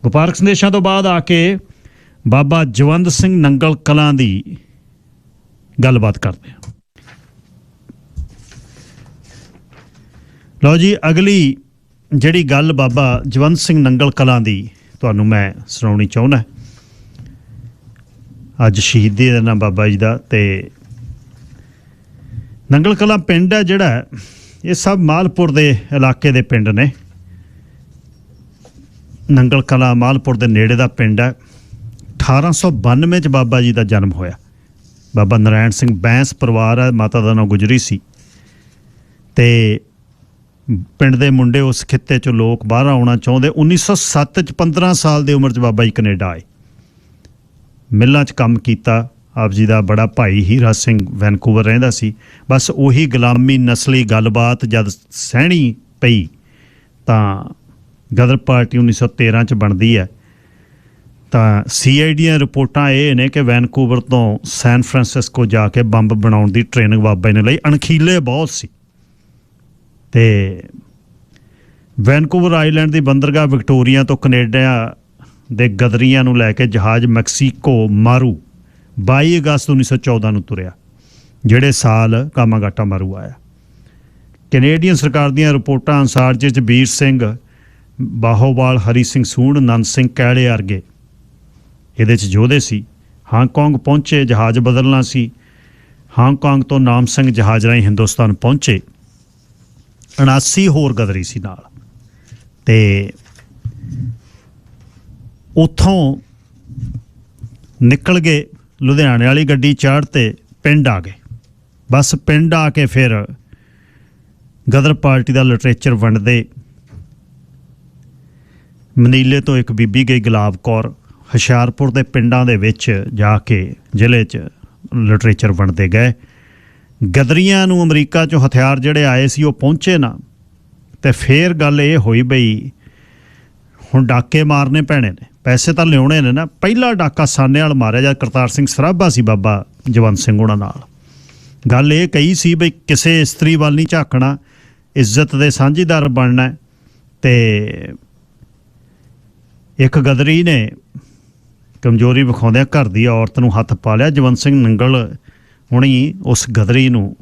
ਵਪਾਰਕ ਸੰਦੇਸ਼ਾਂ ਤੋਂ ਬਾਅਦ ਆ ਕੇ ਬਾਬਾ ਜਵੰਦ ਸਿੰਘ ਨੰਗਲ ਕਲਾਂ ਦੀ ਗੱਲਬਾਤ ਕਰਦੇ ਹਾਂ। ਲਓ ਜੀ, ਅਗਲੀ ਜਿਹੜੀ ਗੱਲ ਬਾਬਾ ਜਵੰਦ ਸਿੰਘ ਨੰਗਲ ਕਲਾਂ ਦੀ ਤੁਹਾਨੂੰ ਮੈਂ ਸੁਣਾਉਣੀ ਚਾਹੁੰਦਾ। ਅੱਜ ਸ਼ਹੀਦੀ ਦਿਨ ਆ ਬਾਬਾ ਜੀ ਦਾ। ਤੇ ਨੰਗਲ ਕਲਾਂ ਪਿੰਡ ਹੈ ਜਿਹੜਾ, ਇਹ ਸਭ ਮਾਲਪੁਰ ਦੇ ਇਲਾਕੇ ਦੇ ਪਿੰਡ ਨੇ। ਨੰਗਲ ਕਲਾਂ ਮਾਲਪੁਰ ਦੇ ਨੇੜੇ ਦਾ ਪਿੰਡ ਹੈ। 1892 'ਚ ਬਾਬਾ ਜੀ ਦਾ ਜਨਮ ਹੋਇਆ। ਬਾਬਾ ਨਰਾਇਣ ਸਿੰਘ ਬੈਂਸ ਪਰਿਵਾਰ ਹੈ, ਮਾਤਾ ਦਾ ਨਾਂ ਗੁਜਰੀ ਸੀ। ਤੇ ਪਿੰਡ ਦੇ ਮੁੰਡੇ ਉਸ ਖਿੱਤੇ 'ਚੋਂ ਲੋਕ ਬਾਹਰ ਆਉਣਾ ਚਾਹੁੰਦੇ। 1907 'ਚ 15 ਸਾਲ ਦੀ ਉਮਰ 'ਚ ਬਾਬਾ ਜੀ ਕੈਨੇਡਾ ਆਏ। ਮਿੱਲਾਂ 'ਚ ਕੰਮ ਕੀਤਾ। ਆਪ ਜੀ ਦਾ ਬੜਾ ਭਾਈ ਹੀਰਾ ਸਿੰਘ ਵੈਨਕੂਵਰ ਰਹਿੰਦਾ ਸੀ। ਬਸ ਉਹੀ ਗੁਲਾਮੀ ਨਸਲੀ ਗੱਲਬਾਤ ਜਦ ਸਹਿਣੀ ਪਈ ਤਾਂ ਗਦਰ ਪਾਰਟੀ 1913 'ਚ ਬਣਦੀ ਹੈ। ਤਾਂ CID ਦੀਆਂ ਰਿਪੋਰਟਾਂ ਇਹ ਨੇ ਕਿ ਵੈਨਕੂਵਰ ਤੋਂ ਸੈਨ ਫਰਾਂਸਿਸਕੋ ਜਾ ਕੇ ਬੰਬ ਬਣਾਉਣ ਦੀ ਟ੍ਰੇਨਿੰਗ ਬਾਬਾ ਜੀ ਨੇ ਲਈ। ਅਣਖੀਲੇ ਬਹੁਤ ਸੀ। ਤੇ ਵੈਨਕੂਵਰ ਆਈਲੈਂਡ ਦੀ ਬੰਦਰਗਾਹ ਵਿਕਟੋਰੀਆ ਤੋਂ ਕੈਨੇਡਾ ਦੇ ਗਦਰੀਆਂ ਨੂੰ ਲੈ ਕੇ ਜਹਾਜ਼ ਮੈਕਸੀਕੋ ਮਾਰੂ 22 ਅਗਸਤ 1914 ਨੂੰ ਤੁਰਿਆ, ਜਿਹੜੇ ਸਾਲ ਕਾਮਾਗਾਟਾ ਮਾਰੂ ਆਇਆ। ਕੈਨੇਡੀਅਨ ਸਰਕਾਰ ਦੀਆਂ ਰਿਪੋਰਟਾਂ ਅਨੁਸਾਰ ਜਿਸ 'ਚ ਵੀਰ ਸਿੰਘ ਬਾਹੋਵਾਲ, ਹਰੀ ਸਿੰਘ ਸੂਣ, ਨੰਦ ਸਿੰਘ ਕੈਲੇ ਵਰਗੇ ਇਹਦੇ 'ਚ ਯੋਧੇ ਸੀ। ਹਾਂਗਕਾਂਗ ਪਹੁੰਚੇ, ਜਹਾਜ਼ ਬਦਲਣਾ ਸੀ। ਹਾਂਗਕਾਂਗ ਤੋਂ ਨਾਮ ਸਿੰਘ ਜਹਾਜ਼ ਰਾਹੀਂ ਹਿੰਦੁਸਤਾਨ ਪਹੁੰਚੇ। 79 ਹੋਰ ਗਦਰੀ ਸੀ ਨਾਲ। ਤੇ ਉੱਥੋਂ ਨਿਕਲ ਗਏ, ਲੁਧਿਆਣੇ ਵਾਲੀ ਗੱਡੀ ਚਾੜ੍ਹ ਤੇ ਪਿੰਡ ਆ ਗਏ। ਬਸ ਪਿੰਡ ਆ ਕੇ ਫਿਰ ਗਦਰ ਪਾਰਟੀ ਦਾ ਲਿਟਰੇਚਰ ਵੰਡਦੇ। ਮਨੀਲੇ ਤੋਂ ਇੱਕ ਬੀਬੀ ਗਈ ਗੁਲਾਬ ਕੌਰ, ਹੁਸ਼ਿਆਰਪੁਰ ਦੇ ਪਿੰਡਾਂ ਦੇ ਵਿੱਚ ਜਾ ਕੇ ਜ਼ਿਲ੍ਹੇ 'ਚ ਲਿਟਰੇਚਰ ਵੰਡਦੇ ਗਏ। ਗਦਰੀਆਂ ਨੂੰ ਅਮਰੀਕਾ 'ਚੋਂ ਹਥਿਆਰ ਜਿਹੜੇ ਆਏ ਸੀ ਉਹ ਪਹੁੰਚੇ ਨਾ। ਤੇ ਫਿਰ ਗੱਲ ਇਹ ਹੋਈ ਬਈ ਹੁਣ ਡਾਕੇ ਮਾਰਨੇ ਪੈਣੇ ਨੇ, ਪੈਸੇ ਤਾਂ ਲਿਆਉਣੇ ਨੇ ਨਾ। ਪਹਿਲਾ ਡਾਕਾ ਸਾਨੇ ਵਾਲ ਮਾਰਿਆ ਜਦ ਕਰਤਾਰ ਸਿੰਘ ਸਰਾਭਾ ਸੀ ਬਾਬਾ ਜਵੰਤ ਸਿੰਘ ਉਹਨਾਂ ਨਾਲ। ਗੱਲ ਇਹ ਕਹੀ ਸੀ ਬਈ ਕਿਸੇ ਇਸਤਰੀ ਵੱਲ ਨਹੀਂ ਝਾਕਣਾ, ਇੱਜ਼ਤ ਦੇ ਸਾਂਝੀਦਾਰ ਬਣਨਾ। ਤੇ ਇੱਕ ਗਦਰੀ ਨੇ ਕਮਜ਼ੋਰੀ ਵਿਖਾਉਂਦਿਆਂ ਘਰ ਦੀ ਔਰਤ ਨੂੰ ਹੱਥ ਪਾ ਲਿਆ। ਜਵੰਤ ਸਿੰਘ ਨੰਗਲ ਹੁਣੀ ਉਸ ਗਦਰੀ ਨੂੰ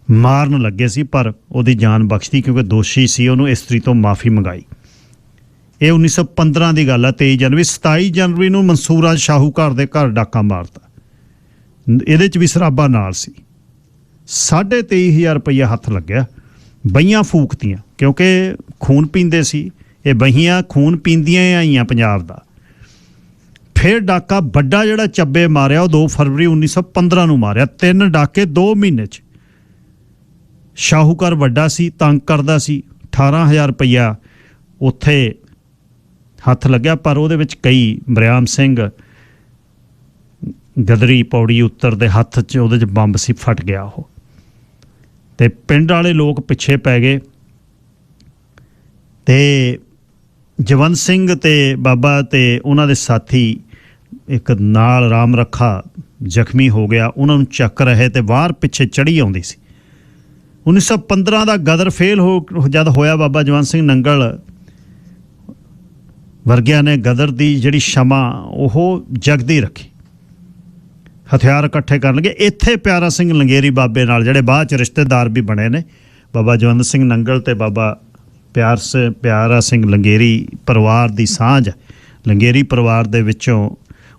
ਮਾਰਨ ਲੱਗੇ ਸੀ, ਪਰ ਉਹਦੀ ਜਾਨ ਬਖਸ਼ਤੀ ਕਿਉਂਕਿ ਦੋਸ਼ੀ ਸੀ। ਉਹਨੂੰ ਇਸਤਰੀ ਤੋਂ ਮਾਫੀ ਮੰਗਾਈ। ਇਹ 1915 ਦੀ ਗੱਲ ਹੈ। 23 ਜਨਵਰੀ 27 ਜਨਵਰੀ ਨੂੰ ਮਨਸੂਰਾ ਸ਼ਾਹੂਕਾਰ ਦੇ ਘਰ ਡਾਕਾ ਮਾਰਤਾ। ਇਹਦੇ 'ਚ ਵੀ ਸਰਾਬਾ ਨਾਲ ਸੀ। 23,500 ਰੁਪਈਆ ਹੱਥ ਲੱਗਿਆ। ਬਹੀਆਂ ਫੂਕਤੀਆਂ ਕਿਉਂਕਿ ਖੂਨ ਪੀਂਦੇ ਸੀ। ਇਹ ਬਹੀਆਂ ਖੂਨ ਪੀਂਦੀਆਂ ਆਈਆਂ ਪੰਜਾਬ ਦਾ। ਫਿਰ ਡਾਕਾ ਵੱਡਾ ਜਿਹੜਾ ਚੱਬੇ ਮਾਰਿਆ ਉਹ 2 ਫਰਵਰੀ 1915 ਨੂੰ ਮਾਰਿਆ। 3 ਡਾਕੇ 2 ਮਹੀਨੇ 'ਚ। ਸ਼ਾਹੂਕਾਰ ਵੱਡਾ ਸੀ, ਤੰਗ ਕਰਦਾ ਸੀ। 18,000 ਰੁਪਈਆ ਉੱਥੇ ਹੱਥ ਲੱਗਿਆ, ਪਰ ਉਹਦੇ ਵਿੱਚ ਕਈ ਮਰਿਆਮ ਸਿੰਘ ਗਦਰੀ ਪੌੜੀ ਉੱਤਰਦੇ ਹੱਥ 'ਚ ਉਹਦੇ 'ਚ ਬੰਬ ਸੀ, ਫਟ ਗਿਆ ਉਹ। ਤੇ ਪਿੰਡ ਵਾਲੇ ਲੋਕ ਪਿੱਛੇ ਪੈ ਗਏ। ਤੇ ਜਵੰਤ ਸਿੰਘ ਤੇ ਬਾਬਾ ਤੇ ਉਹਨਾਂ ਦੇ ਸਾਥੀ ਇੱਕ ਨਾਲ ਰਾਮ ਰੱਖਾ ਜ਼ਖਮੀ ਹੋ ਗਿਆ। ਉਹਨਾਂ ਨੂੰ ਚੱਕ ਰਹੇ ਤੇ ਬਾਹਰ ਪਿੱਛੇ ਚੜ੍ਹੀ ਆਉਂਦੀ ਸੀ। 1915 ਦਾ ਗਦਰ ਫੇਲ ਜਦ ਹੋਇਆ, ਬਾਬਾ ਜਵੰਤ ਸਿੰਘ ਨੰਗਲ ਵਰਗਿਆਂ ਨੇ ਗਦਰ ਦੀ ਜਿਹੜੀ ਸ਼ਮਾ ਉਹ ਜਗਦੀ ਰੱਖੀ। ਹਥਿਆਰ ਇਕੱਠੇ ਕਰਨ ਲੱਗੇ। ਇੱਥੇ ਪਿਆਰਾ ਸਿੰਘ ਲੰਗੇਰੀ ਬਾਬੇ ਨਾਲ, ਜਿਹੜੇ ਬਾਅਦ 'ਚ ਰਿਸ਼ਤੇਦਾਰ ਵੀ ਬਣੇ ਨੇ, ਬਾਬਾ ਜਵੰਤ ਸਿੰਘ ਨੰਗਲ ਤੇ ਬਾਬਾ ਪਿਆਰਾ ਸਿੰਘ ਲੰਗੇਰੀ ਪਰਿਵਾਰ ਦੀ ਸਾਂਝ। ਲੰਗੇਰੀ ਪਰਿਵਾਰ ਦੇ ਵਿੱਚੋਂ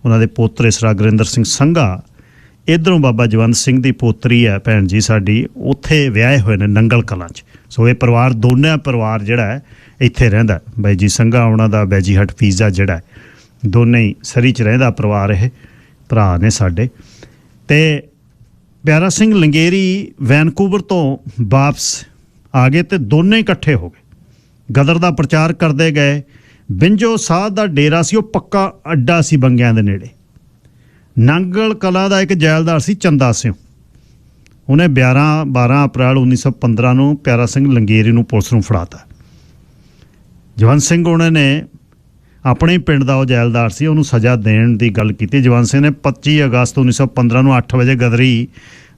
ਉਹਨਾਂ ਦੇ ਪੋਤਰੇ ਸਰਾ ਗੁਰਿੰਦਰ ਸਿੰਘ ਸੰਘਾ, ਇੱਧਰੋਂ ਬਾਬਾ ਜਵੰਤ ਸਿੰਘ ਦੀ ਪੋਤਰੀ ਹੈ ਭੈਣ ਜੀ ਸਾਡੀ, ਉੱਥੇ ਵਿਆਹੇ ਹੋਏ ਨੇ ਨੰਗਲ ਕਲਾਂ 'ਚ। ਸੋ ਇਹ ਪਰਿਵਾਰ ਦੋਨੇ ਪਰਿਵਾਰ ਜਿਹੜਾ ਹੈ ਇੱਥੇ ਰਹਿੰਦਾ। ਬਾਈ ਜੀ ਸੰਘਾ ਉਹਨਾਂ ਦਾ ਬੈਜੀ ਹਟ ਪੀਜ਼ਾ ਜਿਹੜਾ ਦੋਨੇ ਹੀ ਸਰੀ 'ਚ ਰਹਿੰਦਾ ਪਰਿਵਾਰ। ਇਹ ਭਰਾ ਨੇ ਸਾਡੇ। ਤੇ ਪਿਆਰਾ ਸਿੰਘ ਲੰਗੇਰੀ ਵੈਨਕੂਵਰ ਤੋਂ ਵਾਪਸ ਆ ਗਏ ਤੇ ਦੋਨੇ ਇਕੱਠੇ ਹੋ ਗਏ। ਗਦਰ ਦਾ ਪ੍ਰਚਾਰ ਕਰਦੇ ਗਏ। ਬਿੰਜੋ ਸਾਧ ਦਾ ਡੇਰਾ ਸੀ, ਉਹ ਪੱਕਾ ਅੱਡਾ ਸੀ ਬੰਗਿਆਂ ਦੇ ਨੇੜੇ। ਨੰਗਲ ਕਲਾਂ ਦਾ ਇੱਕ ਜੈਲਦਾਰ ਸੀ ਚੰਦਾ ਸਿੰਘ। ਉਹਨੇ 12 ਅਪ੍ਰੈਲ 1915 ਨੂੰ ਪਿਆਰਾ ਸਿੰਘ ਲੰਗੇਰੀ ਨੂੰ ਪੁਲਿਸ ਨੂੰ ਫੜਾਤਾ। ਜਵੰਤ ਸਿੰਘ ਉਹਨਾਂ ਨੇ ਆਪਣੇ ਪਿੰਡ ਦਾ ਉਹ ਜੈਲਦਾਰ ਸੀ, ਉਹਨੂੰ ਸਜ਼ਾ ਦੇਣ ਦੀ ਗੱਲ ਕੀਤੀ। ਜਵੰਤ ਸਿੰਘ ਨੇ 25 ਅਗਸਤ 1915 ਨੂੰ 8 ਵਜੇ ਗਦਰੀ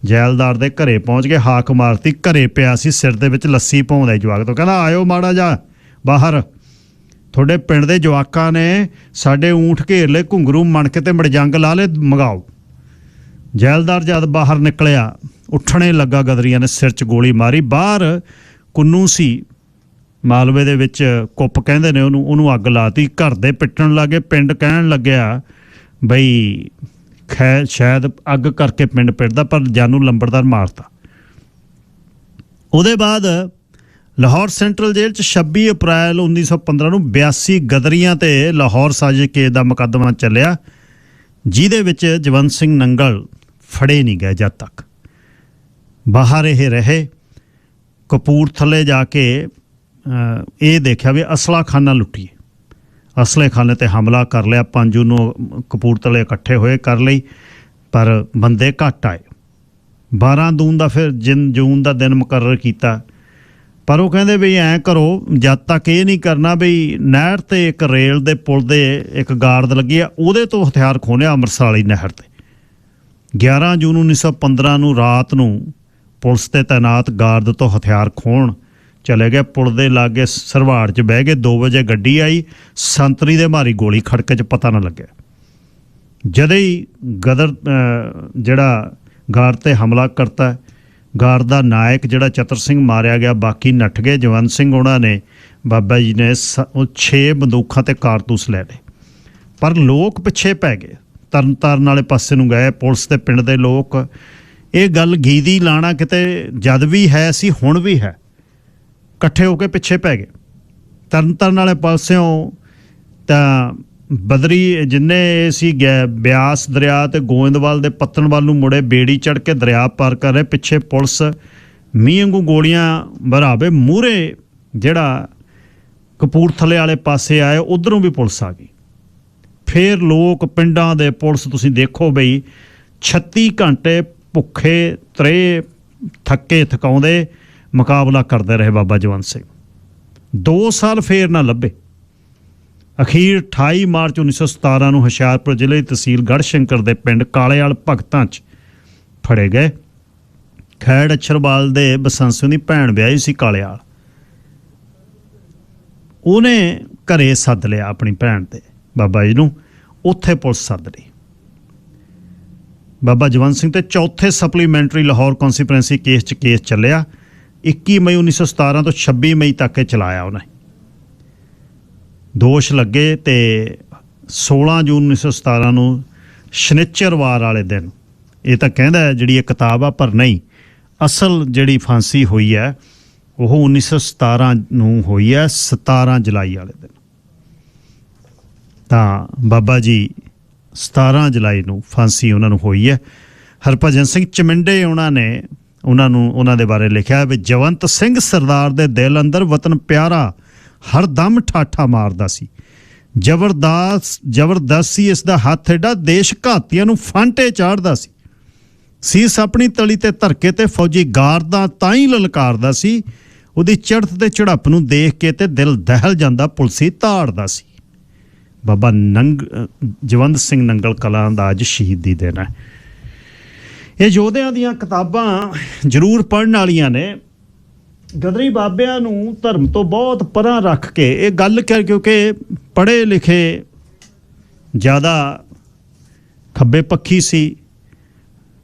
ਜੈਲਦਾਰ ਦੇ ਘਰੇ ਪਹੁੰਚ ਕੇ ਹਾਕ ਮਾਰਤੀ। ਘਰੇ ਪਿਆ ਸੀ, ਸਿਰ ਦੇ ਵਿੱਚ ਲੱਸੀ ਪਾਉਂਦਾ ਜਵਾਕ ਤੋਂ। ਕਹਿੰਦਾ ਆਇਓ ਮਾੜਾ ਜਾ ਬਾਹਰ, ਤੁਹਾਡੇ ਪਿੰਡ ਦੇ ਜਵਾਕਾਂ ਨੇ ਸਾਡੇ ਊਂਠ ਘੇਰ ਲਏ, ਘੁੰਗਰੂ ਮਣ ਕੇ ਤੇ ਮੜਜੰਗ ਲਾ ਲਏ, ਮੰਗਾਓ। ਜੈਲਦਾਰ ਜਦ ਬਾਹਰ ਨਿਕਲਿਆ, ਉੱਠਣੇ ਲੱਗਾ, ਗਦਰੀਆਂ ਨੇ ਸਿਰ 'ਚ ਗੋਲੀ ਮਾਰੀ। ਬਾਹਰ ਕੁੰਨੂ ਸੀ, ਮਾਲਵੇ ਦੇ ਵਿੱਚ ਕੁੱਪ ਕਹਿੰਦੇ ਨੇ ਉਹਨੂੰ ਅੱਗ ਲਾਤੀ। ਘਰ ਦੇ ਪਿੱਟਣ ਲੱਗੇ। ਪਿੰਡ ਕਹਿਣ ਲੱਗਿਆ ਬਈ ਸ਼ਾਇਦ ਅੱਗ ਕਰਕੇ ਪਿੰਡ ਪਿੜਦਾ, ਪਰ ਜਾਨੂ ਲੰਬੜਦਾਰ ਮਾਰਤਾ। ਉਹਦੇ ਬਾਅਦ ਲਾਹੌਰ ਸੈਂਟਰਲ ਜੇਲ੍ਹ 'ਚ 26 ਅਪ੍ਰੈਲ 1915 ਨੂੰ 82 ਗਦਰੀਆਂ ਤੇ ਲਾਹੌਰ ਸਾਜ਼ਿਸ਼ ਕੇਸ ਦਾ ਮੁਕੱਦਮਾ ਚੱਲਿਆ, ਜਿਹਦੇ ਵਿੱਚ ਜਵੰਤ ਸਿੰਘ ਨੰਗਲ ਫੜੇ ਨਹੀਂ ਗਏ ਜਦ ਤੱਕ। ਬਾਹਰ ਇਹ ਰਹੇ। ਕਪੂਰਥਲੇ ਜਾ ਕੇ ਇਹ ਦੇਖਿਆ ਵੀ ਅਸਲਾ ਖਾਨਾ ਲੁੱਟੀਏ, ਅਸਲੇ ਖਾਨੇ ਤੇ ਹਮਲਾ ਕਰ ਲਿਆ। 5 ਜੂਨ ਨੂੰ ਕਪੂਰਥਲੇ ਇਕੱਠੇ ਹੋਏ ਕਰ ਲਈ, ਪਰ ਬੰਦੇ ਘੱਟ ਆਏ। 12 ਜੂਨ ਦਾ ਦਿਨ ਮੁਕਰਰ ਕੀਤਾ, ਪਰ ਉਹ ਕਹਿੰਦੇ ਵੀ ਐਂ ਕਰੋ, ਜਦ ਤੱਕ ਇਹ ਨਹੀਂ ਕਰਨਾ ਵੀ ਨਹਿਰ ਤੇ ਇੱਕ ਰੇਲ ਦੇ ਪੁਲ ਦੇ ਇੱਕ ਗਾਰਡ ਲੱਗੀ ਆ, ਉਹਦੇ ਤੋਂ ਹਥਿਆਰ ਖੋਹਣਿਆ ਅੰਮ੍ਰਿਤਸਰ ਵਾਲੀ ਨਹਿਰ ਤੇ। 11 ਜੂਨ 1915 ਨੂੰ ਰਾਤ ਨੂੰ ਪੁਲਿਸ ਤੇ ਤੈਨਾਤ ਗਾਰਡ ਤੋਂ ਹਥਿਆਰ ਖੋਹਣ ਚਲੇ ਗਏ। ਪੁਲ ਦੇ ਲਾਗੇ ਸਰਵਾੜ 'ਚ ਬਹਿ ਗਏ। 2 ਵਜੇ ਗੱਡੀ ਆਈ, ਸੰਤਰੀ ਦੇ ਮਾਰੀ ਗੋਲੀ ਖੜਕੇ 'ਚ ਪਤਾ ਨਾ ਲੱਗਿਆ। ਜਦੇ ਹੀ ਗਦਰ ਜਿਹੜਾ ਗਾਰਡ ਤੇ ਹਮਲਾ ਕਰਤਾ, ਗਾਰਡ ਦਾ ਨਾਇਕ ਜਿਹੜਾ ਚਤਰ ਸਿੰਘ ਮਾਰਿਆ ਗਿਆ, ਬਾਕੀ ਨੱਠ ਗਏ। ਜਵੰਤ ਸਿੰਘ ਉਹਨਾਂ ਨੇ, ਬਾਬਾ ਜੀ ਨੇ 6 ਬੰਦੂਕਾਂ ਤੇ ਕਾਰਤੂਸ ਲੈ ਲਏ, ਪਰ ਲੋਕ ਪਿੱਛੇ ਪੈ ਗਏ। ਤਰਨਤਾਰਨ ਵਾਲੇ ਪਾਸੇ ਨੂੰ ਗਏ ਪੁਲਿਸ ਤੇ ਪਿੰਡ ਦੇ ਲੋਕ। ਇਹ ਗੱਲ ਗੀਦੀ ਲਾਣਾ ਕਿਤੇ ਜਦ ਵੀ ਹੈ ਸੀ, ਹੁਣ ਵੀ ਹੈ, ਇਕੱਠੇ ਹੋ ਕੇ ਪਿੱਛੇ ਪੈ ਗਏ। ਤਰਨਤਾਰਨ ਵਾਲੇ ਪਾਸਿਓਂ ਤਾਂ ਬਦਰੀ ਜਿੰਨੇ ਸੀ ਗਏ, ਬਿਆਸ ਦਰਿਆ ਤੇ ਗੋਇੰਦਵਾਲ ਦੇ ਪੱਤਣ ਵੱਲ ਨੂੰ ਮੁੜੇ, ਬੇੜੀ ਚੜ੍ਹ ਕੇ ਦਰਿਆ ਪਾਰ ਕਰ ਰਹੇ। ਪਿੱਛੇ ਪੁਲਿਸ ਮੀਂਹ ਵਾਂਗੂ ਗੋਲੀਆਂ ਭਰਾਵੇ। ਮੂਹਰੇ ਜਿਹੜਾ ਕਪੂਰਥਲੇ ਵਾਲੇ ਪਾਸੇ ਆਏ, ਉੱਧਰੋਂ ਵੀ ਪੁਲਿਸ ਆ ਗਈ। ਫਿਰ ਲੋਕ ਪਿੰਡਾਂ ਦੇ, ਪੁਲਿਸ ਤੁਸੀਂ ਦੇਖੋ ਬਈ 36 ਘੰਟੇ ਭੁੱਖੇ ਤਰੇ ਥੱਕੇ ਥਕਾਉਂਦੇ ਮੁਕਾਬਲਾ ਕਰਦੇ ਰਹੇ ਬਾਬਾ ਜਵੰਤ ਸਿੰਘ। 2 ਸਾਲ ਫੇਰ ਨਾ ਲੱਭੇ। ਅਖੀਰ 28 ਮਾਰਚ 1917 ਨੂੰ ਹੁਸ਼ਿਆਰਪੁਰ ਜ਼ਿਲ੍ਹੇ ਦੀ ਤਹਿਸੀਲ ਗੜ੍ਹਸ਼ੰਕਰ ਦੇ ਪਿੰਡ ਕਾਲੇਵਾਲ ਭਗਤਾਂ 'ਚ ਫੜੇ ਗਏ। ਖੈੜ ਅਛਰਵਾਲ ਦੇ ਬਸੰਤ ਸਿੰਘ ਦੀ ਭੈਣ ਵਿਆਹੀ ਸੀ ਕਾਲੇਵਾਲ। ਉਹਨੇ ਘਰੇ ਸੱਦ ਲਿਆ ਆਪਣੀ ਭੈਣ ਤੇ ਬਾਬਾ ਜੀ ਨੂੰ, ਉੱਥੇ ਪੁਲਿਸ ਸੱਦ ਲਈ। ਬਾਬਾ ਜਵੰਤ ਸਿੰਘ ਤੇ ਚੌਥੇ ਸਪਲੀਮੈਂਟਰੀ ਲਾਹੌਰ ਕੌਂਸਪੀਰੈਂਸੀ ਕੇਸ 'ਚ ਕੇਸ ਚੱਲਿਆ। 21 ਮਈ 1917 ਤੋਂ 26 ਮਈ ਤੱਕ ਇਹ ਚਲਾਇਆ ਉਹਨੇ। ਦੋਸ਼ ਲੱਗੇ ਤੇ 16 ਜੂਨ 1917 ਨੂੰ ਸ਼ਨਿਚਰਵਾਰ ਵਾਲੇ ਦਿਨ, ਇਹ ਤਾਂ ਕਹਿੰਦਾ ਹੈ ਜਿਹੜੀ ਇਹ ਕਿਤਾਬ ਆ, ਪਰ ਨਹੀਂ, ਅਸਲ ਜਿਹੜੀ ਫਾਂਸੀ ਹੋਈ ਹੈ ਉਹ 1917 ਨੂੰ ਹੋਈ ਹੈ, 17 ਜੁਲਾਈ ਵਾਲੇ ਦਿਨ। ਤਾਂ ਬਾਬਾ ਜੀ 17 ਜੁਲਾਈ ਨੂੰ ਫਾਂਸੀ ਉਹਨਾਂ ਨੂੰ ਹੋਈ ਹੈ। ਹਰਭਜਨ ਸਿੰਘ ਚਮਿੰਡੇ ਉਹਨਾਂ ਦੇ ਬਾਰੇ ਲਿਖਿਆ ਵੀ ਜਵੰਤ ਸਿੰਘ ਸਰਦਾਰ ਦੇ ਦਿਲ ਅੰਦਰ ਵਤਨ ਪਿਆਰਾ ਹਰਦਮ ਠਾਠਾ ਮਾਰਦਾ ਸੀ। ਜ਼ਬਰਦਸਤ ਸੀ ਇਸ ਦਾ ਹੱਥ ਏਡਾ, ਦੇਸ਼ ਘਾਤੀਆਂ ਨੂੰ ਫਾਂਟੇ ਚਾੜਦਾ ਸੀ। ਸੀਸ ਆਪਣੀ ਤਲੀ ਤੇ ਧਰਕੇ ਤੇ ਫੌਜੀ ਗਾਰਦਾਂ ਤਾਂ ਹੀ ਲਲਕਾਰਦਾ ਸੀ। ਉਹਦੀ ਚੜ੍ਹਤ ਤੇ ਚੜ੍ਹਪ ਨੂੰ ਦੇਖ ਕੇ ਤੇ ਦਿਲ ਦਹਿਲ ਜਾਂਦਾ, ਪੁਲਸੀ ਤਾੜਦਾ ਸੀ। ਬਾਬਾ ਜਵੰਤ ਸਿੰਘ ਨੰਗਲ ਕਲਾਂ ਦਾ ਅੱਜ ਸ਼ਹੀਦੀ ਦਿਨ ਹੈ। ਇਹ ਯੋਧਿਆਂ ਦੀਆਂ ਕਿਤਾਬਾਂ ਜ਼ਰੂਰ ਪੜ੍ਹਨ ਵਾਲੀਆਂ ਨੇ। ਗਦਰੀ ਬਾਬਿਆਂ ਨੂੰ ਧਰਮ ਤੋਂ ਬਹੁਤ ਪਰਾਂ ਰੱਖ ਕੇ ਇਹ ਗੱਲ ਕਰ, ਕਿਉਂਕਿ ਪੜ੍ਹੇ ਲਿਖੇ ਜ਼ਿਆਦਾ ਖੱਬੇ ਪੱਖੀ ਸੀ,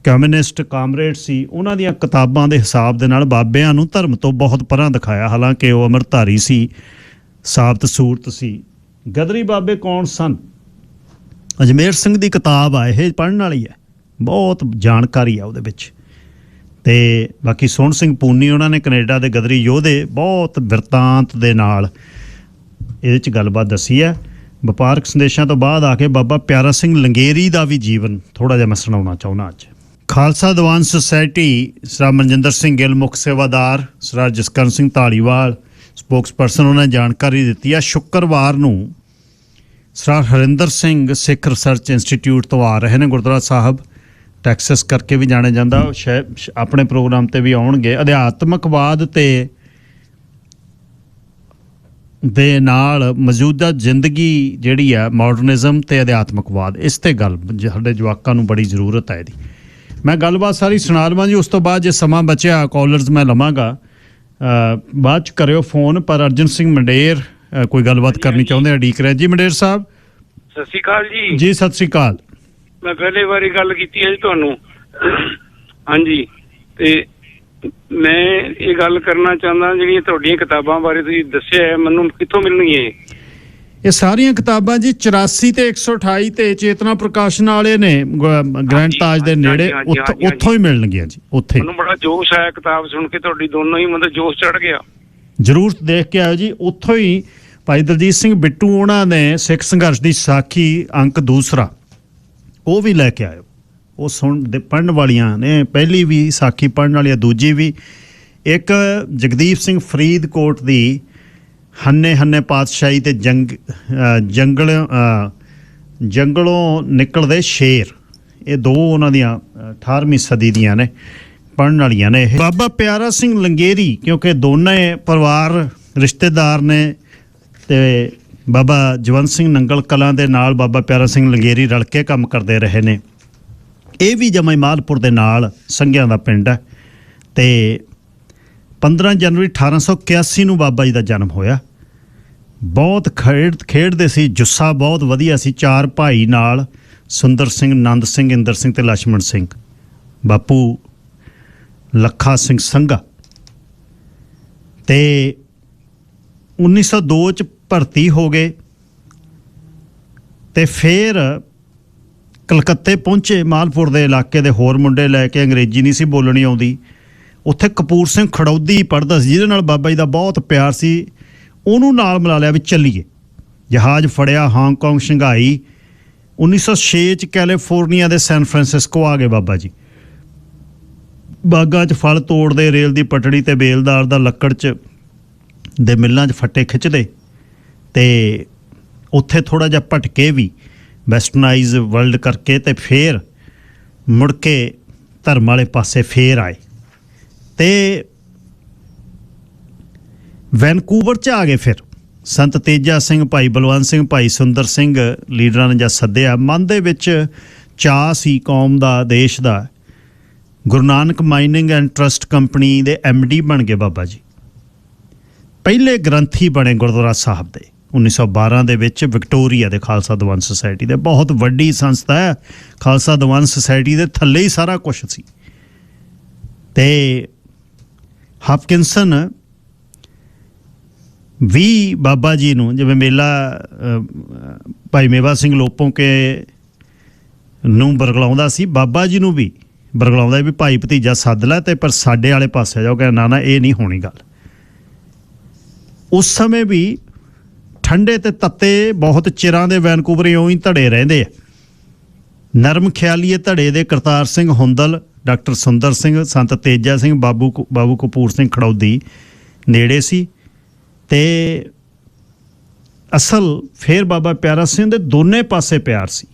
ਕਮਿਊਨਿਸਟ ਕਾਮਰੇਡ ਸੀ, ਉਹਨਾਂ ਦੀਆਂ ਕਿਤਾਬਾਂ ਦੇ ਹਿਸਾਬ ਦੇ ਨਾਲ ਬਾਬਿਆਂ ਨੂੰ ਧਰਮ ਤੋਂ ਬਹੁਤ ਪਰਾਂ ਦਿਖਾਇਆ। ਹਾਲਾਂਕਿ ਉਹ ਅੰਮ੍ਰਿਤਧਾਰੀ ਸੀ, ਸਾਬਤ ਸੂਰਤ ਸੀ। ਗਦਰੀ ਬਾਬੇ ਕੌਣ ਸਨ? ਅਜਮੇਰ ਸਿੰਘ ਦੀ ਕਿਤਾਬ ਆ, ਇਹ ਪੜ੍ਹਨ ਵਾਲੀ ਹੈ, ਬਹੁਤ ਜਾਣਕਾਰੀ ਆ ਉਹਦੇ ਵਿੱਚ। ਤੇ ਬਾਕੀ ਸੋਹਣ ਸਿੰਘ ਪੂਨੀ, ਉਹਨਾਂ ਨੇ ਕੈਨੇਡਾ ਦੇ ਗਦਰੀ ਯੋਧੇ ਬਹੁਤ ਬਿਰਤਾਂਤ ਦੇ ਨਾਲ ਇਹਦੇ 'ਚ ਗੱਲਬਾਤ ਦੱਸੀ ਹੈ। ਵਪਾਰਕ ਸੰਦੇਸ਼ਾਂ ਤੋਂ ਬਾਅਦ ਆ ਕੇ ਬਾਬਾ ਪਿਆਰਾ ਸਿੰਘ ਲੰਗੇਰੀ ਦਾ ਵੀ ਜੀਵਨ ਥੋੜ੍ਹਾ ਜਿਹਾ ਮੈਂ ਸੁਣਾਉਣਾ ਚਾਹੁੰਦਾ ਅੱਜ। ਖਾਲਸਾ ਦੀਵਾਨ ਸੁਸਾਇਟੀ, ਸਰ ਮਨਜਿੰਦਰ ਸਿੰਘ ਗਿੱਲ ਮੁੱਖ ਸੇਵਾਦਾਰ, ਸਰ ਜਸਕਰਨ ਸਿੰਘ ਧਾਲੀਵਾਲ ਸਪੋਕਸਪਰਸਨ, ਉਹਨਾਂ ਨੇ ਜਾਣਕਾਰੀ ਦਿੱਤੀ ਹੈ। ਸ਼ੁੱਕਰਵਾਰ ਨੂੰ ਸਰ ਹਰਿੰਦਰ ਸਿੰਘ ਸਿੱਖ ਰਿਸਰਚ ਇੰਸਟੀਚਿਊਟ ਤੋਂ ਆ ਰਹੇ ਨੇ ਗੁਰਦੁਆਰਾ ਸਾਹਿਬ, ਟੈਕਸਸ ਕਰਕੇ ਵੀ ਜਾਣਿਆ ਜਾਂਦਾ। ਆਪਣੇ ਪ੍ਰੋਗਰਾਮ ਤੇ ਵੀ ਆਉਣਗੇ। ਅਧਿਆਤਮਕਵਾਦ ਤੇ ਦੇ ਨਾਲ ਮੌਜੂਦਾ ਜ਼ਿੰਦਗੀ ਜਿਹੜੀ ਆ, ਮਾਡਰਨਿਜ਼ਮ ਤੇ ਅਧਿਆਤਮਕਵਾਦ, ਇਸ ਤੇ ਗੱਲ ਸਾਡੇ ਜਵਾਕਾਂ ਨੂੰ ਬੜੀ ਜ਼ਰੂਰਤ ਹੈ ਇਹਦੀ। ਮੈਂ ਗੱਲਬਾਤ ਸਾਰੀ ਸੁਣਾ ਲਵਾਂ ਜੀ, ਉਸ ਤੋਂ ਬਾਅਦ ਜੇ ਸਮਾਂ ਬਚਿਆ ਕਾਲਰਸ ਮੈਂ ਲਵਾਂਗਾ, ਬਾਅਦ 'ਚ ਕਰਿਓ ਫੋਨ। ਪਰ ਅਰਜਨ ਸਿੰਘ ਮੰਡੇਰ ਕੋਈ ਗੱਲਬਾਤ ਕਰਨੀ ਚਾਹੁੰਦੇ, ਉਡੀਕ ਰਹੇ ਜੀ। ਮੰਡੇਰ ਸਾਹਿਬ ਸਤਿ ਸ਼੍ਰੀ ਅਕਾਲ ਜੀ। ਜੀ ਸਤਿ ਸ਼੍ਰੀ ਅਕਾਲ। ਮੈਂ ਪਹਿਲੇ ਵਾਰੀ ਗੱਲ ਕੀਤੀ ਹੈ ਜੀ ਤੁਹਾਨੂੰ। ਹਾਂਜੀ, ਤੇ ਮੈਂ ਇਹ ਗੱਲ ਕਰਨਾ ਚਾਹੁੰਦਾ, ਜਿਹੜੀਆਂ ਤੁਹਾਡੀਆਂ ਕਿਤਾਬਾਂ ਬਾਰੇ ਤੁਸੀਂ ਦੱਸਿਆ ਹੈ, ਮੈਨੂੰ ਕਿੱਥੋਂ ਮਿਲਣਗੀਆਂ? ਇਹ ਸਾਰੀਆਂ ਕਿਤਾਬਾਂ ਜੀ 84 ਤੇ 128 ਤੇ ਚੇਤਨਾ ਪ੍ਰਕਾਸ਼ਨ ਵਾਲੇ ਨੇ ਗ੍ਰੈਂਡ ਤਾਜ ਦੇ ਨੇੜੇ, ਉੱਥੋਂ ਹੀ ਮਿਲਣਗੀਆਂ ਜੀ। ਉੱਥੇ ਮੈਨੂੰ ਬੜਾ ਜੋਸ਼ ਆਇਆ ਕਿਤਾਬ ਸੁਣ ਕੇ, ਤੁਹਾਡੀ ਦੋਨੋਂ ਹੀ ਮਤਲਬ ਜੋਸ਼ ਚੜ ਗਿਆ। ਜ਼ਰੂਰ ਦੇਖ ਕੇ ਆਇਓ ਜੀ। ਉੱਥੋਂ ਹੀ ਭਾਈ ਦਲਜੀਤ ਸਿੰਘ ਬਿੱਟੂ ਉਹਨਾਂ ਨੇ ਸਿੱਖ ਸੰਘਰਸ਼ ਦੀ ਸਾਖੀ ਅੰਕ 2 ਉਹ ਵੀ ਲੈ ਕੇ ਆਇਓ। ਉਹ ਪੜ੍ਹਨ ਵਾਲੀਆਂ ਨੇ, ਪਹਿਲੀ ਵੀ ਸਾਖੀ ਪੜ੍ਹਨ ਵਾਲੀ, ਦੂਜੀ ਵੀ। ਇੱਕ ਜਗਦੀਪ ਸਿੰਘ ਫਰੀਦਕੋਟ ਦੀ ਹੰਨੇ ਹੰਨੇ ਪਾਤਸ਼ਾਹੀ ਤੇ ਜੰਗਲੋਂ ਨਿਕਲਦੇ ਸ਼ੇਰ, ਇਹ 2 ਉਹਨਾਂ ਦੀਆਂ 18ਵੀਂ ਸਦੀ ਦੀਆਂ ਨੇ, ਪੜ੍ਹਨ ਵਾਲੀਆਂ ਨੇ ਇਹ। ਬਾਬਾ ਪਿਆਰਾ ਸਿੰਘ ਲੰਗੇਰੀ, ਕਿਉਂਕਿ ਦੋਨੇ ਪਰਿਵਾਰ ਰਿਸ਼ਤੇਦਾਰ ਨੇ, ਤੇ ਬਾਬਾ ਜਵੰਤ ਸਿੰਘ ਨੰਗਲ ਕਲਾਂ ਦੇ ਨਾਲ ਬਾਬਾ ਪਿਆਰਾ ਸਿੰਘ ਲੰਗੇਰੀ ਰਲ ਕੇ ਕੰਮ ਕਰਦੇ ਰਹੇ ਨੇ। ਇਹ ਵੀ ਜਮਾਈ ਮਾਲਪੁਰ ਦੇ ਨਾਲ ਸੰਘਿਆਂ ਦਾ ਪਿੰਡ ਹੈ। ਤੇ 15 ਜਨਵਰੀ 1881 ਨੂੰ ਬਾਬਾ ਜੀ ਦਾ ਜਨਮ ਹੋਇਆ। ਬਹੁਤ ਖੇਡਦੇ ਸੀ, ਜੁੱਸਾ ਬਹੁਤ ਵਧੀਆ ਸੀ। 4 ਭਾਈ ਨਾਲ, ਸੁੰਦਰ ਸਿੰਘ, ਨੰਦ ਸਿੰਘ, ਇੰਦਰ ਸਿੰਘ ਤੇ ਲਛਮਣ ਸਿੰਘ। ਬਾਪੂ ਲੱਖਾ ਸਿੰਘ ਸੰਘਾ। ਤੇ 1902 ਚ ਭਰਤੀ ਹੋ ਗਏ ਤੇ ਫਿਰ ਕਲਕੱਤੇ ਪਹੁੰਚੇ। ਮਾਲਪੁਰ ਦੇ ਇਲਾਕੇ ਦੇ ਹੋਰ ਮੁੰਡੇ ਲੈ ਕੇ, ਅੰਗਰੇਜ਼ੀ ਨਹੀਂ ਸੀ ਬੋਲਣੀ ਆਉਂਦੀ। ਉੱਥੇ ਕਪੂਰ ਸਿੰਘ ਖੜੌਦੀ ਪੜ੍ਹਦਾ ਸੀ, ਜਿਹਦੇ ਨਾਲ ਬਾਬਾ ਜੀ ਦਾ ਬਹੁਤ ਪਿਆਰ ਸੀ। ਉਹਨੂੰ ਨਾਲ ਮਿਲਾ ਲਿਆ ਵੀ ਚੱਲੀਏ। ਜਹਾਜ਼ ਫੜਿਆ, ਹਾਂਗਕਾਂਗ, ਸ਼ੰਘਾਈ। 1906 ਚ ਕੈਲੀਫੋਰਨੀਆ ਦੇ ਸੈਨ ਫਰਾਂਸਿਸਕੋ ਆ ਗਏ ਬਾਬਾ ਜੀ। ਬਾਗਾਂ 'ਚ ਫਲ ਤੋੜਦੇ, ਰੇਲ ਦੀ ਪਟੜੀ ਤੇ ਬੇਲਦਾਰ ਦਾ ਲੱਕੜ 'ਚ ਦੇ ਮਿੱਲਾਂ 'ਚ ਫੱਟੇ ਖਿੱਚਦੇ। ਤੇ ਉੱਥੇ ਥੋੜ੍ਹਾ ਜਿਹਾ ਭਟਕੇ ਵੀ ਵੈਸਟਰਨਾਈਜ਼ ਵਰਲਡ ਕਰਕੇ, ਤੇ ਫਿਰ ਮੁੜ ਕੇ ਧਰਮ ਵਾਲੇ ਪਾਸੇ ਫੇਰ ਆਏ ਤੇ ਵੈਨਕੂਵਰ 'ਚ ਆ ਗਏ। ਫਿਰ ਸੰਤ ਤੇਜਾ ਸਿੰਘ, ਭਾਈ ਬਲਵੰਤ ਸਿੰਘ, ਭਾਈ ਸੁੰਦਰ ਸਿੰਘ ਲੀਡਰਾਂ ਨੇ ਜਦ ਸੱਦਿਆ। ਮਨ ਦੇ ਵਿੱਚ ਚਾਅ ਸੀ ਕੌਮ ਦਾ, ਦੇਸ਼ ਦਾ। Guru Nanak mining and trust company ਦੇ MD ਬਣ ਗਏ ਬਾਬਾ ਜੀ। ਪਹਿਲੇ ਗ੍ਰੰਥੀ ਬਣੇ ਗੁਰਦੁਆਰਾ ਸਾਹਿਬ ਦੇ 1912 ਦੇ ਵਿੱਚ ਵਿਕਟੋਰੀਆ ਦੇ ਖਾਲਸਾ ਦੀਵਾਨ ਸੁਸਾਇਟੀ ਦੇ। ਬਹੁਤ ਵੱਡੀ ਸੰਸਥਾ ਹੈ ਖਾਲਸਾ ਦੀਵਾਨ ਸੁਸਾਇਟੀ ਦੇ ਥੱਲੇ ਹੀ ਸਾਰਾ ਕੁਛ ਸੀ। ਤੇ ਹਾਪਕਿੰਸਨ ਵੀ ਬਾਬਾ ਜੀ ਨੂੰ, ਜਿਵੇਂ ਮੇਲਾ ਭਾਈ ਮੇਵਾ ਸਿੰਘ ਲੋਪੋਂ ਕੇ ਨੂੰ ਬਰਗਲਾਉਂਦਾ ਸੀ, ਬਾਬਾ ਜੀ ਨੂੰ ਵੀ ਬਰਗਲਾਉਂਦਾ ਵੀ ਭਾਈ ਭਤੀਜਾ ਸੱਦ ਲੈ ਤੇ ਪਰ ਸਾਡੇ ਵਾਲੇ ਪਾਸੇ ਜਾਓ। ਕਹਿੰਦਾ ਨਾ ਇਹ ਨਹੀਂ ਹੋਣੀ ਗੱਲ। ਉਸ ਸਮੇਂ ਵੀ ਠੰਡੇ ਤੇ ਤੱਤੇ ਬਹੁਤ ਚਿਰਾਂ ਦੇ ਵੈਨਕੂਵਰ ਇਉਂ ਹੀ ਧੜੇ ਰਹਿੰਦੇ ਆ। ਨਰਮ ਖਿਆਲੀਏ ਧੜੇ ਦੇ ਕਰਤਾਰ ਸਿੰਘ ਹੁੰਦਲ, ਡਾਕਟਰ ਸੁੰਦਰ ਸਿੰਘ, ਸੰਤ ਤੇਜਾ ਸਿੰਘ, ਬਾਬੂ ਕਪੂਰ ਸਿੰਘ ਖੜੌਦੀ ਨੇੜੇ ਸੀ। ਤੇ ਅਸਲ ਫਿਰ ਬਾਬਾ ਪਿਆਰਾ ਸਿੰਘ ਦੇ ਦੋਨੇ ਪਾਸੇ ਪਿਆਰ ਸੀ।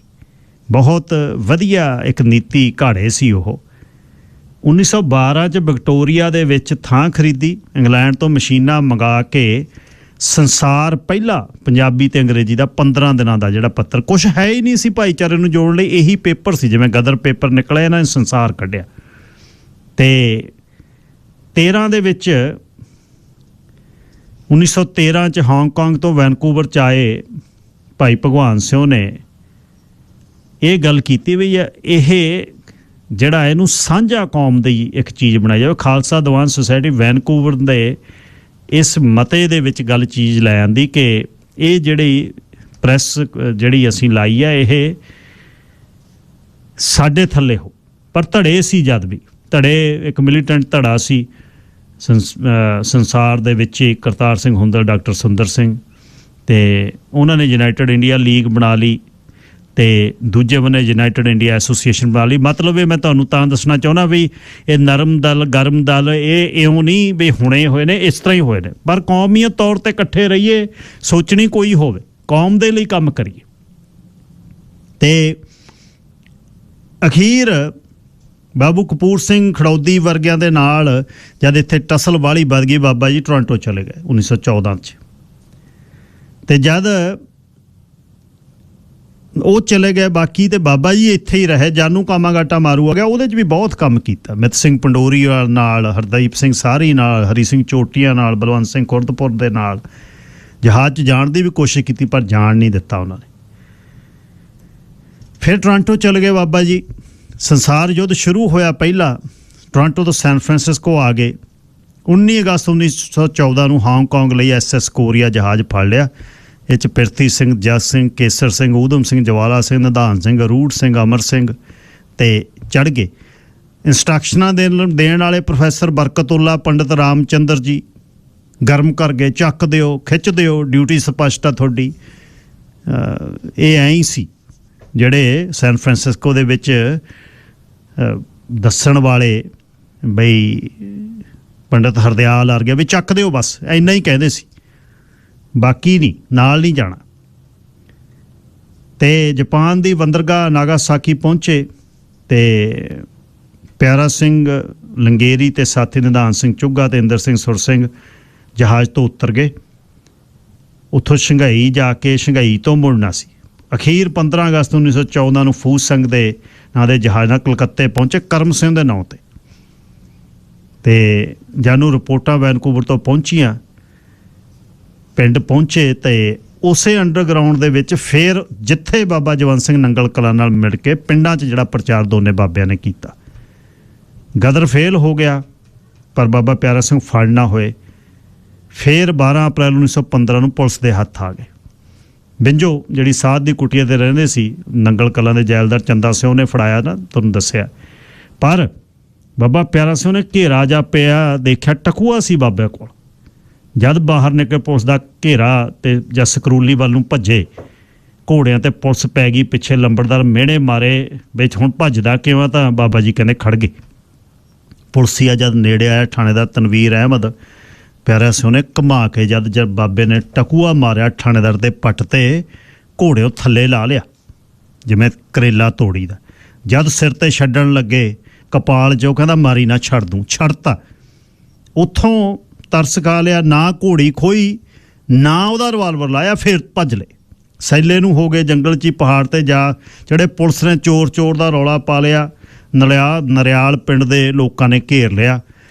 ਬਹੁਤ ਵਧੀਆ ਇੱਕ ਨੀਤੀ ਘਾੜੇ ਸੀ ਉਹ। 1912 ਚ ਵਿਕਟੋਰੀਆ ਦੇ ਵਿੱਚ ਥਾਂ ਖਰੀਦੀ, ਇੰਗਲੈਂਡ ਤੋਂ ਮਸ਼ੀਨਾਂ ਮੰਗਾ ਕੇ ਸੰਸਾਰ ਪਹਿਲਾ ਪੰਜਾਬੀ ਤੇ ਅੰਗਰੇਜ਼ੀ ਦਾ 15 ਦਿਨਾਂ ਦਾ ਜਿਹੜਾ ਪੱਤਰ, ਕੁਛ ਹੈ ਹੀ ਨਹੀਂ ਸੀ ਭਾਈਚਾਰੇ ਨੂੰ ਜੋੜਨ ਲਈ, ਇਹੀ ਪੇਪਰ ਸੀ। ਜਿਵੇਂ ਗਦਰ ਪੇਪਰ ਨਿਕਲਿਆ, ਇਹਨਾਂ ਨੇ ਸੰਸਾਰ ਕੱਢਿਆ। ਤੇ 13 ਦੇ ਵਿੱਚ 1913 ਚ ਹਾਂਗਕਾਂਗ ਤੋਂ ਵੈਨਕੂਵਰ ਚ ਆਏ ਭਾਈ ਭਗਵਾਨ ਸਿੰਘ ਨੇ ਇਹ ਗੱਲ ਕੀਤੀ ਵੀ ਇਹ ਜਿਹੜਾ ਇਹਨੂੰ ਸਾਂਝਾ ਕੌਮ ਦੀ ਇੱਕ ਚੀਜ਼ ਬਣਾਈ ਜਾਵੇ। ਖਾਲਸਾ ਦੀਵਾਨ ਸੁਸਾਇਟੀ ਵੈਨਕੂਵਰ ਦੇ ਇਸ ਮਤੇ ਦੇ ਵਿੱਚ ਗੱਲ ਚੀਜ਼ ਲੈ ਆਂਦੀ ਕਿ ਇਹ ਜਿਹੜੀ ਪ੍ਰੈਸ ਜਿਹੜੀ ਅਸੀਂ ਲਾਈ ਹੈ ਇਹ ਸਾਡੇ ਥੱਲੇ ਹੋ। ਪਰ ਧੜੇ ਸੀ, ਜਦ ਵੀ ਧੜੇ ਇੱਕ ਮਿਲੀਟੈਂਟ ਧੜਾ ਸੀ ਸੰਸਾਰ ਦੇ ਵਿੱਚ। ਕਰਤਾਰ ਸਿੰਘ ਹੁੰਦਲ, ਡਾਕਟਰ ਸੁੰਦਰ ਸਿੰਘ, ਤੇ ਉਹਨਾਂ ਨੇ ਯੂਨਾਈਟਿਡ ਇੰਡੀਆ ਲੀਗ ਬਣਾ ਲਈ ਤੇ ਦੂਜੇ ਬੰਨੇ ਯੂਨਾਈਟਿਡ ਇੰਡੀਆ ਐਸੋਸੀਏਸ਼ਨ ਬਣਾ ਲਈ। ਮਤਲਬ ਇਹ ਮੈਂ ਤੁਹਾਨੂੰ ਤਾਂ ਦੱਸਣਾ ਚਾਹੁੰਦਾ ਵੀ ਇਹ ਨਰਮ ਦਲ, ਗਰਮ ਦਲ, ਇਹ ਇਉਂ ਨਹੀਂ ਵੀ ਹੁਣੇ ਹੋਏ ਨੇ, ਇਸ ਤਰ੍ਹਾਂ ਹੀ ਹੋਏ ਨੇ। ਪਰ ਕੌਮੀਅਤ ਤੌਰ ਤੇ ਇਕੱਠੇ ਰਹੀਏ, ਸੋਚਣੀ ਕੋਈ ਹੋਵੇ, ਕੌਮ ਦੇ ਲਈ ਕੰਮ ਕਰੀਏ। ਤੇ ਅਖੀਰ ਬਾਬੂ ਕਪੂਰ ਸਿੰਘ ਖੜੌਦੀ ਵਰਗਿਆਂ ਦੇ ਨਾਲ ਜਦ ਇੱਥੇ ਟਸਲ ਵਾਲੀ ਵੱਧ ਗਈ, ਬਾਬਾ ਜੀ ਟੋਰਾਂਟੋ ਚਲੇ ਗਏ 1914 ਚ। ਤੇ ਜਦ ਉਹ ਚਲੇ ਗਏ ਬਾਕੀ, ਤੇ ਬਾਬਾ ਜੀ ਇੱਥੇ ਹੀ ਰਹੇ। ਜਾਨੂ ਕਾਮਾਗਾਟਾ ਮਾਰੂ ਆ ਗਿਆ, ਉਹਦੇ 'ਚ ਵੀ ਬਹੁਤ ਕੰਮ ਕੀਤਾ। ਮਿੱਤ ਸਿੰਘ ਪੰਡੋਰੀ ਨਾਲ, ਹਰਦੀਪ ਸਿੰਘ ਸਾਰੀ ਨਾਲ, ਹਰੀ ਸਿੰਘ ਚੋਟੀਆਂ ਨਾਲ, ਬਲਵੰਤ ਸਿੰਘ ਖੁਰਦਪੁਰ ਦੇ ਨਾਲ ਜਹਾਜ਼ 'ਚ ਜਾਣ ਦੀ ਵੀ ਕੋਸ਼ਿਸ਼ ਕੀਤੀ, ਪਰ ਜਾਣ ਨਹੀਂ ਦਿੱਤਾ ਉਹਨਾਂ ਨੇ। ਫਿਰ ਟੋਰਾਂਟੋ ਚਲੇ ਗਏ ਬਾਬਾ ਜੀ। ਸੰਸਾਰ ਯੁੱਧ ਸ਼ੁਰੂ ਹੋਇਆ ਪਹਿਲਾ, ਟੋਰਾਂਟੋ ਤੋਂ ਸੈਨ ਫਰਾਂਸਿਸਕੋ ਆ ਗਏ। 19 ਅਗਸਤ 1914 ਨੂੰ ਹਾਂਗਕਾਂਗ ਲਈ SS ਕੋਰੀਆ ਜਹਾਜ਼ ਫੜ ਲਿਆ, ਇਹ 'ਚ ਪਿਰਥੀ ਸਿੰਘ, ਜਸ ਸਿੰਘ, ਕੇਸਰ ਸਿੰਘ, ਊਧਮ ਸਿੰਘ, ਜਵਾਲਾ ਸਿੰਘ, ਨਿਧਾਨ ਸਿੰਘ, ਅਰੂੜ ਸਿੰਘ, ਅਮਰ ਸਿੰਘ ਤੇ ਚੜ੍ਹ ਗਏ। ਇੰਸਟਰਕਸ਼ਨਾਂ ਦੇਣ ਵਾਲੇ ਪ੍ਰੋਫੈਸਰ ਬਰਕਤੁੱਲਾ, ਪੰਡਿਤ ਰਾਮਚੰਦਰ ਜੀ ਗਰਮ ਕਰ ਗਏ, ਚੱਕ ਦਿਓ, ਖਿੱਚ ਦਿਓ, ਡਿਊਟੀ ਸਪਸ਼ਟ ਆ ਤੁਹਾਡੀ। ਇਹ ਐਂ ਹੀ ਸੀ ਜਿਹੜੇ ਸੈਨ ਫਰਾਂਸਿਸਕੋ ਦੇ ਵਿੱਚ ਦੱਸਣ ਵਾਲੇ ਬਈ ਪੰਡਿਤ ਹਰਦਿਆਲ ਵਰਗੇ ਵੀ ਚੱਕ ਦਿਓ, ਬਸ ਇੰਨਾ ਹੀ ਕਹਿੰਦੇ ਸੀ, ਬਾਕੀ ਨਹੀਂ, ਨਾਲ ਨਹੀਂ ਜਾਣਾ। ਤੇ ਜਾਪਾਨ ਦੀ ਬੰਦਰਗਾਹ ਨਾਗਾਸਾਕੀ ਪਹੁੰਚੇ ਤੇ ਪਿਆਰਾ ਸਿੰਘ ਲੰਗੇਰੀ ਤੇ ਸਾਥੀ ਨਿਧਾਨ ਸਿੰਘ ਚੁੱਗਾ ਤੇ ਇੰਦਰ ਸਿੰਘ ਸੁਰ ਸਿੰਘ ਜਹਾਜ਼ ਤੋਂ ਉਤਰ ਗਏ। ਉੱਥੋਂ ਸ਼ੰਘਾਈ ਜਾ ਕੇ ਸ਼ੰਘਾਈ ਤੋਂ ਮੁੜਨਾ ਸੀ। ਅਖੀਰ 15 ਅਗਸਤ 1914 ਨੂੰ ਫੂਜ ਸਿੰਘ ਦੇ ਨਾਂ ਦੇ ਜਹਾਜ਼ ਨਾਲ ਕਲਕੱਤੇ ਪਹੁੰਚੇ, ਕਰਮ ਸਿੰਘ ਦੇ ਨਾਂ 'ਤੇ। ਤੇ ਜਾਨੂੰ ਰਿਪੋਰਟਾਂ ਵੈਨਕੂਵਰ ਤੋਂ ਪਹੁੰਚੀਆਂ, ਪਿੰਡ ਪਹੁੰਚੇ ਤੇ ਉਸੇ ਅੰਡਰਗਰਾਊਂਡ ਦੇ ਵਿੱਚ ਫਿਰ ਜਿੱਥੇ ਬਾਬਾ ਜਵੰਤ ਸਿੰਘ ਨੰਗਲ ਕਲਾਂ ਨਾਲ ਮਿਲ ਕੇ ਪਿੰਡਾਂ 'ਚ ਜਿਹੜਾ ਪ੍ਰਚਾਰ ਦੋਨੇ ਬਾਬਿਆਂ ਨੇ ਕੀਤਾ, ਗਦਰ ਫੇਲ ਹੋ ਗਿਆ ਪਰ ਬਾਬਾ ਪਿਆਰਾ ਸਿੰਘ ਫੜ ਨਾ ਹੋਏ। ਫਿਰ 12 ਅਪ੍ਰੈਲ 1915 ਨੂੰ ਪੁਲਿਸ ਦੇ ਹੱਥ ਆ ਗਏ। ਬਿੰਜੋ ਜਿਹੜੀ ਸਾਧ ਦੀ ਕੁਟੀਆ 'ਤੇ ਰਹਿੰਦੇ ਸੀ, ਨੰਗਲ ਕਲਾਂ ਦੇ ਜੈਲਦਾਰ ਚੰਦਾ ਸਿੰਘ ਨੇ ਫੜਾਇਆ ਨਾ, ਤੁਹਾਨੂੰ ਦੱਸਿਆ। ਪਰ ਬਾਬਾ ਪਿਆਰਾ ਸਿੰਘ ਨੇ ਘੇਰਾ ਜਾ ਪਿਆ ਦੇਖਿਆ, ਟਕੂਆ ਸੀ ਬਾਬੇ ਕੋਲ। ਜਦ ਬਾਹਰ ਨਿਕਲੇ ਪੁਲਿਸ ਦਾ ਘੇਰਾ ਤੇ ਜਦ ਸਕਰੂਲੀ ਵੱਲ ਨੂੰ ਭੱਜੇ, ਘੋੜਿਆਂ ਤੇ ਪੁਲਿਸ ਪੈ ਗਈ ਪਿੱਛੇ, ਲੰਬੜਦਾਰ ਮਿਹਣੇ ਮਾਰੇ ਵਿੱਚ, ਹੁਣ ਭੱਜਦਾ ਕਿਵੇਂ? ਤਾਂ ਬਾਬਾ ਜੀ ਕਹਿੰਦੇ ਖੜ ਗਏ। ਪੁਲਿਸੀਆ ਜਦ ਨੇੜੇ ਆਇਆ, ਥਾਣੇਦਾਰ ਤਨਵੀਰ ਅਹਿਮਦ, ਪਿਆਰਾ ਸਿੰਘ ਨੇ ਘੁਮਾ ਕੇ ਜਦ ਬਾਬੇ ਨੇ ਟਕੂਆ ਮਾਰਿਆ ਥਾਣੇਦਾਰ ਦੇ ਪੱਟ ਤੇ, ਘੋੜਿਓ ਥੱਲੇ ਲਾ ਲਿਆ ਜਿਵੇਂ ਕਰੇਲਾ ਤੋੜੀ ਦਾ। ਜਦ ਸਿਰ ਤੇ ਛੱਡਣ ਲੱਗੇ ਕਪਾਲ 'ਚ, ਉਹ ਕਹਿੰਦਾ ਮਾਰੀ ਨਾ, ਛੱਡ ਦੂੰ। ਛੱਡਤਾ। ਉੱਥੋਂ ਤਰਸ ਖਾ ਲਿਆ, ਨਾ ਘੋੜੀ ਖੋਈ ਨਾ ਉਹਦਾ ਰਿਵਾਲਵਰ ਲਾਇਆ, ਫਿਰ ਭੱਜ ਲਏ। ਸੈਲੇ ਨੂੰ ਹੋ ਗਏ ਜੰਗਲ 'ਚ ਹੀ, ਪਹਾੜ 'ਤੇ ਜਾ ਜਿਹੜੇ ਪੁਲਿਸ ਨੇ ਚੋਰ ਦਾ ਰੌਲਾ ਪਾ ਲਿਆ। ਨਰਿਆਲ ਪਿੰਡ ਦੇ ਲੋਕਾਂ ਨੇ ਘੇਰ ਲਿਆ,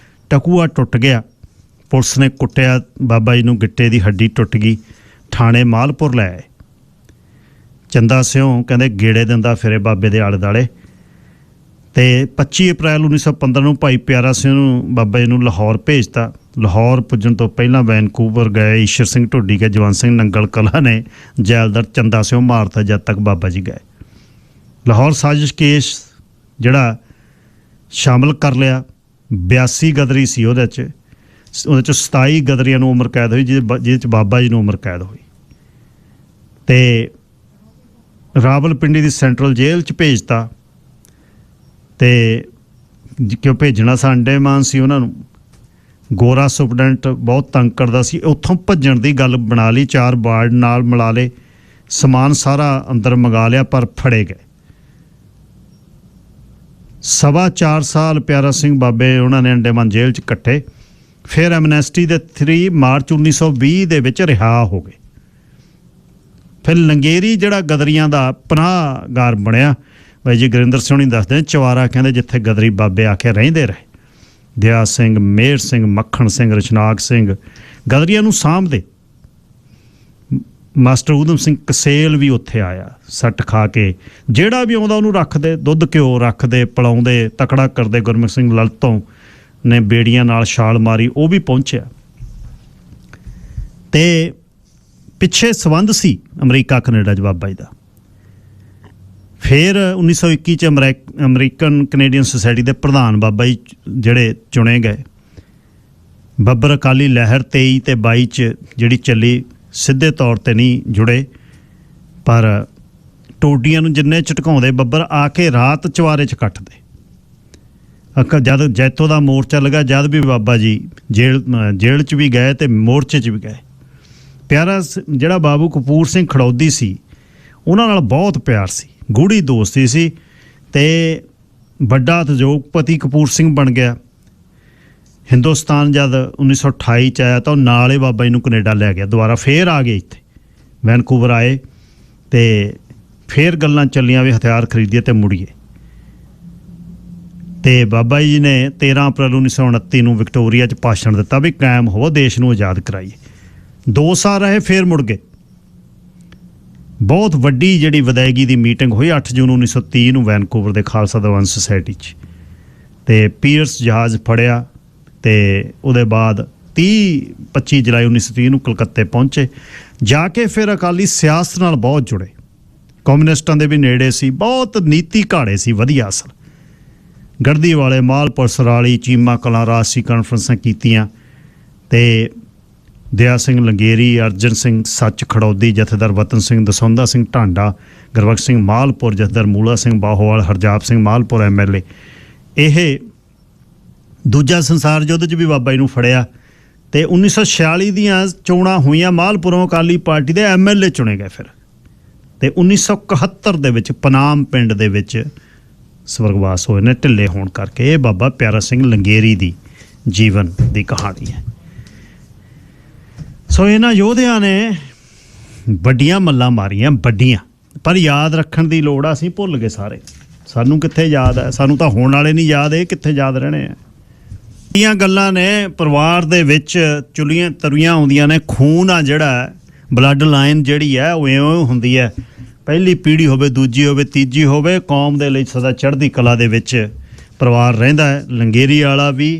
ਟਕੂਆ ਟੁੱਟ ਗਿਆ। ਪੁਲਿਸ ਨੇ ਕੁੱਟਿਆ ਬਾਬਾ ਜੀ ਨੂੰ, ਗਿੱਟੇ ਦੀ ਹੱਡੀ ਟੁੱਟ ਗਈ। ਥਾਣੇ ਮਾਲਪੁਰ ਲੈ ਆਏ। ਚੰਦਾ ਸਿਉਂ ਕਹਿੰਦੇ ਗੇੜੇ ਦਿੰਦਾ ਫਿਰੇ ਬਾਬੇ ਦੇ ਆਲੇ ਦੁਆਲੇ। ਤੇ 25 ਅਪ੍ਰੈਲ 1915 ਨੂੰ ਭਾਈ ਪਿਆਰਾ ਸਿੰਘ ਨੂੰ ਬਾਬਾ ਜੀ ਨੂੰ ਲਾਹੌਰ ਭੇਜਤਾ। ਲਾਹੌਰ ਪੁੱਜਣ ਤੋਂ ਪਹਿਲਾਂ ਵੈਨਕੂਵਰ ਗਏ ਈਸ਼ਰ ਸਿੰਘ ਢੋਡੀ ਕੇ, ਜਵੰਤ ਸਿੰਘ ਨੰਗਲ ਕਲਾਂ ਨੇ ਜੈਲਦਾਰ ਚੰਦਾ ਸਿਉਂ ਮਾਰਤਾ ਜਦ ਤੱਕ ਬਾਬਾ ਜੀ ਗਏ। ਲਾਹੌਰ ਸਾਜ਼ਿਸ਼ ਕੇਸ ਜਿਹੜਾ ਸ਼ਾਮਲ ਕਰ ਲਿਆ। 82 ਗਦਰੀ ਸੀ ਉਹਦੇ 'ਚ 27 ਗਦਰੀਆਂ ਨੂੰ ਉਮਰ ਕੈਦ ਹੋਈ, ਜਿਹਦੇ 'ਚ ਬਾਬਾ ਜੀ ਨੂੰ ਉਮਰ ਕੈਦ ਹੋਈ। ਤੇ ਰਾਵਲਪਿੰਡੀ ਦੀ ਸੈਂਟਰਲ ਜੇਲ੍ਹ 'ਚ ਭੇਜਤਾ। ਤੇ ਕਿਉਂ ਭੇਜਣਾ ਸੀ, ਅੰਡੇਮਾਨ ਸੀ ਉਹਨਾਂ ਨੂੰ। ਗੋਰਾ ਸੁਪਰਡੈਂਟ ਬਹੁਤ ਤੰਗ ਕਰਦਾ ਸੀ। ਉੱਥੋਂ ਭੱਜਣ ਦੀ ਗੱਲ ਬਣਾ ਲਈ, 4 ਬਾਰਡ ਨਾਲ ਮਿਲਾ ਲਏ, ਸਮਾਨ ਸਾਰਾ ਅੰਦਰ ਮੰਗਾ ਲਿਆ, ਪਰ ਫੜੇ ਗਏ। 4.25 ਸਾਲ ਪਿਆਰਾ ਸਿੰਘ ਬਾਬੇ ਉਹਨਾਂ ਨੇ ਅੰਡੇਮਾਨ ਜੇਲ੍ਹ 'ਚ ਕੱਟੇ। ਫਿਰ ਐਮਨੈਸਟੀ ਦੇ 3 ਮਾਰਚ 1920 ਦੇ ਵਿੱਚ ਰਿਹਾ ਹੋ ਗਏ। ਫਿਰ ਲੰਗੇਰੀ ਜਿਹੜਾ ਗਦਰੀਆਂ ਦਾ ਪਨਾਹਗਾਰ ਬਣਿਆ। ਬਾਈ ਜੀ ਗੁਰਿੰਦਰ ਸਿੰਘ ਨਹੀਂ ਦੱਸਦੇ, ਚਵਾਰਾ ਕਹਿੰਦੇ ਜਿੱਥੇ ਗਦਰੀ ਬਾਬੇ ਆ ਕੇ ਰਹਿੰਦੇ ਰਹੇ। ਦਿਆ ਸਿੰਘ, ਮੇਹਰ ਸਿੰਘ, ਮੱਖਣ ਸਿੰਘ, ਰਚਨਾਕ ਸਿੰਘ ਗਦਰੀਆਂ ਨੂੰ ਸਾਂਭਦੇ। ਮਾਸਟਰ ਊਧਮ ਸਿੰਘ ਕਸੇਲ ਵੀ ਉੱਥੇ ਆਇਆ, ਸੱਟ ਖਾ ਕੇ। ਜਿਹੜਾ ਵੀ ਆਉਂਦਾ ਉਹਨੂੰ ਰੱਖਦੇ, ਦੁੱਧ ਘਿਓ ਰੱਖਦੇ, ਪਿਲਾਉਂਦੇ, ਤਕੜਾ ਕਰਦੇ। ਗੁਰਮੁਖ ਸਿੰਘ ਲਲਤੋਂ ਨੇ ਬੇੜੀਆਂ ਨਾਲ ਛਾਲ ਮਾਰੀ, ਉਹ ਵੀ ਪਹੁੰਚਿਆ। ਤੇ ਪਿੱਛੇ ਸੰਬੰਧ ਸੀ ਅਮਰੀਕਾ ਕੈਨੇਡਾ 'ਚ ਬਾਬਾ ਜੀ ਦਾ। ਫਿਰ 1921 'ਚ ਅਮਰੀਕਨ ਕੈਨੇਡੀਅਨ ਸੁਸਾਇਟੀ ਦੇ ਪ੍ਰਧਾਨ ਬਾਬਾ ਜੀ ਜਿਹੜੇ ਚੁਣੇ ਗਏ। ਬੱਬਰ ਅਕਾਲੀ ਲਹਿਰ 23 ਤੇ 22 'ਚ ਜਿਹੜੀ ਚੱਲੀ, ਸਿੱਧੇ ਤੌਰ 'ਤੇ ਨਹੀਂ ਜੁੜੇ, ਪਰ ਟੋਡੀਆਂ ਨੂੰ ਜਿੰਨੇ ਝਟਕਾਉਂਦੇ ਬੱਬਰ ਆ ਕੇ ਰਾਤ ਚਵਾਰੇ 'ਚ ਕੱਟਦੇ। ਜਦ ਜੈਤੋ ਦਾ ਮੋਰਚਾ ਲੱਗਾ, ਜਦ ਵੀ ਬਾਬਾ ਜੀ ਜੇਲ੍ਹ 'ਚ ਵੀ ਗਏ ਤੇ ਮੋਰਚੇ 'ਚ ਵੀ ਗਏ। ਪਿਆਰਾ ਜਿਹੜਾ ਬਾਬੂ ਕਪੂਰ ਸਿੰਘ ਖੜੌਦੀ ਸੀ, ਉਹਨਾਂ ਨਾਲ ਬਹੁਤ ਪਿਆਰ ਸੀ, ਗੂੜੀ ਦੋਸਤੀ ਸੀ। ਤੇ ਵੱਡਾ ਉਦਯੋਗਪਤੀ ਕਪੂਰ ਸਿੰਘ ਬਣ ਗਿਆ। ਹਿੰਦੁਸਤਾਨ ਜਦ 1928 'ਚ ਆਇਆ ਤਾਂ ਉਹ ਨਾਲ ਹੀ ਬਾਬਾ ਜੀ ਨੂੰ ਕੈਨੇਡਾ ਲੈ ਗਿਆ। ਦੁਬਾਰਾ ਫੇਰ ਆ ਗਏ, ਇੱਥੇ ਵੈਨਕੂਵਰ ਆਏ ਤੇ ਫੇਰ ਗੱਲਾਂ ਚੱਲੀਆਂ ਵੀ ਹਥਿਆਰ ਖਰੀਦੀਏ ਤੇ ਮੁੜੀਏ। ਤੇ ਬਾਬਾ ਜੀ ਨੇ 13 ਅਪ੍ਰੈਲ 1929 ਨੂੰ ਵਿਕਟੋਰੀਆ 'ਚ ਭਾਸ਼ਣ ਦਿੱਤਾ ਵੀ ਕਾਇਮ ਹੋ, ਦੇਸ਼ ਨੂੰ ਆਜ਼ਾਦ ਕਰਾਈਏ। 2 ਸਾਲ ਰਹੇ, ਫੇਰ ਮੁੜ ਗਏ। ਬਹੁਤ ਵੱਡੀ ਜਿਹੜੀ ਵਿਦਾਇਗੀ ਦੀ ਮੀਟਿੰਗ ਹੋਈ 8 ਜੂਨ 1930 ਨੂੰ ਵੈਨਕੂਵਰ ਦੇ ਖਾਲਸਾ ਦੀਵਾਨ ਸੁਸਾਇਟੀ 'ਚ। ਤੇ ਪੀਅਰਸ ਜਹਾਜ਼ ਫੜਿਆ ਤੇ ਉਹਦੇ ਬਾਅਦ 25 ਜੁਲਾਈ 1930 ਨੂੰ ਕਲਕੱਤੇ ਪਹੁੰਚੇ। ਜਾ ਕੇ ਫਿਰ ਅਕਾਲੀ ਸਿਆਸਤ ਨਾਲ ਬਹੁਤ ਜੁੜੇ, ਕਮਿਊਨਿਸਟਾਂ ਦੇ ਵੀ ਨੇੜੇ ਸੀ, ਬਹੁਤ ਨੀਤੀ ਘਾੜੇ ਸੀ ਵਧੀਆ। ਅਸਲ ਗੜਦੀ ਵਾਲੇ, ਮਾਲਪੁਰ, ਸਰਾਲੀ, ਚੀਮਾ ਕਲਾਂ ਰਾਜਸੀ ਕਾਨਫਰੰਸਾਂ ਕੀਤੀਆਂ ਤੇ ਦਇਆ ਸਿੰਘ ਲੰਗੇਰੀ, ਅਰਜਨ ਸਿੰਘ ਸੱਚ ਖੜੌਦੀ, ਜਥੇਦਾਰ ਵਤਨ ਸਿੰਘ, ਦਸੌਂਦਾ ਸਿੰਘ ਢਾਂਡਾ, ਗੁਰਬਖਸ਼ ਸਿੰਘ ਮਾਲਪੁਰ, ਜਥੇਦਾਰ ਮੂਲਾ ਸਿੰਘ ਬਾਹੋਵਾਲ, ਹਰਜਾਪ ਸਿੰਘ ਮਾਲਪੁਰ MLA। ਇਹ ਦੂਜਾ ਸੰਸਾਰ ਯੁੱਧ 'ਚ ਵੀ ਬਾਬਾ ਜੀ ਨੂੰ ਫੜਿਆ ਤੇ 1946 ਦੀਆਂ ਚੋਣਾਂ ਹੋਈਆਂ, ਮਾਲਪੁਰੋਂ ਅਕਾਲੀ ਪਾਰਟੀ ਦੇ MLA ਚੁਣੇ ਗਏ ਫਿਰ, ਤੇ 1971 ਦੇ ਵਿੱਚ ਪਨਾਮ ਪਿੰਡ ਦੇ ਵਿੱਚ ਸਵਰਗਵਾਸ ਹੋਏ ਨੇ ਢਿੱਲੇ ਹੋਣ ਕਰਕੇ। ਇਹ ਬਾਬਾ ਪਿਆਰਾ ਸਿੰਘ ਲੰਗੇਰੀ ਦੀ ਜੀਵਨ ਦੀ ਕਹਾਣੀ ਹੈ। ਸੋ ਇਹਨਾਂ ਯੋਧਿਆਂ ਨੇ ਵੱਡੀਆਂ ਮੱਲਾਂ ਮਾਰੀਆਂ, ਵੱਡੀਆਂ, ਪਰ ਯਾਦ ਰੱਖਣ ਦੀ ਲੋੜ ਆ। ਅਸੀਂ ਭੁੱਲ ਗਏ ਸਾਰੇ, ਸਾਨੂੰ ਕਿੱਥੇ ਯਾਦ ਹੈ, ਸਾਨੂੰ ਤਾਂ ਹੋਣ ਵਾਲੇ ਨਹੀਂ ਯਾਦ, ਇਹ ਕਿੱਥੇ ਯਾਦ ਰਹਿਣੇ ਆ। ਇਹ ਗੱਲਾਂ ਨੇ ਪਰਿਵਾਰ ਦੇ ਵਿੱਚ ਚੁਲੀਆਂ ਤਰੀਆਂ ਆਉਂਦੀਆਂ ਨੇ। ਖੂਨ ਆ ਜਿਹੜਾ, ਬਲੱਡ ਲਾਈਨ ਜਿਹੜੀ ਹੈ ਉਹ ਇਉਂ ਹੁੰਦੀ ਹੈ, ਪਹਿਲੀ ਪੀੜ੍ਹੀ ਹੋਵੇ, ਦੂਜੀ ਹੋਵੇ, ਤੀਜੀ ਹੋਵੇ, ਕੌਮ ਦੇ ਲਈ ਸਦਾ ਚੜ੍ਹਦੀ ਕਲਾ ਦੇ ਵਿੱਚ ਪਰਿਵਾਰ ਰਹਿੰਦਾ ਹੈ। ਲੰਗੇਰੀ ਵਾਲਾ ਵੀ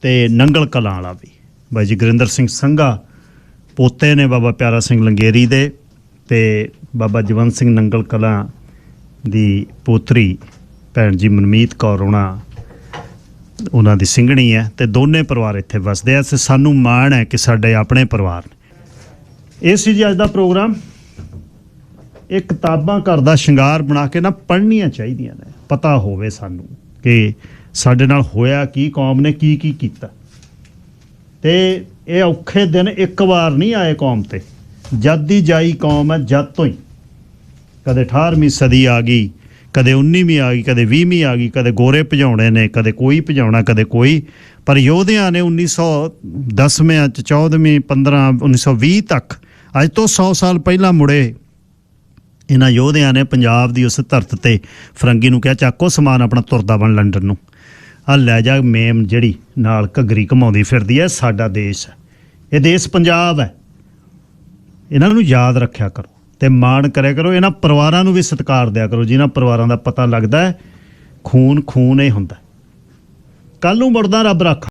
ਤੇ ਨੰਗਲ ਕਲਾਂ ਵਾਲਾ ਵੀ। ਬਾਈ ਜੀ ਗੁਰਿੰਦਰ ਸਿੰਘ ਸੰਘਾ ਪੋਤੇ ਨੇ ਬਾਬਾ ਪਿਆਰਾ ਸਿੰਘ ਲੰਗੇਰੀ ਦੇ, ਤੇ ਬਾਬਾ ਜਵੰਤ ਸਿੰਘ ਨੰਗਲ ਕਲਾਂ ਦੀ ਪੋਤਰੀ ਭੈਣ ਜੀ ਮਨਮੀਤ ਕੌਰ ਉਹਨਾਂ ਦੀ ਸਿੰਘਣੀ ਹੈ, ਤੇ ਦੋਨੇ ਪਰਿਵਾਰ ਇੱਥੇ ਵਸਦੇ ਆ। ਤੇ ਸਾਨੂੰ ਮਾਣ ਹੈ ਕਿ ਸਾਡੇ ਆਪਣੇ ਪਰਿਵਾਰ ਨੇ। ਇਹ ਸੀ ਜੀ ਅੱਜ ਦਾ ਪ੍ਰੋਗਰਾਮ। ਇਹ ਕਿਤਾਬਾਂ ਘਰ ਦਾ ਸ਼ਿੰਗਾਰ ਬਣਾ ਕੇ ਨਾ ਪੜ੍ਹਨੀਆਂ ਚਾਹੀਦੀਆਂ ਨੇ, ਪਤਾ ਹੋਵੇ ਸਾਨੂੰ ਕਿ ਸਾਡੇ ਨਾਲ ਹੋਇਆ ਕੀ, ਕੌਮ ਨੇ ਕੀ ਕੀ ਕੀਤਾ। ਤੇ ਇਹ ਔਖੇ ਦਿਨ ਇੱਕ ਵਾਰ ਨਹੀਂ ਆਏ ਕੌਮ ਤੇ, ਜਦ ਦੀ ਜਾਈ ਕੌਮ ਹੈ ਜਦ ਤੋਂ ਹੀ। ਕਦੇ 18ਵੀਂ ਸਦੀ ਆ ਗਈ, ਕਦੇ 19ਵੀਂ ਆ ਗਈ, ਕਦੇ 20ਵੀਂ ਆ ਗਈ, ਕਦੇ ਗੋਰੇ ਭਜਾਉਣੇ ਨੇ, ਕਦੇ ਕੋਈ ਭਜਾਉਣਾ, ਕਦੇ ਕੋਈ। ਪਰ ਯੋਧਿਆਂ ਨੇ 1910ਵਿਆਂ 'ਚ 14ਵੀਂ 15 1920 ਤੱਕ, ਅੱਜ ਤੋਂ 100 ਸਾਲ ਪਹਿਲਾਂ ਮੁੜੇ ਇਹਨਾਂ ਯੋਧਿਆਂ ਨੇ ਪੰਜਾਬ ਦੀ ਉਸ ਧਰਤ ਤੇ ਫਰੰਗੀ ਨੂੰ ਕਿਹਾ ਚੱਕੋ ਸਮਾਨ ਆਪਣਾ, ਤੁਰਦਾ ਬਣ ਲੰਡਨ ਨੂੰ, ਆ ਲੈ ਜਾ ਮੇਮ ਜਿਹੜੀ ਨਾਲ ਘੱਗਰੀ ਘਮਾਉਂਦੀ ਫਿਰਦੀ ਹੈ, ਸਾਡਾ ਦੇਸ਼ ਹੈ, ਇਹ ਦੇਸ਼ ਪੰਜਾਬ ਹੈ। ਇਹਨਾਂ ਨੂੰ ਯਾਦ ਰੱਖਿਆ ਕਰੋ ਤੇ ਮਾਣ ਕਰਿਆ ਕਰੋ। ਇਹਨਾਂ ਪਰਿਵਾਰਾਂ ਨੂੰ ਵੀ ਸਤਿਕਾਰ ਦਿਆ ਕਰੋ, ਜਿਨ੍ਹਾਂ ਪਰਿਵਾਰਾਂ ਦਾ ਪਤਾ ਲੱਗਦਾ ਹੈ ਖੂਨ ਖੂਨ ਹੀ ਹੁੰਦਾ। ਕੱਲ੍ਹ ਨੂੰ ਮੁੜਦਾ ਰੱਬ ਰੱਖਾ।